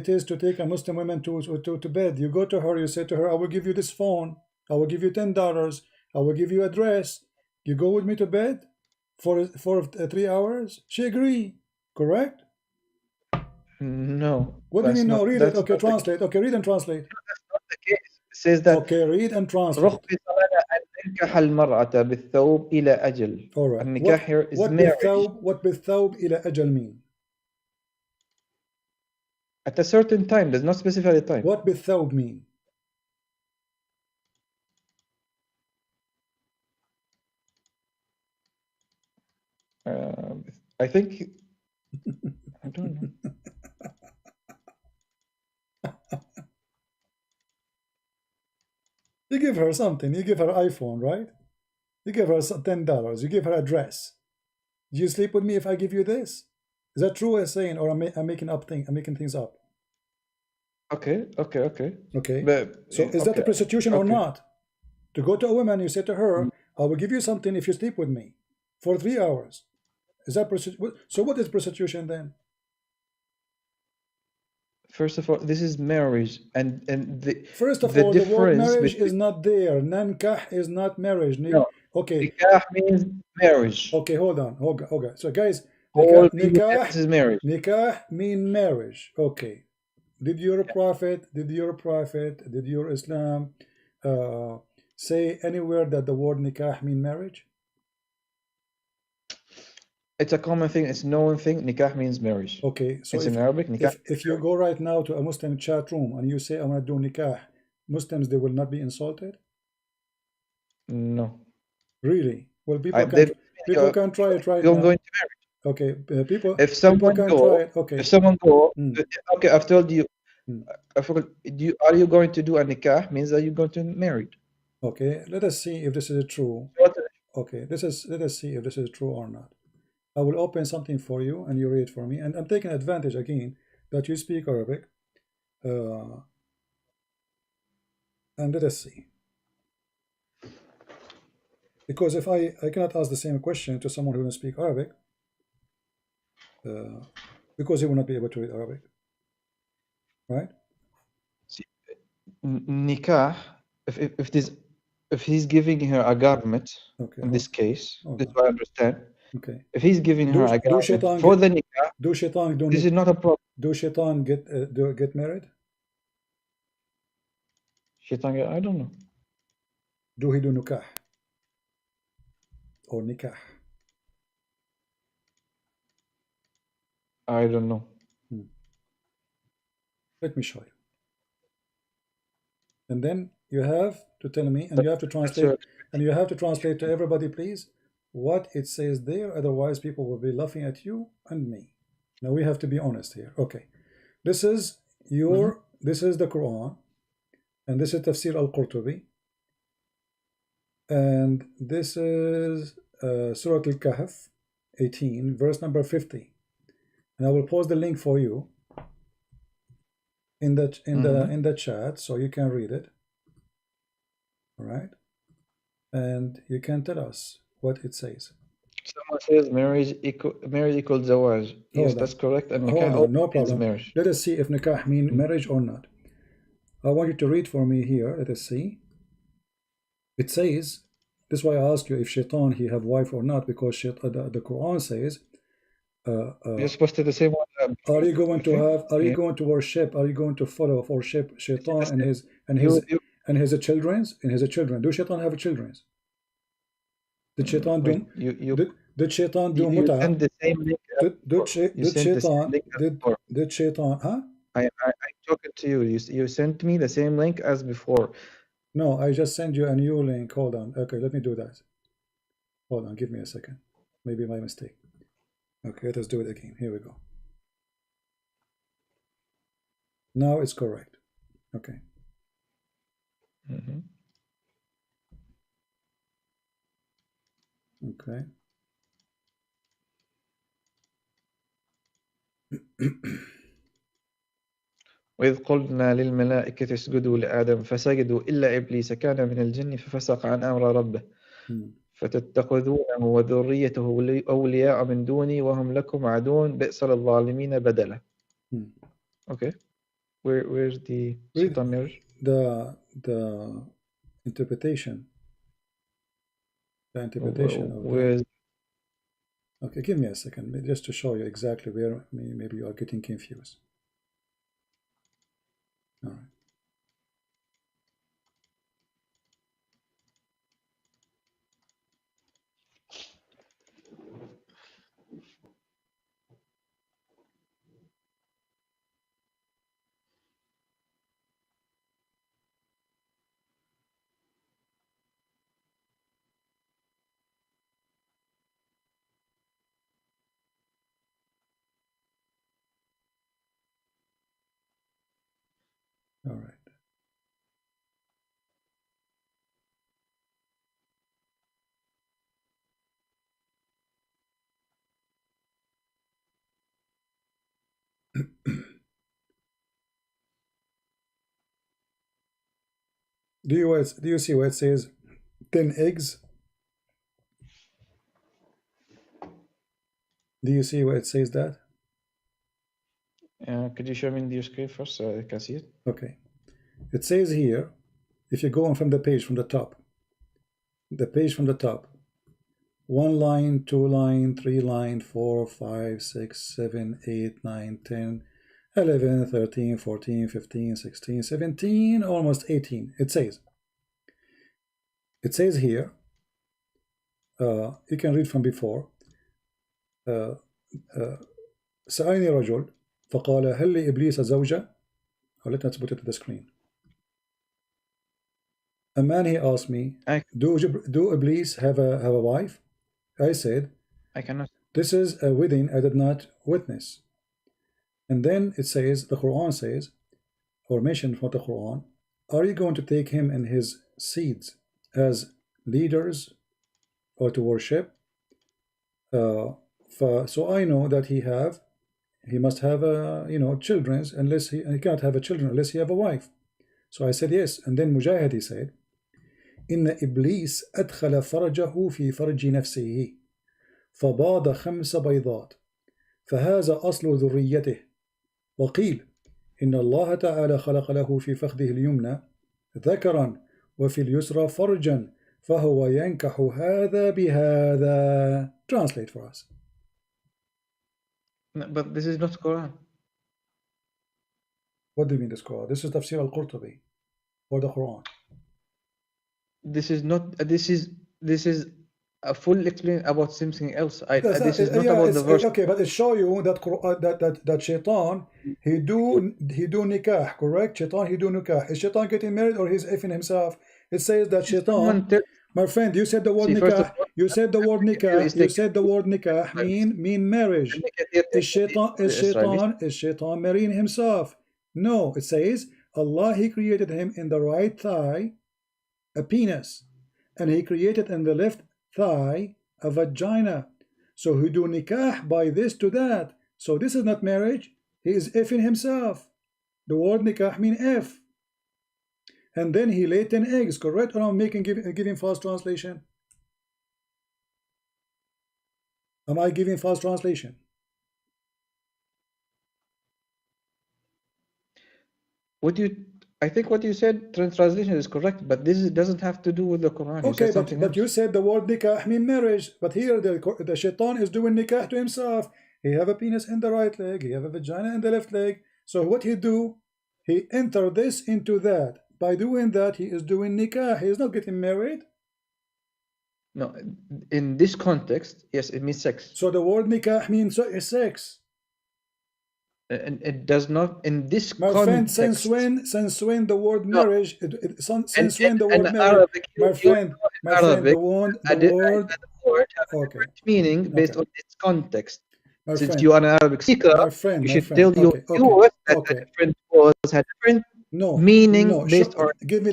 is to take a Muslim woman to bed. You go to her, you say to her, I will give you this phone, I will give you $10, I will give you a dress. You go with me to bed for 3 hours? She agree, correct? No. What do you mean no? Read it. Okay, translate. Okay, read and translate. That's not the case. It says that. Okay, read and translate. ننكح المرأة بالثوب إلى أجل. All right. النكاح here is marriage. What بالثوب إلى أجل mean? At a certain time, does not specify the time. What بالثوب mean? I think I don't know. You give her something. You give her an iPhone, right? You give her $10. You give her a dress. Do you sleep with me if I give you this? Is that true as saying, or I'm making things up? Okay. But, so is that a prostitution or not? To go to a woman, you say to her, I will give you something if you sleep with me for 3 hours. Is that prostitution? So what is prostitution then? First of all, this is marriage, and first of all, the word marriage is not there. Nankah is not marriage. No. Okay. Nikah means marriage. Okay, hold on. So guys, nikah is marriage. Nikah mean marriage. Okay. Did your prophet, did your Islam say anywhere that the word nikah mean marriage? It's a common thing. It's a known thing. Nikah means marriage. Okay, so it's in Arabic. Nikah. If you go right now to a Muslim chat room and you say I want to do nikah, Muslims they will not be insulted. No. Really? Well, people can try it right now. Going to marriage. Okay, people. If someone can try it. Okay. If someone go, okay, I've told you. I forgot. Are you going to do a nikah? Means that you're going to marry. Okay, let us see if this is true. Okay, let us see if this is true or not. I will open something for you and you read for me. And I'm taking advantage again that you speak Arabic. And let us see. Because if I cannot ask the same question to someone who doesn't speak Arabic, because he will not be able to read Arabic. Right? Nikah, if he's giving her a garment, in this case, this is what I understand. Okay. If he's giving her a garment for the nikah, this is not a problem. Do shaitan get married? Shaitan, I don't know. Do he do nikah? Or nikah? I don't know. Let me show you. And then you have to tell me, and you have to translate, and you have to translate to everybody, please, what it says there. Otherwise, people will be laughing at you and me. Now we have to be honest here. Okay, this is this is the Quran, and this is Tafsir al-Qurtubi, and this is Surah Al-Kahf 18, verse number 50. And I will post the link for you in the chat so you can read it. All right, and you can tell us what it says. Someone says marriage equals zawaj. Yes, that's correct. And nikah no problem. Marriage. Let us see if nikah means marriage or not. I want you to read for me here. Let us see. It says, This is why I ask you if shaitan he have wife or not, because the Quran says, You're supposed to do the same one. are you going to have? Are you going to worship? Are you going to follow or worship shaitan and his children's and his children? Do shaitan have children? Did shaitan do? Did shaitan do mut'ah? Send the same link. Did shaitan? Huh? I'm talking to you. You sent me the same link as before. No, I just sent you a new link. Hold on. Okay, let me do that. Hold on. Give me a second. Maybe my mistake. Okay, let's do it again. Here we go. Now it's correct. Okay. Okay. وإذ قلنا للملائكة اسجدوا لآدم فسجدوا إلا إبليس كان من الجن ففسق عن أمر ربه فتتخذونه وذريته أولياء من دوني وهم لكم عدو بئس للظالمين بدلا. Okay. Where's the shaitan marriage? The interpretation. The interpretation of the... Okay, give me a second, just to show you exactly where maybe you are getting confused. All right. All right. Do you see where it says 10 eggs? Do you see where it says that? Could you show me your screen first so I can see it? Okay. It says here, if you go on from the page from the top, one line, two line, three line, 4, 5, 6, 7, 8, 9, 10, 11, 13, 14, 15, 16, 17, almost 18. It says here, you can read from before, سألني رجل فقال هل لإبليس زوجة? Or let's put it to the screen. A man, he asked me, do Iblis have a wife? I said, I cannot. This is a wedding I did not witness. And then it says, the Quran says, or mentioned from the Quran, are you going to take him and his seeds as leaders or to worship? So I know that he must have children, unless he cannot have a children unless he have a wife. So I said yes. And then Mujahid, he said, إن إبليس أدخل فرجه في فرج نفسه فباض 5 بيضات فهذا أصل ذريته وقيل إن الله تعالى خلق له في فخذه اليمنى ذكرا وفي اليسرى فرجا فهو ينكح هذا بهذا. Translate for us. No, but this is not Quran. What do you mean this Quran? This is Tafsir al-Qurtubi or the Quran. This is not. This is a full explanation about something else. This is not about the verse. Okay, but it show you that that Shaitan he do nikah, correct? Shaitan he do nikah. Is Shaitan getting married or he's effing himself? It says that Shaitan. My friend, you said the word nikah. You said the word nikah. You said the word nikah mean marriage. Is Shaitan marrying himself? No, it says Allah he created him in the right thigh a penis, and he created in the left thigh a vagina. So he do nikah by this to that. So this is not marriage. He is effing himself. The word nikah mean F. And then he laid 10 eggs, correct? Or I'm giving false translation? Am I giving false translation? I think what you said, translation is correct, but this doesn't have to do with the Quran. You Okay, said something but else. you said the word nikah mean marriage. But here the shaitan is doing nikah to himself. He have a penis in the right leg. He have a vagina in the left leg. So what he do? He enter this into that. By doing that, he is doing nikah. He is not getting married. No, in this context, yes, it means sex. So the word nikah means sex. And it does not in this My friend, since context. when the word No. marriage, since when the In word marriage, Arabic, my friend, Arabic, the word, the word has a okay, different meaning based okay, on its context. my Since friend, you are an Arabic speaker, you should tell your viewers that the different words had different meaning based on give me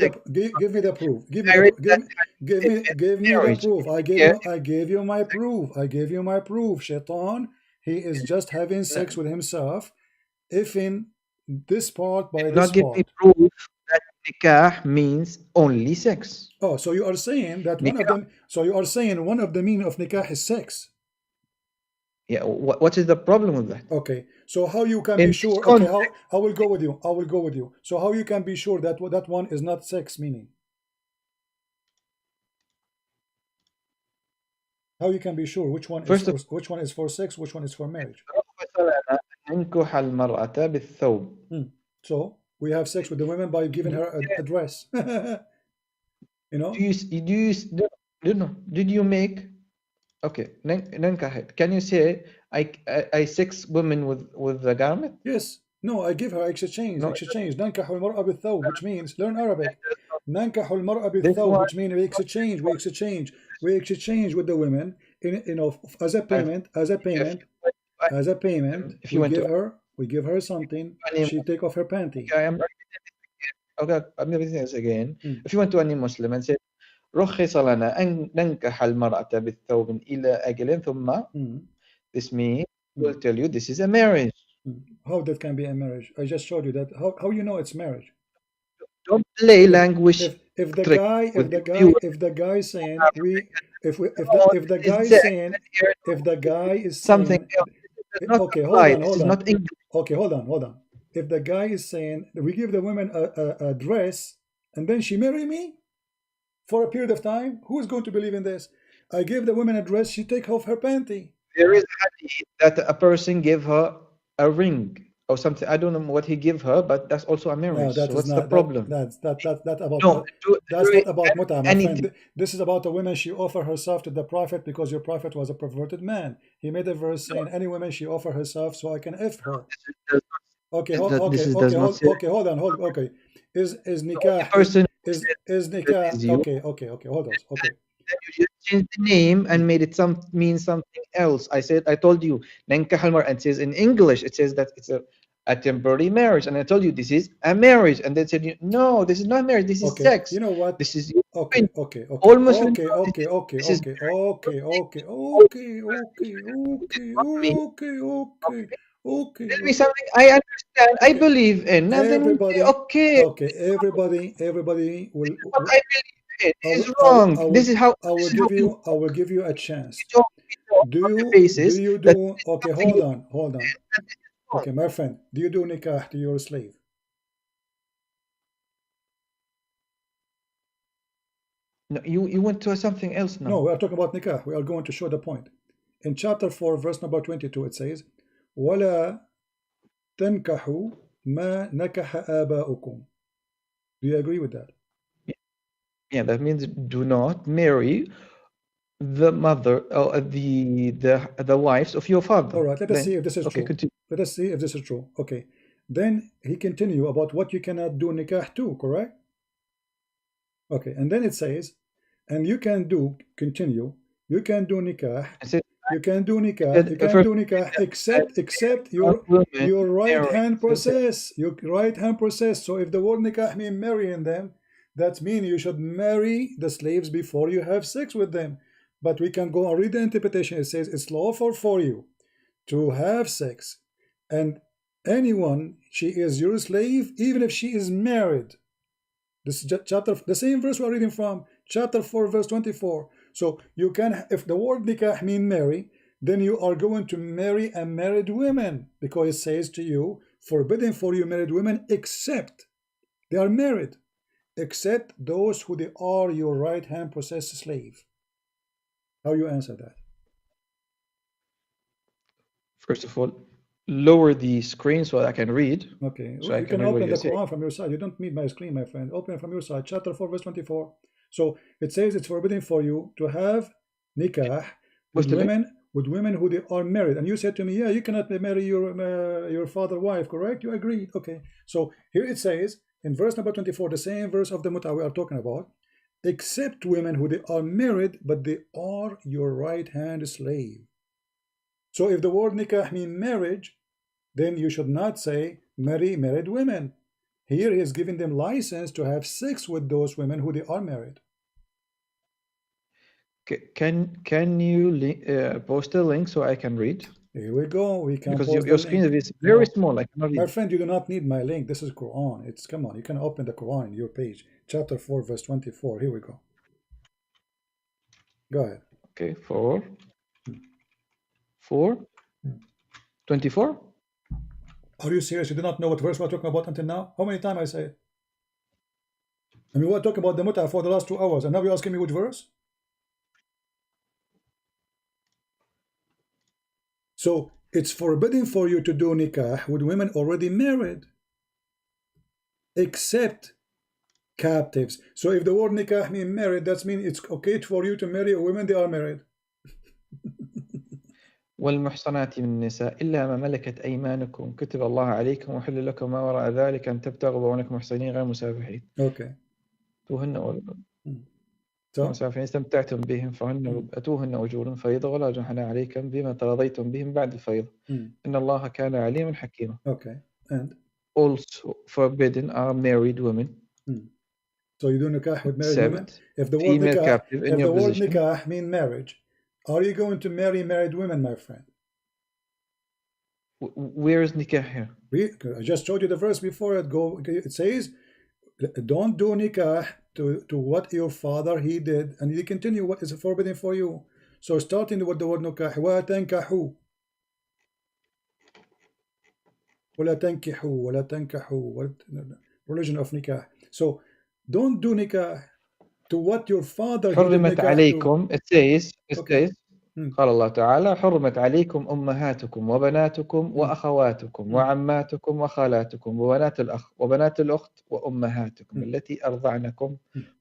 the proof. Give me marriage the marriage. proof. I gave you my proof. I gave you my proof. Shaitan, he is just having sex with himself. If in this part by this Not give me part. proof that nikah means only sex. Oh, so you are saying that one of them. So you are saying one of the meaning of nikah is sex. Yeah, what is the problem with that? Okay, so how you can In be sure? Okay, how I will go with you. I will go with you. So how you can be sure that that one is not sex meaning? How you can be sure which one is for, which one is for sex, which one is for marriage? So we have sex with the women by giving her a dress. You know? Did you make okay? Can you say I sex women with the garment? Yes. No, I give her exchange. No, Exchange. ننكح المرأة بالثوب, which means learn Arabic. ننكح المرأة this بالثوب, one which means we exchange. We exchange with the women in as a payment. if you went to We give her something. She take off her panty. I'm repeating this again. If you went to any Muslim and said رخص لنا أن ننكح المرأة بالثوب إلى أجل ثم this means will tell you this is a marriage. How that can be a marriage? I just showed you that. How you know it's marriage? Don't play language. If the guy saying something else, okay, hold on. Okay, hold on. If the guy is saying we give the woman a dress and then she marry me for a period of time, who is going to believe in this? I give the woman a dress, she take off her panty. There is a hadith that a person gave her a ring or something. I don't know what he gave her, but that's also a marriage. No, that so is what's not the problem? that's not about no, that's not about muta, my friend. This is about a woman. She offered herself to the prophet because your prophet was a perverted man. He made a verse saying any woman she offer herself so I can F her. Okay, hold on. Okay. Is nikah is nikah? Okay. Hold on. Okay. You just changed the name and made it mean something else. I told you, Nankah and it says in English, it says that it's a temporary marriage, and I told you this is a marriage, and then said no, this is not marriage, this is sex. You know what? This is okay. All Muslims. Okay. Tell me something I understand, I believe in. Everybody, everybody will. What I believe in is wrong. This is how I will give you a chance. Okay, hold on. Okay, my friend, do you do nikah to your slave? No, you went to something else now. No, we are talking about nikah. We are going to show the point. In chapter 4, verse number 22, it says, وَلَا تَنْكَحُوا مَا نَكَحَ آبَاؤُكُمْ. Do you agree with that? Yeah, that means do not marry the mother or the wives of your father. All right, let us see if this is true. Continue. Let us see if this is true. Okay. Then he continue about what you cannot do nikah to, correct? Okay, and then it says, and you can do, continue, you can do nikah, except your right hand process, So if the word nikah means marrying them, that means you should marry the slaves before you have sex with them. But we can go and read the interpretation. It says it's lawful for you to have sex, and anyone, she is your slave, even if she is married. This is chapter, the same verse we're reading from, chapter 4, verse 24. So you can, if the word nikah mean marry, then you are going to marry a married woman, because it says to you, forbidden for you married women, except They are married, except those who they are your right hand possessed slave. How you answer that? First of all, lower the screen so I can read. Okay, So well, I you can can read what open you the say. Quran from your side. You don't need my screen, my friend. Open it from your side. Chapter 4, verse 24. So it says it's forbidden for you to have nikah What's the link? with women who they are married. And you said to me, yeah, you cannot marry your father's wife, correct? You agreed. Okay. So here it says in verse number 24, the same verse of the Mutah we are talking about, except women who they are married, but they are your right hand slave. So if the word nikah means marriage, then you should not say marry married women. Here he is giving them license to have sex with those women who they are married. Can you post a link so I can read? Here we go. We can Because post your the screen link. is very No, small. I cannot my read. friend, you do not need my link. This is Quran. It's come on. You can open the Quran in your page, chapter 4, verse 24. Here we go. Go ahead. Okay, 24. Are you serious? You do not know what verse we're talking about until now? How many times I say it? I mean, we're talking about the Mutah for the last 2 hours, and now you're asking me which verse? So it's forbidden for you to do nikah with women already married, except captives. So if the word nikah means married, that means it's okay for you to marry a woman they are married. والمحصنات من النساء إلا ما ملكت أيمانكم كتب الله عليكم وحل لكم ما وراء ذلك أن تبتغوا بونكم محصنين غير مسافحين. Okay. أتوهن So, مسافحين استمتعتم بهم فهن أتوهن أجورا فريضة ولا جناح عليكم بما تراضيتم بهم بعد الفريضة إن الله كان عليما حكيما. Okay. And Also forbidden are married women. So you do nikah with married women. If the word female nikah, captive in if your the word position. nikah mean marriage, are you going to marry married women, my friend? Where is nikah here? I just showed you the verse before it. It says, don't do nikah to what your father he did, and you continue what is forbidden for you. So starting with the word nikah, وَلَا تَنْكَحُوا وَلَا تَنْكِحُوا وَلَا تَنْكَحُوا, religion of nikah. So don't do nikah to what your father he did حرمت nikah عليكم. to. It says Okay. قال الله تعالى حرمت عليكم أمهاتكم وبناتكم وأخواتكم وعماتكم وخالاتكم وبنات الأخ وبنات الأخت وأمهاتكم التي أرضعنكم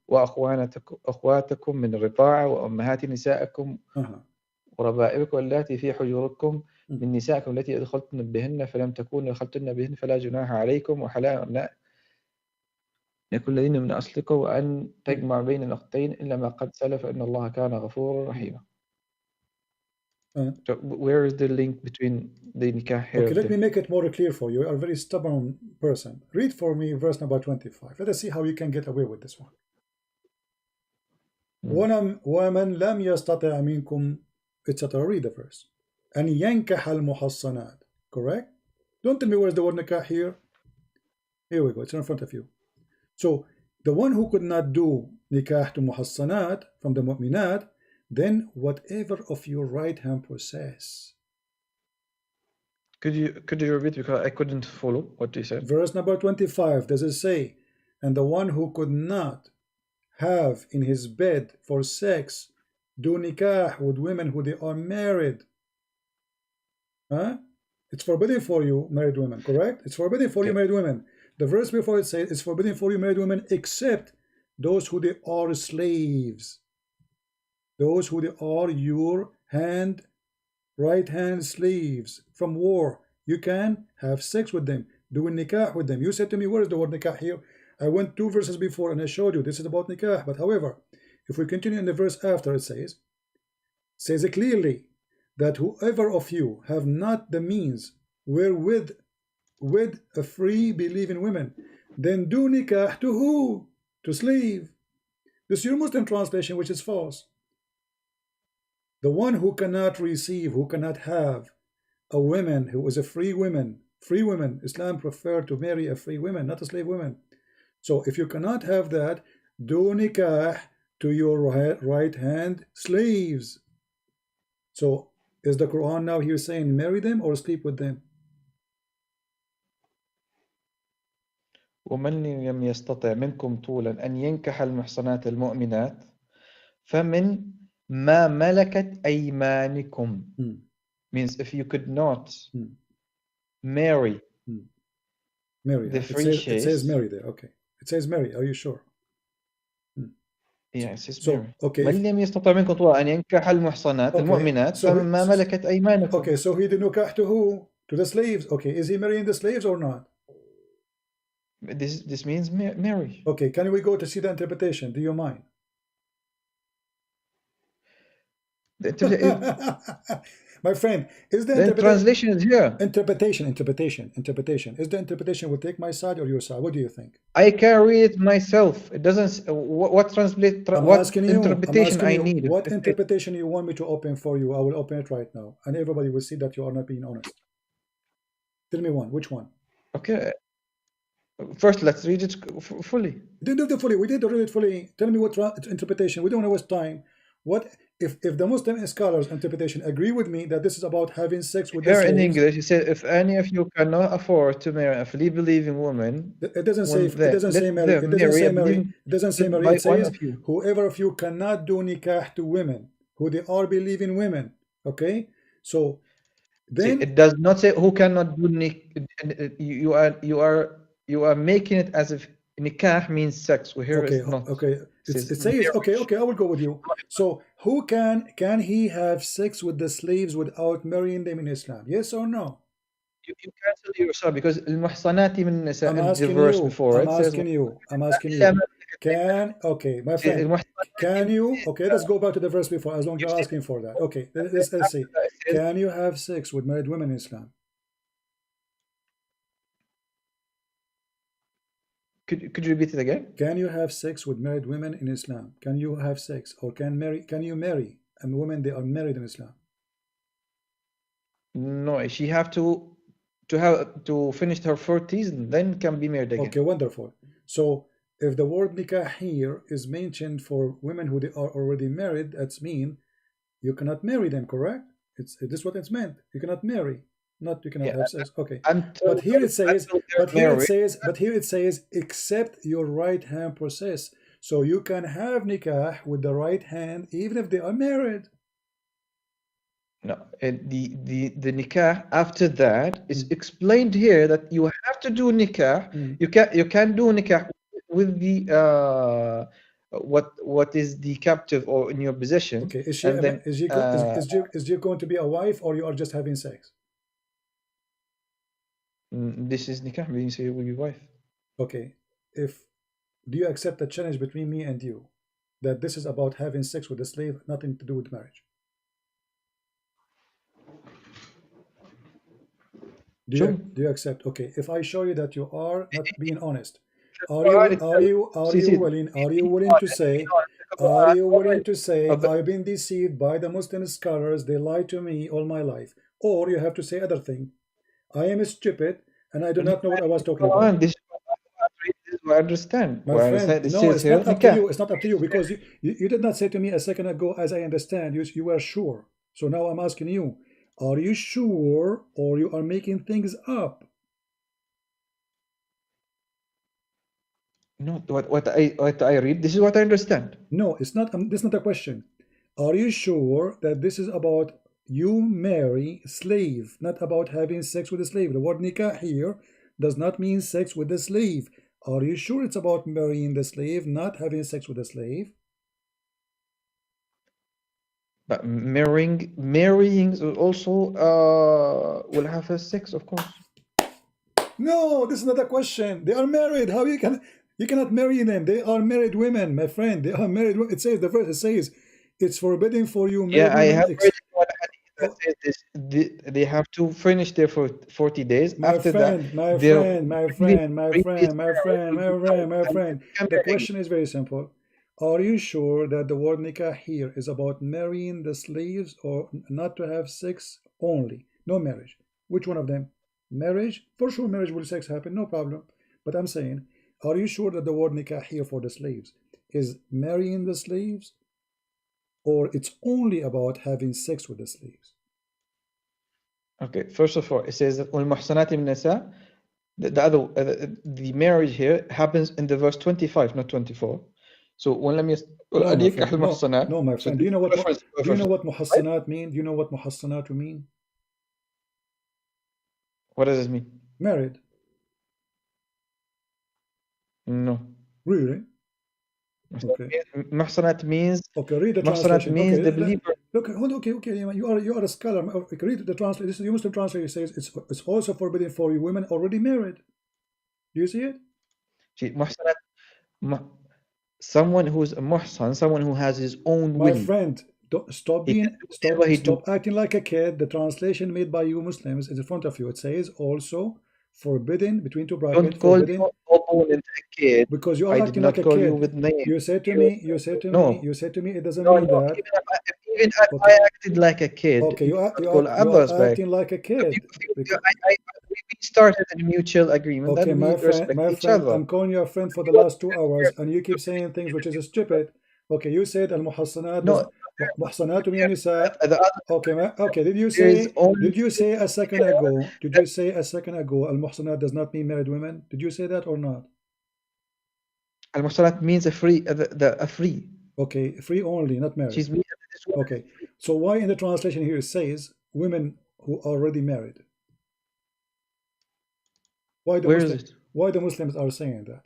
وأخواتكم من الرضاعة وأمهات نسائكم وربائبكم اللاتي في حجوركم من نسائكم التي دخلتن بهن فلم تكونوا دخلتن بهن فلا جناح عليكم وحلال أبناء يكون الذين من أصلكم وأن تجمع بين الأختين إلا ما قد سلف إن الله كان غفورا رحيما. So where is the link between the nikah here? Okay, let me make it more clear for you. You are a very stubborn person. Read for me verse number 25. Let us see how you can get away with this one. وَمَنْ لَمْ يَسْتَطِعْ مِنْكُمْ etc. Read the verse. أَنْ يَنْكَحَ الْمُحَصَّنَاتِ. Correct? Don't tell me where's the word nikah here. Here we go. It's in front of you. So the one who could not do nikah to muhassanat from the mu'minat, then whatever of your right hand possess. Could you repeat, because I couldn't follow what you said? Verse number 25, does it say, and the one who could not have in his bed for sex do nikah with women who they are married? Huh? It's forbidden for you married women, correct? It's forbidden for you married women. The verse before it says it's forbidden for you married women except those who they are slaves. Those who they are your right hand slaves from war. You can have sex with them, doing nikah with them. You said to me, where is the word nikah here? I went 2 verses before and I showed you this is about nikah. But however, if we continue in the verse after, it says it clearly that whoever of you have not the means wherewith with a free believing women, then do nikah to who? To slave. This is your Muslim translation, which is false. The one who cannot receive, who cannot have a woman who is a free woman, Islam prefer to marry a free woman, not a slave woman. So if you cannot have that, do nikah to your right hand slaves. So is the Quran now here saying marry them or sleep with them? ومن لم يستطع منكم طولا أن ينكح المحصنات المؤمنات فمن ما ملكت أيمانكم. Means if you could not marry Mary. the free It says chaste. Mary there. Okay. It says Mary. Are you sure? Yeah, it says So, Mary. okay. من لم يستطع منكم طولا أن ينكح المحصنات المؤمنات فمن ما ملكت أيمانكم. Okay, so he did nikah to who? To the slaves. Okay, is he marrying the slaves or not? This means marriage. Okay, can we go to see the interpretation? Do you mind? My friend, is the translation is here. Interpretation. Is the interpretation will take my side or your side? What do you think? I can read it myself. It doesn't. What interpretation I need? What interpretation you want me to open for you? I will open it right now, and everybody will see that you are not being honest. Tell me one. Which one? Okay. First, let's read it fully. We did read it fully. Tell me what interpretation. We don't know what's time. What if the Muslim scholars' interpretation agree with me that this is about having sex with the slaves? Here in English, it says, if any of you cannot afford to marry a fully believing woman, it doesn't say marry. It doesn't say marry. It says whoever of you cannot do nikah to women, who they are believing women. Okay, so then it does not say who cannot do nikah. You are making it as if nikah means sex. Well, here it's not. Okay. It says okay. I will go with you. So who can he have sex with the slaves without marrying them in Islam? Yes or no? You cancel yourself because المحصنات من النساء. I'm asking you. My friend, can you? Okay, let's go back to the verse before. As long as you're asking for that. Okay, let's see. Can you have sex with married women in Islam? Could you repeat it again? Can you have sex with married women in Islam? Can you have sex or can you marry a woman they are married in Islam? No, she have to finish her 40s and then can be married again. Okay, wonderful. So if the word nikah here is mentioned for women who they are already married, that's mean you cannot marry them, correct? This is what it's meant. You cannot marry. Not you cannot have sex. Okay. But here it says except your right hand possess. So you can have nikah with the right hand even if they are married. No, the nikah after that is explained here that you have to do nikah. You can do nikah with the what is the captive or in your possession. Okay. Is she going to be a wife or you are just having sex? This is nikah, means you will be wife. Okay. Do you accept the challenge between me and you that this is about having sex with a slave, nothing to do with marriage? Do you accept? Okay. If I show you that you are not being honest, are you willing to say I've been deceived by the Muslim scholars, they lied to me all my life? Or you have to say other thing. I am stupid and I do not know what I was talking about. This is what I understand. My friend, no, it's not up to you. It's not up to you because you did not say to me a second ago, as I understand, you were sure. So now I'm asking you, are you sure or you are making things up? No, what I read, this is what I understand. No, it's not. This is not a question. Are you sure that this is about you marry slave, not about having sex with a slave? The word nikah here does not mean sex with the slave. Are you sure it's about marrying the slave, not having sex with the slave? But marrying also will have a sex, of course. No, this is not a question. They are married. How you cannot marry them? They are married women, my friend. They are married. It says the verse. It says it's forbidden for you. Yeah, I have read that says this. They have to finish there for 40 days. After that, my friend. The question is very simple. Are you sure that the word nikah here is about marrying the slaves or not to have sex only? No marriage. Which one of them? Marriage? For sure marriage will sex happen, no problem. But I'm saying, are you sure that the word nikah here for the slaves is marrying the slaves or it's only about having sex with the slaves? Okay, first of all, it says that والمحصنات من النساء the marriage here happens in the verse 25, not 24. So when لم No, أن my ينكح friend. No, المحصنات. no, my So friend. this is reference to Do you know verse what 25. muhassanat mean? Do you know what muhassanat mean? What does it mean? Married. No. Really? Okay. محصنات means Okay. Read the محصنات translation. means Okay. the believer. Look. Hold. Okay. Okay. You are a scholar. Okay, read the translation. This is the Muslim translation. Says it's also forbidden for you women already married. Do you see it? محصنات someone who's a muhsan, someone who has his own My will. friend, stop He can being do whatever he do. stop acting like a kid. The translation made by you Muslims is in front of you. It says also forbidden between two Don't brackets call forbidden your opponent a kid. because you I are did acting like not a call you kid. with name. You said to me No, it doesn't no, mean no. that. Even if Okay. I acted like a kid, Okay, you cannot call you others are back. acting like a kid. We started a mutual agreement Okay, that we respect each friend, other. I'm calling you a friend for the last 2 hours and you keep saying things which is stupid. Okay, you said al-muhassanat No, muhsanatu min nisa. the other, Okay, okay, there is only did you say a second ago, al-muhsanat does not mean married women? Did you say that or not? al-muhsanat means a free. Okay, free only, not married. She's this woman. Okay, so why in the translation here it says women who are already married? Why Where is it? Why the Muslims are saying that?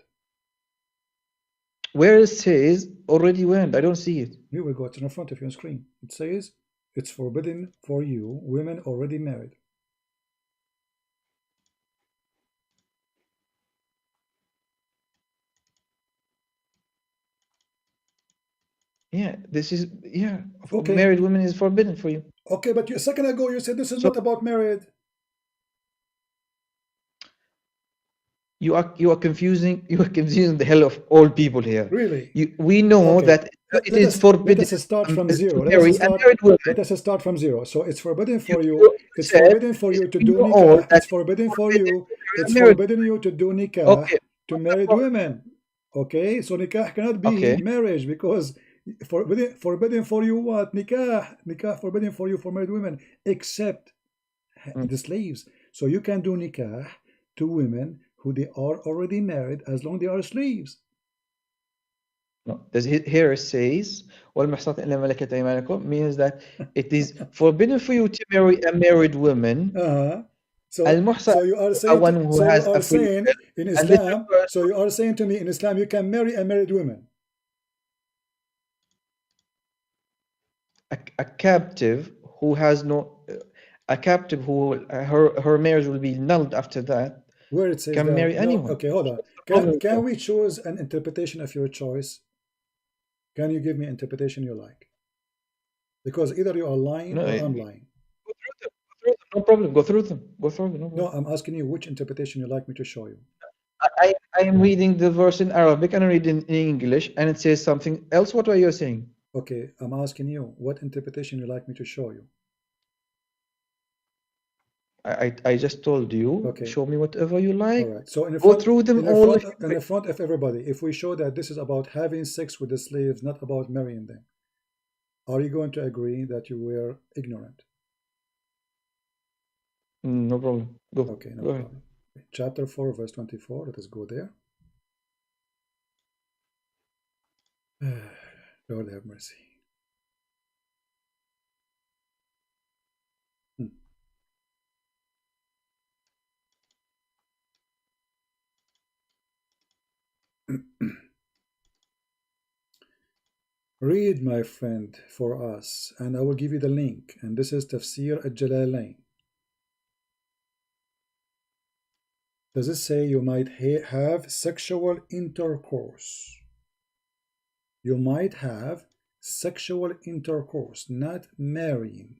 Where it says already went? I don't see it. Here we go. It's in front of you on screen. It says it's forbidden for you, women already married. Yeah, this is Okay. married women is forbidden for you. Okay, but a second ago you said this is not about married. You are confusing the hell of all people here. Really? We know that it is forbidden. Let us start from zero. Let us start from zero. So it's forbidden for you. It's forbidden for you to do nikah. It's forbidden for you. It's forbidden you to do nikah to married women. Okay, so nikah cannot be marriage because forbidden for you what? Nikah forbidden for you for married women except the slaves. So you can do nikah to women who they are already married as long as they are slaves. No, here it says وَالْمُحْصَنَاتُ إِلَّا مَلَكَتْ أَيْمَانُكُمْ means that it is forbidden for you to marry a married woman. So you are saying in Islam. So you are saying to me in Islam you can marry a married woman. A captive who has no her marriage will be nulled after that. Where it says can that, marry anyone. Okay, hold on. Can we choose an interpretation of your choice? Can you give me an interpretation you like? Because either you are lying or I'm lying. Go through them. No problem. Go through them. No, I'm asking you which interpretation you like me to show you. I am reading the verse in Arabic and I read in English and it says something else. What are you saying? Okay, I'm asking you what interpretation you like me to show you. I just told you. Okay. Show me whatever you like. All right. So go through them all in the front of everybody. If we show that this is about having sex with the slaves, not about marrying them, are you going to agree that you were ignorant? No problem. Go. Okay, no problem. Chapter 4, verse 24. Let us go there. Lord have mercy. Read, my friend, for us, and I will give you the link. And this is Tafsir al-Jalalain. Does it say you might have sexual intercourse? You might have sexual intercourse, not marrying.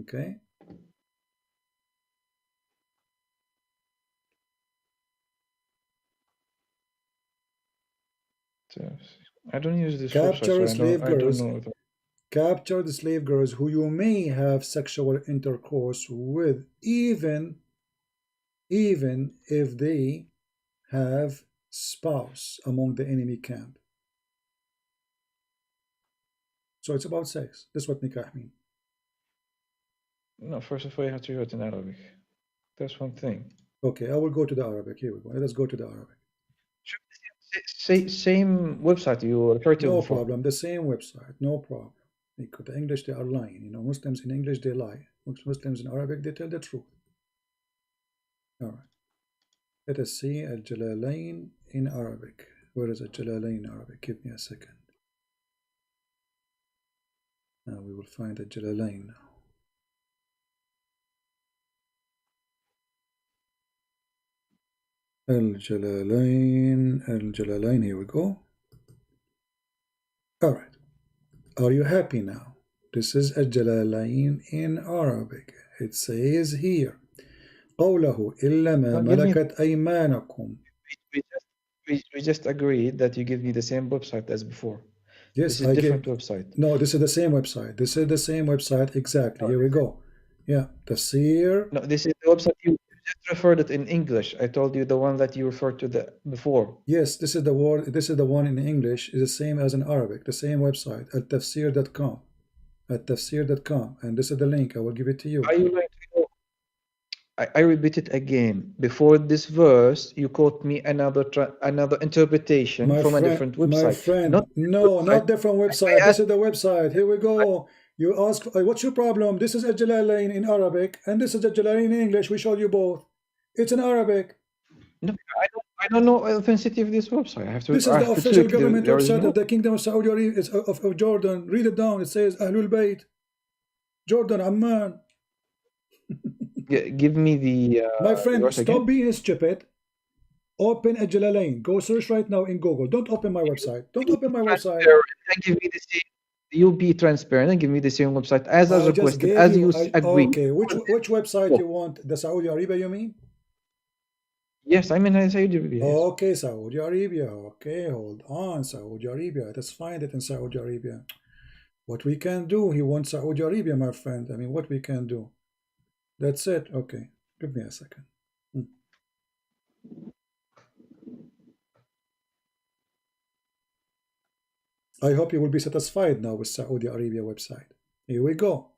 Okay? I don't use this Capture slave girls. Capture the slave girls who you may have sexual intercourse with, even if they have spouse among the enemy camp. So it's about sex. That's what nikah means. No, first of all, you have to hear it in Arabic. That's one thing. Okay, I will go to the Arabic. Here we go. Let us go to the Arabic. Same website you referred to No before. problem. The same website. No problem. Because the English, they are lying. You know, Muslims in English, they lie. Muslims in Arabic, they tell the truth. All right. Let us see Al-Jalalain in Arabic. Where is Al-Jalalain in Arabic? Give me a second. Now we will find Al-Jalalain now. Al-Jalalain, here we go. All right. Are you happy now? This is Al-Jalalain in Arabic. It says here, قوله إلا ما ملكت أيمانكم. We just agreed that you give me the same website as before. Yes, this is I different gave. website. No, this is the same website. This is the same website exactly. Here we go. Yeah, Tafsir. No, this is the website you just referred it in English. I told you the one that you referred to before. Yes, this is the word. This is the one in English. Is the same as in Arabic. The same website at tafsir.com. At tafsir.com, and this is the link. I will give it to you. Are you like to know? I repeat it again. Before this verse, you quote me another interpretation from a different website. My friend, not different website. This is the website. Here we go. You ask, what's your problem? This is Al-Jalalain in Arabic, and this is Al-Jalalain in English. We showed you both. It's in Arabic. No, I don't know authenticity of this website. I have to. This is the official government website of the Kingdom of Saudi Arabia, of Jordan. Read it down. It says Ahlul Bayt, Jordan, Amman. Give me the. My friend, stop being stupid. Open Al-Jalalain. Go search right now in Google. Don't open my website. Don't open my website. And give me the same. You be transparent and give me the same website as I requested, as you agreed. Okay, which website you want? The Saudi Arabia, you mean? Yes, I mean Saudi Arabia. Yes. Okay, Saudi Arabia. Okay, hold on, Saudi Arabia. Let's find it in Saudi Arabia. What we can do? He wants Saudi Arabia, my friend. I mean, what we can do? That's it. Okay, give me a second. I hope you will be satisfied now with Saudi Arabia website. Here we go.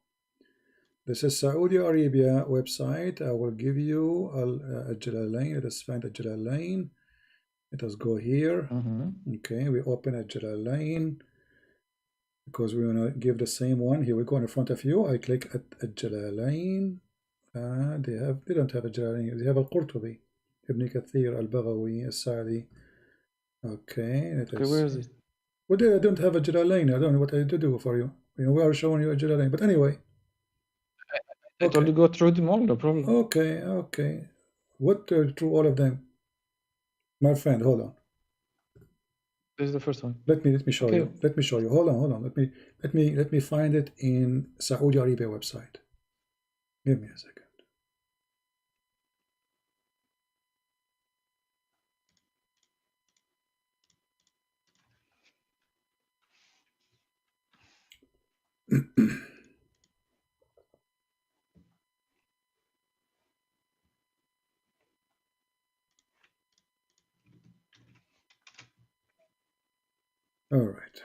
This is Saudi Arabia website. I will give you Al-Jalalain. Let us find Al-Jalalain. Let us go here. Okay, we open Al-Jalalain because we want to give the same one. Here we go in front of you. I click at Al-Jalalain. They don't have Al-Jalalain. They have Al-Qurtubi, Ibn Kathir, Al-Baghawi, Al-Sa'di. Okay, where is it? Well, I don't have a Jalalain. I don't know what I to do for you. You know, we are showing you a Jalalain. But anyway. I told you go through them all, no problem. Okay. What through all of them? My friend, hold on. This is the first one. Let me show you. Let me show you. Hold on. Let me find it in Saudi Arabia website. Give me a second. All right.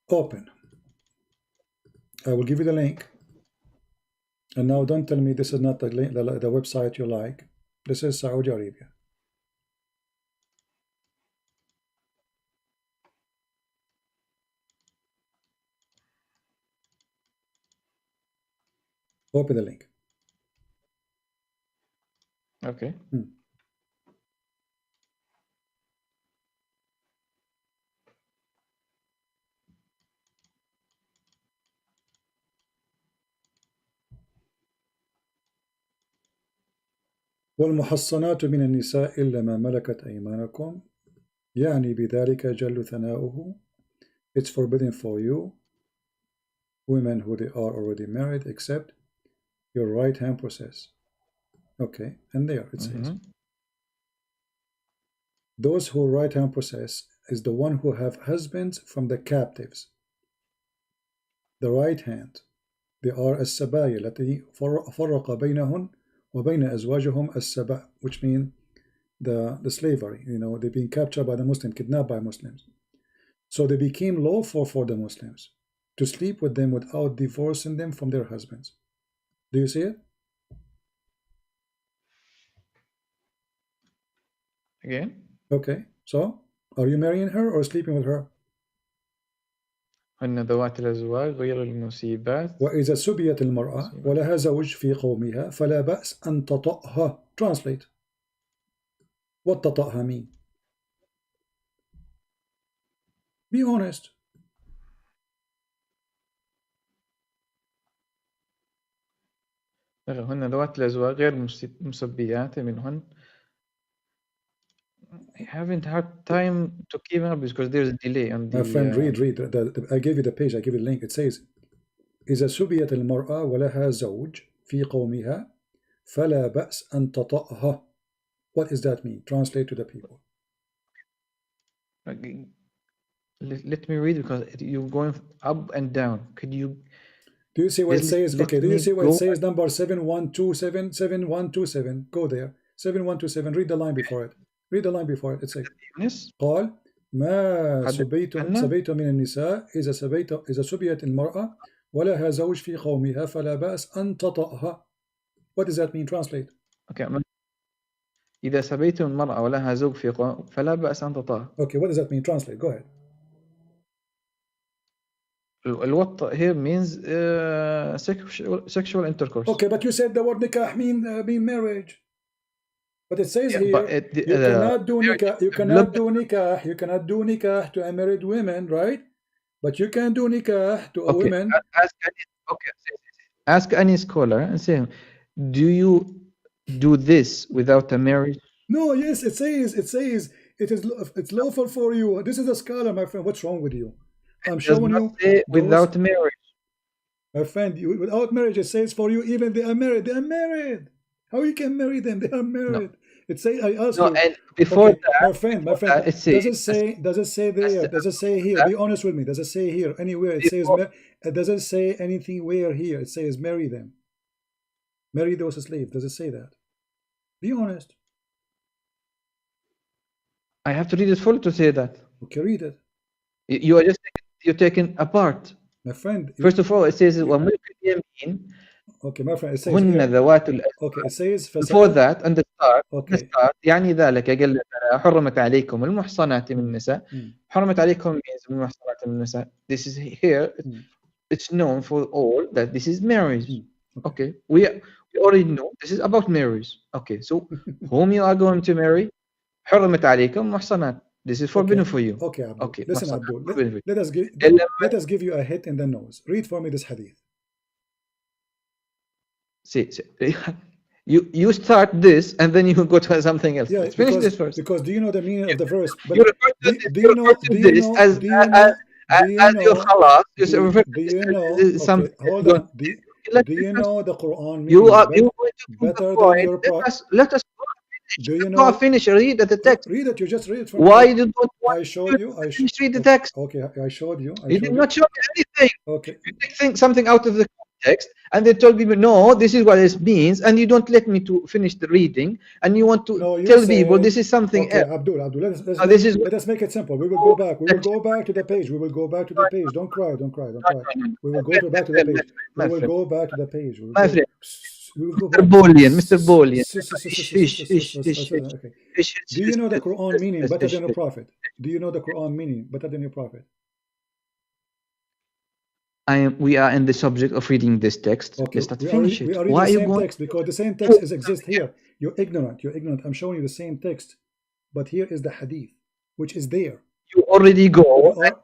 Open. I will give you the link. And now don't tell me this is not the website you like. This is Saudi Arabia. Open the link. Okay. والمحصنات من النساء إلا ما ملكت أيمانكم يعني بذلك جل ثناؤه. It's forbidden for you, women who they are already married, except your right hand possess. Okay, and there it says, those who right hand possess is the one who have husbands from the captives. The right hand, they are السبايا التي فرق بينهن وبين أزواجهم السبا, which mean the slavery. You know, they've been captured by the Muslims, kidnapped by Muslims. So they became lawful for the Muslims. to sleep with them without divorcing them from their husbands. Do you see it? Again? Okay, so are you marrying her or sleeping with her? هن ذوات الأزواج غير المصيبات. وإذا سبيت المرأة ولها زوج في قومها فلا بأس أن تطأها. Translate. What تطأها mean? Be honest. هن ذوات الأزواج غير المصبيات منهن. I haven't had time to keep up because there's a delay on the. My friend, read. I gave you the page. I give you the link. It says, إذا سبيت المرأة ولها زوج في قومها فلا بأس أن تطأها. What does that mean? Translate to the people. Let me read because you're going up and down. Could you? Do you see what it says? Okay. Do you see what it says? Number 7127. 7127. Go there. 7127. Read the line before it. Read the line before it. It says قال ما سبيت من النساء إذا سبيت المرأة ولها زوج في قومها فلا بأس أن تطأها. What does that mean? Translate. Okay. إذا سبيت المرأة ولها زوج في قوم فلا بأس أن تطأها. Okay. What does that mean? Translate. Go ahead. الوطء here means sexual intercourse. Okay, but you said the word nikah mean marriage. But it says here you cannot do nikah. You cannot do nikah. You cannot do nikah to a married woman, right? But you can do nikah to a woman. Ask any scholar and say, do you do this without a marriage? No. Yes, it says it's lawful for you. This is a scholar, my friend. What's wrong with you? I'm showing you without marriage. My friend, without marriage, it says for you, even they are married. They are married. How you can marry them? They are married. No. It says I asked you. And before that, my friend, does it say there? Does it say here? Be honest with me. Does it say here anywhere? It says does it say anything where here? It says marry them. Marry those slaves. Does it say that? Be honest. I have to read it full to say that. Okay, read it. You are just you're taking apart. My friend. First of all, it says وملك اليمين. Okay, my friend. It says هن ذوات okay, it says before that and the start يعني ذلك قال حرمت عليكم المحصنات من النساء. حرمت عليكم means المحصنات من النساء. This is here. It's known for all that this is marriage. Okay. We already know this is about marriage. Okay. So whom you are going to marry? حرمت عليكم محصنات. This is forbidden for you. Okay, Abdul. Okay. Listen, Abdul. Let us give you a hit in the nose. Read for me this hadith. See, you start this and then you go to something else. Yeah, finish this first. Because do you know the meaning of the verse? But do you know as your khalas? Do you know? Something. Hold on. Do you know the Quran meaning? You are going to better than your prophet. Let us do you know? Finish. Read the text. Read it. You just read it. Why you don't want I showed you. read the text. Okay, I showed you. You did not show me anything. Okay. You take something out of the context and they told me, no, this is what it means, and you don't let me to finish the reading, and you want to tell people this is something else. Abdul, let us make it simple. We will go back. We will go back to the page. We will go back to the page. Don't cry. We will go back to the page. We will go back to the page. My friend. Mr. Bolian. Do you know the Quran meaning better than your prophet? Do you know the Quran meaning better than your prophet? We are in the subject of reading this text. Okay. Let's not finish it. We are reading the same text because the same text exists here. You're ignorant. I'm showing you the same text, but here is the hadith, which is there. You already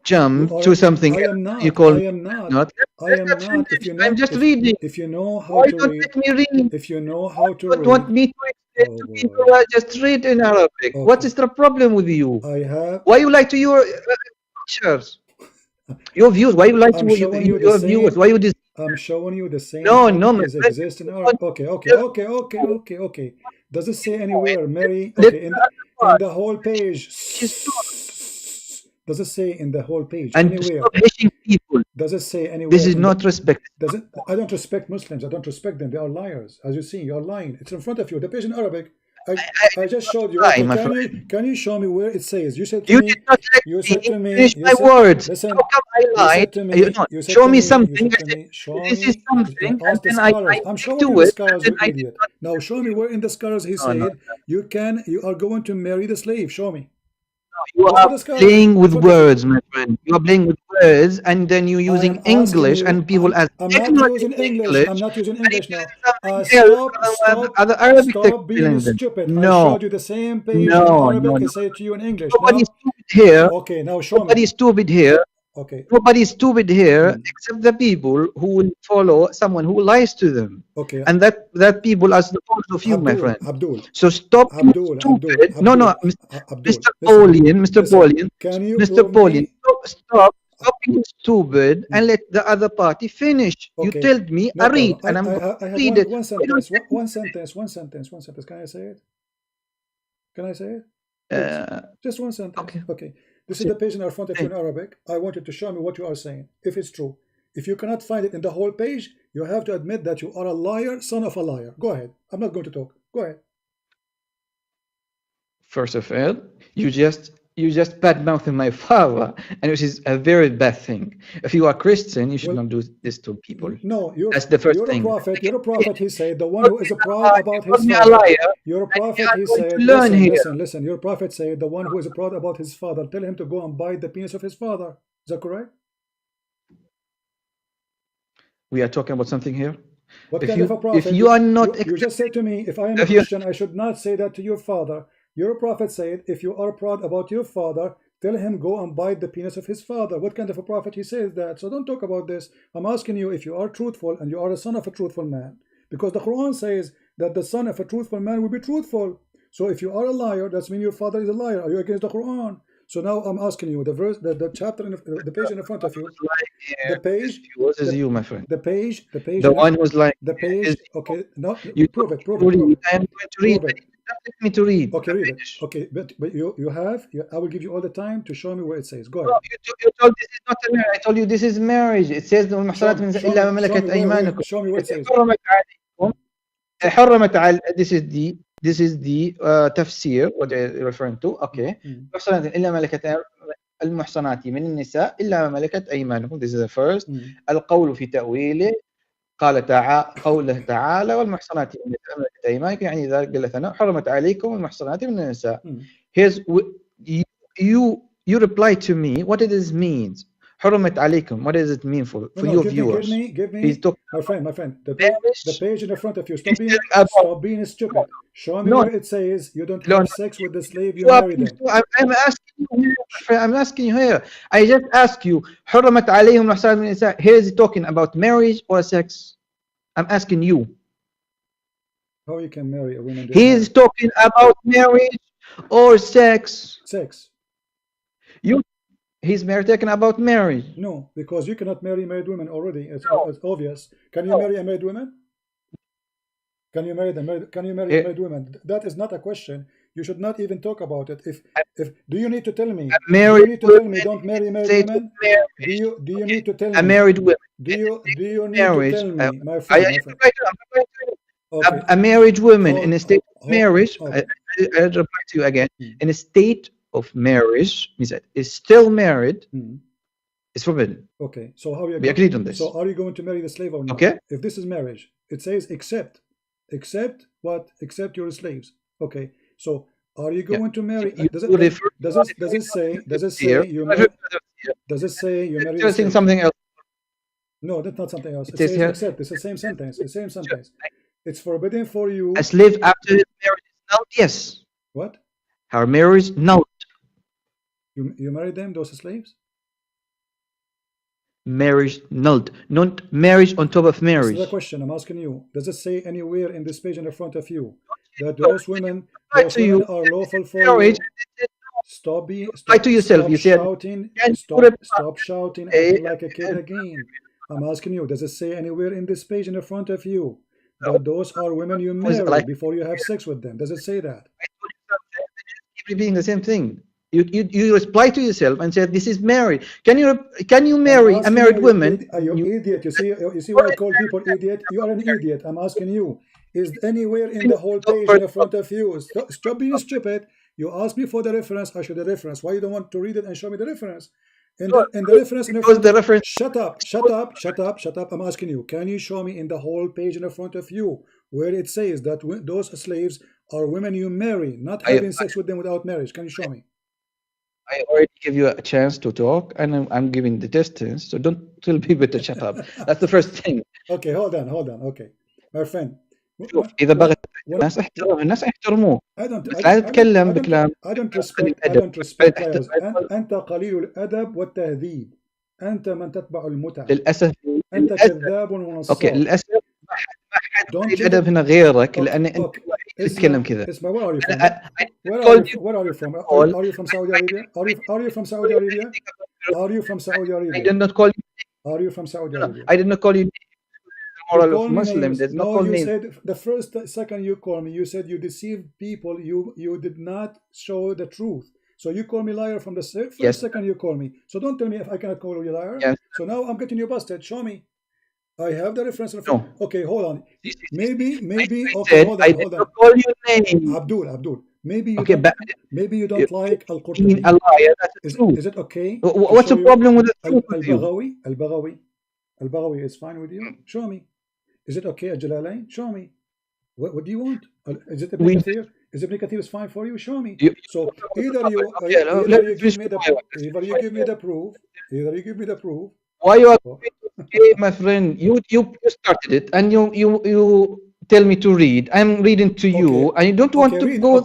jump to something. I am not. You call I am not. If you know, I'm just reading. If you know how to read. Let me read. If you know how to read. You don't want me to explain to people. Just read in Arabic. Okay. What is the problem with you? Why you lie to your teachers? Your views. Why you lie to your viewers? Why you I'm showing you the same. No, exists in Arabic. Okay. Does it say anywhere, Mary? Okay, in the whole page. Does it say in the whole page anywhere? People. Does it say anywhere? This is not respect. Does it? I don't respect Muslims. I don't respect them. They are liars. As you see, you are lying. It's in front of you. The page in Arabic. I just showed you. Lie, Okay, my friend. can you show me where it says? You said to You me. did not let You said to me. finish You my said. words. Listen. How come I You lied? said to me. No, You said show to me me. something. You said I to said, me. Show this me. is something, and Ask the then scholars. I I'm stick showing to you the it, and scholars, then you I did idiot. not. Now show me where in the scholars he No, no, said you are going to marry the slave. Show me. you Go are for the scholars playing in with front of you. words, my friend. You are playing with words, and then you're I using am asking English, you. and people as I'm not ignorant using in English. I'm English, not using and you're English now. using something else, other Arabic text Stop being telling them. stupid. I No, showed you the same page in no, no, Arabic. I no. say to you in English. Nobody's Now, stupid here. okay, now show me. Nobody's stupid here. Okay. Nobody's stupid here except the people who will follow someone who lies to them. Okay. And that people are supposed of you, my friend. Abdul. So stop being stupid. No, no, Mr. Paulian, Mr. Paulian, Can you Mr. prove Paulian, me? stop being stupid and let the other party finish. You Okay. told me, No I read, problem. and I'm I going have to read it. one sentence. One sentence. Can I say it? Can I say it? Just one sentence. Okay. This is the page in our front of you in Arabic. I want you to show me what you are saying, if it's true. If you cannot find it in the whole page, you have to admit that you are a liar, son of a liar. Go ahead. I'm not going to talk. Go ahead. First of all, you just bad mouthing my father, and which is a very bad thing. If you are Christian, you should not do this to people. No, that's the first thing. You're a prophet. He said the one who is proud about his a father. liar, you're a prophet. He said, listen. Your prophet said the one who is proud about his father. Tell him to go and bite the penis of his father. Is that correct? We are talking about something here. What kind of a prophet? If you are not, you just said to me, if I am a Christian, I should not say that to your father. Your prophet said, if you are proud about your father, tell him go and bite the penis of his father. What kind of a prophet he says that? So don't talk about this. I'm asking you if you are truthful and you are a son of a truthful man, because the Quran says that the son of a truthful man will be truthful. So if you are a liar, that means your father is a liar. Are you against the Quran? So now I'm asking you the verse, the chapter, the page in front of you, the page. What is you, my friend? The page. The one who's like the page. Okay, no, prove it. I am going to read. Let me to read. Okay, read it. Okay, but I will give you all the time to show me where it says. Go ahead. No, you told this is not a marriage. I told you this is marriage. It says show me what it says. This is the tafsir, what you're referring to. Okay. محصنات إلا ملكت المحصنات من النساء إلا ما ملكت أيمانكم. This is the first. القول في تأويله قوله تعالى والمحصنات من النساء ملكت أيمانكم يعني ذلك جل ثناؤه حرمت عليكم المحصنات من النساء. Here's you reply to me what it means. حرمت عليكم. What does it mean for your viewers? Give me. My friend. The page in the front of you. Stop being stupid. Show me where it says you don't have sex with the slave you marry them. I'm asking you here. I just ask you. حرمت عليهم المحصنات من النساء. Here is talking about marriage or sex. I'm asking you. How you can marry a woman? He is talking about marriage or sex. He's talking about marriage. No, because you cannot marry married women already. It's obvious. Can you marry a married woman? Can you marry a married woman? That is not a question. You should not even talk about it. If do you need to tell me? Do you need to tell me don't marry married women? Do you need to tell me? A married woman. Do you need to tell me, my friend? A married woman in a state of marriage. I reply to you again. In a state of marriage means that is still married. It's forbidden. Okay, so how are you? We agreed on this. So are you going to marry the slave or not? Okay. If this is marriage, it says except what? Except your slaves. Okay. So are you going to marry? Does it say you marry? Does it say you marry? You're saying something else. No, that's not something else. It says except. It's the same sentence. The same sentence. It's forbidden for you. A slave after his marriage is null. Yes. What? Her marriage null. You married them, those slaves? Marriage nulled, not marriage on top of marriage. This is the question I'm asking you. Does it say anywhere in this page in the front of you that those women are lawful for you? Stop to yourself. You said stop shouting like a kid again. I'm asking you, does it say anywhere in this page in the front of you that those are women you marry before you have sex with them? Does it say that? Keep repeating the same thing. You reply to yourself and say this is married. Can you marry a married woman? You idiot. You see why I call people idiot? You are an idiot. I'm asking you. is anywhere in the whole page in front of you. Stop being stupid. You asked me for the reference. I show the reference. Why you don't want to read it and show me the reference? And the reference in the front the reference. Shut up. I'm asking you, can you show me in the whole page in front of you where it says that those slaves are women you marry, not having sex with them without marriage? Can you show me? I already give you a chance to talk, and I'm giving the distance, so don't tell people to shut up. That's the first thing. Okay, hold on. Okay, my friend. شوف إذا بغيت الناس يحترموه بس لا تتكلم بكلام. I don't respect players. أنت قليل الأدب والتهذيب. أنت من تتبع المتعة. للأسف أنت كذاب ونصاب. أوكي للأسف ما حد قليل الأدب هنا غيرك لأن أنت تتكلم كذا. اسمع where are you from? Where are you from? Are you from Saudi Arabia? Are you from Saudi Arabia? Are you from Saudi Arabia? I did not call you. Are you from Saudi Arabia? I did not call you. Moral of Muslim. No, you said the first second you called me, you said you deceived people. You did not show the truth. So you call me liar from the first second you call me. So don't tell me if I cannot call you liar. Yes. So now I'm getting you busted. Show me. I have the reference. No. Okay, hold on. Maybe. Okay, hold on. I did not call your name. Abdul. Maybe you okay, maybe you don't like Al-Qurtubi. Is it okay? What's the problem with the Al-Baghawi is fine with you? Show me. Is it okay at Jalalain? Show me. What do you want? Is it Ibn Kathir? Is Ibn Kathir is fine for you? Show me. So either you give me the proof. Why you are okay, my friend? You started it, and you tell me to read. I'm reading to you, and you don't want to go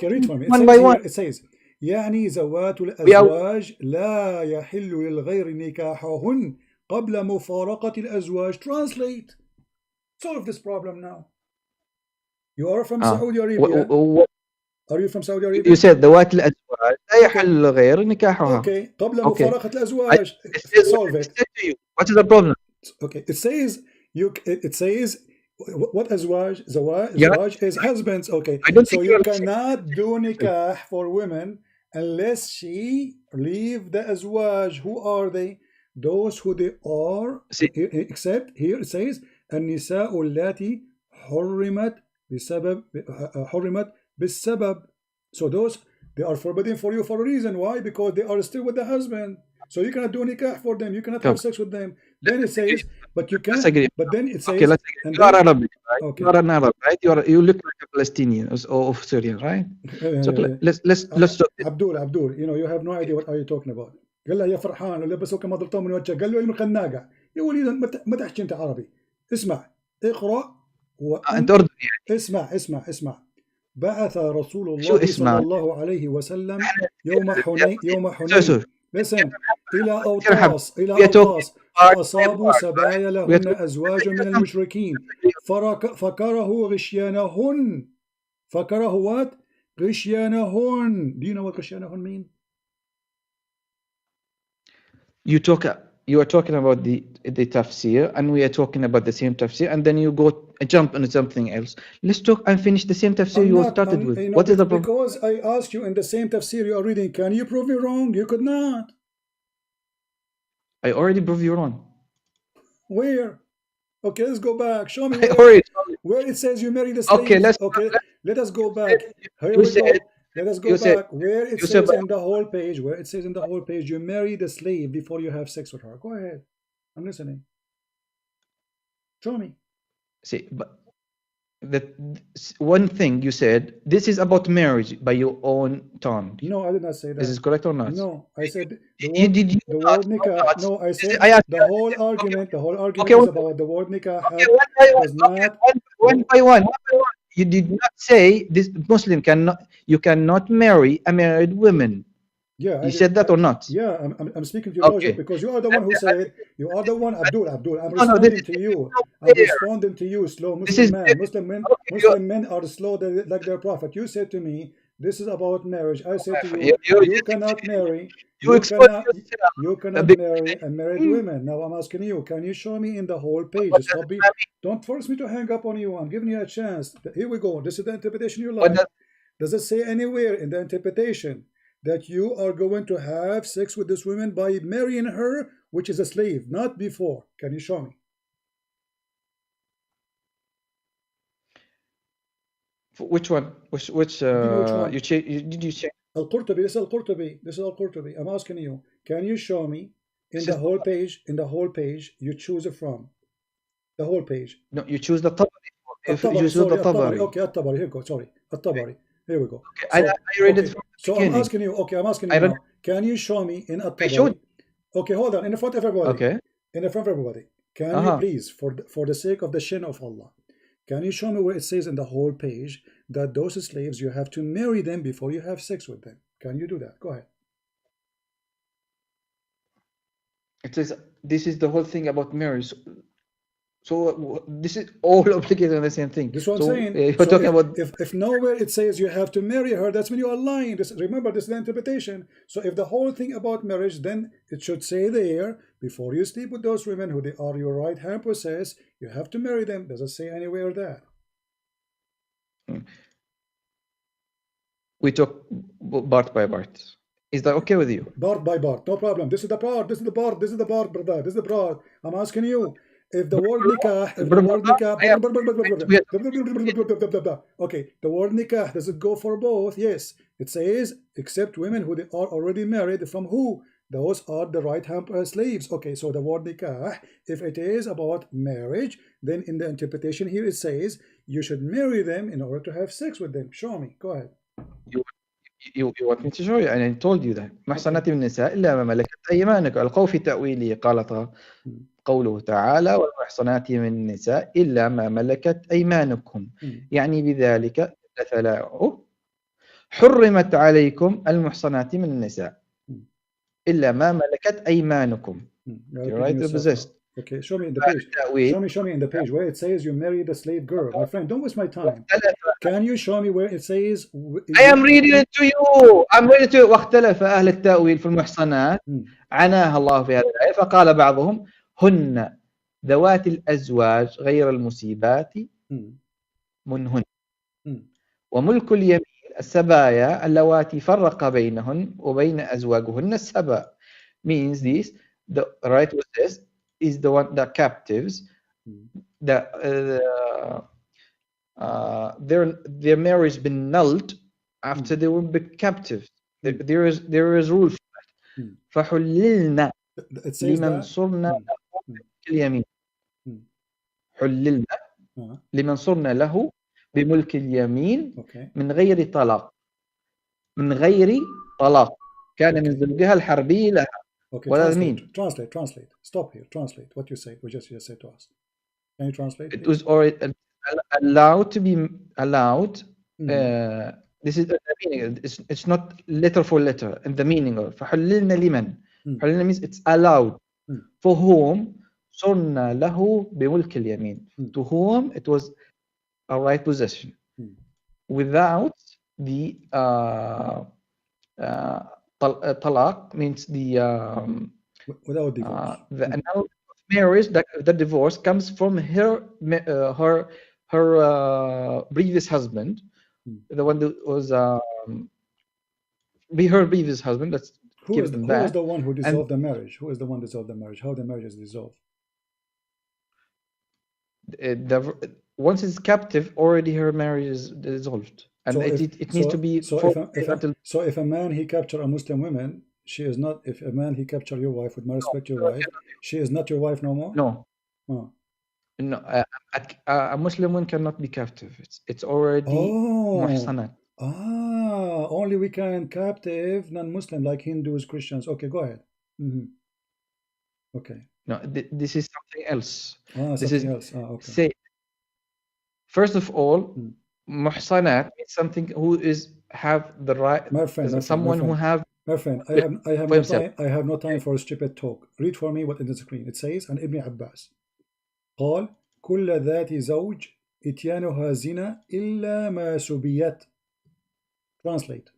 one by one. It says, يعني زوات الأزواج لا يحل للغير نكاحهن قبل مفارقة الأزواج. Translate. Solve this problem now. You are from Saudi Arabia. Are you from Saudi Arabia? You said ذوات الأزواج لا يحل للغير نكاحها. Okay. قبل مفارقة الأزواج. Solve it. What is the problem? Okay. It says what azwaj? Zawaj is husbands. Okay. So you cannot do nikah for women unless she leave the azwaj. Who are they? Those who they are. Except here it says النساء اللاتي حرمت بالسبب. So those they are forbidden for you for a reason. Why? Because they are still with the husband. So you cannot do nikah for them. You cannot have sex with them. Then it says, but you can. But then it says, okay, let's agree. You are Arabic, right? Okay. You are an Arab, right? You look like a Palestinian or Syrian, right? So let's talk. Abdul, you have no idea what are you talking about. قال له يا فرحان ولبسوك مضرتهم من وجهك. قال له من خناقة. يا وليد ما تحكي انت عربي. اسمع اقرأ انت أردني يعني. اسمع بعث رسول الله صلى الله عليه وسلم يوم حنين listen إلى أوطاس فأصابوا سبايا لهن أزواج من المشركين فكره غشيانهن. فكره what? غشيانهن. Do you know what غشيانهن mean? You are talking about the tafsir, and we are talking about the same tafsir, and then you jump into something else. Let's talk and finish the same tafsir you started with. What is the problem? Because I asked you in the same tafsir you are reading, can you prove me wrong? You could not. I already proved you wrong. Where? Okay, let's go back. Show me where it says you marry the slave. Okay, let us go back. Here we go. Let us go back where it says in the whole page. Where it says in the whole page, you marry the slave before you have sex with her. Go ahead. I'm listening. Show me. See, but the one thing you said, this is about marriage by your own tongue. No, I did not say that. Is this correct or not? No, I said the word nikah. No, I said the whole argument is about the word nikah. One by one. You did not say this Muslim you cannot marry a married woman. Yeah, you said that or not? Yeah, I'm speaking to your logic because you are the one who said it. You are the one, Abdul. I'm responding to you. I'm responding to you, slow Muslim man. Muslim men are slow like their prophet. You said to me, this is about marriage. I said to you, you cannot marry. You cannot marry a married woman. Now I'm asking you, can you show me in the whole page? Don't force me to hang up on you. I'm giving you a chance. Here we go. This is the interpretation you like. Does it say anywhere in the interpretation that you are going to have sex with this woman by marrying her, which is a slave, not before? Can you show me? Which one? Which Which one? did you check? Al-Qurtubi, this is Al-Qurtubi. This is Al-Qurtubi. I'm asking you, can you show me in This the is whole page, you choose it from? The whole page. no. You choose the Tabari. If you At-Tabari, choose sorry, the At-Tabari. Tabari. Okay, At-Tabari, here we go, sorry. At-Tabari, here we go. Okay, I So, read it okay, from the so I'm beginning. asking you, okay, I'm asking I you read. now, can you show me in I At-Tabari? showed. Okay, hold on, in front of everybody. Okay. In front of everybody. Can you please, for the sake of the shin of Allah, can you show me where it says in the whole page that those slaves, you have to marry them before you have sex with them? Can you do that? Go ahead. It says this is the whole thing about marriage. So this is all obligated on the same thing. This is what I'm So saying. you're So talking about if nowhere it says you have to marry her, that's when you are lying. Remember, this is the interpretation. So if the whole thing about marriage, then it should say there, before you sleep with those women who they are your right hand possess, you have to marry them. Does it say anywhere that? we talk part by part. Is that okay with you? Part by part, no problem. This is the part, this is the part, this is the part, brother. This is the part. I'm asking you, if the word nikah, okay, the word nikah, does it go for both? Yes. It says, except women who they are already married, from who? Those are the right hand slaves. Okay, so the word nikah, if it is about marriage, then in the interpretation here it says, you should marry them in order to have sex with them. Show me. Go ahead. You want me to show you? And I told you that محصنات من النساء إلا ما ملكت أيمانكم. القول في تأويله قال قوله تعالى والمحصنات من النساء إلا ما ملكت أيمانكم. يعني بذلك تلاعب حرمت عليكم المحصنات من النساء إلا ما ملكت أيمانكم. You're right to possess. Okay, show me in the page. Show me in the page where it says you marry the slave girl. My friend, don't waste my time. Can you show me where it says? I am reading it to you. I'm reading to you. واختلف أهل التأويل في المحصنات عناها الله في هذه الآية فقال بعضهم هن ذوات الأزواج غير المصيبات منهن وملك اليمين السبايا اللواتي فرق بينهن وبين أزواجهن السبا. Means this, the right with this is the one, the captives, their marriage been nulled after they were captive. There is rule for that. فحللنا لمن صرنا له اليمين. حللنا لمن صرنا له بملك اليمين من غير طلاق. من غير طلاق كان من زوجها الحربي لها. Okay, what does it mean? Translate. Stop here. Translate what you said. What you just said to us. Can you translate? It was already allowed to be allowed. This is the meaning. It's not letter for letter. And the meaning of فحللنا لمن. حللنا means it's allowed. For whom صرنا له بملك اليمين. To whom it was a right possession. Without the talaq means the without divorce. The annulment of marriage, the divorce comes from her previous husband, the one that was be her previous husband. Let's who is the one who dissolved the marriage? Who is the one who dissolved the marriage? How the marriage is dissolved? Once it's captive, already her marriage is dissolved, and so it needs to be. So if a man he capture a Muslim woman, she is not. If a man he capture your wife, with my respect, your wife, she is not your wife no more. No. No, a Muslim one cannot be captive. It's already muhsanat. Only we can captive non-Muslim like Hindus, Christians. Okay, go ahead. Okay. No, this is something else. Something else. Okay. Say, first of all, muhsanat is something who is have the right. My friend, someone who have. My friend, I have no time for stupid talk. Read for me what in the screen. It says, and Ibn Abbas قال كل ذات زوج إتيانها زنا إلا ما سبيت. Translate.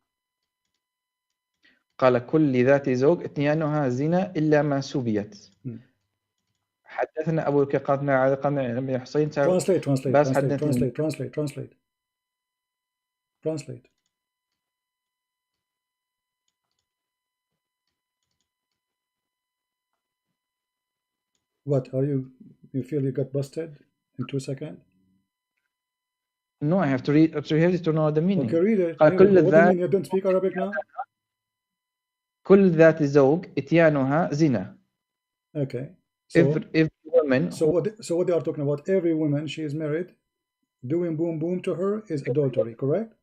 قال كل ذات زوج إتيانها زنا إلا ما سبيت. حدثنا أبو الكقاتنا على قناة ابن حسين. Translate. What are you feel you got busted in 2 seconds? No, I have to read. So you have to know the meaning. Okay, read it. قال Here we كل go. What do you ذات mean? You don't speak Arabic now? كل ذات زوج إتيانها زنا. Okay. Every woman So what they are talking about? Every woman she is married, doing boom boom to her is adultery, correct?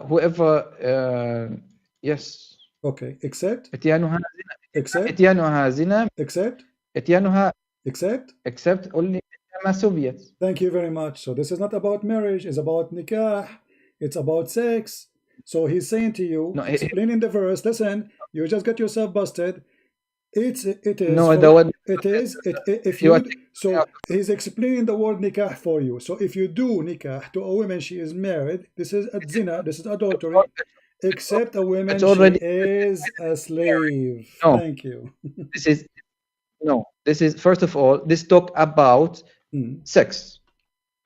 whoever yes. Okay. Except إتيانها زنا. except إتيانها زنا. except إتيانها except only ما سبيت. Thank you very much. So this is not about marriage, it's about nikah, it's about sex. So he's saying to you, No, explaining the verse, listen, you just got yourself busted. It is no, for, the one if you you are so he's explaining the word nikah for you. So if you do nikah to a woman, she is married, this is a zina, this is adultery, except a woman it's already she is a slave. No. Thank you. This is first of all, this talk about sex.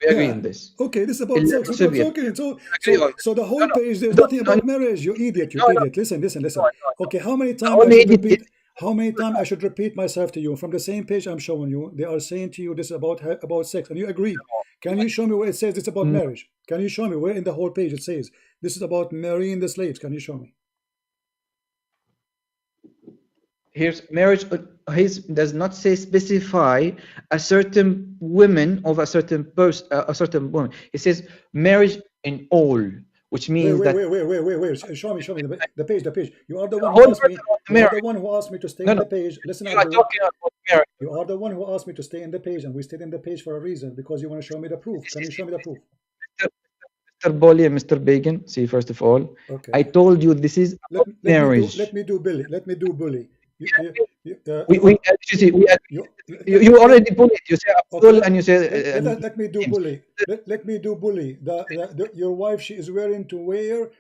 We agree on this. Okay, this is about sex. Look what's talking. So the whole page, there's nothing about marriage. You idiot, you idiot. Listen. Okay, how many times I should repeat? How many times I should repeat myself to you? From the same page I'm showing you, they are saying to you this is about sex, and you agreed. Can you show me where it says it's about marriage? Can you show me where in the whole page it says this is about marrying the slaves? Can you show me? Here's marriage. Does not say specify a certain woman of a certain person, a certain woman. It says marriage in all, which means wait. Show me the page. You are the one who asked me. You are the one who asked me to stay in the page. Listen, you are talking about marriage. You are the one who asked me to stay in the page, and we stayed in the page for a reason, because you want to show me the proof. Can you show me the proof? Mr. Bolly and Mr. Bacon, see, first of all, okay. I told you this is marriage. Let me do bully. You already bullied. You say Abdul, and you say let me do bully. Let me do bully. Your wife, she is wearing to wear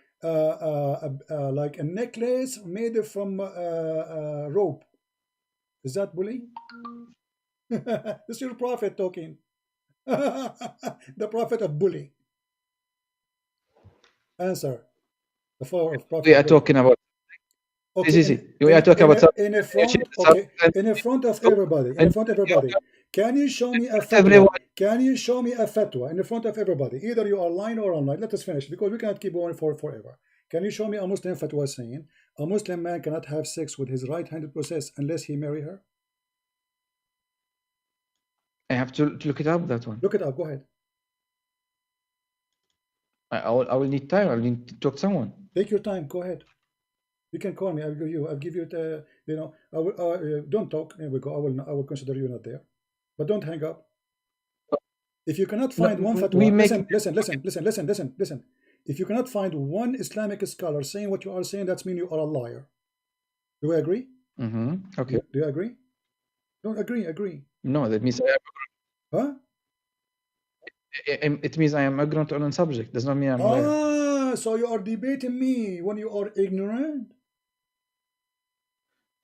like a necklace made from rope. Is that bully? This is your prophet talking. The prophet of bully. Answer. The follower of prophet. We are talking about. Okay, this is it. We are talking about in front of everybody. Can you show me a fatwa? Can you show me a fatwa in front of everybody? Either you are lying or online. Let us finish, because we cannot keep going for forever. Can you show me a Muslim fatwa saying a Muslim man cannot have sex with his right-handed process unless he marry her? I have to look it up, that one. Look it up. Go ahead. I will need time. I will need to talk to someone. Take your time. Go ahead. You can call me. I'll give you the. I will. Don't talk. Here we go. I will consider you not there, but don't hang up. If you cannot find one fatwa, listen. If you cannot find one Islamic scholar saying what you are saying, that means you are a liar. Do we agree? Okay. Do you agree? Don't agree. Agree. No, that means I am. Huh? It means I am ignorant on a subject. Does not mean I'm a liar. So you are debating me when you are ignorant.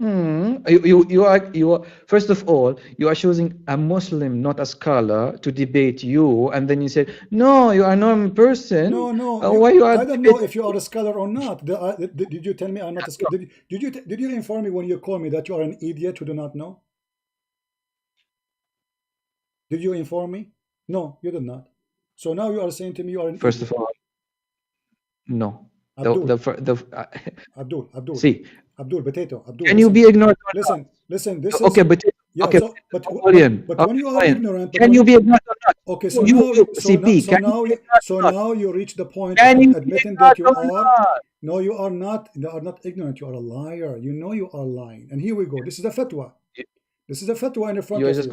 You are first of all, you are choosing a Muslim, not a scholar, to debate you, and then you said, no, you are a normal person. No. Why you are? I don't know if you are a scholar or not. Did you tell me I'm not a scholar? Did you inform me when you called me that you are an idiot who do not know? Did you inform me? No, you did not. So now you are saying to me you are an first idiot. of all, no. Abdul. See. Abdul, potato. Abdul. Can you be ignorant? Listen. This okay, is potato. Yeah, okay, but when you are ignorant, can you be ignorant or not? Okay, so now you reach the point of admitting that you are. No, you are not. You are not ignorant. You are a liar. You know you are lying. And here we go. This is a fatwa. This is a fatwa in front of you. This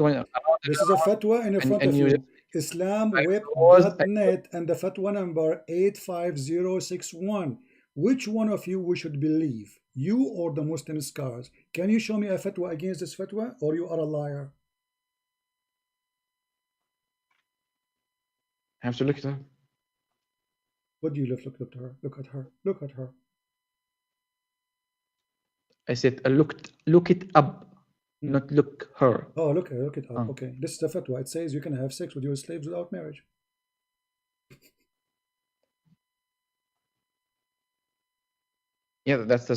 is a fatwa in front of you. Islamweb.net and the fatwa number 85061. Which one of you we should believe? You or the Muslim scholars? Can you show me a fatwa against this fatwa, or you are a liar? I have to look at her. What do you look at her? Look at her. Look at her. I said look it up, not look her. Oh, look it up. Okay, this is the fatwa. It says you can have sex with your slaves without marriage. Yeah, that's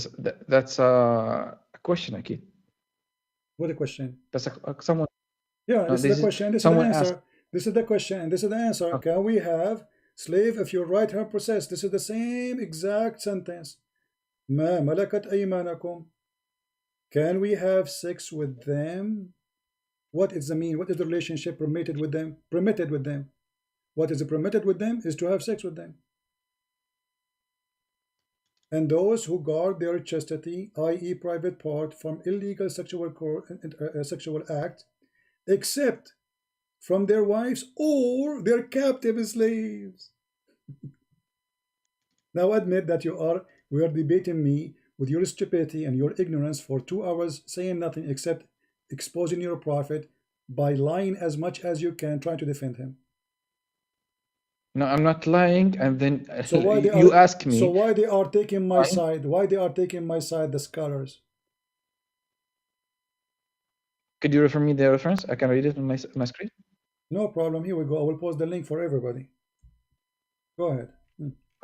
a question, Akid. What a question? That's someone. Yeah, this is a question. This is an answer. This is the question, and this is the answer. Can we have slave if your right hand possess? This is the same exact sentence. ما ملكت أيمانكم. Can we have sex with them? What is the mean? What is the relationship permitted with them? Permitted with them. What is permitted with them is to have sex with them. And those who guard their chastity, i.e. private part, from illegal sexual act, except from their wives or their captive slaves. Now admit that we are debating me with your stupidity and your ignorance for 2 hours, saying nothing except exposing your prophet by lying as much as you can, trying to defend him. No, I'm not lying. And then so why you ask me. So why they are taking my side? Why they are taking my side, the scholars? Could you refer me the reference? I can read it on my screen. No problem. Here we go. I will post the link for everybody. Go ahead.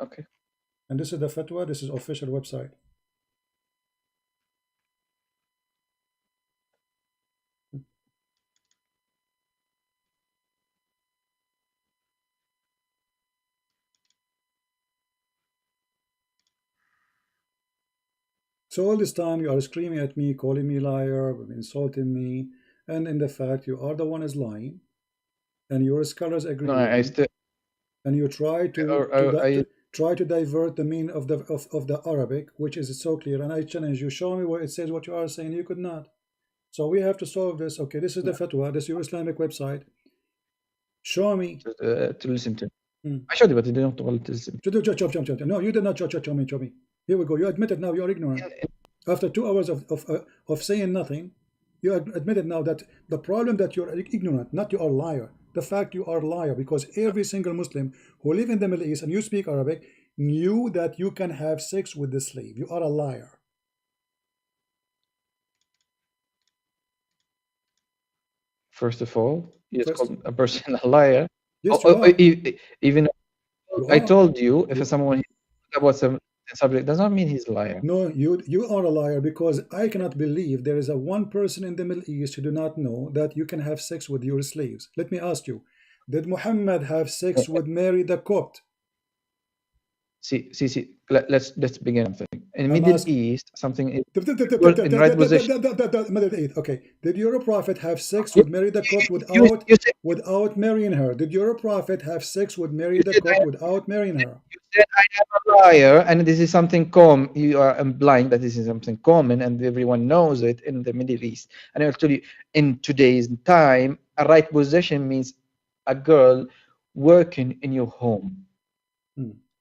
Okay. And this is the fatwa. This is official website. So all this time you are screaming at me, calling me liar, insulting me, and in the fact you are the one is lying, and your scholars agree. No, I still. And you try to try to divert the meaning of the Arabic, which is so clear. And I challenge you, show me where it says what you are saying. You could not. So we have to solve this. Okay, this is the fatwa. This is your Islamic website. Show me to listen to. I showed you, but you didn't want to listen. No, you did not show me. Here we go. You admitted now you're ignorant. After 2 hours of saying nothing, you admitted now that the problem that you're ignorant, not you are liar. The fact you are liar, because every single Muslim who live in the Middle East and you speak Arabic knew that you can have sex with the slave. You are a liar. First of all, you called a person a liar. Yes, even I told you, if someone about some subject does not mean he's a liar. No, you are a liar, because I cannot believe there is a one person in the Middle East who do not know that you can have sex with your slaves. Let me ask you, did Muhammad have sex with Mary the Copt? See. Let's begin something. In Middle East, something is in right position. Okay. Did your prophet have sex with Mary the Copt without marrying her? Did your prophet have sex with Mary the Copt without marrying her? You said I am a liar, and this is something common. You are implying that this is something common, and everyone knows it in the Middle East. And I'll tell you, in today's time, a right position means a girl working in your home.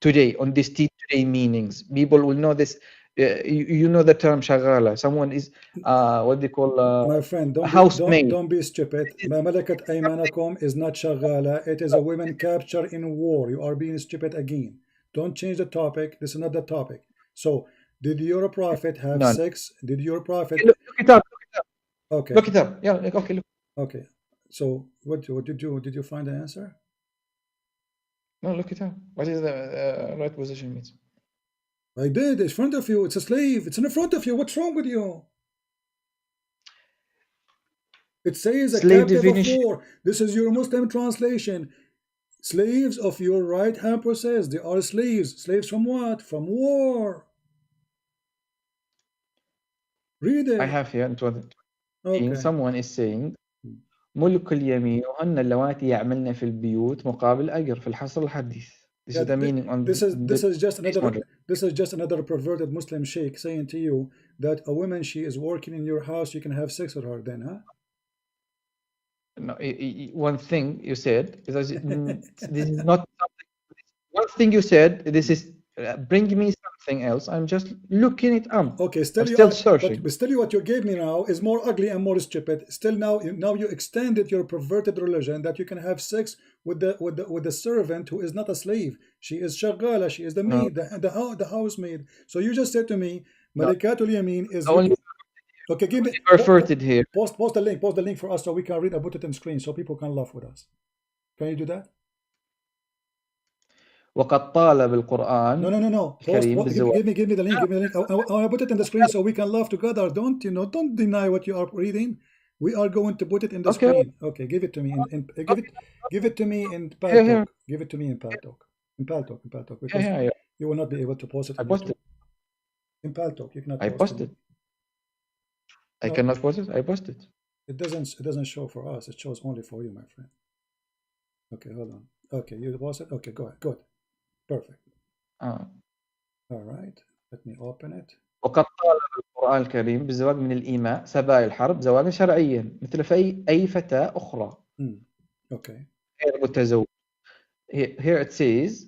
Today, on this today meanings, people will know this. You know the term shagala. Someone is what they call my friend. Don't be stupid. Ma malakat aymanakum is not shagala. It is a women captured in war. You are being stupid again. Don't change the topic. This is not the topic. So, did your prophet have sex? Did your prophet look it up? Okay. Look it up. Yeah. Okay. Look. Okay. So, what did you find the answer? No, look it up. What is the right position means? I did. It's in front of you. It's a slave. It's in front of you. What's wrong with you? It says a captive of war. This is your Muslim translation. Slaves of your right hand possess. They are slaves. Slaves from what? From war. Read it. I have here. Okay. Someone is saying ملك اليمين وهن اللواتي يعملن في البيوت مقابل أجر في الحصر الحديث. This is the meaning on this is just another perverted Muslim sheikh saying to you that a woman, she is working in your house, you can have sex with her then, huh? No, one thing you said is this is not something. One thing you said, this is bring me something else. I'm just looking it up. Okay, still searching. But still, what you gave me now is more ugly and more stupid. Still, now you extended your perverted religion that you can have sex with the servant who is not a slave. She is shagala. She is the maid, the housemaid. So you just said to me, Malikatul Yamin is. Okay, give me. Perverted here. Post the link. Post the link for us so we can read and put it on screen so people can laugh with us. Can you do that? وقد طال بالقرآن. No. Give me the link. Give me the link. I put it on the screen so we can laugh together. Don't deny what you are reading. We are going to put it in the Okay. screen. Okay, give it to me. Give it to me in Here, here. Paltalk. Give it to me in Paltalk. In Paltalk. Yeah, Because yeah, yeah. you will not be able to post it I on posted. YouTube. In Paltalk, you cannot I post it. posted. I No, cannot post it. I posted. it doesn't show for us. It shows only for you, my friend. Okay, hold on. Okay, you post it. Okay, go ahead. Good. Perfect. آه. All right. Let me open it. وقد طالب القرآن الكريم بالزواج من الإيماء سبايا الحرب زواجا شرعيا مثل في أي فتاة أخرى. Okay. غير متزوج. Here it says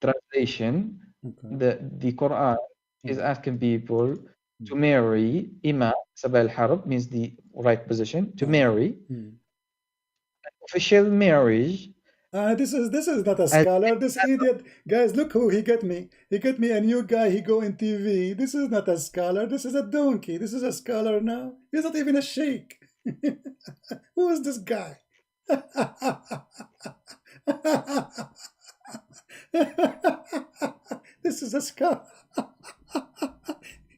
translation. Okay. The Quran is asking people to marry إماء سبايا الحرب means the right position to marry official marriage. This is not a scholar. This idiot, guys. Look who he got me. He got me a new guy. He go in TV. This is not a scholar. This is a donkey. This is a scholar now. He's not even a sheikh. Who is this guy? This is a scholar.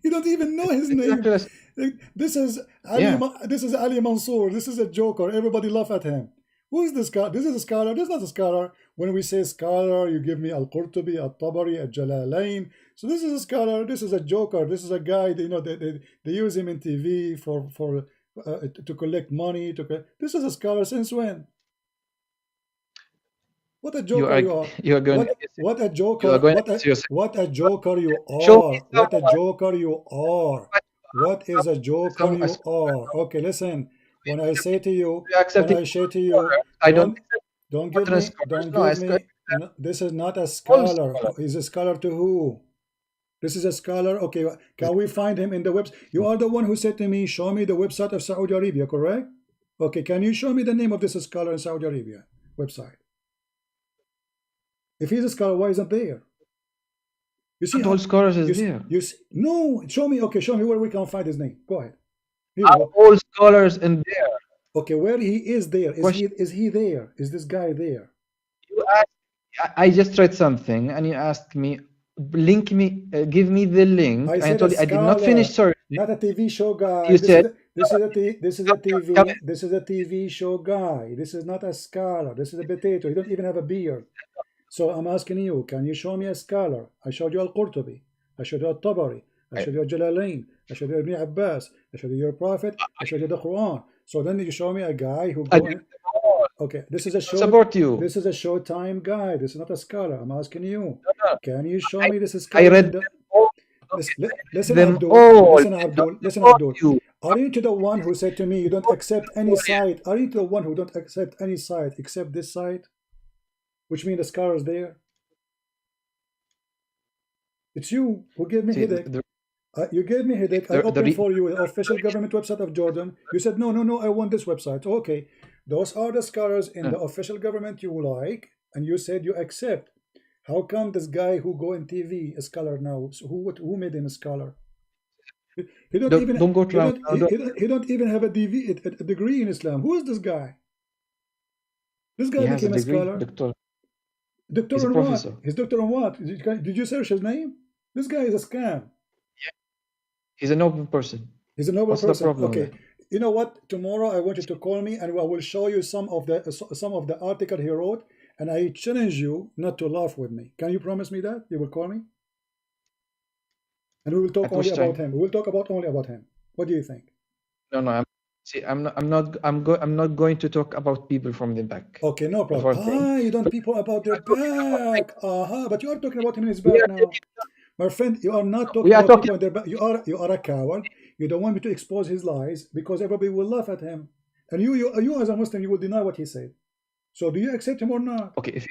You don't even know his name. This is Ali Mansour. This is a joker. Everybody laugh at him. Who is this guy? This is a scholar. This is not a scholar. When we say scholar, you give me Al-Qurtubi, Al-Tabari, Al-Jalalain. So this is a scholar. This is a joker. This is a guy. They use him in TV to collect money. This is a scholar since when? What a joker you are! You are going. What a joker! What a joker you are! What a joker you are! What is a joker you are? Okay, listen. When I say to you, don't give me. This is not a scholar. Is a scholar to who? This is a scholar. Okay, can we find him in the website? You are the one who said to me, show me the website of Saudi Arabia, correct? Okay, can you show me the name of this scholar in Saudi Arabia website? If he's a scholar, why isn't there? You see, all scholars is there. No, show me. Okay, show me where we can find his name. Go ahead. Are all scholars in there? Okay, where he is there? Is he there? Is this guy there? You asked, I just read something, and you asked me, link me, give me the link. I told you I did not finish. Sorry, not a TV show guy. You said this is a TV show guy. This is not a scholar. This is a potato. He don't even have a beard. So I'm asking you, can you show me a scholar? I showed you Al-Qurtubi. I showed you Al-Tabari. I showed you Jalalain. I showed you Ibn Abbas. I showed you your prophet. I showed you the Quran. So then you show me a guy who okay, this is a show. Support you. This is a Showtime guy. This is not a scholar. I'm asking you. Can you show me this I scholar? read Listen, Abdul. Listen, Abdul. Are you to the one who said to me, you don't accept any site? Are you to the one who don't accept any site except this site? Which means the scholar is there. It's you who gave me headache. You gave me headache. I opened for you the official government website of Jordan. You said, no, I want this website. Okay, those are the scholars in the official government you like, and you said you accept. How come this guy who go in TV a scholar now? So who made him a scholar? He don't even have a degree in Islam. Who is this guy? This guy became a scholar. Doctor on what? His doctor on what? Did you search his name? This guy is a scam. Yeah. He's a noble person. He's a noble person. Okay. You know what? Tomorrow I want you to call me and I will show you some of the article he wrote, and I challenge you not to laugh with me. Can you promise me that? You will call me? And we will talk only about him. We will talk only about him. What do you think? No. I'm not going to talk about people from the back. Okay, no problem. You don't people about their back. But you are talking about him in his back now. My friend, you are not talking about people in their back. You are a coward. You don't want me to expose his lies because everybody will laugh at him. And you as a Muslim, you will deny what he said. So do you accept him or not? Okay,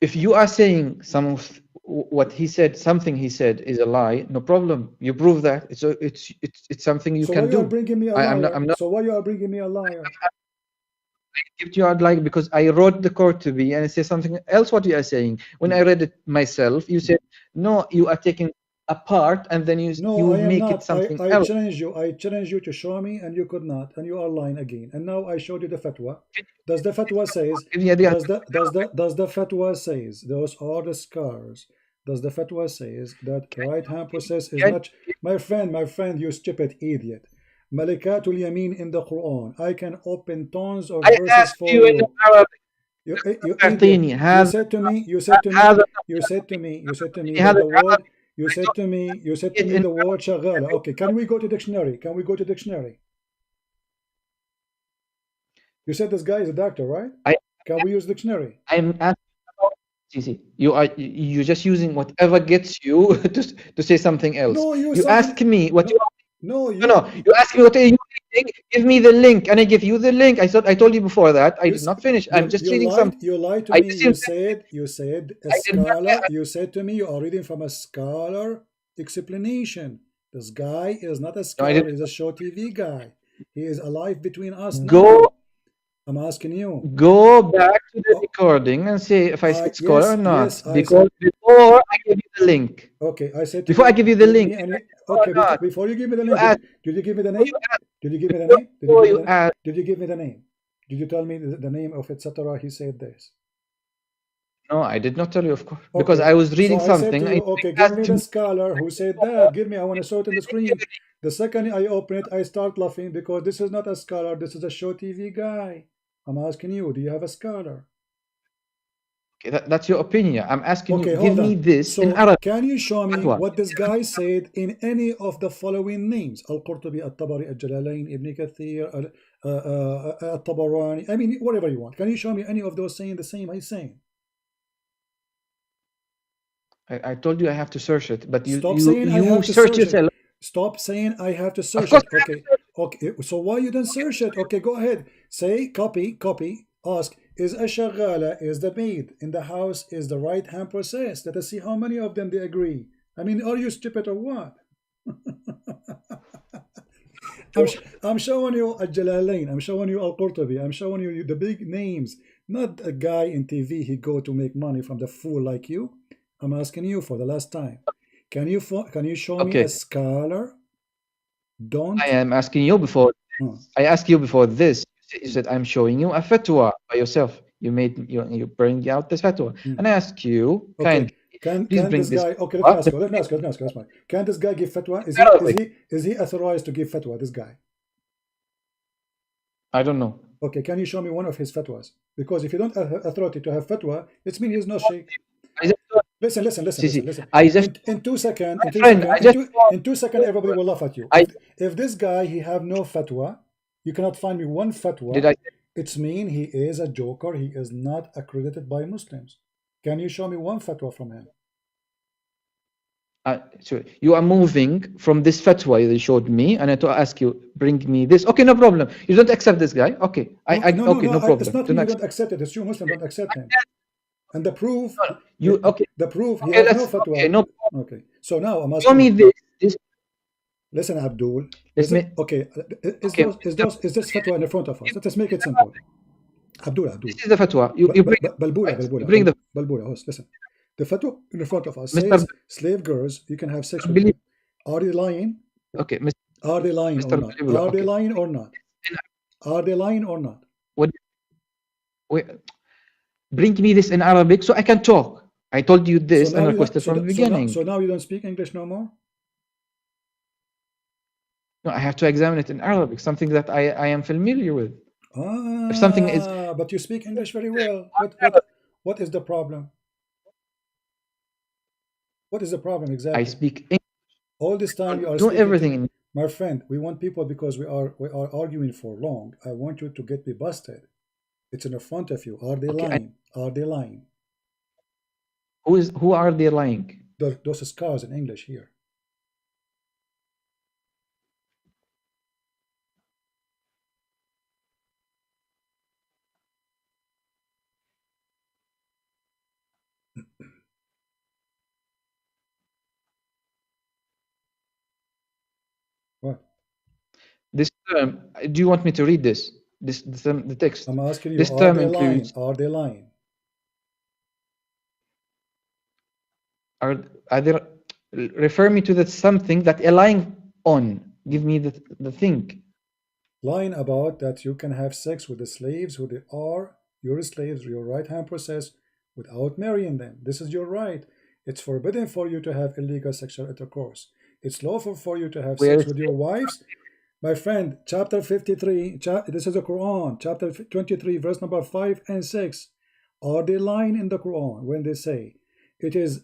if you are saying some of what he said, something he said is a lie, no problem. You prove that. It's something you can do. So why you are bringing me a liar? So why you are bringing me a liar? I give you a liar because I wrote the court to be, and it says something else. What you are saying? When I read it myself, you said no. You are taking a part, and then you make it something else. I challenge you to show me, and you could not, and you are lying again. And now I showed you the fatwa. Does the fatwa says? Does the fatwa says those are the scars? Does the fatwa says that right hand process is not? My friend, you stupid idiot. Malikatul Yamin in the Quran. I can open tons of I verses asked for you in you. Arabic. You idiot. أعطيني You هذا said to me, you said to me, هذا you said to me, you said to me that هذا the word, العربي. you I said don't to me, you said to it me in the word shagala. Okay, can we go to dictionary? Can we go to dictionary? You said this guy is a doctor, right? I Can we use dictionary? I'm asking about see, you're just using whatever gets you to say something else. No, you You something. ask me what you No, no, you ask me what are you reading, give me the link, and I give you the link. I told you before that I you did not finish. I'm just reading something. you lied to I me. just You said a I did not scholar. You said to me you are reading from a scholar explanation. This guy is not a no, I scholar. didn't He's a show TV guy. He is alive between us go now. I'm asking you. go back to the Oh, recording and say if I said scholar or yes, not. yes. I said Because before I give you the link. okay. I said to Before I you, give you the give link, me any. or Okay, not. before you give me the You link, ask did you give me the before you name? ask Did you give me the before, name? Did you before give me you the? ask. Did you give me the name? Did you tell me the name of etc.? He said this. No, I did not tell you, of course, because Okay, I was so reading I said something. to And you, you okay, give me asked the me scholar who said that. Give me, I want to show it in the screen. The second I open it, I start laughing because this is not a scholar. This is a show TV guy. I'm asking you, do you have a scholar? okay, that's your opinion. I'm asking you, Okay, give hold me on. this in So Arabic. can you show me Fatwa. what this guy said in any of the following names? Al-Qurtubi, Al-Tabari, Al-Jalalain, Ibn Kathir, Al-Tabarani. I mean, whatever you want. Can you show me any of those saying the same he's saying? I told you I have to search it, but Stop saying I you have to search search it. yourself. Stop saying I have to Of search course, it. Okay. Okay. So why you don't search it? Okay, go ahead. Say copy. Ask, is a shagala, is the maid in the house, is the right hand process? Let us see how many of them they agree. I mean, are you stupid or what? I'm showing you Al-Jalalain. I'm showing you Al-Qurtubi. I'm showing you the big names. Not a guy in TV he go to make money from the fool like you. I'm asking you for the last time. Can you show me a okay. scholar? I Don't. am asking you before. Huh. I asked you before this. You said I'm showing you a fatwa by yourself. You bring out this fatwa, Hmm. and I ask you Okay. kindly, please Can bring this this guy? Okay, let me fatwa. ask you. Let me ask you. Let me ask you. That's fine. Can this guy give fatwa? Arabic. Is he authorized to give fatwa? This guy. I don't know. Okay. Can you show me one of his fatwas? Because if you don't have authority to have fatwa, it means he's no sheikh. I just told Listen. I just In 2 seconds, my friend. I just in 2 seconds, everybody will laugh at you. I If this guy he have no fatwa, you cannot find me one did fatwa. I It's mean he is a joker. He is not accredited by Muslims. Can you show me one fatwa from him? so you are moving from this fatwa you showed me, and I to ask you bring me this. Okay, no problem. You don't accept this guy. Okay, No. okay, no It's problem. not Don't you accept. don't accept it. It's you Muslim don't accept him. And You okay? the proof he Okay, have no let's okay. fatwa. No problem. Okay. So now I'm Show asking me you. this. Listen, Abdul. Let me. Okay? Okay, Is this fatwa in front of us? Let's make it simple. Abdul. this is the fatwa. You bring it, right? You bring the Balbula, host, listen. The fatwa in front of us Mr. says slave girls, you can have sex with Believe. them. Are they lying? Okay, Are they lying or Mr. not? Believe. Are they Okay. lying or not? Are they lying or not? What? Wait, bring me this in Arabic so I can talk. I told you So this and now you don't, requested from the beginning. so now you don't speak English no more? No, I have to examine it in Arabic, something that I am familiar with. If something is But you speak English very well. What is the problem? What is the problem I exactly? speak English, All this time you are do speaking to everything me. in My friend, we want people because we are arguing for long. I want you to get me busted. It's in the front of you. Are they okay. lying? Are they lying? Who are they lying? Those scars in English here. What? This term. Do you want me to read this? The text. I'm asking you, This are term they lying? includes Are they lying? are there refer me to the something that a lying on. Give me the thing. Lying about that you can have sex with the slaves who they are your slaves, your right hand process, without marrying them. This is your right. It's forbidden for you to have illegal sexual intercourse. It's lawful for you to have Where sex is with your wives. My friend, chapter 53, this is the Quran, chapter 23, verse number 5 and 6. Are they lying in the Quran when they say it is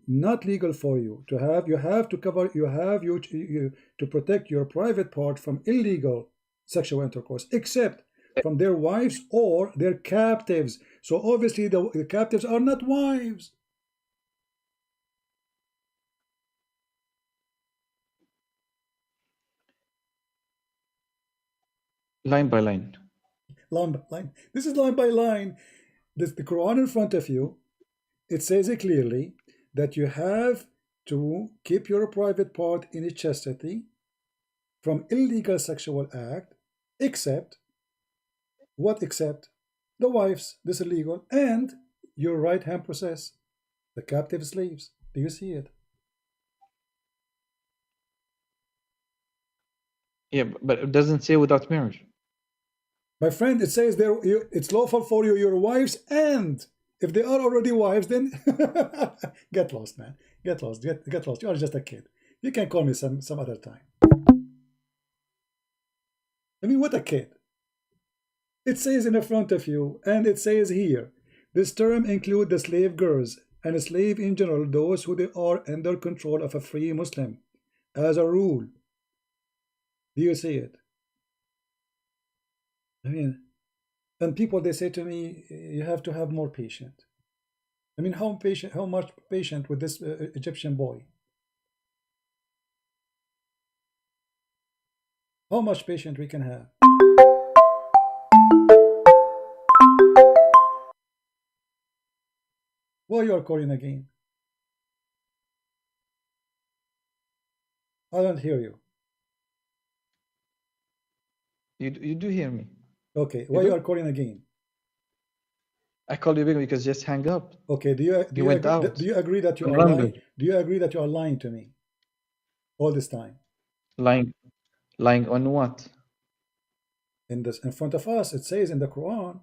not legal for you to have, you have to cover, you to protect your private part from illegal sexual intercourse, except from their wives or their captives. So obviously the captives are not wives. Line by line. Line by line. This is line by line. The Quran in front of you, it says it clearly that you have to keep your private part in chastity from illegal sexual act, except what? Except the wives, this is illegal, and your right hand possess the captive slaves. Do you see it? Yeah, but it doesn't say without marriage. My friend, it says there it's lawful for you, your wives, and if they are already wives, then get lost, man. Get lost. Get lost. You are just a kid. You can call me some other time. I mean, what a kid. It says in the front of you, and it says here, this term includes the slave girls and slave in general, those who they are under control of a free Muslim, as a rule. Do you see it? I mean, and people, they say to me, you have to have more patience. I mean, how much patient with this Egyptian boy? How much patient we can have? Why you are calling again? I don't hear you. You do hear me. Okay, why you are calling again? I called you back because just hang up. Okay, do you agree that you are lying? Do you agree that you are lying to me all this time? Lying on what? In front of us, it says in the Quran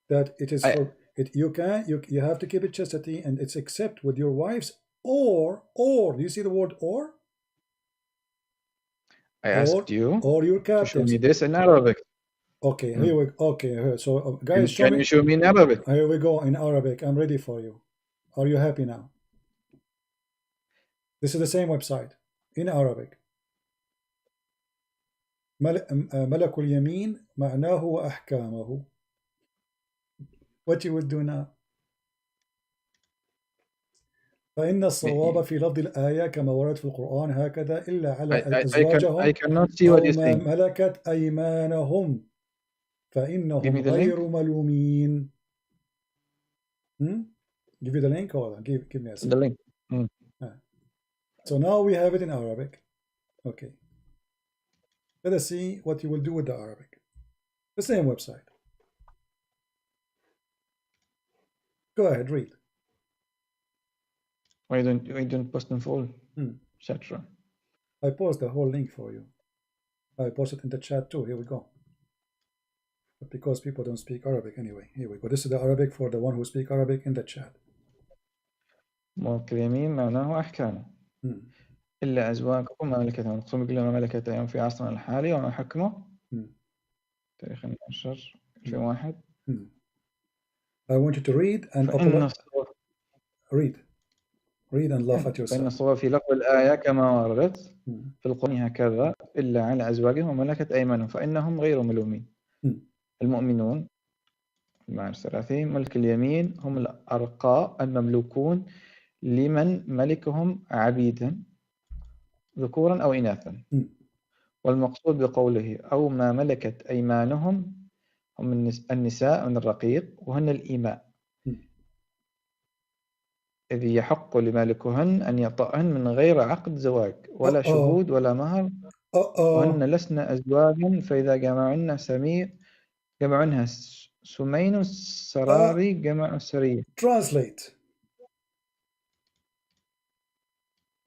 that it is for it. You have to keep it chastity, and it's except with your wives or. Do you see the word or? I asked you or your captives. to show me this in Arabic. Okay, here we okay. So guys, can you show me in Arabic? Here we go in Arabic. I'm ready for you. Are you happy now? This is the same website in Arabic. ملك اليمين معناه وأحكامه. What you would do now? فإن الصواب في لفظ الآية كما ورد في القرآن هكذا إلا على أزواجهم أو ما ملكت أيمانهم فإنهم غير ملومين. Give you the link or give me a second. The link. So now we have it in Arabic. Okay. Let us see what you will do with the Arabic. The same website. Go ahead, read. Why don't post in full? Etc. I post the whole link for you. I post it in the chat too. Here we go. But because people don't speak Arabic anyway. Here we go. This is the Arabic for the one who speak Arabic in the chat. ملك اليمين معناه أحكامه إلا أزواجكم ما ملكت أيمانكم بكل ما ملكت أيمانكم في عصرنا الحالي وما حكمه تاريخ 12 2001. I want you to read and read and laugh at yourself. فإن الصواب في لفظ الآية كما وردت في القرآن هكذا إلا على أزواجهم وملكت أيمانهم فإنهم غير ملومين. المؤمنون المعنى الثلاثي ملك اليمين هم الأرقاء المملوكون لمن ملكهم عبيدا ذكورا أو إناثا. والمقصود بقوله أو ما ملكت أيمانهم هم النساء من الرقيق وهن الإماء إذ يحق لمالكهن أن يطأهن من غير عقد زواج ولا شهود ولا مهر وهن لسن أزواجا فإذا جمعنها سمين سراري جمع سرية. Translate.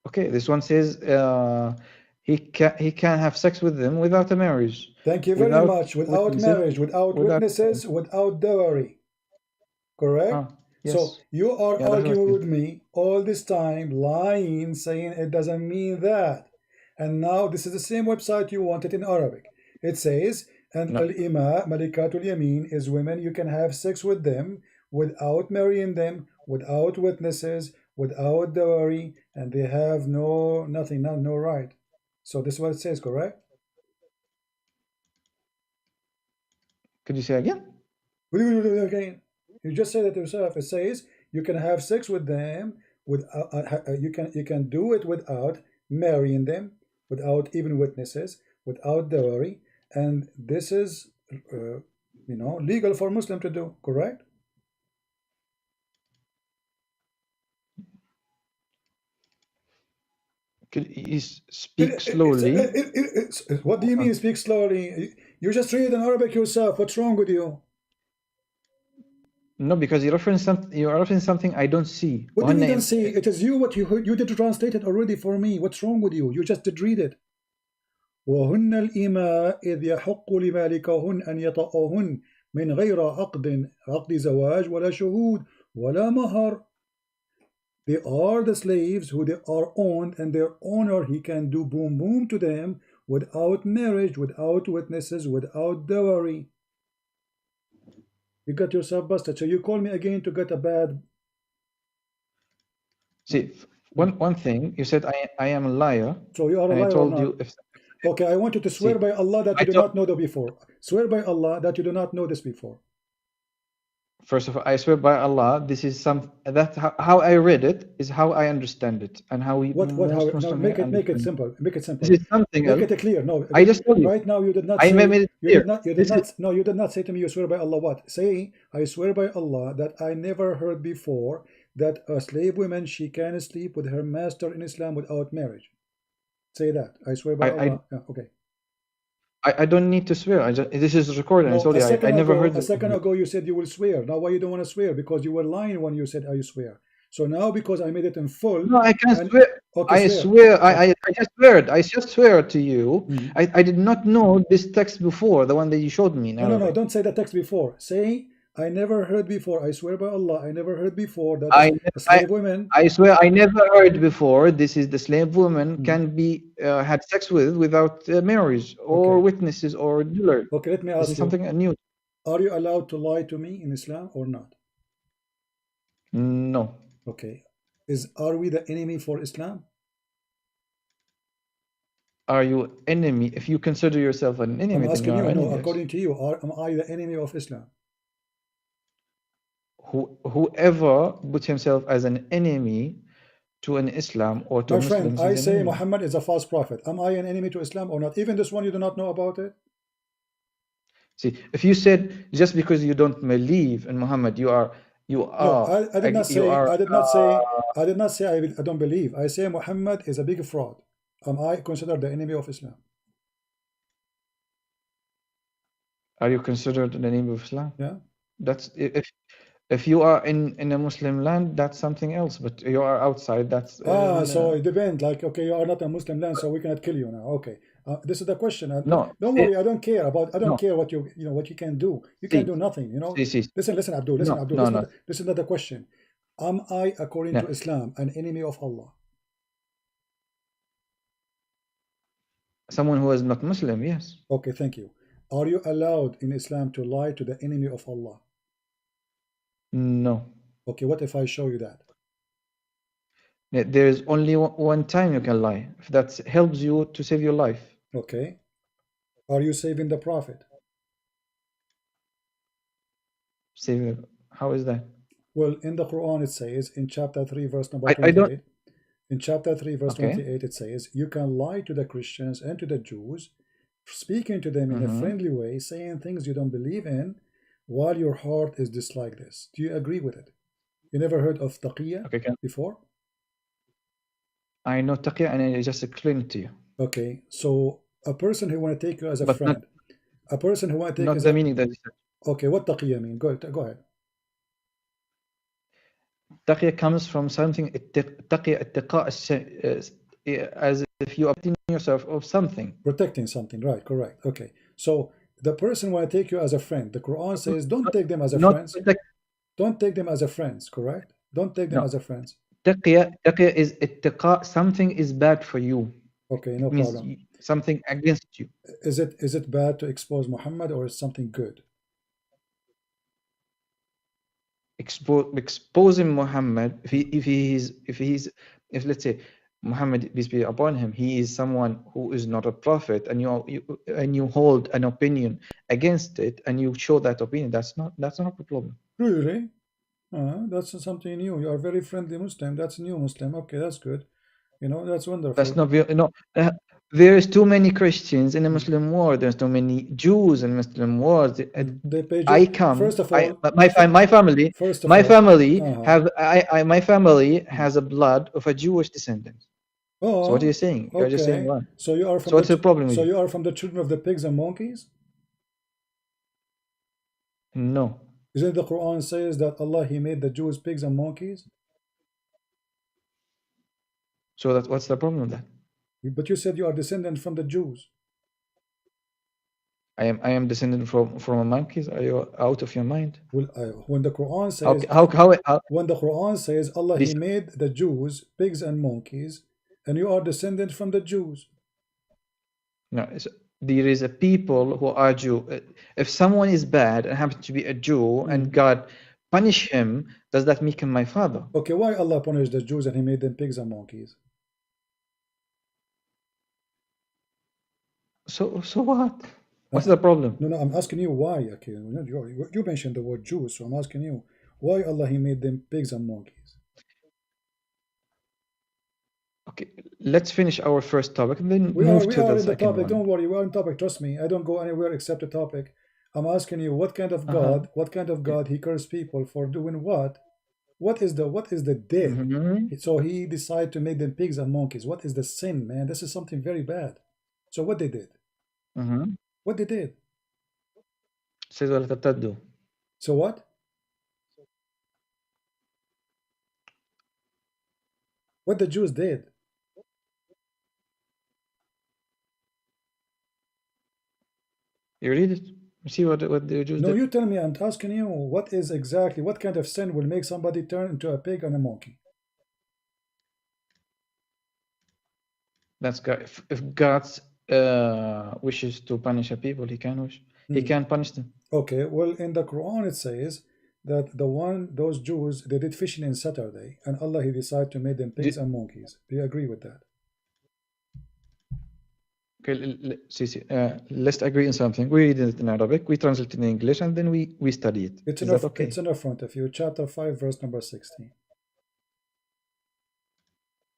Okay, this one says he can have sex with them without a marriage. Thank you very much. Without marriage, without witnesses, without dowry. Correct? Yes. So you are arguing with me all this time, lying, saying it doesn't mean that. And now this is the same website you want it in Arabic. It says, and No. al-ima, malikatul yamin, is women, you can have sex with them without marrying them, without witnesses, without dowry, and they have no right. So this is what it says, correct? Could you say again? Again, you just said it yourself. It says you can have sex with them you can do it without marrying them, without even witnesses, without dowry, and this is legal for Muslim to do, correct? Could you speak slowly? What do you mean speak slowly? You just read in Arabic yourself. What's wrong with you? No, because you reference something I don't see. What do you don't see? It is you what you did translate it already for me. What's wrong with you? You just did read it. وهن الإماء إذ يحق لمالكهن أن يطأهن من غير عقد زواج ولا شهود ولا مهر. They are the slaves who they are owned, and their owner, he can do boom boom to them without marriage, without witnesses, without dowry. You got yourself busted. So you call me again to get a bad. See, one thing you said, I am a liar. So you are a and liar I told or not? you if. Okay, I want you to swear by Allah that you do not know that before. Swear by Allah that you do not know this before. First of all, I swear by Allah, this is how I read it is how I understand it, and how we how no, make it simple. Make it simple. This is something make else. it clear. No, I just told you. Right now you did not I say, made it you clear. you did not say to me you swear by Allah what? Say I swear by Allah that I never heard before that a slave woman, she can sleep with her master in Islam without marriage. Say that. I swear by Allah. Yeah, okay. I don't need to swear. This is recorded. No, I never heard. A second ago you said you will swear. Now why you don't want to swear? Because you were lying when you said I swear. So now because I made it in full. No, I can't swear. Okay, I swear. I just swear. I just swear to you. I did not know this text before, the one that you showed me. No. Don't say the text before. Say I never heard before. I swear by Allah, I never heard before that a slave woman. I swear I never heard before. This is the slave woman can be had sex without marriage or witnesses or dealer. Okay, let me ask you something new. Are you allowed to lie to me in Islam or not? No. Okay. Are we the enemy for Islam? Are you enemy? If you consider yourself an enemy, I'm asking you. No, according to you, am I the enemy of Islam? Whoever puts himself as an enemy to an Islam or to Muslims. My friend, I say Muhammad is a false prophet. Am I an enemy to Islam or not? Even this one you do not know about it? See, if you said just because you don't believe in Muhammad, you are. No, I did not say. I did not say I don't believe. I say Muhammad is a big fraud. Am I considered the enemy of Islam? Are you considered an enemy of Islam? Yeah. That's if you are in a Muslim land, that's something else. But you are outside. That's so it depends. Like, okay, you are not a Muslim land, so we cannot kill you now. Okay, this is the question. No, don't worry. I don't care about. I don't care what what you can do. You can do nothing. Listen, Abdul. Listen, Abdul. This is not the question. Am I, according to Islam, an enemy of Allah? Someone who is not Muslim, yes. Okay, thank you. Are you allowed in Islam to lie to the enemy of Allah? No. Okay, what if I show you that? There is only one time you can lie. If that helps you to save your life. Okay. Are you saving the Prophet? Saving? How is that? Well, in the Quran it says, in chapter 3, verse number 28, in chapter 3, verse 28, it says, you can lie to the Christians and to the Jews, speaking to them in a friendly way, saying things you don't believe in, while your heart is dislike this. Do you agree with it? You never heard of taqiyya before? I know taqiyya and I just explained it to you. Okay, so a person who want to take you as a friend, a person who want to take not the meaning that you said. Okay, what taqiyya mean? Go ahead. Taqiyya comes from something, as if you are protecting yourself of something. Protecting something, right, correct. Okay, so the person want to take you as a friend. The Quran says don't take them as a friends. Don't take them as a friends, correct? Don't take them as a friends. Taqiyya is ittiqa, something is bad for you. Okay, no It means problem. something against you. Is it bad to expose Muhammad, or is something good? Exposing Muhammad, if let's say Muhammad, peace be upon him, he is someone who is not a prophet, and you hold an opinion against it, and you show that opinion, that's not a problem. Really? That's something new. You are very friendly Muslim. That's new Muslim. Okay, that's good. That's wonderful. That's not no. There is too many Christians in the Muslim world. There's too many Jews in Muslim world. They pay I come. First of all, my family. First of My all, family my family has a blood of a Jewish descendant. Oh, So what are you saying? You're just saying okay. one. So you are from So what's the problem with so you? you are from the children of the pigs and monkeys? No. Isn't the Quran says that Allah He made the Jews pigs and monkeys? So what's the problem with that? But you said you are descendant from the Jews. I am descendant from a monkeys. Are you out of your mind? Well, when the Quran says when the Quran says Allah He made the Jews pigs and monkeys, and you are descendant from the Jews. No, there is a people who are Jew. If someone is bad and happens to be a Jew, and God punish him, does that make him my father? Okay, why Allah punished the Jews and He made them pigs and monkeys? So what? What's the problem? No, I'm asking you why. Okay, you mentioned the word Jews, so I'm asking you why Allah He made them pigs and monkeys. Okay, let's finish our first topic and then we move are to the in the second topic. one. Don't worry, we're in topic. Trust me, I don't go anywhere except the topic. I'm asking you what kind of God, He cursed people for doing what? What is the deed? So He decided to make them pigs and monkeys. What is the sin, man? This is something very bad. So what they did? What they did? Says ولا ترتدوا. So what? What the Jews did? You read it. See what the Jews No, did. you tell me. I'm asking you what kind of sin will make somebody turn into a pig and a monkey? That's God. If God wishes to punish a people, He can punish them. Okay, well, in the Quran it says that those Jews, they did fishing in Saturday, and Allah He decided to make them pigs and monkeys. Do you agree with that? Okay, let's agree on something. We read it in Arabic, we translate it in English, and then we study it. Is that okay? It's in the front of you, chapter 5, verse number 16.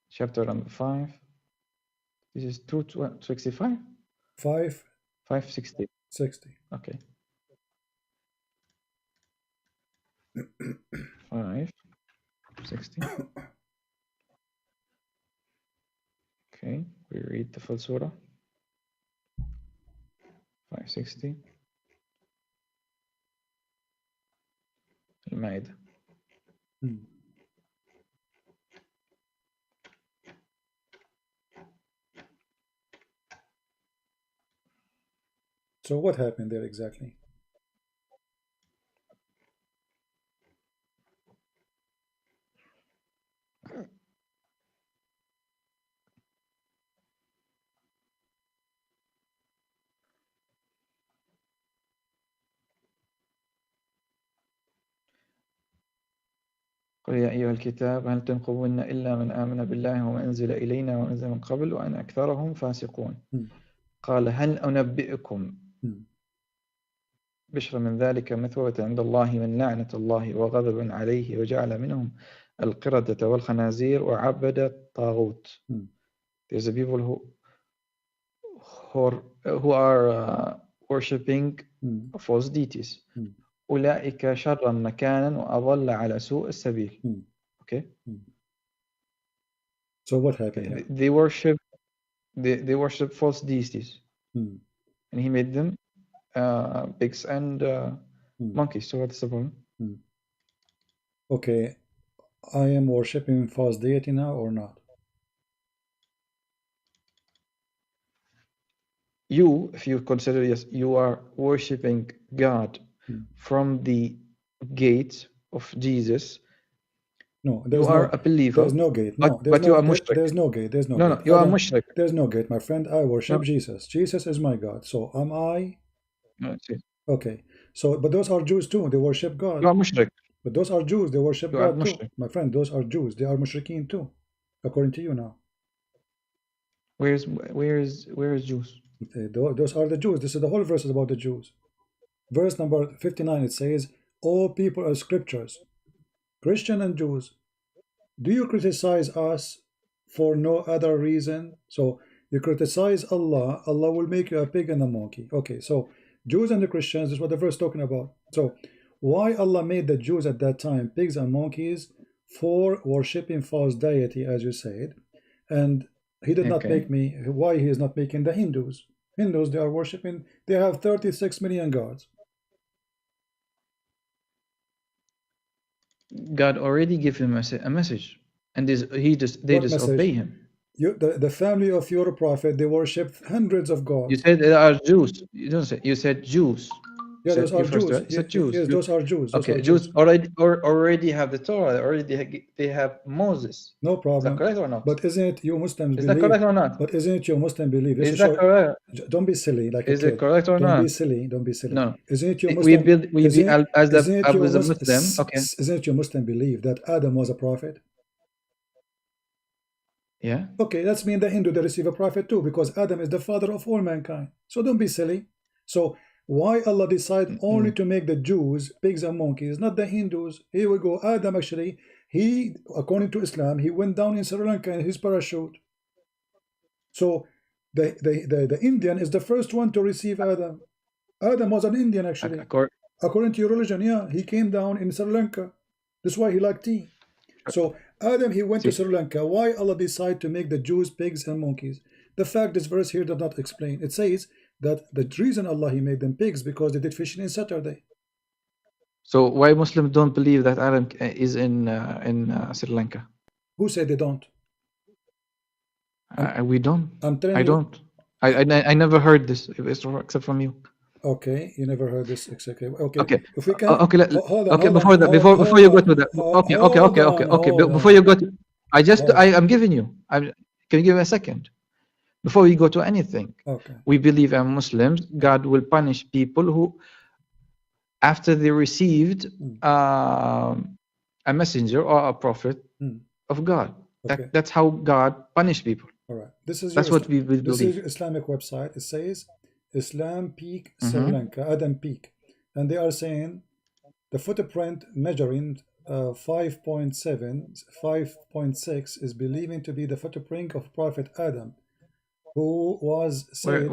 Chapter number 5. This is 265? 560. 60. Okay. 560. Okay, we read the full surah. 560. المائدة. So what happened there exactly? قل يا أيها الكتاب هل تنقمون إلا من آمن بالله وما أنزل إلينا وأنزل من قبل وأن أكثرهم فاسقون. قال هل أنبئكم بشر من ذلك مثوبة عند الله من لعنة الله وغضب عليه وجعل منهم القردة والخنازير وعبد الطاغوت. There's a people who are worshipping false deities. أولئك شر مكانا وأضل على سوء السبيل. Okay. So what happened? They worship false deities, and He made them pigs and monkeys. So what's the problem? Okay, I am worshipping false deity now or not? If you consider, yes, you are worshipping God from the gate of Jesus, No, You are a believer. there's no gate. No, but you are mushrik. there's no gate. There's no No, gate. you are mushrik. There's no gate, my friend. I worship No. Jesus. Jesus is my God. So am I? No, see. Okay. So, but those are Jews too. They worship You God. are mushrik. But those are Jews. They worship You are God too. mushrik. My friend, those are Jews. They are mushrikeen too, according to you now. Where is Jews? Those are the Jews. This is the whole verse is about the Jews. Verse number 59, it says, all people are scriptures, Christian and Jews. Do you criticize us for no other reason? So you criticize Allah, Allah will make you a pig and a monkey. Okay, so Jews and the Christians, this is what the verse is talking about. So why Allah made the Jews at that time pigs and monkeys? For worshipping false deity, as you said. And he did not make me. Why he is not making the Hindus? Hindus, they are worshipping, they have 36 million gods. God already gave him a message, and they disobey him. The family of your prophet, they worship hundreds of gods. You said there are Jews. You don't say. You said Jews. Yeah, those are Jews. Jews. Yes, those are Jews. Okay, Jews already have the Torah. They have Moses. No problem. Is that correct or not? But isn't it you Muslims believe? Is that correct or not? But isn't it your Muslim belief? Is that correct? Don't be silly like a kid. Is it correct or not? Don't be silly. Don't be silly. No. Isn't it your Muslim? As a Muslim. Okay. Isn't it your Muslim belief that Adam was a prophet? Yeah. Okay, that's mean the Hindu they receive a prophet too, because Adam is the father of all mankind. So don't be silly. So why Allah decide only to make the Jews pigs and monkeys, not the Hindus? Here we go. Adam actually, he, according to Islam, he went down in Sri Lanka in his parachute. So the Indian is the first one to receive Adam. Adam was an Indian actually. According to your religion, yeah, he came down in Sri Lanka. That's why he liked tea. So Adam, he went to Sri Lanka. Why Allah decide to make the Jews pigs and monkeys? The fact this verse here does not explain. It says that the reason Allah he made them pigs because they did fishing in Saturday. So why Muslims don't believe that Adam is in Sri Lanka? Who said they don't? We don't. I'm telling I don't. I never heard this except from you. Okay, you never heard this exactly. Okay. If we can. Hold on, before you go to that. Okay. Before you go to, I'm giving you. Can you give me a second? Before we go to anything, we believe as Muslims, God will punish people who, after they received a messenger or a prophet of God. That's how God punish people. All right. That's what we believe. This is your Islamic website. It says Islam Peak Sri Lanka, Adam Peak. And they are saying the footprint measuring 5.7, 5.6 is believed to be the footprint of Prophet Adam, who was said,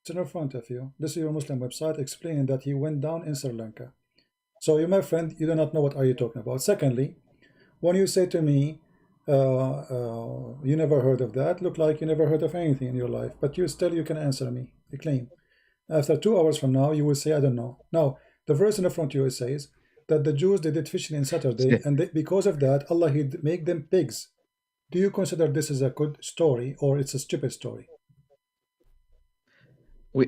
it's in front of you. This is your Muslim website explaining that he went down in Sri Lanka. So you, my friend, you do not know what are you talking about. Secondly, when you say to me, you never heard of that, look like you never heard of anything in your life, but you can answer me. You claim. After 2 hours from now, you will say, I don't know. Now, the verse in the front of you says that the Jews, they did fishing in Saturday, and because of that, Allah, he'd make them pigs. Do you consider this as a good story or it's a stupid story?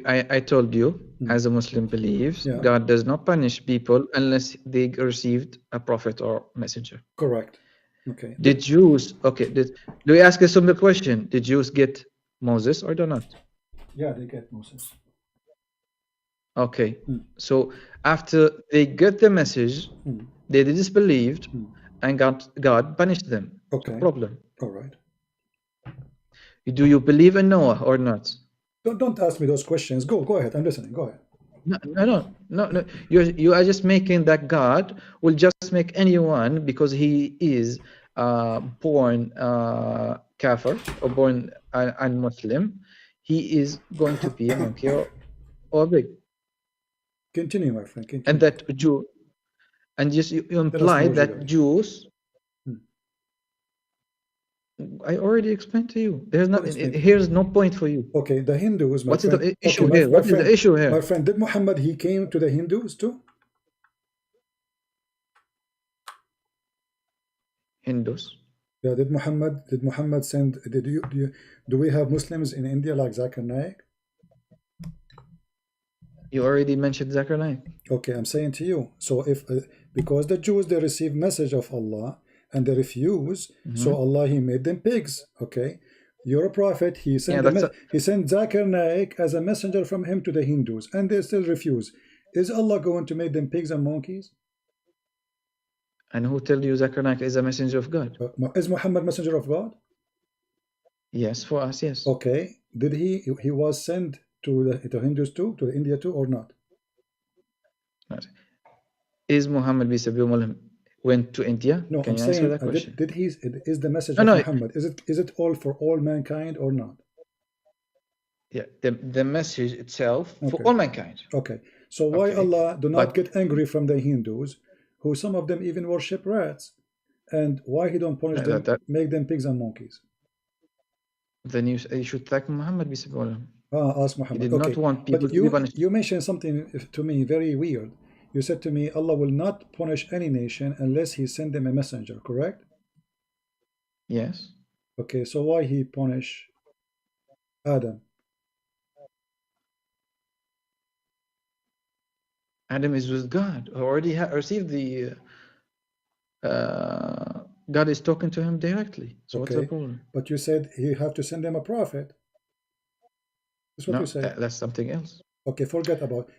I told you, as a Muslim believes, God does not punish people unless they received a prophet or messenger. Correct. Okay. Did Jews, do we ask a simple question? Did Jews get Moses or do not? Yeah, they get Moses. Okay. So after they get the message, they disbelieved, and God punished them. Okay. No problem. All right. Do you believe in Noah or not? Don't ask me those questions. Go ahead. I'm listening. Go ahead. No. You are just making that God will just make anyone because he is born kafir or born un-Muslim. He is going to be a monkey or a pig. Continue, my friend. Continue. And that Jew, and just you imply that Jews. I already explained to you. There's not. Here's no point for you. Okay, the Hindus. What's the issue here? What is the issue here? My friend, did Muhammad he came to the Hindus too? Hindus. Yeah. Did Muhammad send? Do we have Muslims in India like Zakir Naik? You already mentioned Zakir Naik. Okay, I'm saying to you. So if because the Jews they receive message of Allah. and they refuse. So Allah, He made them pigs. Okay, you're a prophet. He sent He sent Zakir Naik as a messenger from him to the Hindus, and they still refuse. Is Allah going to make them pigs and monkeys? And who tell you Zakir Naik is a messenger of God? Is Muhammad messenger of God? Yes, for us, yes. Okay, did he was sent to the Hindus too, to India too, or not? Is Muhammad went to India? No, Can I'm you saying, answer that question? Is the message of Muhammad, is it all for all mankind or not? Yeah, the message itself for all mankind. Okay, so why Allah do not get angry from the Hindus, who some of them even worship rats, and why He don't punish them, make them pigs and monkeys? Then you should thank Muhammad. Ask Muhammad. He did not want people to be punished. You mentioned something to me very weird. You said to me, Allah will not punish any nation unless He send them a messenger, correct? Yes. Okay, so why He punish Adam? Adam is with God. Already received the God is talking to him directly. So what's the problem? But you said He have to send them a prophet. That's what you said. That's something else. Okay, forget about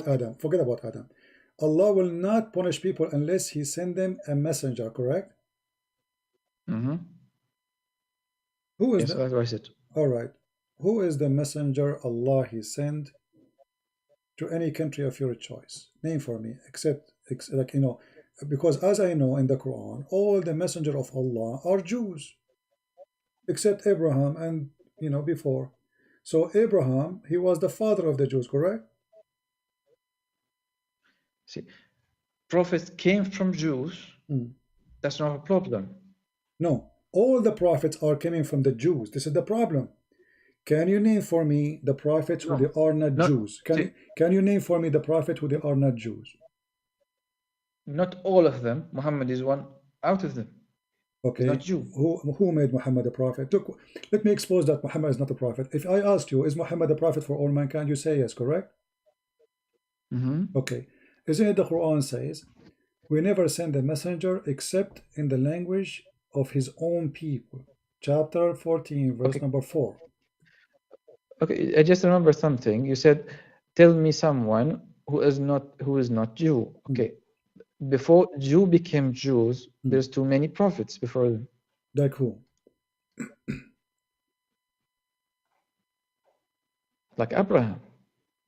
Adam. Forget about Adam. Allah will not punish people unless He send them a messenger, correct? Mm-hmm. Who is that's what I said. All right. Who is the messenger Allah He sent to any country of your choice? Name for me, except like, you know, because as I know in the Quran, all the messenger of Allah are Jews, except Abraham and, you know, before. So Abraham, he was the father of the Jews, correct? See, prophets came from Jews. That's not a problem. No, all the prophets are coming from the Jews. This is the problem. Can you name for me the prophets who they are not Jews? Can you name for me the prophet who they are not Jews? Not all of them. Muhammad is one out of them. Okay. He's not Jew. Who made Muhammad a prophet? Look, let me expose that Muhammad is not a prophet. If I asked you, is Muhammad a prophet for all mankind? You say yes, correct? Okay. Isn't it the Quran says, we never send a messenger except in the language of his own people. Chapter 14, verse number 4. Okay, I just remember something. You said, tell me someone who is not Jew. Okay. Before Jew became Jews, there's too many prophets before them. Like who? Like Abraham.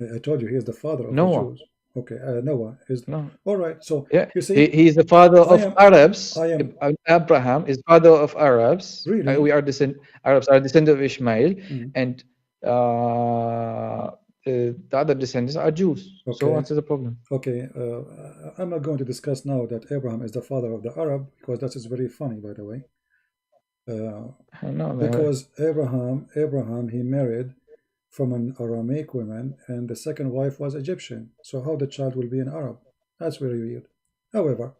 I told you he is the father of Noah. the Jews. Okay, Noah is no. All right. So yeah, you see, he is the father of Arabs. Abraham is father of Arabs. Really? We are Arabs are descendants of Ishmael, and the other descendants are Jews. Okay. So what's the problem? Okay, I'm not going to discuss now that Abraham is the father of the Arab, because that is very funny, by the way. Because Abraham, he married from an Aramaic woman, and the second wife was Egyptian. So how the child will be an Arab? That's very weird. However,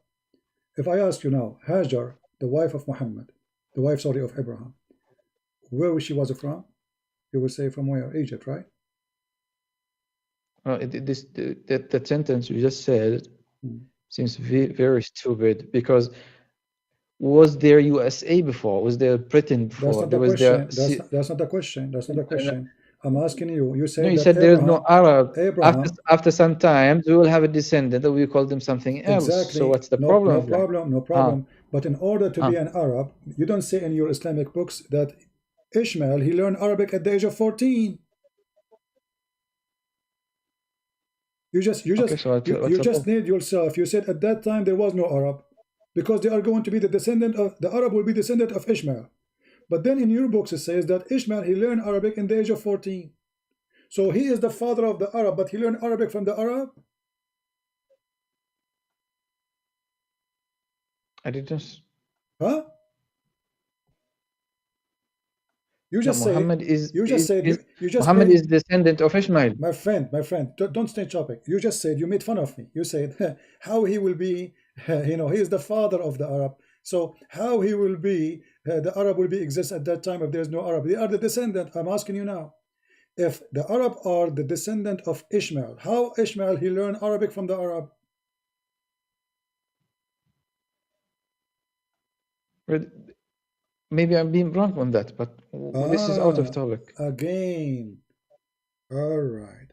if I ask you now, Hajar, the wife of Muhammad, the wife, sorry, of Abraham, where she was from? You will say from where? Egypt, right? That sentence you just said seems very stupid, because was there USA before? Was there Britain before? That's not the question. That's not the question. I'm asking you. You said, there's no Arab. After some time, we will have a descendant that we call them something else. Exactly. So what's the problem? No problem. But in order to be an Arab, you don't say in your Islamic books that Ishmael, he learned Arabic at the age of 14. You just need yourself. You said at that time there was no Arab, because they are going to be the descendant of the Arab will be descendant of Ishmael. But then in your books it says that Ishmael, he learned Arabic in the age of 14. So he is the father of the Arab, but he learned Arabic from the Arab? I didn't. Huh? Muhammad is descendant of Ishmael. My friend, don't stay topic. You just said, you made fun of me. You said how he will be, he is the father of the Arab. So how he will be, the Arab will be exist at that time if there's no Arab. They are the descendant. I'm asking you now. If the Arab are the descendant of Ishmael, how Ishmael he learned Arabic from the Arab? Maybe I'm being wrong on that, but this is out of topic. Again. All right.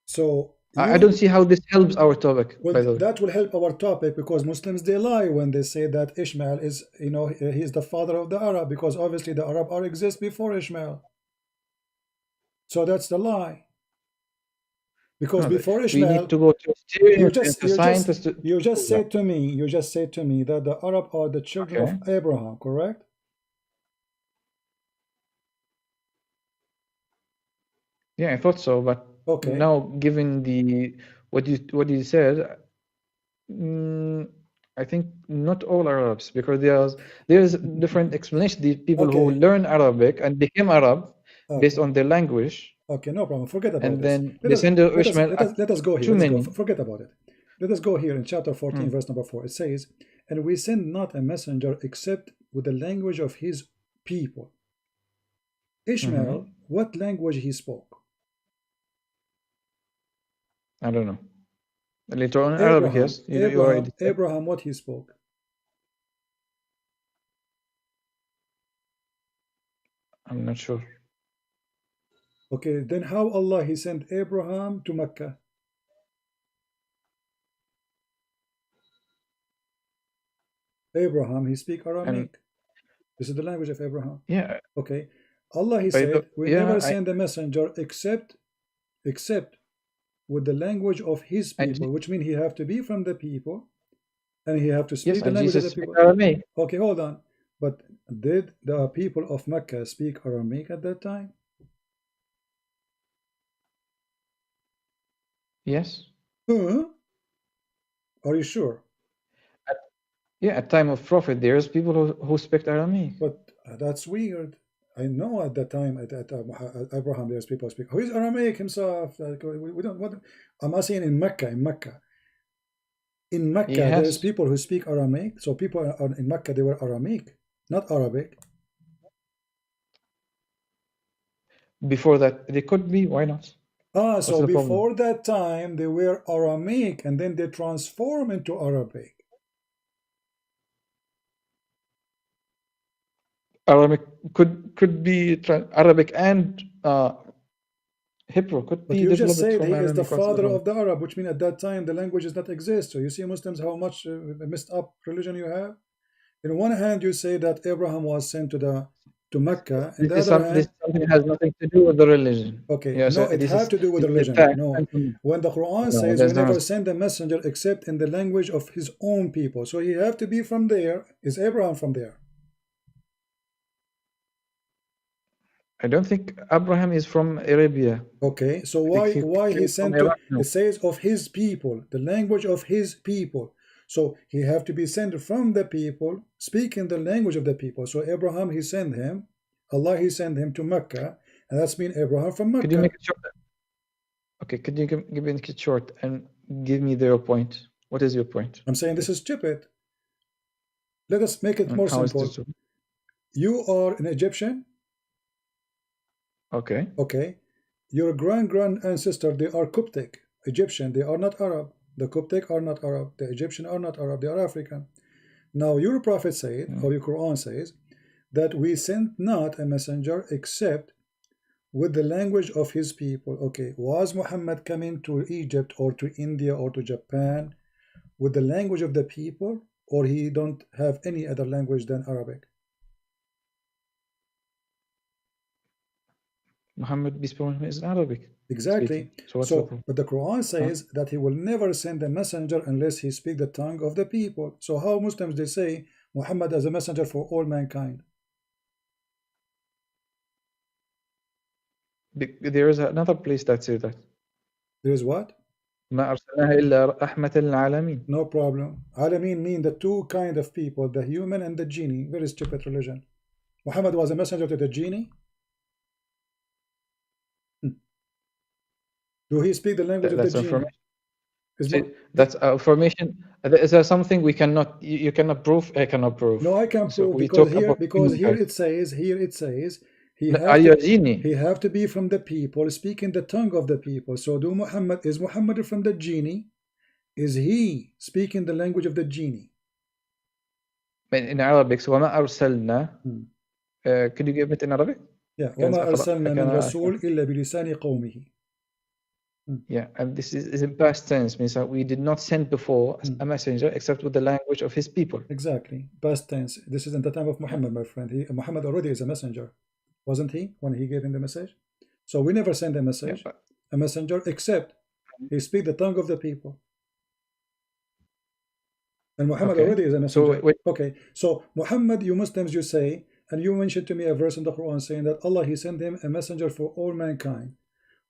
So I don't see how this helps our topic, well, by the way. that will help our topic because Muslims, they lie when they say that Ishmael is, he's the father of the Arab, because obviously the Arab exist before Ishmael. So that's the lie. Because before Ishmael, we need to go to scientists. You just said to me that the Arab are the children of Abraham, correct? Yeah, I thought so, but now given the what you said, I think not all Arabs, because there's different explanation. The people who learn Arabic and became Arab based on their language. Okay, no problem. Forget about and this. Then let us go here. Let's go. Forget about it. Let us go here in chapter 14, verse number 4. It says, "And we send not a messenger except with the language of his people." Ishmael, what language he spoke? I don't know. Later on, Arabic, yes. Abraham, what he spoke? I'm not sure. Okay, then how Allah he sent Abraham to Mecca? Abraham, he speak Aramaic. This is the language of Abraham. Yeah. Okay. Allah he said, we never send a messenger except with the language of his people, which means he have to be from the people and he have to speak the language of the people. Aramaic. Okay, hold on. But did the people of Mecca speak Aramaic at that time? Yes. Are you sure? At time of Prophet, there's people who speak Aramaic. But that's weird. I know at that time at Abraham, there's people who speak. Who is Aramaic himself? We don't. What I'm asking in Mecca. In Mecca, there's people who speak Aramaic. So people in Mecca, they were Aramaic, not Arabic. Before that, they could be. Why not? So before that time, they were Aramaic, and then they transform into Arabic. Arabic could be Arabic and Hebrew could be. But you just said he is the father of the Arab, which means at that time the language does not exist. So you see, Muslims, how much messed up religion you have. In one hand, you say that Abraham was sent to Mecca, and this something has nothing to do with the religion. Okay, no, it has to do with religion. No, when the Quran says we never send a messenger except in the language of his own people, so he have to be from there. Is Abraham from there? I don't think Abraham is from Arabia. Okay, so why he sent to? It says of his people, the language of his people. So he have to be sent from the people, speaking the language of the people. So Abraham, he sent him, Allah, he sent him to Mecca, and that's mean Abraham from Mecca. Could you make it short? Okay, could you give it short and give me your point? What is your point? I'm saying this is stupid. Let us make it more simple. You are an Egyptian. Okay. Okay. Your grand ancestor, they are Coptic, Egyptian. They are not Arab. The Coptic are not Arab. The Egyptian are not Arab. They are African. Now your prophet said, or your Quran says, that we sent not a messenger except with the language of his people. Okay. Was Muhammad coming to Egypt or to India or to Japan with the language of the people, or he don't have any other language than Arabic? Muhammad, peace be upon him, is Arabic. Exactly. But the Quran says that he will never send a messenger unless he speak the tongue of the people. So how Muslims, they say Muhammad as a messenger for all mankind? There is another place that says that. There is what? ما أرسلناه إلا رحمة للعالمين. No problem. Alamin mean the two kind of people, the human and the genie. Very stupid religion. Muhammad was a messenger to the genie. Do he speak the language of the genie? That's information. Is there something we cannot? You cannot prove. I cannot prove. No, I can prove because here it says he have to be from the people, speaking the tongue of the people. So is Muhammad from the genie? Is he speaking the language of the genie? in Arabic, so وما أرسلنا. Could you give it in Arabic? Yeah. كان وما أرسلنا من كان رسول إلا بلسان قومه. Yeah, and this is in past tense, means that we did not send before a messenger except with the language of his people. Exactly, past tense. This is in the time of Muhammad, my friend. Muhammad already is a messenger, wasn't he, when he gave him the message? So we never send a message, a messenger, except he speak the tongue of the people. And Muhammad already is a messenger. Okay, so Muhammad, you Muslims, you say, and you mentioned to me a verse in the Quran saying that Allah, he sent him a messenger for all mankind.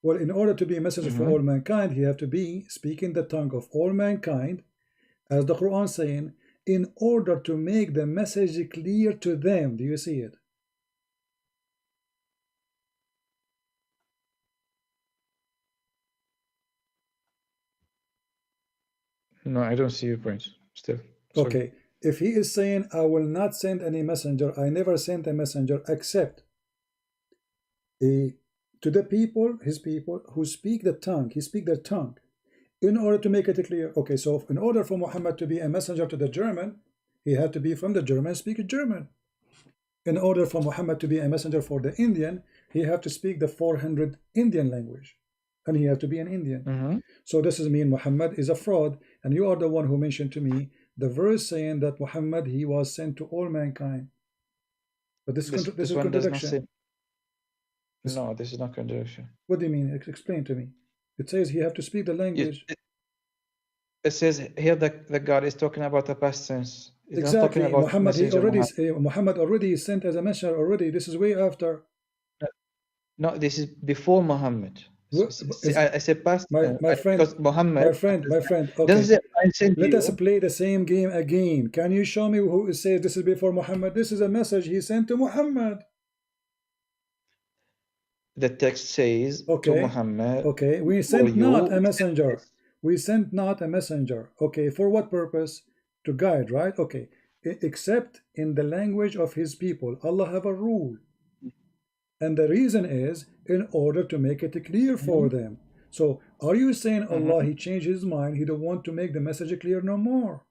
Well, in order to be a messenger for all mankind, he have to be speaking the tongue of all mankind, as the Quran saying, in order to make the message clear to them. Do you see it? No, I don't see your point still. Sorry. Okay, if he is saying, I will not send any messenger, I never sent a messenger except to the people, his people, who speak the tongue, he speak their tongue, in order to make it clear. Okay, so in order for Muhammad to be a messenger to the German, he had to be from the German, speak German. In order for Muhammad to be a messenger for the Indian, he had to speak the 400 Indian language, and he had to be an Indian. So this is mean Muhammad is a fraud, and you are the one who mentioned to me the verse saying that Muhammad, he was sent to all mankind. But this is contradiction. No, this is not contradiction. What do you mean? Explain to me. It says he have to speak the language. It says here that God is talking about the past tense. It's exactly. Muhammad already is sent as a messenger already. This is way after. No, this is before Muhammad. I said past my friend, because Muhammad. My friend. Okay. Let us play the same game again. Can you show me who says this is before Muhammad? This is a message he sent to Muhammad. The text says to Muhammad. Okay, we sent not a messenger. We sent not a messenger. Okay, for what purpose? To guide, right? Okay, except in the language of his people. Allah have a rule. And the reason is in order to make it clear for them. So are you saying Allah, he changed his mind, he don't want to make the message clear no more?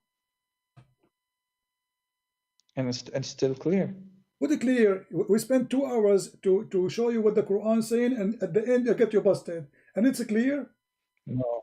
And it's still clear. What clear? We spent 2 hours to show you what the Quran is saying, and at the end you get you busted. And it's clear? No.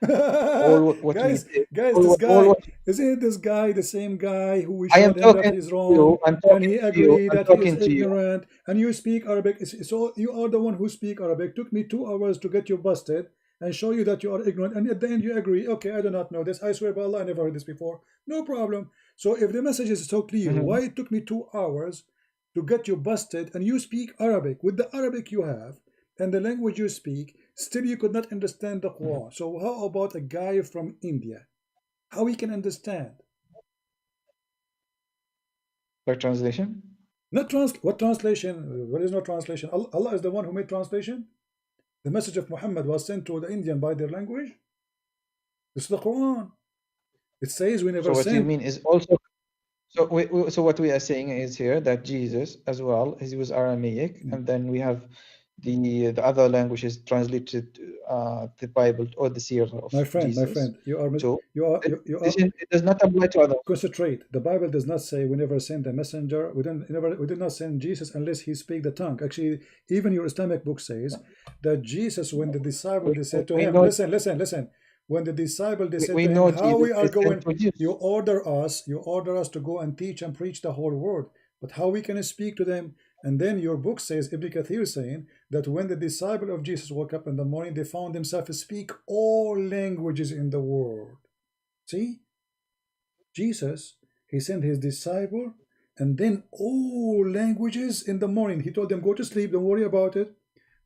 Guys, this guy, isn't this guy the same guy who we showed him that he's wrong, and he agreed that he is ignorant, and you speak Arabic, so you are the one who speak Arabic. Took me 2 hours to get you busted and show you that you are ignorant, and at the end you agree, okay, I do not know this, I swear by Allah, I never heard this before. No problem. So if the message is so clear, why it took me 2 hours to get you busted, and you speak Arabic with the Arabic you have and the language you speak, still you could not understand the Quran. So how about a guy from India? How he can understand? By translation? Not what translation? There is no translation. Allah is the one who made translation. The message of Muhammad was sent to the Indian by their language. This is the Quran. It says we never sent. So what you mean is also. So what we are saying is here that Jesus as well, he was Aramaic, and then we have the other languages translated the Bible or the Seer of Jesus. My friend, it does not apply to others. Concentrate. The Bible does not say we never send a messenger. We did not send Jesus unless he speak the tongue. Actually, even your Islamic book says that Jesus, when the disciple they said to him, listen. When the disciple they said to him, how we are going, you order us to go and teach and preach the whole world. But how we can speak to them? And then your book says, Ibn Kathir saying that when the disciple of Jesus woke up in the morning, they found themselves speak all languages in the world. See? Jesus, he sent his disciple, and then all languages in the morning. He told them, go to sleep, don't worry about it.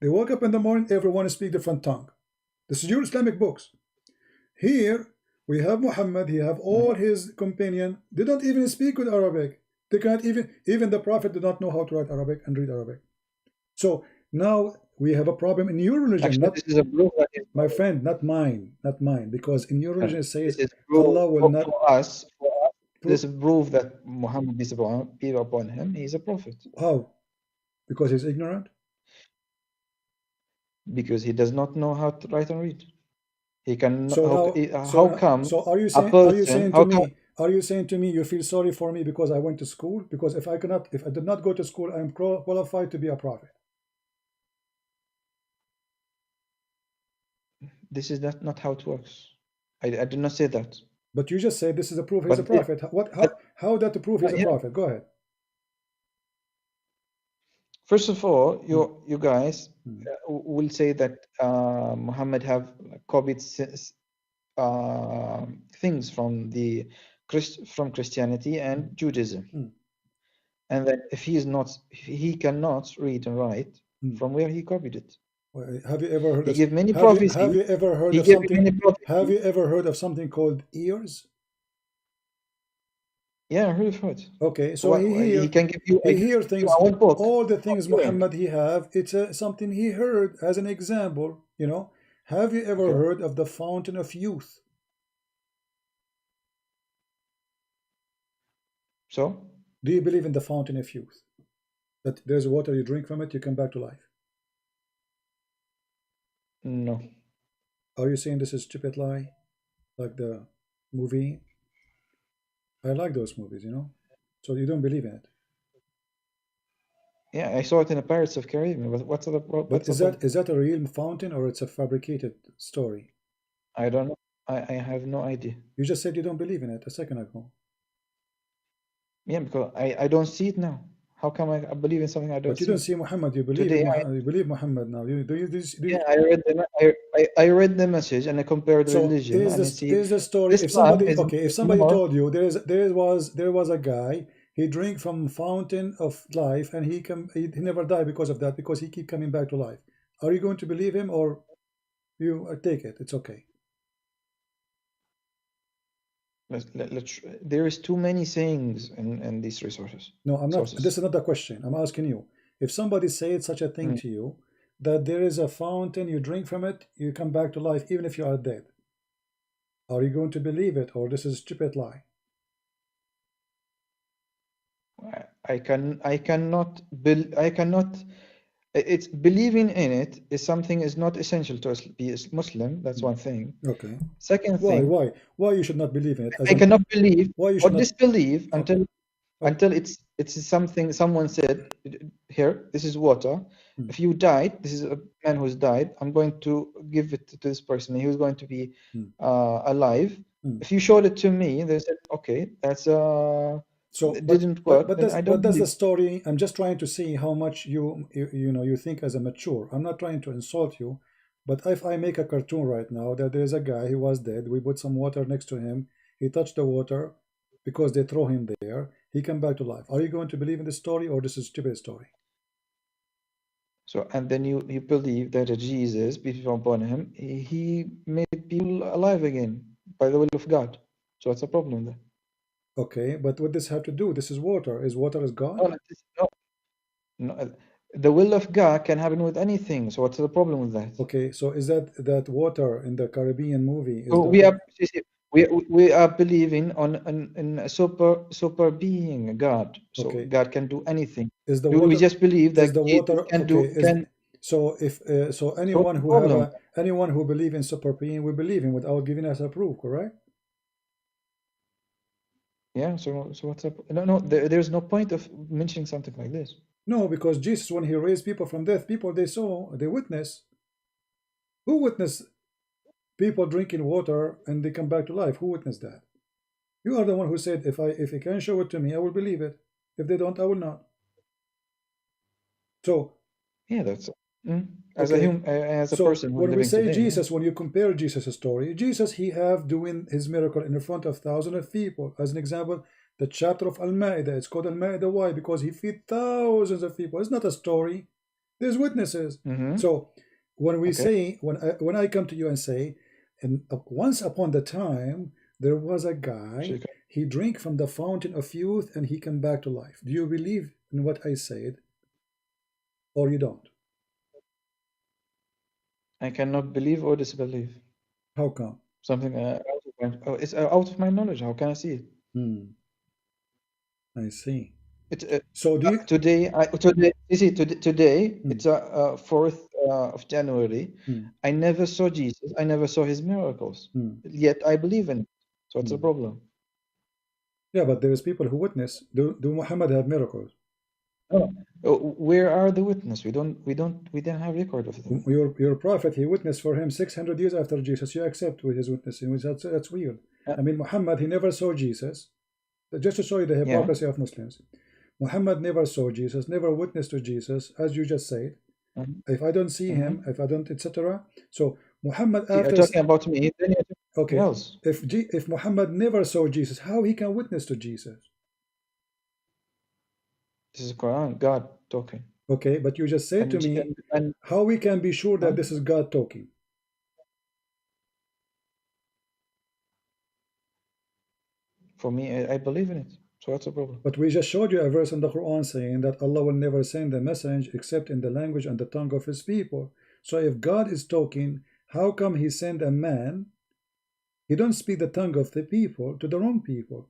They woke up in the morning, everyone speak different tongue. This is your Islamic books. Here, we have Muhammad, he have all his companion. They don't even speak with Arabic. They can't even the Prophet did not know how to write Arabic and read Arabic. So now we have a problem in your religion. Actually, this is a proof that my friend, not mine, because in your religion it says Allah will not. For us, this is proof that Muhammad is upon him. He is a prophet. How? Because he's ignorant? Because he does not know how to write and read. He can. So how come? So are you saying to me Are you saying to me you feel sorry for me because I went to school? Because if I did not go to school, I'm qualified to be a prophet. This is not how it works. I did not say that. But you just said this is a proof he's a prophet. How that to prove he's a prophet? Go ahead. First of all, you guys will say that Muhammad have copied things from Christianity and Judaism, and that if he cannot read and write, from where he copied it. Have you ever heard? He gave many prophecies. Have you ever heard of something? Have you ever heard of something called ears? Yeah, I heard of it. Okay, so he can give you. He hears things. All the things Muhammad he have, it's something he heard as an example. You know, have you ever heard of the fountain of youth? So, do you believe in the fountain of youth? That there's water, you drink from it, you come back to life? No. Are you saying this is stupid lie, like the movie? I like those movies, you know. So you don't believe in it? Yeah, I saw it in the Pirates of Caribbean. What's the problem? But is that a real fountain or it's a fabricated story? I don't know. I have no idea. You just said you don't believe in it a second ago. Yeah, because I don't see it now. How come I believe in something I don't see? But you don't see Muhammad. You believe you believe Muhammad now. Yeah, I read the message and I compared the religion. Is the story? If somebody told you there was a guy, he drank from fountain of life and he never died because of that, because he keep coming back to life. Are you going to believe him, or you take it? It's okay. There is too many sayings in these resources. No, I'm not. This is not the question. I'm asking you. If somebody said such a thing to you, that there is a fountain, you drink from it, you come back to life, even if you are dead, are you going to believe it, or this is a stupid lie? I cannot. It's believing in it is something is not essential to us be a Muslim. That's one thing. Okay. Second thing. Why you should not believe in it? I cannot believe or disbelieve until it's something someone said. Here, this is water. If you died, this is a man who's died. I'm going to give it to this person. He was going to be alive. If you showed it to me, they said, okay, that's it didn't work. But that's the story. I'm just trying to see how much you think as a mature. I'm not trying to insult you, but if I make a cartoon right now that there is a guy, he was dead, we put some water next to him, he touched the water because they throw him there, he came back to life. Are you going to believe in the story, or this is a stupid story? So, and then you believe that Jesus, peace be upon him, he made people alive again by the will of God. So what's the problem there? Okay, but what does have to do? This is water. Is water is God? No, the will of God can happen with anything. So what's the problem with that? Okay, so is that water in the Caribbean movie? We are believing in a super being, God. So God can do anything. We just believe that the water can do. So if anyone who believes in super being, we believe in without giving us a proof, correct? Yeah, so what's up? No, there's no point of mentioning something like this. No, because Jesus, when he raised people from death, people they witnessed. Who witnessed people drinking water and they come back to life? Who witnessed that? You are the one who said, if you can show it to me, I will believe it. If they don't, I will not. So yeah, that's as a person. When we say Jesus, when you compare Jesus' story, Jesus, he have doing his miracle in front of thousands of people. As an example, the chapter of Al-Ma'idah, it's called Al-Ma'idah. Why? Because he feed thousands of people. It's not a story. There's witnesses. So when we say, when I come to you and say, and once upon the time, there was a guy, he drank from the fountain of youth and he came back to life. Do you believe in what I said, or you don't? I cannot believe or disbelieve. How come? Something it's out of my knowledge. How can I see it? I see. So do you, today it's 4th of January. I never saw Jesus. I never saw his miracles. Yet I believe in it. So what's the problem? Yeah, but there is people who witness. Do Muhammad have miracles? Oh, where are the witness? We didn't have record of them. Your prophet, he witnessed for him 600 years after Jesus. You accept with his witnessing, which that's weird. I mean, Muhammad, he never saw Jesus. Just to show you the Yeah. hypocrisy of Muslims. Muhammad never saw Jesus, never witnessed to Jesus, as you just said. If I don't see him, if I don't, etc. So Muhammad You're after talking about me, then you're talking okay, else. if Muhammad never saw Jesus, how he can witness to Jesus? This is Quran, God talking. Okay, but you just said to me how we can be sure that this is God talking. For me, I believe in it. So what's the problem? But we just showed you a verse in the Quran saying that Allah will never send a message except in the language and the tongue of his people. So if God is talking, how come he sent a man? He don't speak the tongue of the people to the wrong people.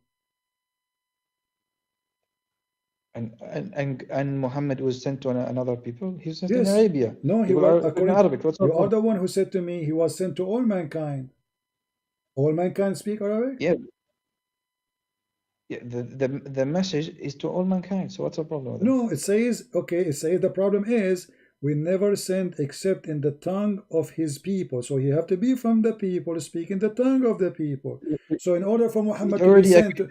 And Muhammad was sent to another people. He was sent Yes. in Arabia. No, he People was are in Arabic. What's the you are problem? the one who said to me he was sent to all mankind. All mankind speak Arabic? Yeah. Yeah, the message is to all mankind. So what's the problem with it? No, it says, okay, it says the problem is we never send except in the tongue of his people. So he have to be from the people, speaking the tongue of the people. So in order for Muhammad to be sent to...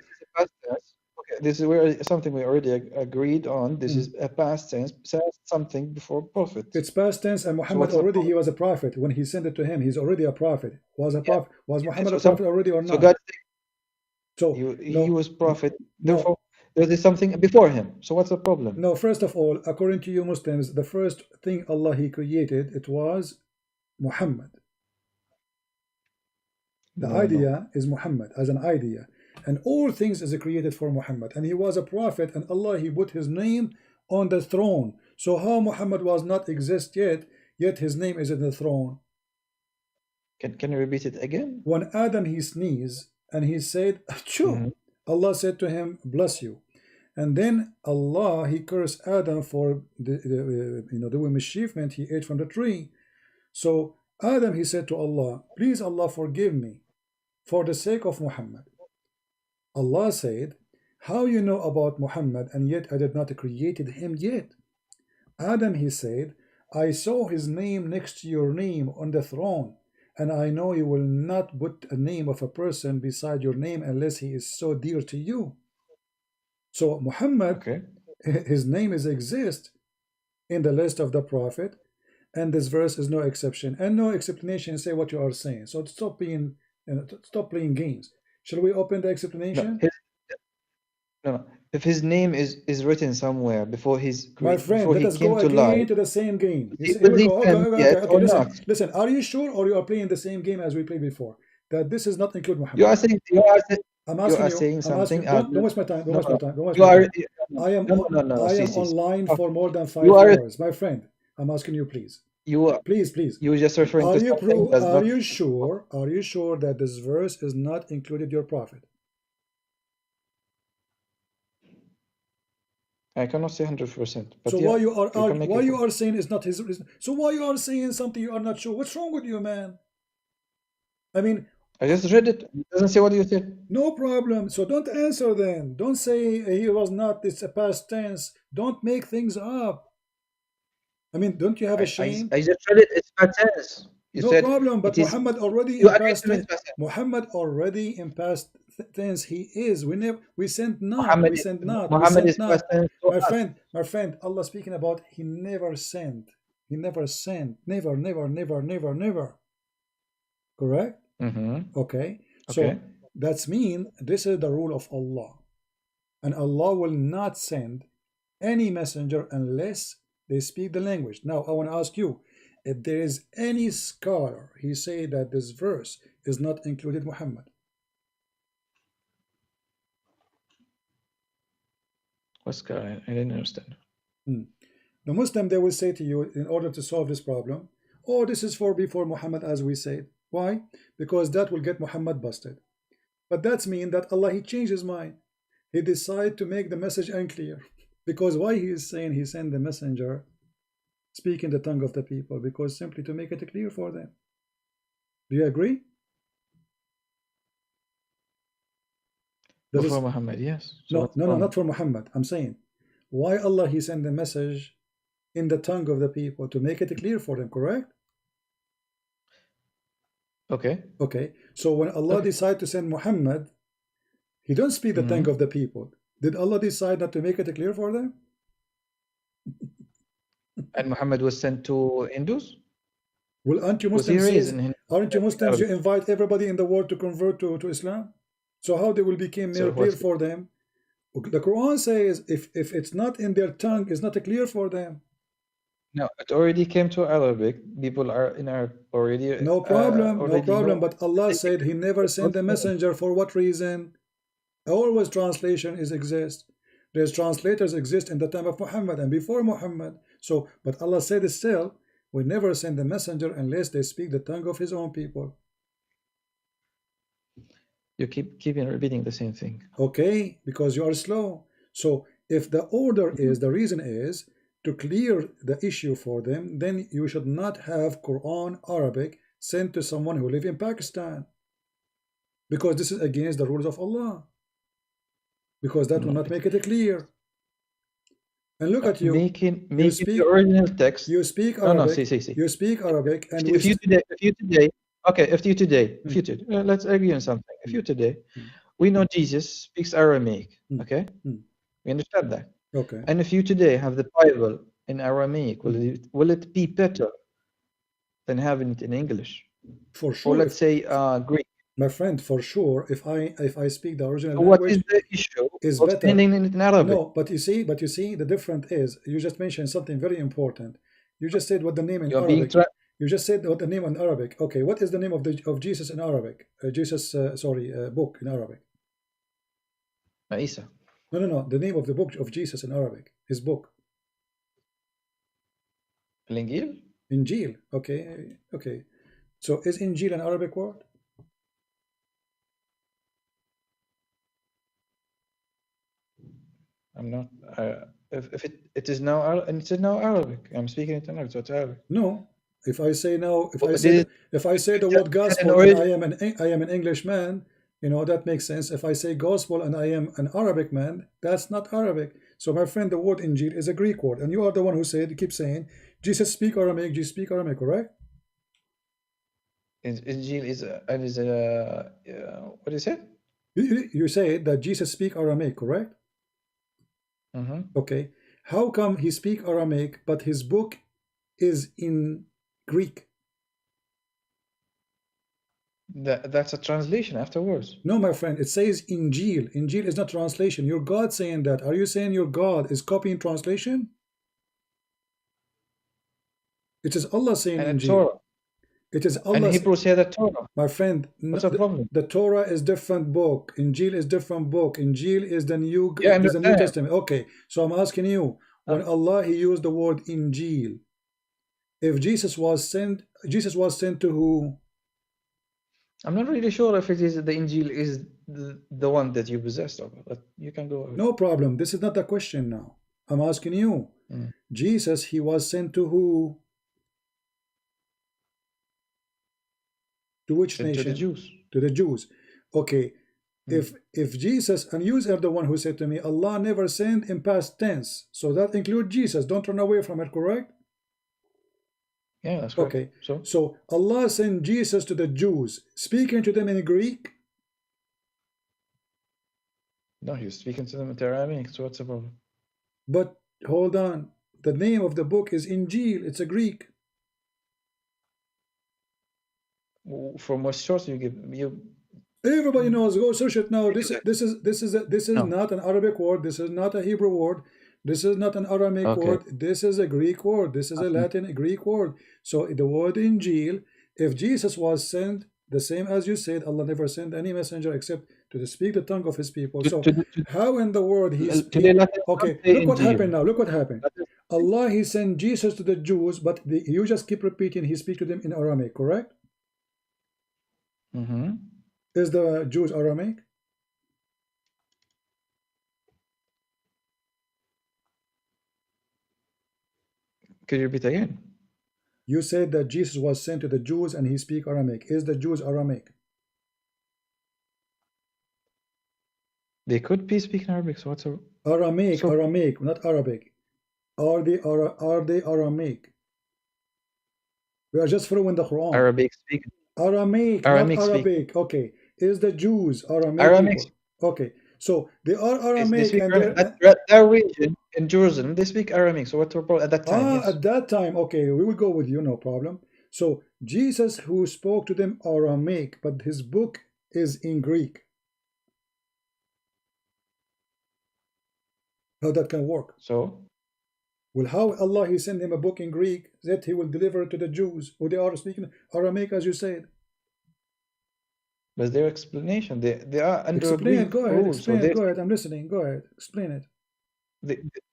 Okay, this is something we already agreed on. This is a past tense, says something before prophet. It's past tense, and Muhammad already, he was a prophet. When he sent it to him, he's already a prophet. Was a prophet? Was Muhammad a prophet already or not? So God, so he was prophet. Therefore, there is something before him. So what's the problem? No, first of all, according to you Muslims, the first thing Allah he created, it was Muhammad. The idea is Muhammad as an idea, and all things is created for Muhammad, and he was a prophet, and Allah he put his name on the throne. So how Muhammad was not exist yet his name is in the throne? Can you repeat it again? When Adam he sneezed and he said, Achoo, Allah said to him, bless you. And then Allah he cursed Adam for doing mischievement. He ate from the tree. So Adam he said to Allah, please Allah forgive me for the sake of Muhammad. Allah said, how you know about Muhammad and yet I did not created him yet? Adam he said, I saw his name next to your name on the throne, and I know you will not put a name of a person beside your name unless he is so dear to you. So Muhammad, his name is exist in the list of the prophet, and this verse is no exception and no explanation. Say what you are saying. So stop playing games. Shall we open the explanation? No. If his name is written somewhere before my friend, let us go again to the same game. Here we go. Okay. Listen. Are you sure, or you are playing the same game as we played before? That this is not include Muhammad. I'm asking you. Don't waste my time. Don't waste my time. Don't waste my time. I am online for more than 5 hours, my friend. I'm asking you, please. Please. You were just referring to something. Are you sure? Are you sure that this verse is not included your prophet? I cannot say 100%. So why you are saying it's not his? So why you are saying something you are not sure? What's wrong with you, man? I mean, I just read it. It doesn't say what you said. No problem. So don't answer then. Don't say he was not. It's a past tense. Don't make things up. I mean, don't you have a shame? I just read it. It's past tense. No problem. But Muhammad already in past tense. Muhammad already in past tense. He is. We sent not. We sent not. Muhammad is past tense. My friend. Allah speaking about he never sent. He never sent. Never. Correct? Okay. So that's mean this is the rule of Allah, and Allah will not send any messenger unless they speak the language. Now I want to ask you, if there is any scholar he say that this verse is not included Muhammad. What scholar? I didn't understand. The Muslim, they will say to you, in order to solve this problem, oh, this is for before Muhammad, as we said. Why? Because that will get Muhammad busted. But that's mean that Allah, he changed his mind. He decided to make the message unclear. Because why he is saying he sent the messenger speaking the tongue of the people? Because simply to make it clear for them. Do you agree? That Before is, Muhammad, yes. So no, what's no, no, wrong? not for Muhammad. I'm saying, why Allah He sent the message in the tongue of the people to make it clear for them, correct? Okay. Okay, so when Allah Okay. decided to send Muhammad, He don't speak the tongue Mhm. of the people. Did Allah decide not to make it clear for them? And Muhammad was sent to Hindus? Well, aren't you Was he Muslims raised says, in Hindu aren't you Muslims, you Arabic? invite everybody in the world to convert to Islam? So how they will become So more clear what's for them? The Quran says if it's not in their tongue, it's not clear for them. no, it already came to Arabic. People are in Arab already No problem, no already problem. know But Allah basic said He never sent a principles. messenger for what reason? Always translation is exist. There's translators exist in the time of Muhammad and before Muhammad. So, but Allah said still, we never send a messenger unless they speak the tongue of His own people. You keeping repeating the same thing. Okay, because you are slow. So if the order is, the reason is to clear the issue for them, then you should not have Quran Arabic sent to someone who live in Pakistan, because this is against the rules of Allah, because that will No, not make it clear. And look at you, making you the original text. you speak No, Arabic, see. you speak Arabic, and If you today, okay, if you today, Mm, let's agree on something. If you today, mm, we know Jesus speaks Aramaic, mm, okay? mm. We understand that. Okay. And if you today have the Bible in Aramaic, will it be better than having it in English? For Or sure, let's say Greek. my friend, for sure, if I speak the original So what is language, the issue is of better. sending it in Arabic? No, but you see, the difference is you just mentioned something very important. You just said what the name in You're being Arabic. You just said what the name in Arabic. Okay, what is the name of Jesus in Arabic? Book in Arabic. Isa. No, no, no. The name of the book of Jesus in Arabic. His book. Al-Injil? Injil. Okay, okay. So is Injil an Arabic word? I'm not. If it is now and it is now Arabic. I'm speaking it in Arabic, so it's Arabic. No. If I say now, But did if I say the it word had an gospel and origin? I am an Englishman, you know, that makes sense. If I say gospel and I am an Arabic man, that's not Arabic. So my friend, the word Injil is a Greek word, and you are the one who said, you keep saying, Jesus speak Aramaic, Jesus speak Aramaic, correct? Injil is what is it? You say that Jesus speak Aramaic, correct? Okay. How come he speak Aramaic, but his book is in Greek? That's a translation afterwards. No, my friend, it says Injil. Injil is not translation. Your God saying that. Are you saying your God is copying translation? It is Allah saying And a Injil. Torah. It is And Allah. Hebrew say that Torah. My friend, What's the problem? the Torah is different book. Injil is different book. Injil is the New Yeah, I is the New understand. Testament. Okay, so I'm asking you, when Allah He used the word Injil, if Jesus was sent to who? I'm not really sure if it is the Injil is the one that you possessed of, but you can go ahead. No problem. This is not the question now. I'm asking you. Jesus, He was sent to who? To which Sent nation? to the Jews. To the Jews. Okay. If Jesus, and you are the one who said to me, Allah never sent in past tense, so that includes Jesus. Don't run away from it, correct? Yeah, that's correct. Okay. So Allah sent Jesus to the Jews, speaking to them in Greek. No, he was speaking to them in Aramaic, so what's the problem? But hold on. The name of the book is Injil. It's a Greek. From what source you give you? Everybody knows. Go search it now. This is not an Arabic word. This is not a Hebrew word. This is not an Aramaic word. This is a Greek word. This is a Latin Greek word. So the word Injil, if Jesus was sent, the same as you said, Allah never sent any messenger except to speak the tongue of His people. So how in the world okay, look what happened now. Look what happened. Allah He sent Jesus to the Jews, but you just keep repeating He speak to them in Aramaic, correct? Is the Jews Aramaic? Could you repeat again? You said that Jesus was sent to the Jews and He speak Aramaic. Is the Jews Aramaic? They could be speaking Arabic, so what's a... Aramaic, So- Aramaic, not Arabic. Are they Aramaic? We are just following the Quran. Arabic speaking. Aramaic, Aramaic not speak. Arabic. Okay. Is the Jews Aramaic Aramaic. people? Okay. So they are They Aramaic speak and Aramaic. they're That region in Jerusalem, they speak Aramaic. So what's the problem at that time? Yes. at that time, okay, we will go with you, no problem. So Jesus who spoke to them Aramaic, but his book is in Greek. How that can work? So Well, how Allah he sent him a book in Greek that he will deliver to the Jews who they are speaking Aramaic, as you said. but their explanation, they are under Explain Greek it. Go ahead. rules. Explain So it. Go ahead. I'm listening. Go ahead. Explain it.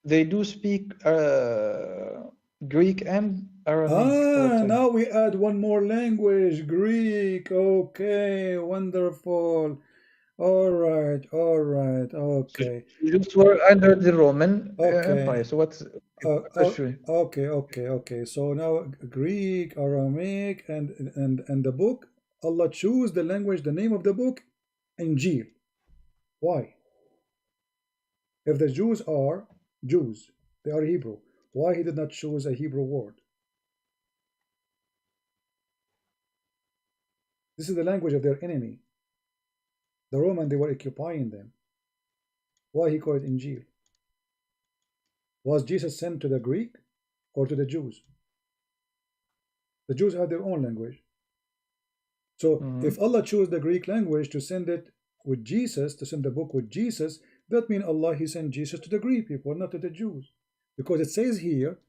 they do speak Greek and Aramaic at that time. Now we add one more language, Greek. Okay, wonderful. All right, okay. Jews were under the Roman Okay. Empire. So what's true? Okay. So now Greek, Aramaic, and the book. Allah choose the language, the name of the book, Injil. Why? If the Jews are Jews, they are Hebrew. Why he did not choose a Hebrew word? This is the language of their enemy. The Roman, they were occupying them. Why he called it Injil? Was Jesus sent to the Greek or to the Jews? The Jews had their own language. So if Allah chose the Greek language to send it with Jesus, to send the book with Jesus, that means Allah he sent Jesus to the Greek people, not to the Jews. Because it says here,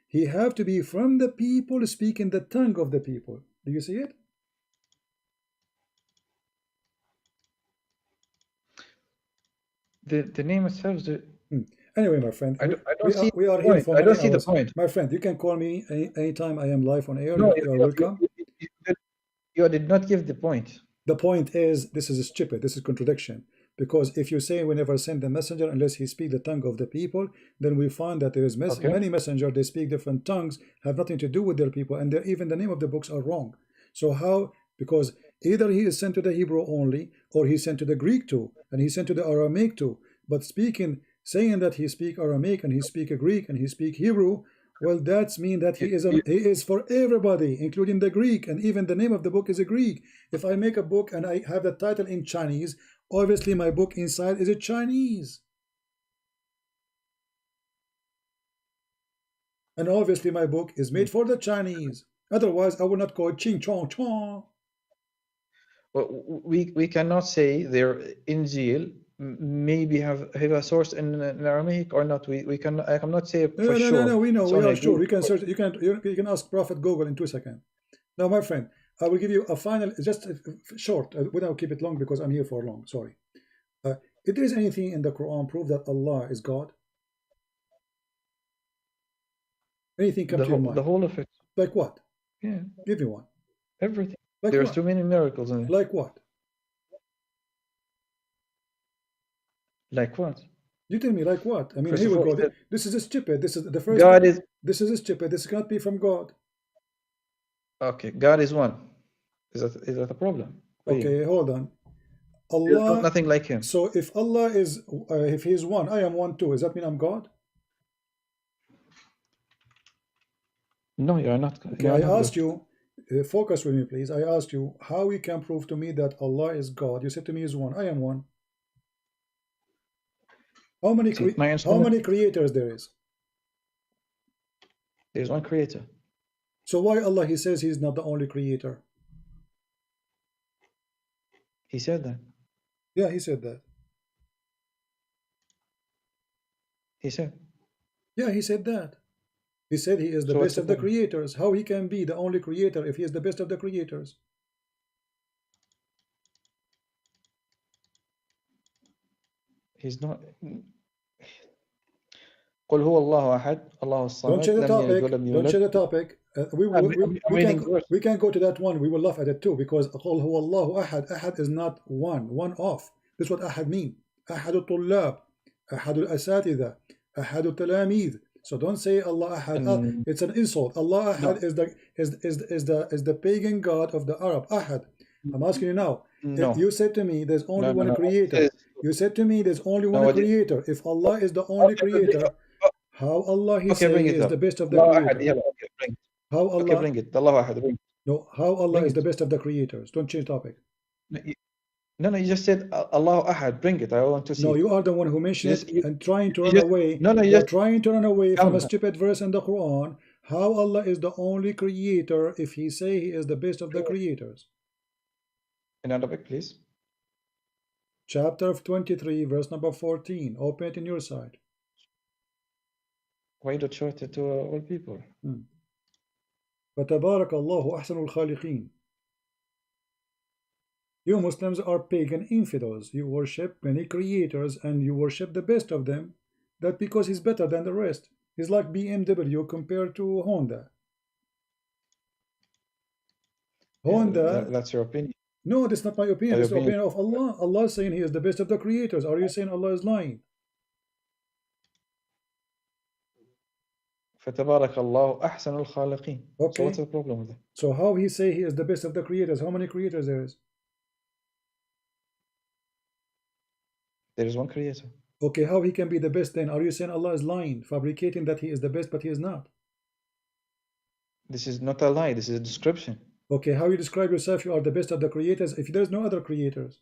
he have to be from the people speaking the tongue of the people. Do you see it? The name itself. Anyway, my friend, we are here for I many don't see the hours. point. My friend, you can call me anytime I am live on air. No, you are welcome. You did not give the point. The point is, this is stupid. This is contradiction. Because if you say we never send the messenger unless he speak the tongue of the people, then we find that there is many messengers, they speak different tongues, have nothing to do with their people, and even the name of the books are wrong. So how? Because either he is sent to the Hebrew only, or he's sent to the Greek too, and he's sent to the Aramaic too. But saying that he speak Aramaic and he speak Greek and he speak Hebrew, well, that's mean that he is for everybody, including the Greek, and even the name of the book is a Greek. If I make a book and I have the title in Chinese, obviously my book inside is a Chinese. And obviously my book is made for the Chinese. Otherwise, I would not call it Ching Chong Chong. Well, we cannot say their Injil maybe have a source in Aramaic or not. I cannot say for sure. No, we know, we are sure. We can search. You can ask Prophet Google in 2 seconds. Now, my friend, I will give you a final, just short. We don't keep it long because I'm here for long. Sorry. If there is anything in the Quran prove that Allah is God, anything come to your mind? The whole of it. Like what? Yeah. Give me one. Everything. Like There's what? too many miracles in it. Like what? Like what? You tell me, like what? I mean, First here of we all, go. This is stupid. This is the first. God is. This is stupid. This cannot be from God. Okay, God is one. Is that a problem? Okay, hold on. There's Allah. nothing like Him. So if Allah is, if He is one, I am one too. Does that mean I'm God? No, you are not. Okay, I asked you. Focus with me, please. I asked you how you can prove to me that Allah is God. You said to me is one. I am one. How many creators there is? There's one creator. So why Allah He says He's not the only creator? He said that. Yeah, He said that. He said. Yeah, He said that. He said He is the best of the creators. How He can be the only creator if He is the best of the creators? He's not. قل هو الله أحد الله الصمد. Don't change the topic. Don't change the topic. We can go to that one. We will laugh at it too because قل هو الله أحد. أحد is not one off. This is what أحد mean. أحد الطلاب. أحد الأساتذة. أحد التلاميذ. So don't say Allah Ahad. It's an insult. Allah Ahad is the pagan god of the Arab. Ahad. I'm asking you now. No. You said to me there's only one No. creator. You said to me there's only one creator. If Allah is the only creator, how Allah he say he is the best of the creators? How Allah? Okay, bring it. Allah Ahad, bring it. No, how Allah Bring is it. the best of the creators? Don't change topic. No, you just said Allah Ahad. Bring it. I want to see. No, it. you are the one who mentioned it and trying to run just- away. No, you you are just trying to run away calm from a down. stupid verse in the Quran. How Allah is the only creator if he say he is the best of the creators? In Arabic, please. Chapter 23, verse number 14. Open it in your side. Why don't show it to all people? فَتَبَارَكَ اللَّهُ أَحْسَنُ الْخَالِقِينَ. You Muslims are pagan infidels. You worship many creators and you worship the best of them. That because he's better than the rest. He's like BMW compared to Honda. Honda. That's your opinion. No, that's not my opinion. It's the opinion of Allah. Allah is saying he is the best of the creators. Are you saying Allah is lying? فَتَبَارَكَ اللَّهُ أَحْسَنُ الْخَالِقِينَ. Okay. So what's the problem with that? So how he say he is the best of the creators? How many creators there is? There is one creator. Okay, how he can be the best then? Are you saying Allah is lying, fabricating that he is the best but he is not? This is not a lie. This is a description. Okay, how you describe yourself you are the best of the creators if there's no other creators?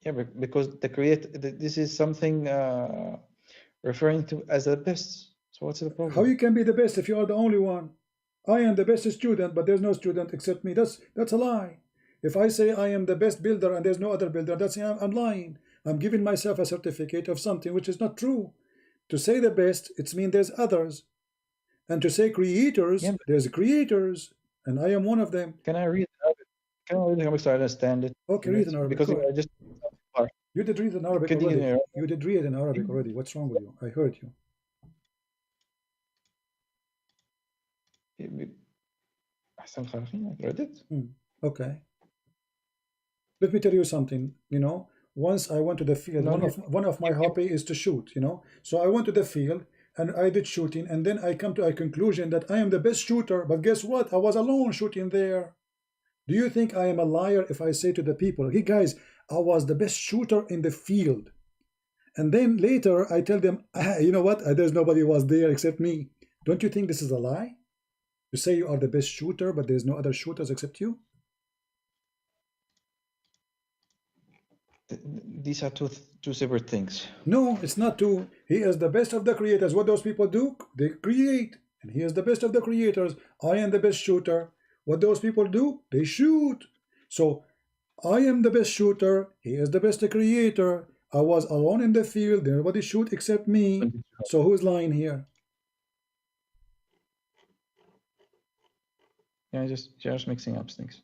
Yeah, because this is something referring to as the best. So what's the problem? How you can be the best if you are the only one? I am the best student, but there's no student except me. That's a lie. If I say I am the best builder and there's no other builder, that's I'm lying. I'm giving myself a certificate of something which is not true. To say the best, it means there's others. And to say creators, yeah, there's creators, and I am one of them. Can I read Arabic? Can I read Arabic so I understand it? Okay, read in Arabic. Because I just you did read in Arabic already. You did read in Arabic already. What's wrong with you? I heard you. I read it. Okay. Let me tell you something. You know, once I went to the field. One of my hobby is to shoot. You know, so I went to the field. And I did shooting, and then I come to a conclusion that I am the best shooter, but guess what? I was alone shooting there. Do you think I am a liar if I say to the people, hey guys, I was the best shooter in the field? And then later I tell them, you know what? There's nobody was there except me. Don't you think this is a lie? You say you are the best shooter, but there's no other shooters except you? These are two separate things. No, it's not two. He is the best of the creators. What those people do? They create. And he is the best of the creators. I am the best shooter. What those people do? They shoot. So I am the best shooter. He is the best creator. I was alone in the field. Nobody shoot except me. So who's lying here? Yeah, just mixing up things.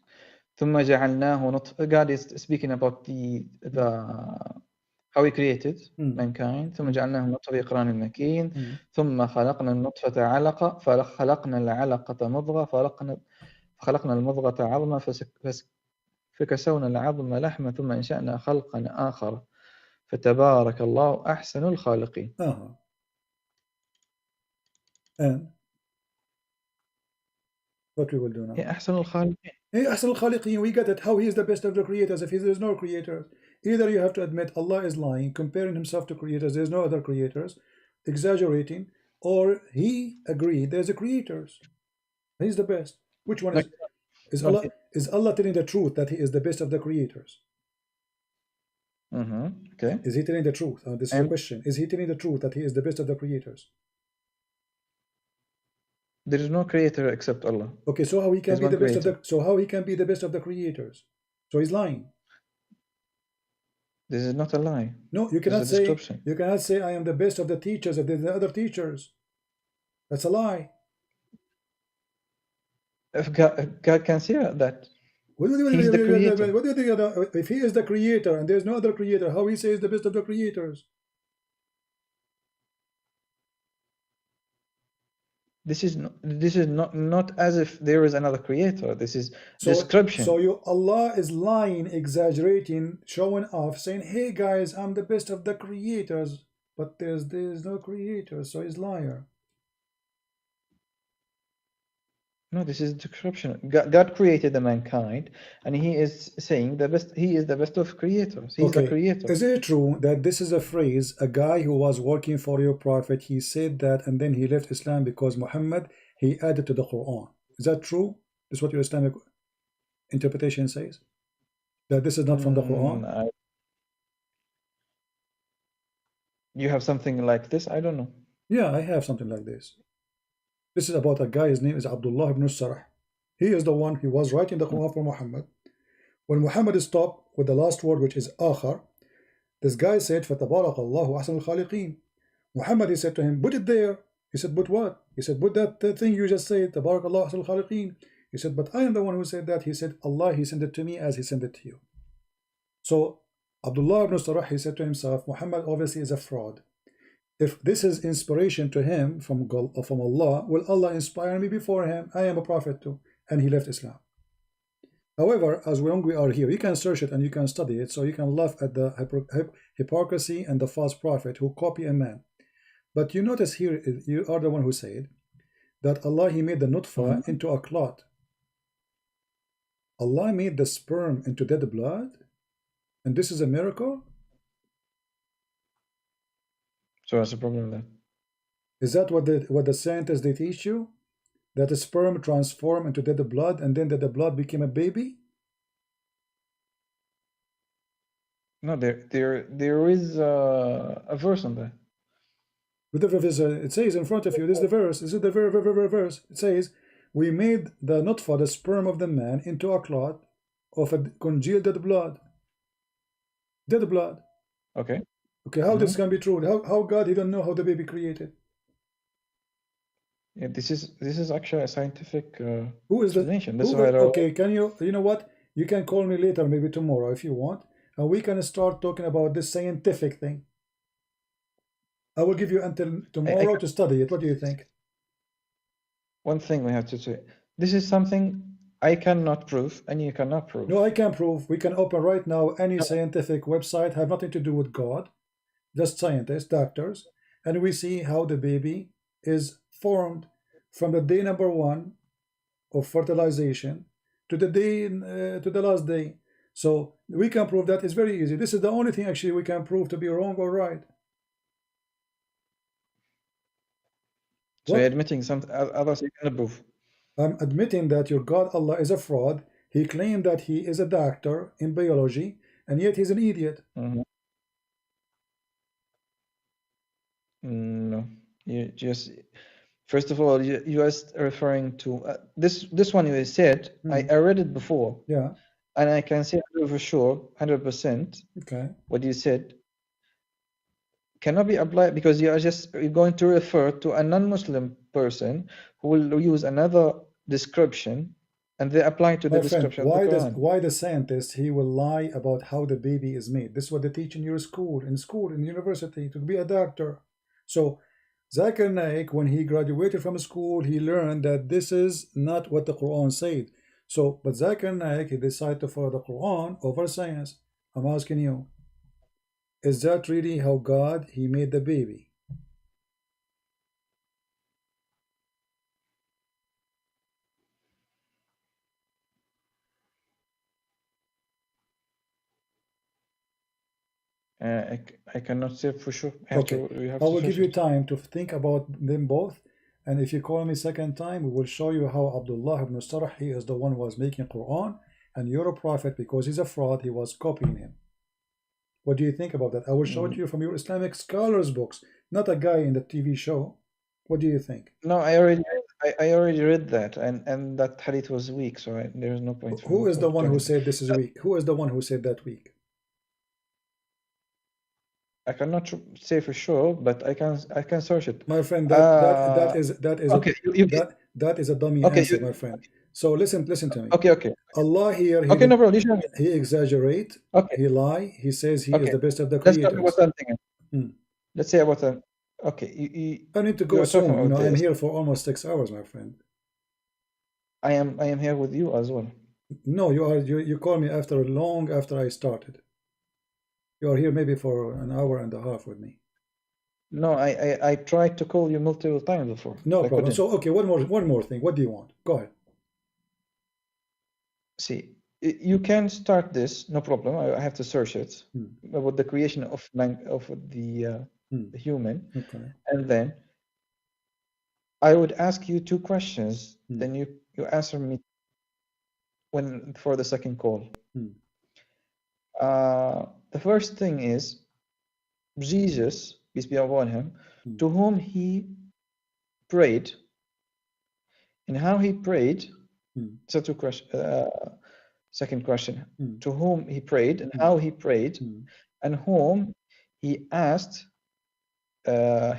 ثم جعلناه نطفة. God is speaking about the how he created mankind. ثم جعلناه نطفة في قرار مكين. ثم خلقنا النطفة علقة فخلقنا العلقة مضغة فخلقنا المضغة عظما فكسونا العظم لحما ثم أنشأنا خلقا آخر فتبارك الله أحسن الخالقين. And what we will do now? أحسن الخالقين. أحسن الخالقين. We get it. How he is the best of the creators if there is no creator. Either you have to admit Allah is lying, comparing himself to creators, there's no other creators, exaggerating, or he agreed there's a creators. He's the best. Which one is Allah telling the truth that he is the best of the creators? Okay. Is he telling the truth? This is the question. Is he telling the truth that he is the best of the creators? There is no creator except Allah. Okay, so how he can be the best of the how he can be the best of the creators? So he's lying. This is not a lie. No, you cannot say I am the best of the teachers if there's the other teachers. That's a lie. If God can see that. He's the creator. What do you think? If he is the creator and there's no other creator, how he says the best of the creators? This is not as if there is another creator. This is description. So Allah is lying, exaggerating, showing off, saying, "Hey guys, I'm the best of the creators," but there's no creator, so he's liar. No, this is description. God created the mankind, and He is saying the best. He is the best of creators. He's the Okay. creator. Is it true that this is a phrase, a guy who was working for your prophet, he said that and then he left Islam because Muhammad, he added to the Quran? Is that true? Is what your Islamic interpretation says? That this is not from the Quran? You have something like this? I don't know. Yeah, I have something like this. This is about a guy, his name is Abdullah ibn Sarah. He is the one who was writing the Quran for Muhammad. When Muhammad stopped with the last word, which is Akhar, this guy said, فَتَبَارَكَ اللَّهُ أَحْسَنُ الْخَالِقِينَ. Muhammad, he said to him, put it there. He said, put what? He said, put that thing you just said, تَبَارَكَ اللَّهُ أَحْسَنُ الْخَالِقِينَ. He said, but I am the one who said that. He said, Allah, he sent it to me as he sent it to you. So Abdullah ibn Sarah, he said to himself, Muhammad obviously is a fraud. If this is inspiration to him from Allah, will Allah inspire me before him? I am a prophet too. And he left Islam. However, as long we are here, you can search it and you can study it, so you can laugh at the hypocrisy and the false prophet who copy a man. But you notice here, you are the one who said that Allah, he made the nutfa into a clot. Allah made the sperm into dead blood? And this is a miracle? So what's the problem then? Is that what the scientists they teach you? That the sperm transformed into dead blood and then that the blood became a baby? No, there is a verse on that. It says in front of you, this is the verse. This is the verse. It says, we made the nutfa, the sperm of the man, into a clot of a congealed dead blood. Dead blood. Okay. Okay, how this can be true? How God, he don't know how the baby created? Yeah, this is actually a scientific who is explanation. That's why okay, can you know what? You can call me later, maybe tomorrow if you want, and we can start talking about this scientific thing. I will give you until tomorrow to study it. What do you think? One thing we have to say. This is something I cannot prove, and you cannot prove. No, I can prove. We can open right now any scientific website, have nothing to do with God, just scientists, doctors, and we see how the baby is formed from the day number 1 of fertilization to the day to the last day. So we can prove that. It's very easy. This is the only thing actually we can prove to be wrong or right. So you're admitting something others you cannot prove. I'm admitting that your God Allah is a fraud. He claimed that he is a doctor in biology, and yet he's an idiot. No, you just first of all you just referring to this one you said. I read it before. Yeah, and I can say for sure 100%. Okay. What you said cannot be applied because you're going to refer to a non-Muslim person who will use another description and they apply to the description. Why the scientist he will lie about how the baby is made? This is what they teach in your school, in university, to be a doctor. So Zakir Naik, when he graduated from school, he learned that this is not what the Quran said. So, but Zakir Naik, he decided to follow the Quran over science. I'm asking you, is that really how God, he made the baby? I cannot say for sure. I will give you time to think about them both. And if you call me second time, we will show you how Abdullah ibn Sarah, he is the one who was making Quran, and you're a prophet because he's a fraud, he was copying him. What do you think about that? I will show it to you from your Islamic scholars books, not a guy in the TV show. What do you think? No, I already read that, and that hadith was weak, so there is no point. Who is the one who said this is weak? Who is the one who said that weak? I cannot say for sure, but I can search it. My friend, that is okay. That is a dummy answer, my friend. So listen to me. Okay. Allah here, no problem. He exaggerate, he lie, he says he is the best of the Let's creators. talk about something. Let's say about that. Okay, I need to go soon. You know, I'm here for almost 6 hours, my friend. I am here with you as well. No, you call me after I started. You are here maybe for an hour and a half with me. No, I tried to call you multiple times before. No problem. So okay, one more thing. What do you want? Go ahead. See, you can start this, no problem. I have to search it about the creation of the human, Okay. and then I would ask you two questions. Then you answer me for the second call. The first thing is Jesus, peace be upon him, to whom he prayed, and how he prayed. So two questions. Second question: to whom he prayed, and how he prayed, and whom he asked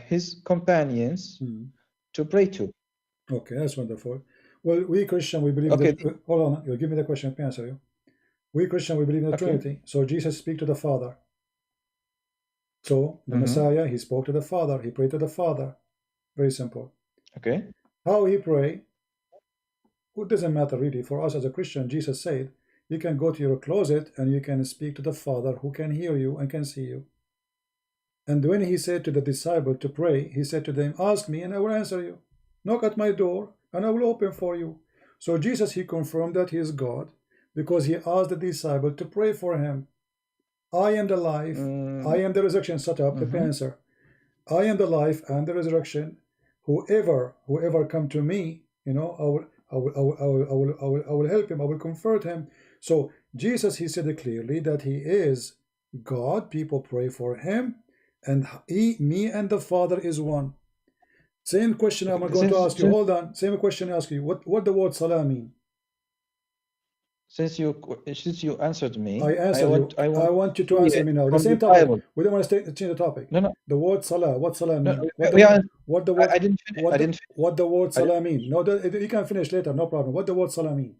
his companions to pray to. Okay, that's wonderful. Well, we Christian, we believe that. Hold on, you'll give me the question. Let me answer you. We Christian, we believe in the Trinity. So Jesus speak to the Father. So the Messiah, he spoke to the Father. He prayed to the Father. Very simple. Okay. How he pray? It doesn't matter really. For us as a Christian, Jesus said, you can go to your closet and you can speak to the Father who can hear you and can see you. And when he said to the disciple to pray, he said to them, ask me and I will answer you. Knock at my door and I will open for you. So Jesus, he confirmed that he is God because he asked the disciple to pray for him. I am the life, I am the resurrection. Shut up, let me answer. I am the life and the resurrection. Whoever come to me, I will help him, I will comfort him. So Jesus, he said clearly that he is God. People pray for him, and me and the Father is one. Same question I'm going to ask you. Hold on. Same question I ask you. What the word salah mean? Since you answered me, I answered you. I want you to answer me now. The same topic. We don't want to change the topic. No. The word salah. What salah mean? I didn't finish. What the word salah mean? No, you can finish later. No problem. What the word salah mean?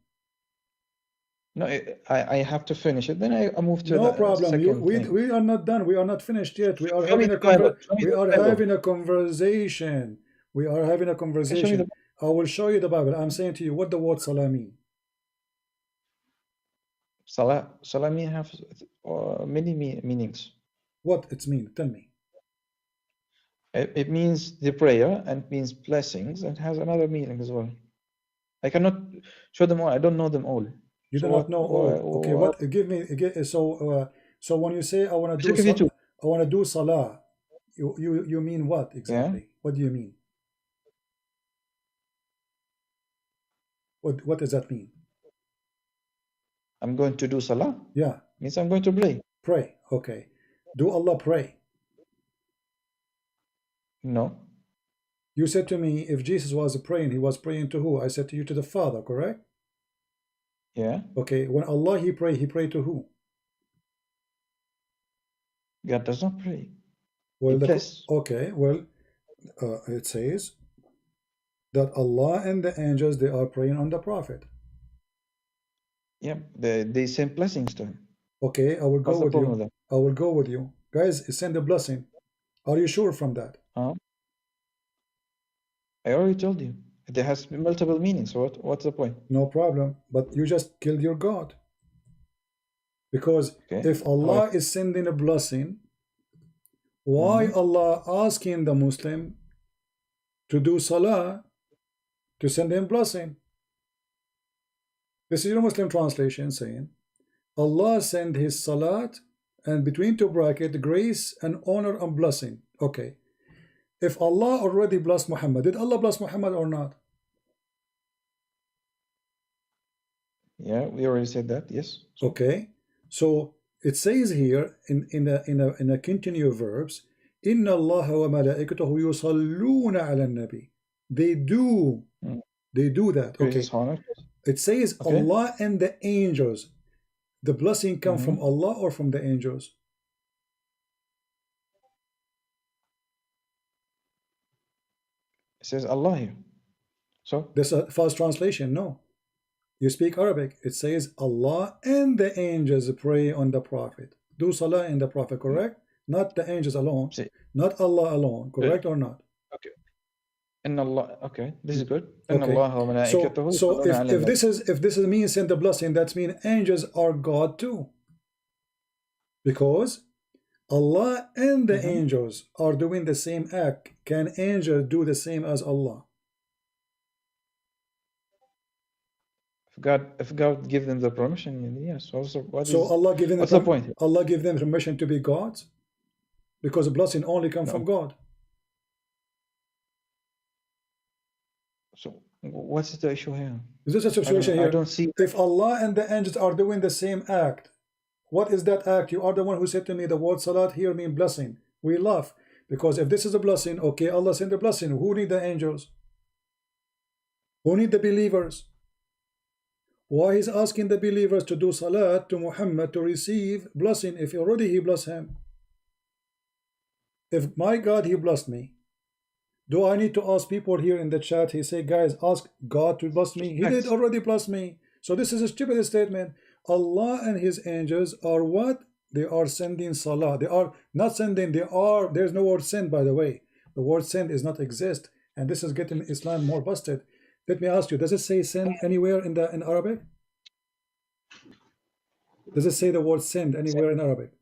No, I have to finish it. Then I move to no the problem. second thing. We are not done. We are not finished yet. We are having a conversation. We are having a conversation. I will show you the Bible. I'm saying to you what the word salah mean. Salah mean have many meanings. What it mean? Tell me. It means the prayer and means blessings and has another meaning as well. I cannot show them all. I don't know them all. You do not know all. Okay, what? Give me. So when you say I want to do salah, you mean what exactly? Yeah. What do you mean? What does that mean? I'm going to do salah. Yeah. Means I'm going to pray. Pray. Okay. Do Allah pray? No. You said to me, if Jesus was praying, he was praying to who? I said to you, to the Father, correct? Yeah. Okay. When Allah he prayed to who? God does not pray. Well, okay. Well, it says that Allah and the angels, they are praying on the Prophet. Yeah, they send blessings to him. Okay, I will go with you. I will go with you. Guys, send a blessing. Are you sure from that? I already told you. It has multiple meanings. What's the point? No problem. But you just killed your God. Because if Allah is sending a blessing, why Allah asking the Muslim to do salah to send him blessing? This is your Muslim translation saying Allah send his salat and between two brackets grace and honor and blessing. Okay. If Allah already blessed Muhammad, did Allah bless Muhammad or not? Yeah, we already said that. Yes. Okay. So it says here in a continuous verbs, Inna Allah wa malaikatahu yusalluna ala nabi. They do that. Okay. It says Allah and the angels. The blessing come from Allah or from the angels? It says Allah here. So this is a false translation. No. You speak Arabic. It says Allah and the angels pray on the Prophet. Do salah in the Prophet, correct? Not the angels alone. Not Allah alone, correct or not? Okay. In Allah. Okay, this is good. Okay. So if this means send the blessing, that means angels are God too. Because Allah and the angels are doing the same act. Can angels do the same as Allah? If God give them the permission, yes. Also, Allah giving what's the point? Allah give them permission to be gods, because the blessing only come from God. So what's the issue here? Is this a situation here? I don't see. If Allah and the angels are doing the same act, what is that act? You are the one who said to me the word salat here means blessing. We laugh, because if this is a blessing, okay, Allah sent the blessing. Who need the angels? Who need the believers? Why he's asking the believers to do salat to Muhammad to receive blessing if already he blessed him? If my God, he blessed me, do I need to ask people here in the chat? He say, guys, ask God to bless me. He did already bless me. So this is a stupid statement. Allah and his angels are what? They are sending salah. They are not sending, they are, there's no word send, by the way. The word send is not exist. And this is getting Islam more busted. Let me ask you, does it say send anywhere in Arabic? Does it say the word send anywhere in Arabic?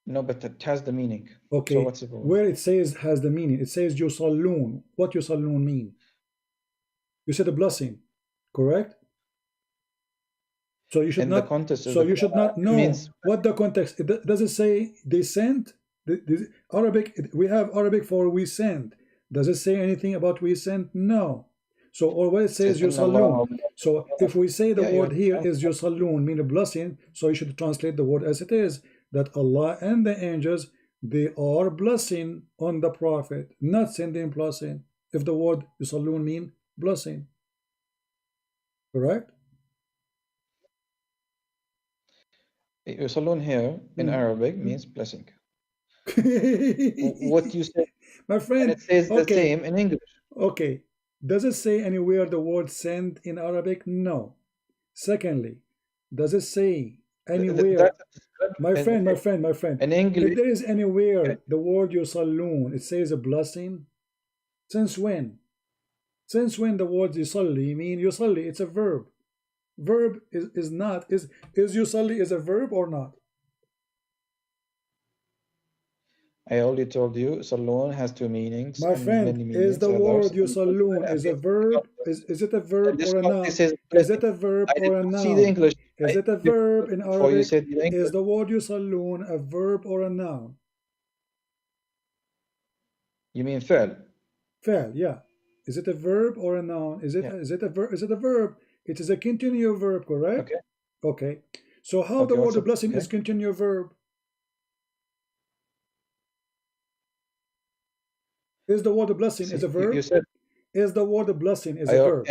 No, but it has the meaning. Okay, so what's the problem? Where it says has the meaning, it says yusallun. What yusallun mean? You said a blessing, correct? So you should not. So you should not know what the context. Does it say they sent? The Arabic. We have Arabic for we sent. Does it say anything about we sent? No. So or what it says yusallun. So if we say the word here is yusallun, mean a blessing, so you should translate the word as it is, that Allah and the angels, they are blessing on the Prophet, not sending blessing. If the word yusallun mean blessing, correct? Yusallun here in Arabic means blessing. What you say, my friend, it says the same in English. Okay, does it say anywhere the word send in Arabic? No. Secondly, does it say anywhere, my friend, in English, if there is anywhere the word yusallun, it says a blessing? Since when? Since when the word yusalli mean yusalli? It's a verb. Verb is not, is yusalli is a verb or not? I already told you Salun has two meanings. My friend, is the word yusallun is a verb? Is it a verb or a noun? Is it a verb or a noun? See the English. Is it a verb in Arabic? Is the word yusallun a verb or a noun? You mean fa'al? Fa'al, yeah. Is it a verb or a noun? Is it a verb? Is it a verb? It is a continuous verb, correct? Okay. Okay. So how the word blessing is continuous verb? Is the word blessing is a verb? You said, is the word blessing is a verb?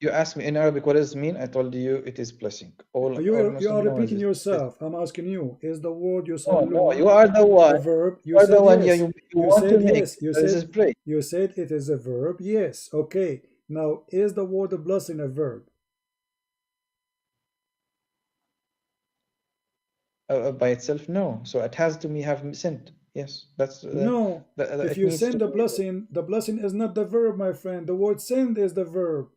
You asked me in Arabic what does it mean. I told you it is blessing. You are repeating yourself. I'm asking you. Is the word yusallun? No, you are the one. A verb. You are said the one. yes. Yeah, you want said to make. yes. You said it is a verb. Yes. Okay. Now, is the word blessing a verb? By itself, no. So it has to have sent. Yes, that's no. If you send the blessing is not the verb, my friend. The word send is the verb.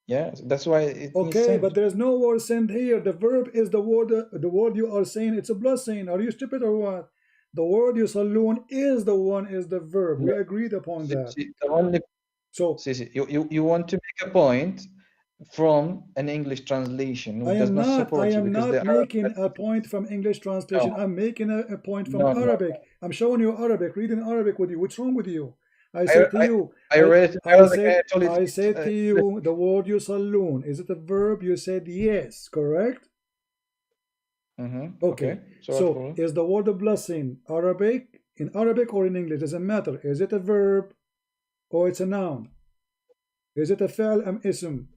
Yeah, that's why it okay, but there's no word send here. The verb is the word you are saying it's a blessing. Are you stupid or what? The word yusallun is the verb. We agreed upon that. So you want to make a point from an English translation. I am not making a point from English translation. I'm making a point from Arabic. I'm showing you Arabic, reading Arabic with you. What's wrong with you? I said to you, I said to you, the word yusallun, is it a verb? You said yes, correct? Okay. So is the word blessing Arabic, in Arabic or in English? Doesn't matter. Is it a verb or it's a noun? Is it a fa'al am ism?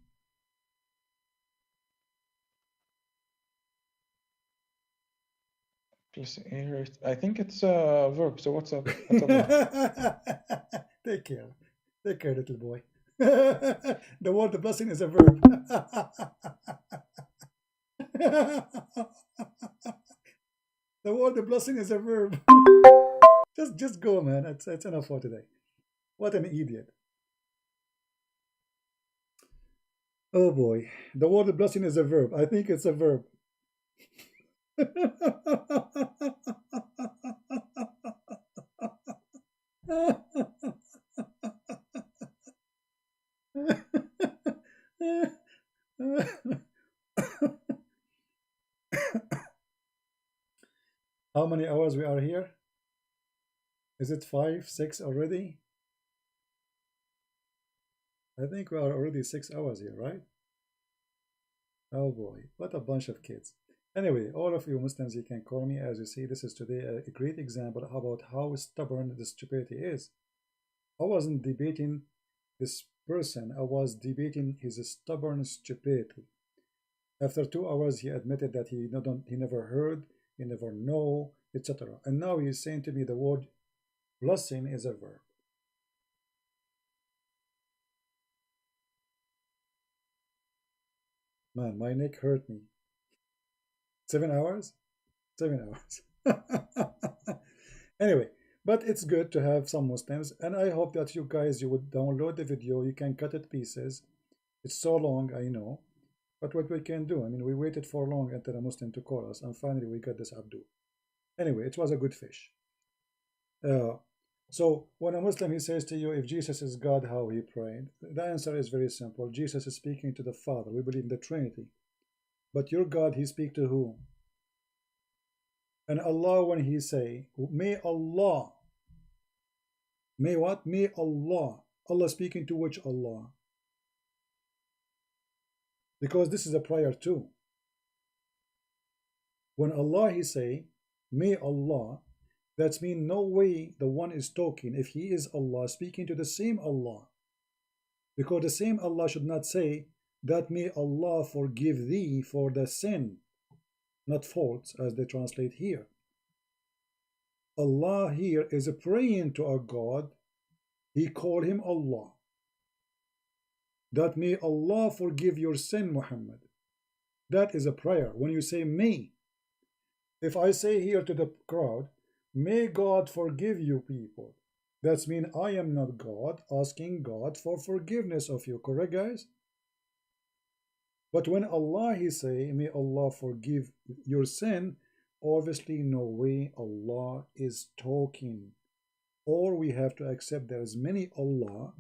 I think it's a verb. So what's up? Take care, little boy. The word blessing is a verb. The word blessing is a verb. Just go, man. It's enough for today. What an idiot. Oh boy. The word blessing is a verb. I think it's a verb. How many hours we are here? Is it 5, 6 already? I think we are already 6 hours here, right? Oh boy, what a bunch of kids. Anyway, all of you Muslims, you can call me. As you see, this is today a great example about how stubborn the stupidity is. I wasn't debating this person, I was debating his stubborn stupidity. After 2 hours, he admitted that he never heard, he never know, etc. And now he's saying to me the word blessing is a verb. Man, my neck hurt me. 7 hours? 7 hours. Anyway, but it's good to have some Muslims, and I hope that you guys, you would download the video, you can cut it pieces. It's so long, I know, but what we can do, I mean, we waited for long until a Muslim to call us, and finally we got this Abdul. Anyway, it was a good fish. So when a Muslim, he says to you, if Jesus is God, how he prayed? The answer is very simple. Jesus is speaking to the Father. We believe in the Trinity. But your God, he speak to whom? And Allah, when he say, may Allah, may what? May Allah. Allah speaking to which Allah? Because this is a prayer too. When Allah, he say, may Allah, that means no way the one is talking, if he is Allah, speaking to the same Allah. Because the same Allah should not say, that may Allah forgive thee for the sin, not faults, as they translate here. Allah here is praying to a God. He called him Allah. That may Allah forgive your sin, Muhammad. That is a prayer. When you say may, if I say here to the crowd, may God forgive you people, that means I am not God asking God for forgiveness of you. Correct, guys? But when Allah, he say, may Allah forgive your sin, obviously no way Allah is talking. Or we have to accept there is many Allah,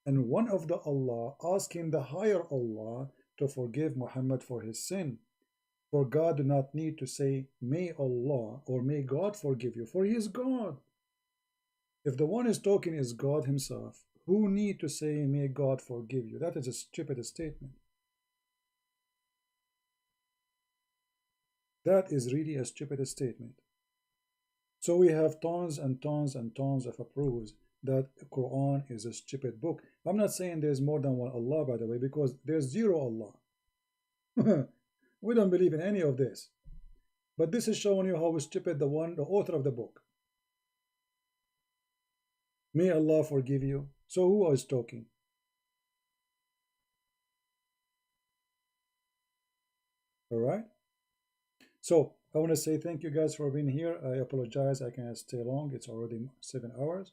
and one of the Allah asking the higher Allah to forgive Muhammad for his sin. For God do not need to say, may Allah or may God forgive you, for he is God. If the one is talking is God himself, who need to say, may God forgive you? That is a stupid statement. That is really a stupid statement. So we have tons and tons and tons of proofs that the Quran is a stupid book. I'm not saying there's more than one Allah, by the way, because there's zero Allah. We don't believe in any of this. But this is showing you how stupid the author of the book. May Allah forgive you. So who is talking? All right. So I want to say thank you guys for being here. I apologize I can't stay long. It's already 7 hours.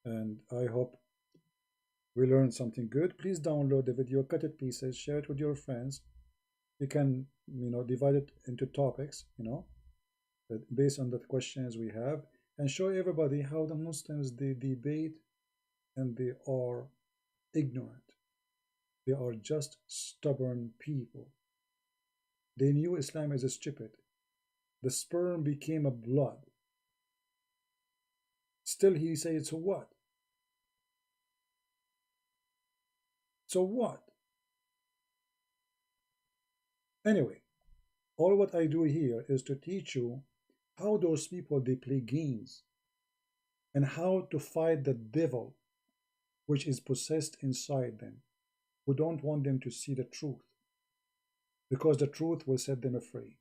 And I hope we learned something good. Please download the video, cut it pieces, share it with your friends. You can, divide it into topics, based on the questions we have, and show everybody how the Muslims, they debate and they are ignorant. They are just stubborn people. They knew Islam is stupid. The sperm became a blood. Still he says, so what? So what? Anyway, all what I do here is to teach you how those people, they play games and how to fight the devil which is possessed inside them, who don't want them to see the truth, because the truth will set them free.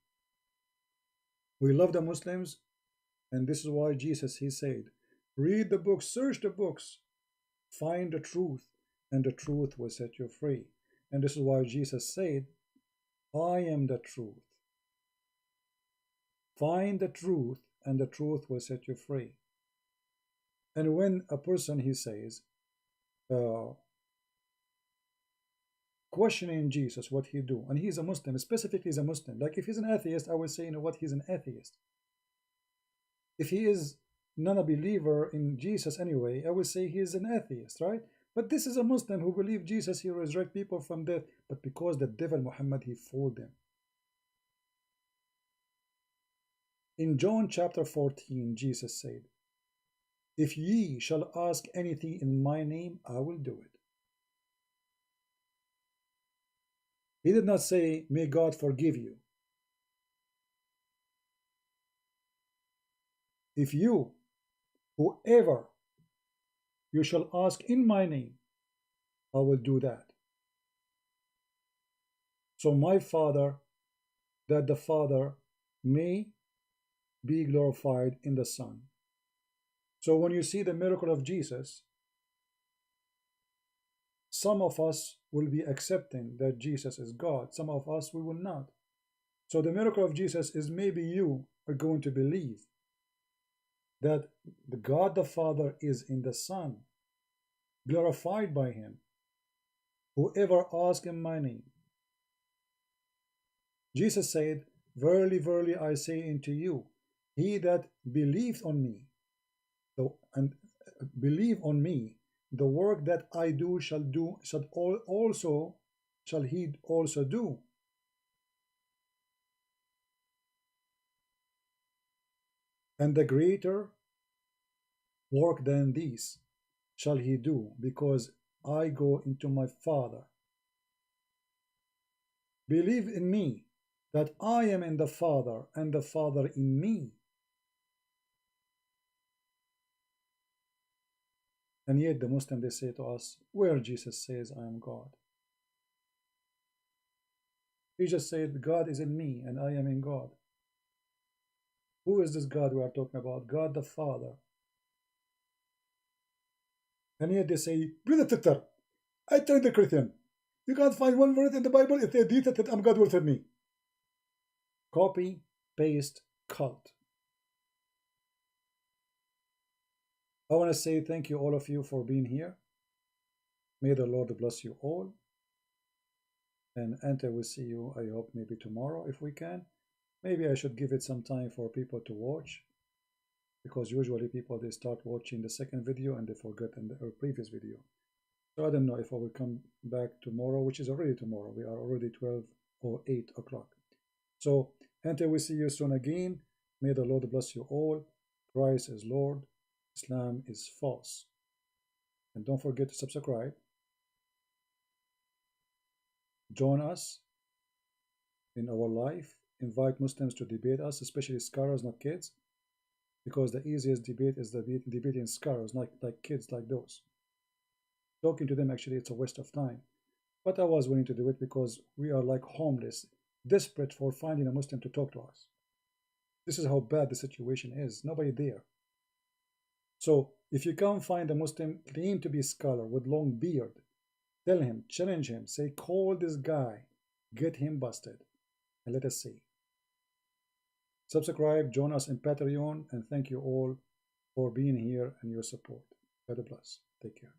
We love the Muslims, and this is why Jesus, he said, read the books, search the books, find the truth, and the truth will set you free. And this is why Jesus said, I am the truth. Find the truth, and the truth will set you free. And when a person, he says, questioning Jesus, what he do, and he's a Muslim, specifically he's a Muslim. Like if he's an atheist, I would say, what, he's an atheist. If he is not a believer in Jesus anyway, I would say he is an atheist, right? But this is a Muslim who believes Jesus, he resurrect people from death, but because the devil Muhammad, he fooled them. In John chapter 14, Jesus said, "If ye shall ask anything in my name, I will do it." He did not say, "May God forgive you." If you, whoever you shall ask in my name, I will do that. So my Father, that the Father may be glorified in the Son. So when you see the miracle of Jesus, some of us will be accepting that Jesus is God. Some of us, we will not. So the miracle of Jesus is maybe you are going to believe that the God the Father is in the Son, glorified by him. Whoever asks in my name. Jesus said, "Verily, verily, I say unto you, he that believeth on me, believe on me, the work that I do shall he also do." And the greater work than these shall he do, because I go into my Father. Believe in me, that I am in the Father, and the Father in me. And yet the Muslims, they say to us, where Jesus says, "I am God." He just said, "God is in me, and I am in God." Who is this God we are talking about? God the Father. And yet they say, "Brother Titter, I turned the Christian. You can't find one verse in the Bible if they did that I'm God with me." Copy, paste, cult. I want to say thank you, all of you, for being here. May the Lord bless you all. And Ante will see you, I hope, maybe tomorrow if we can. Maybe I should give it some time for people to watch, because usually people, they start watching the second video and they forget in the previous video. So I don't know if I will come back tomorrow, which is already tomorrow. We are already 12 or 8 o'clock. So until we see you soon again, may the Lord bless you all. Christ is Lord. Islam is false. And don't forget to subscribe. Join us in our life. Invite Muslims to debate us, especially scholars, not kids, because the easiest debate is debating scholars, not like kids like those. Talking to them, actually, it's a waste of time. But I was willing to do it because we are like homeless, desperate for finding a Muslim to talk to us. This is how bad the situation is. Nobody there. So if you can't find a Muslim claim to be a scholar with long beard, tell him, challenge him, say, call this guy, get him busted, and let us see. Subscribe, join us in Patreon, and thank you all for being here and your support. God bless. Take care.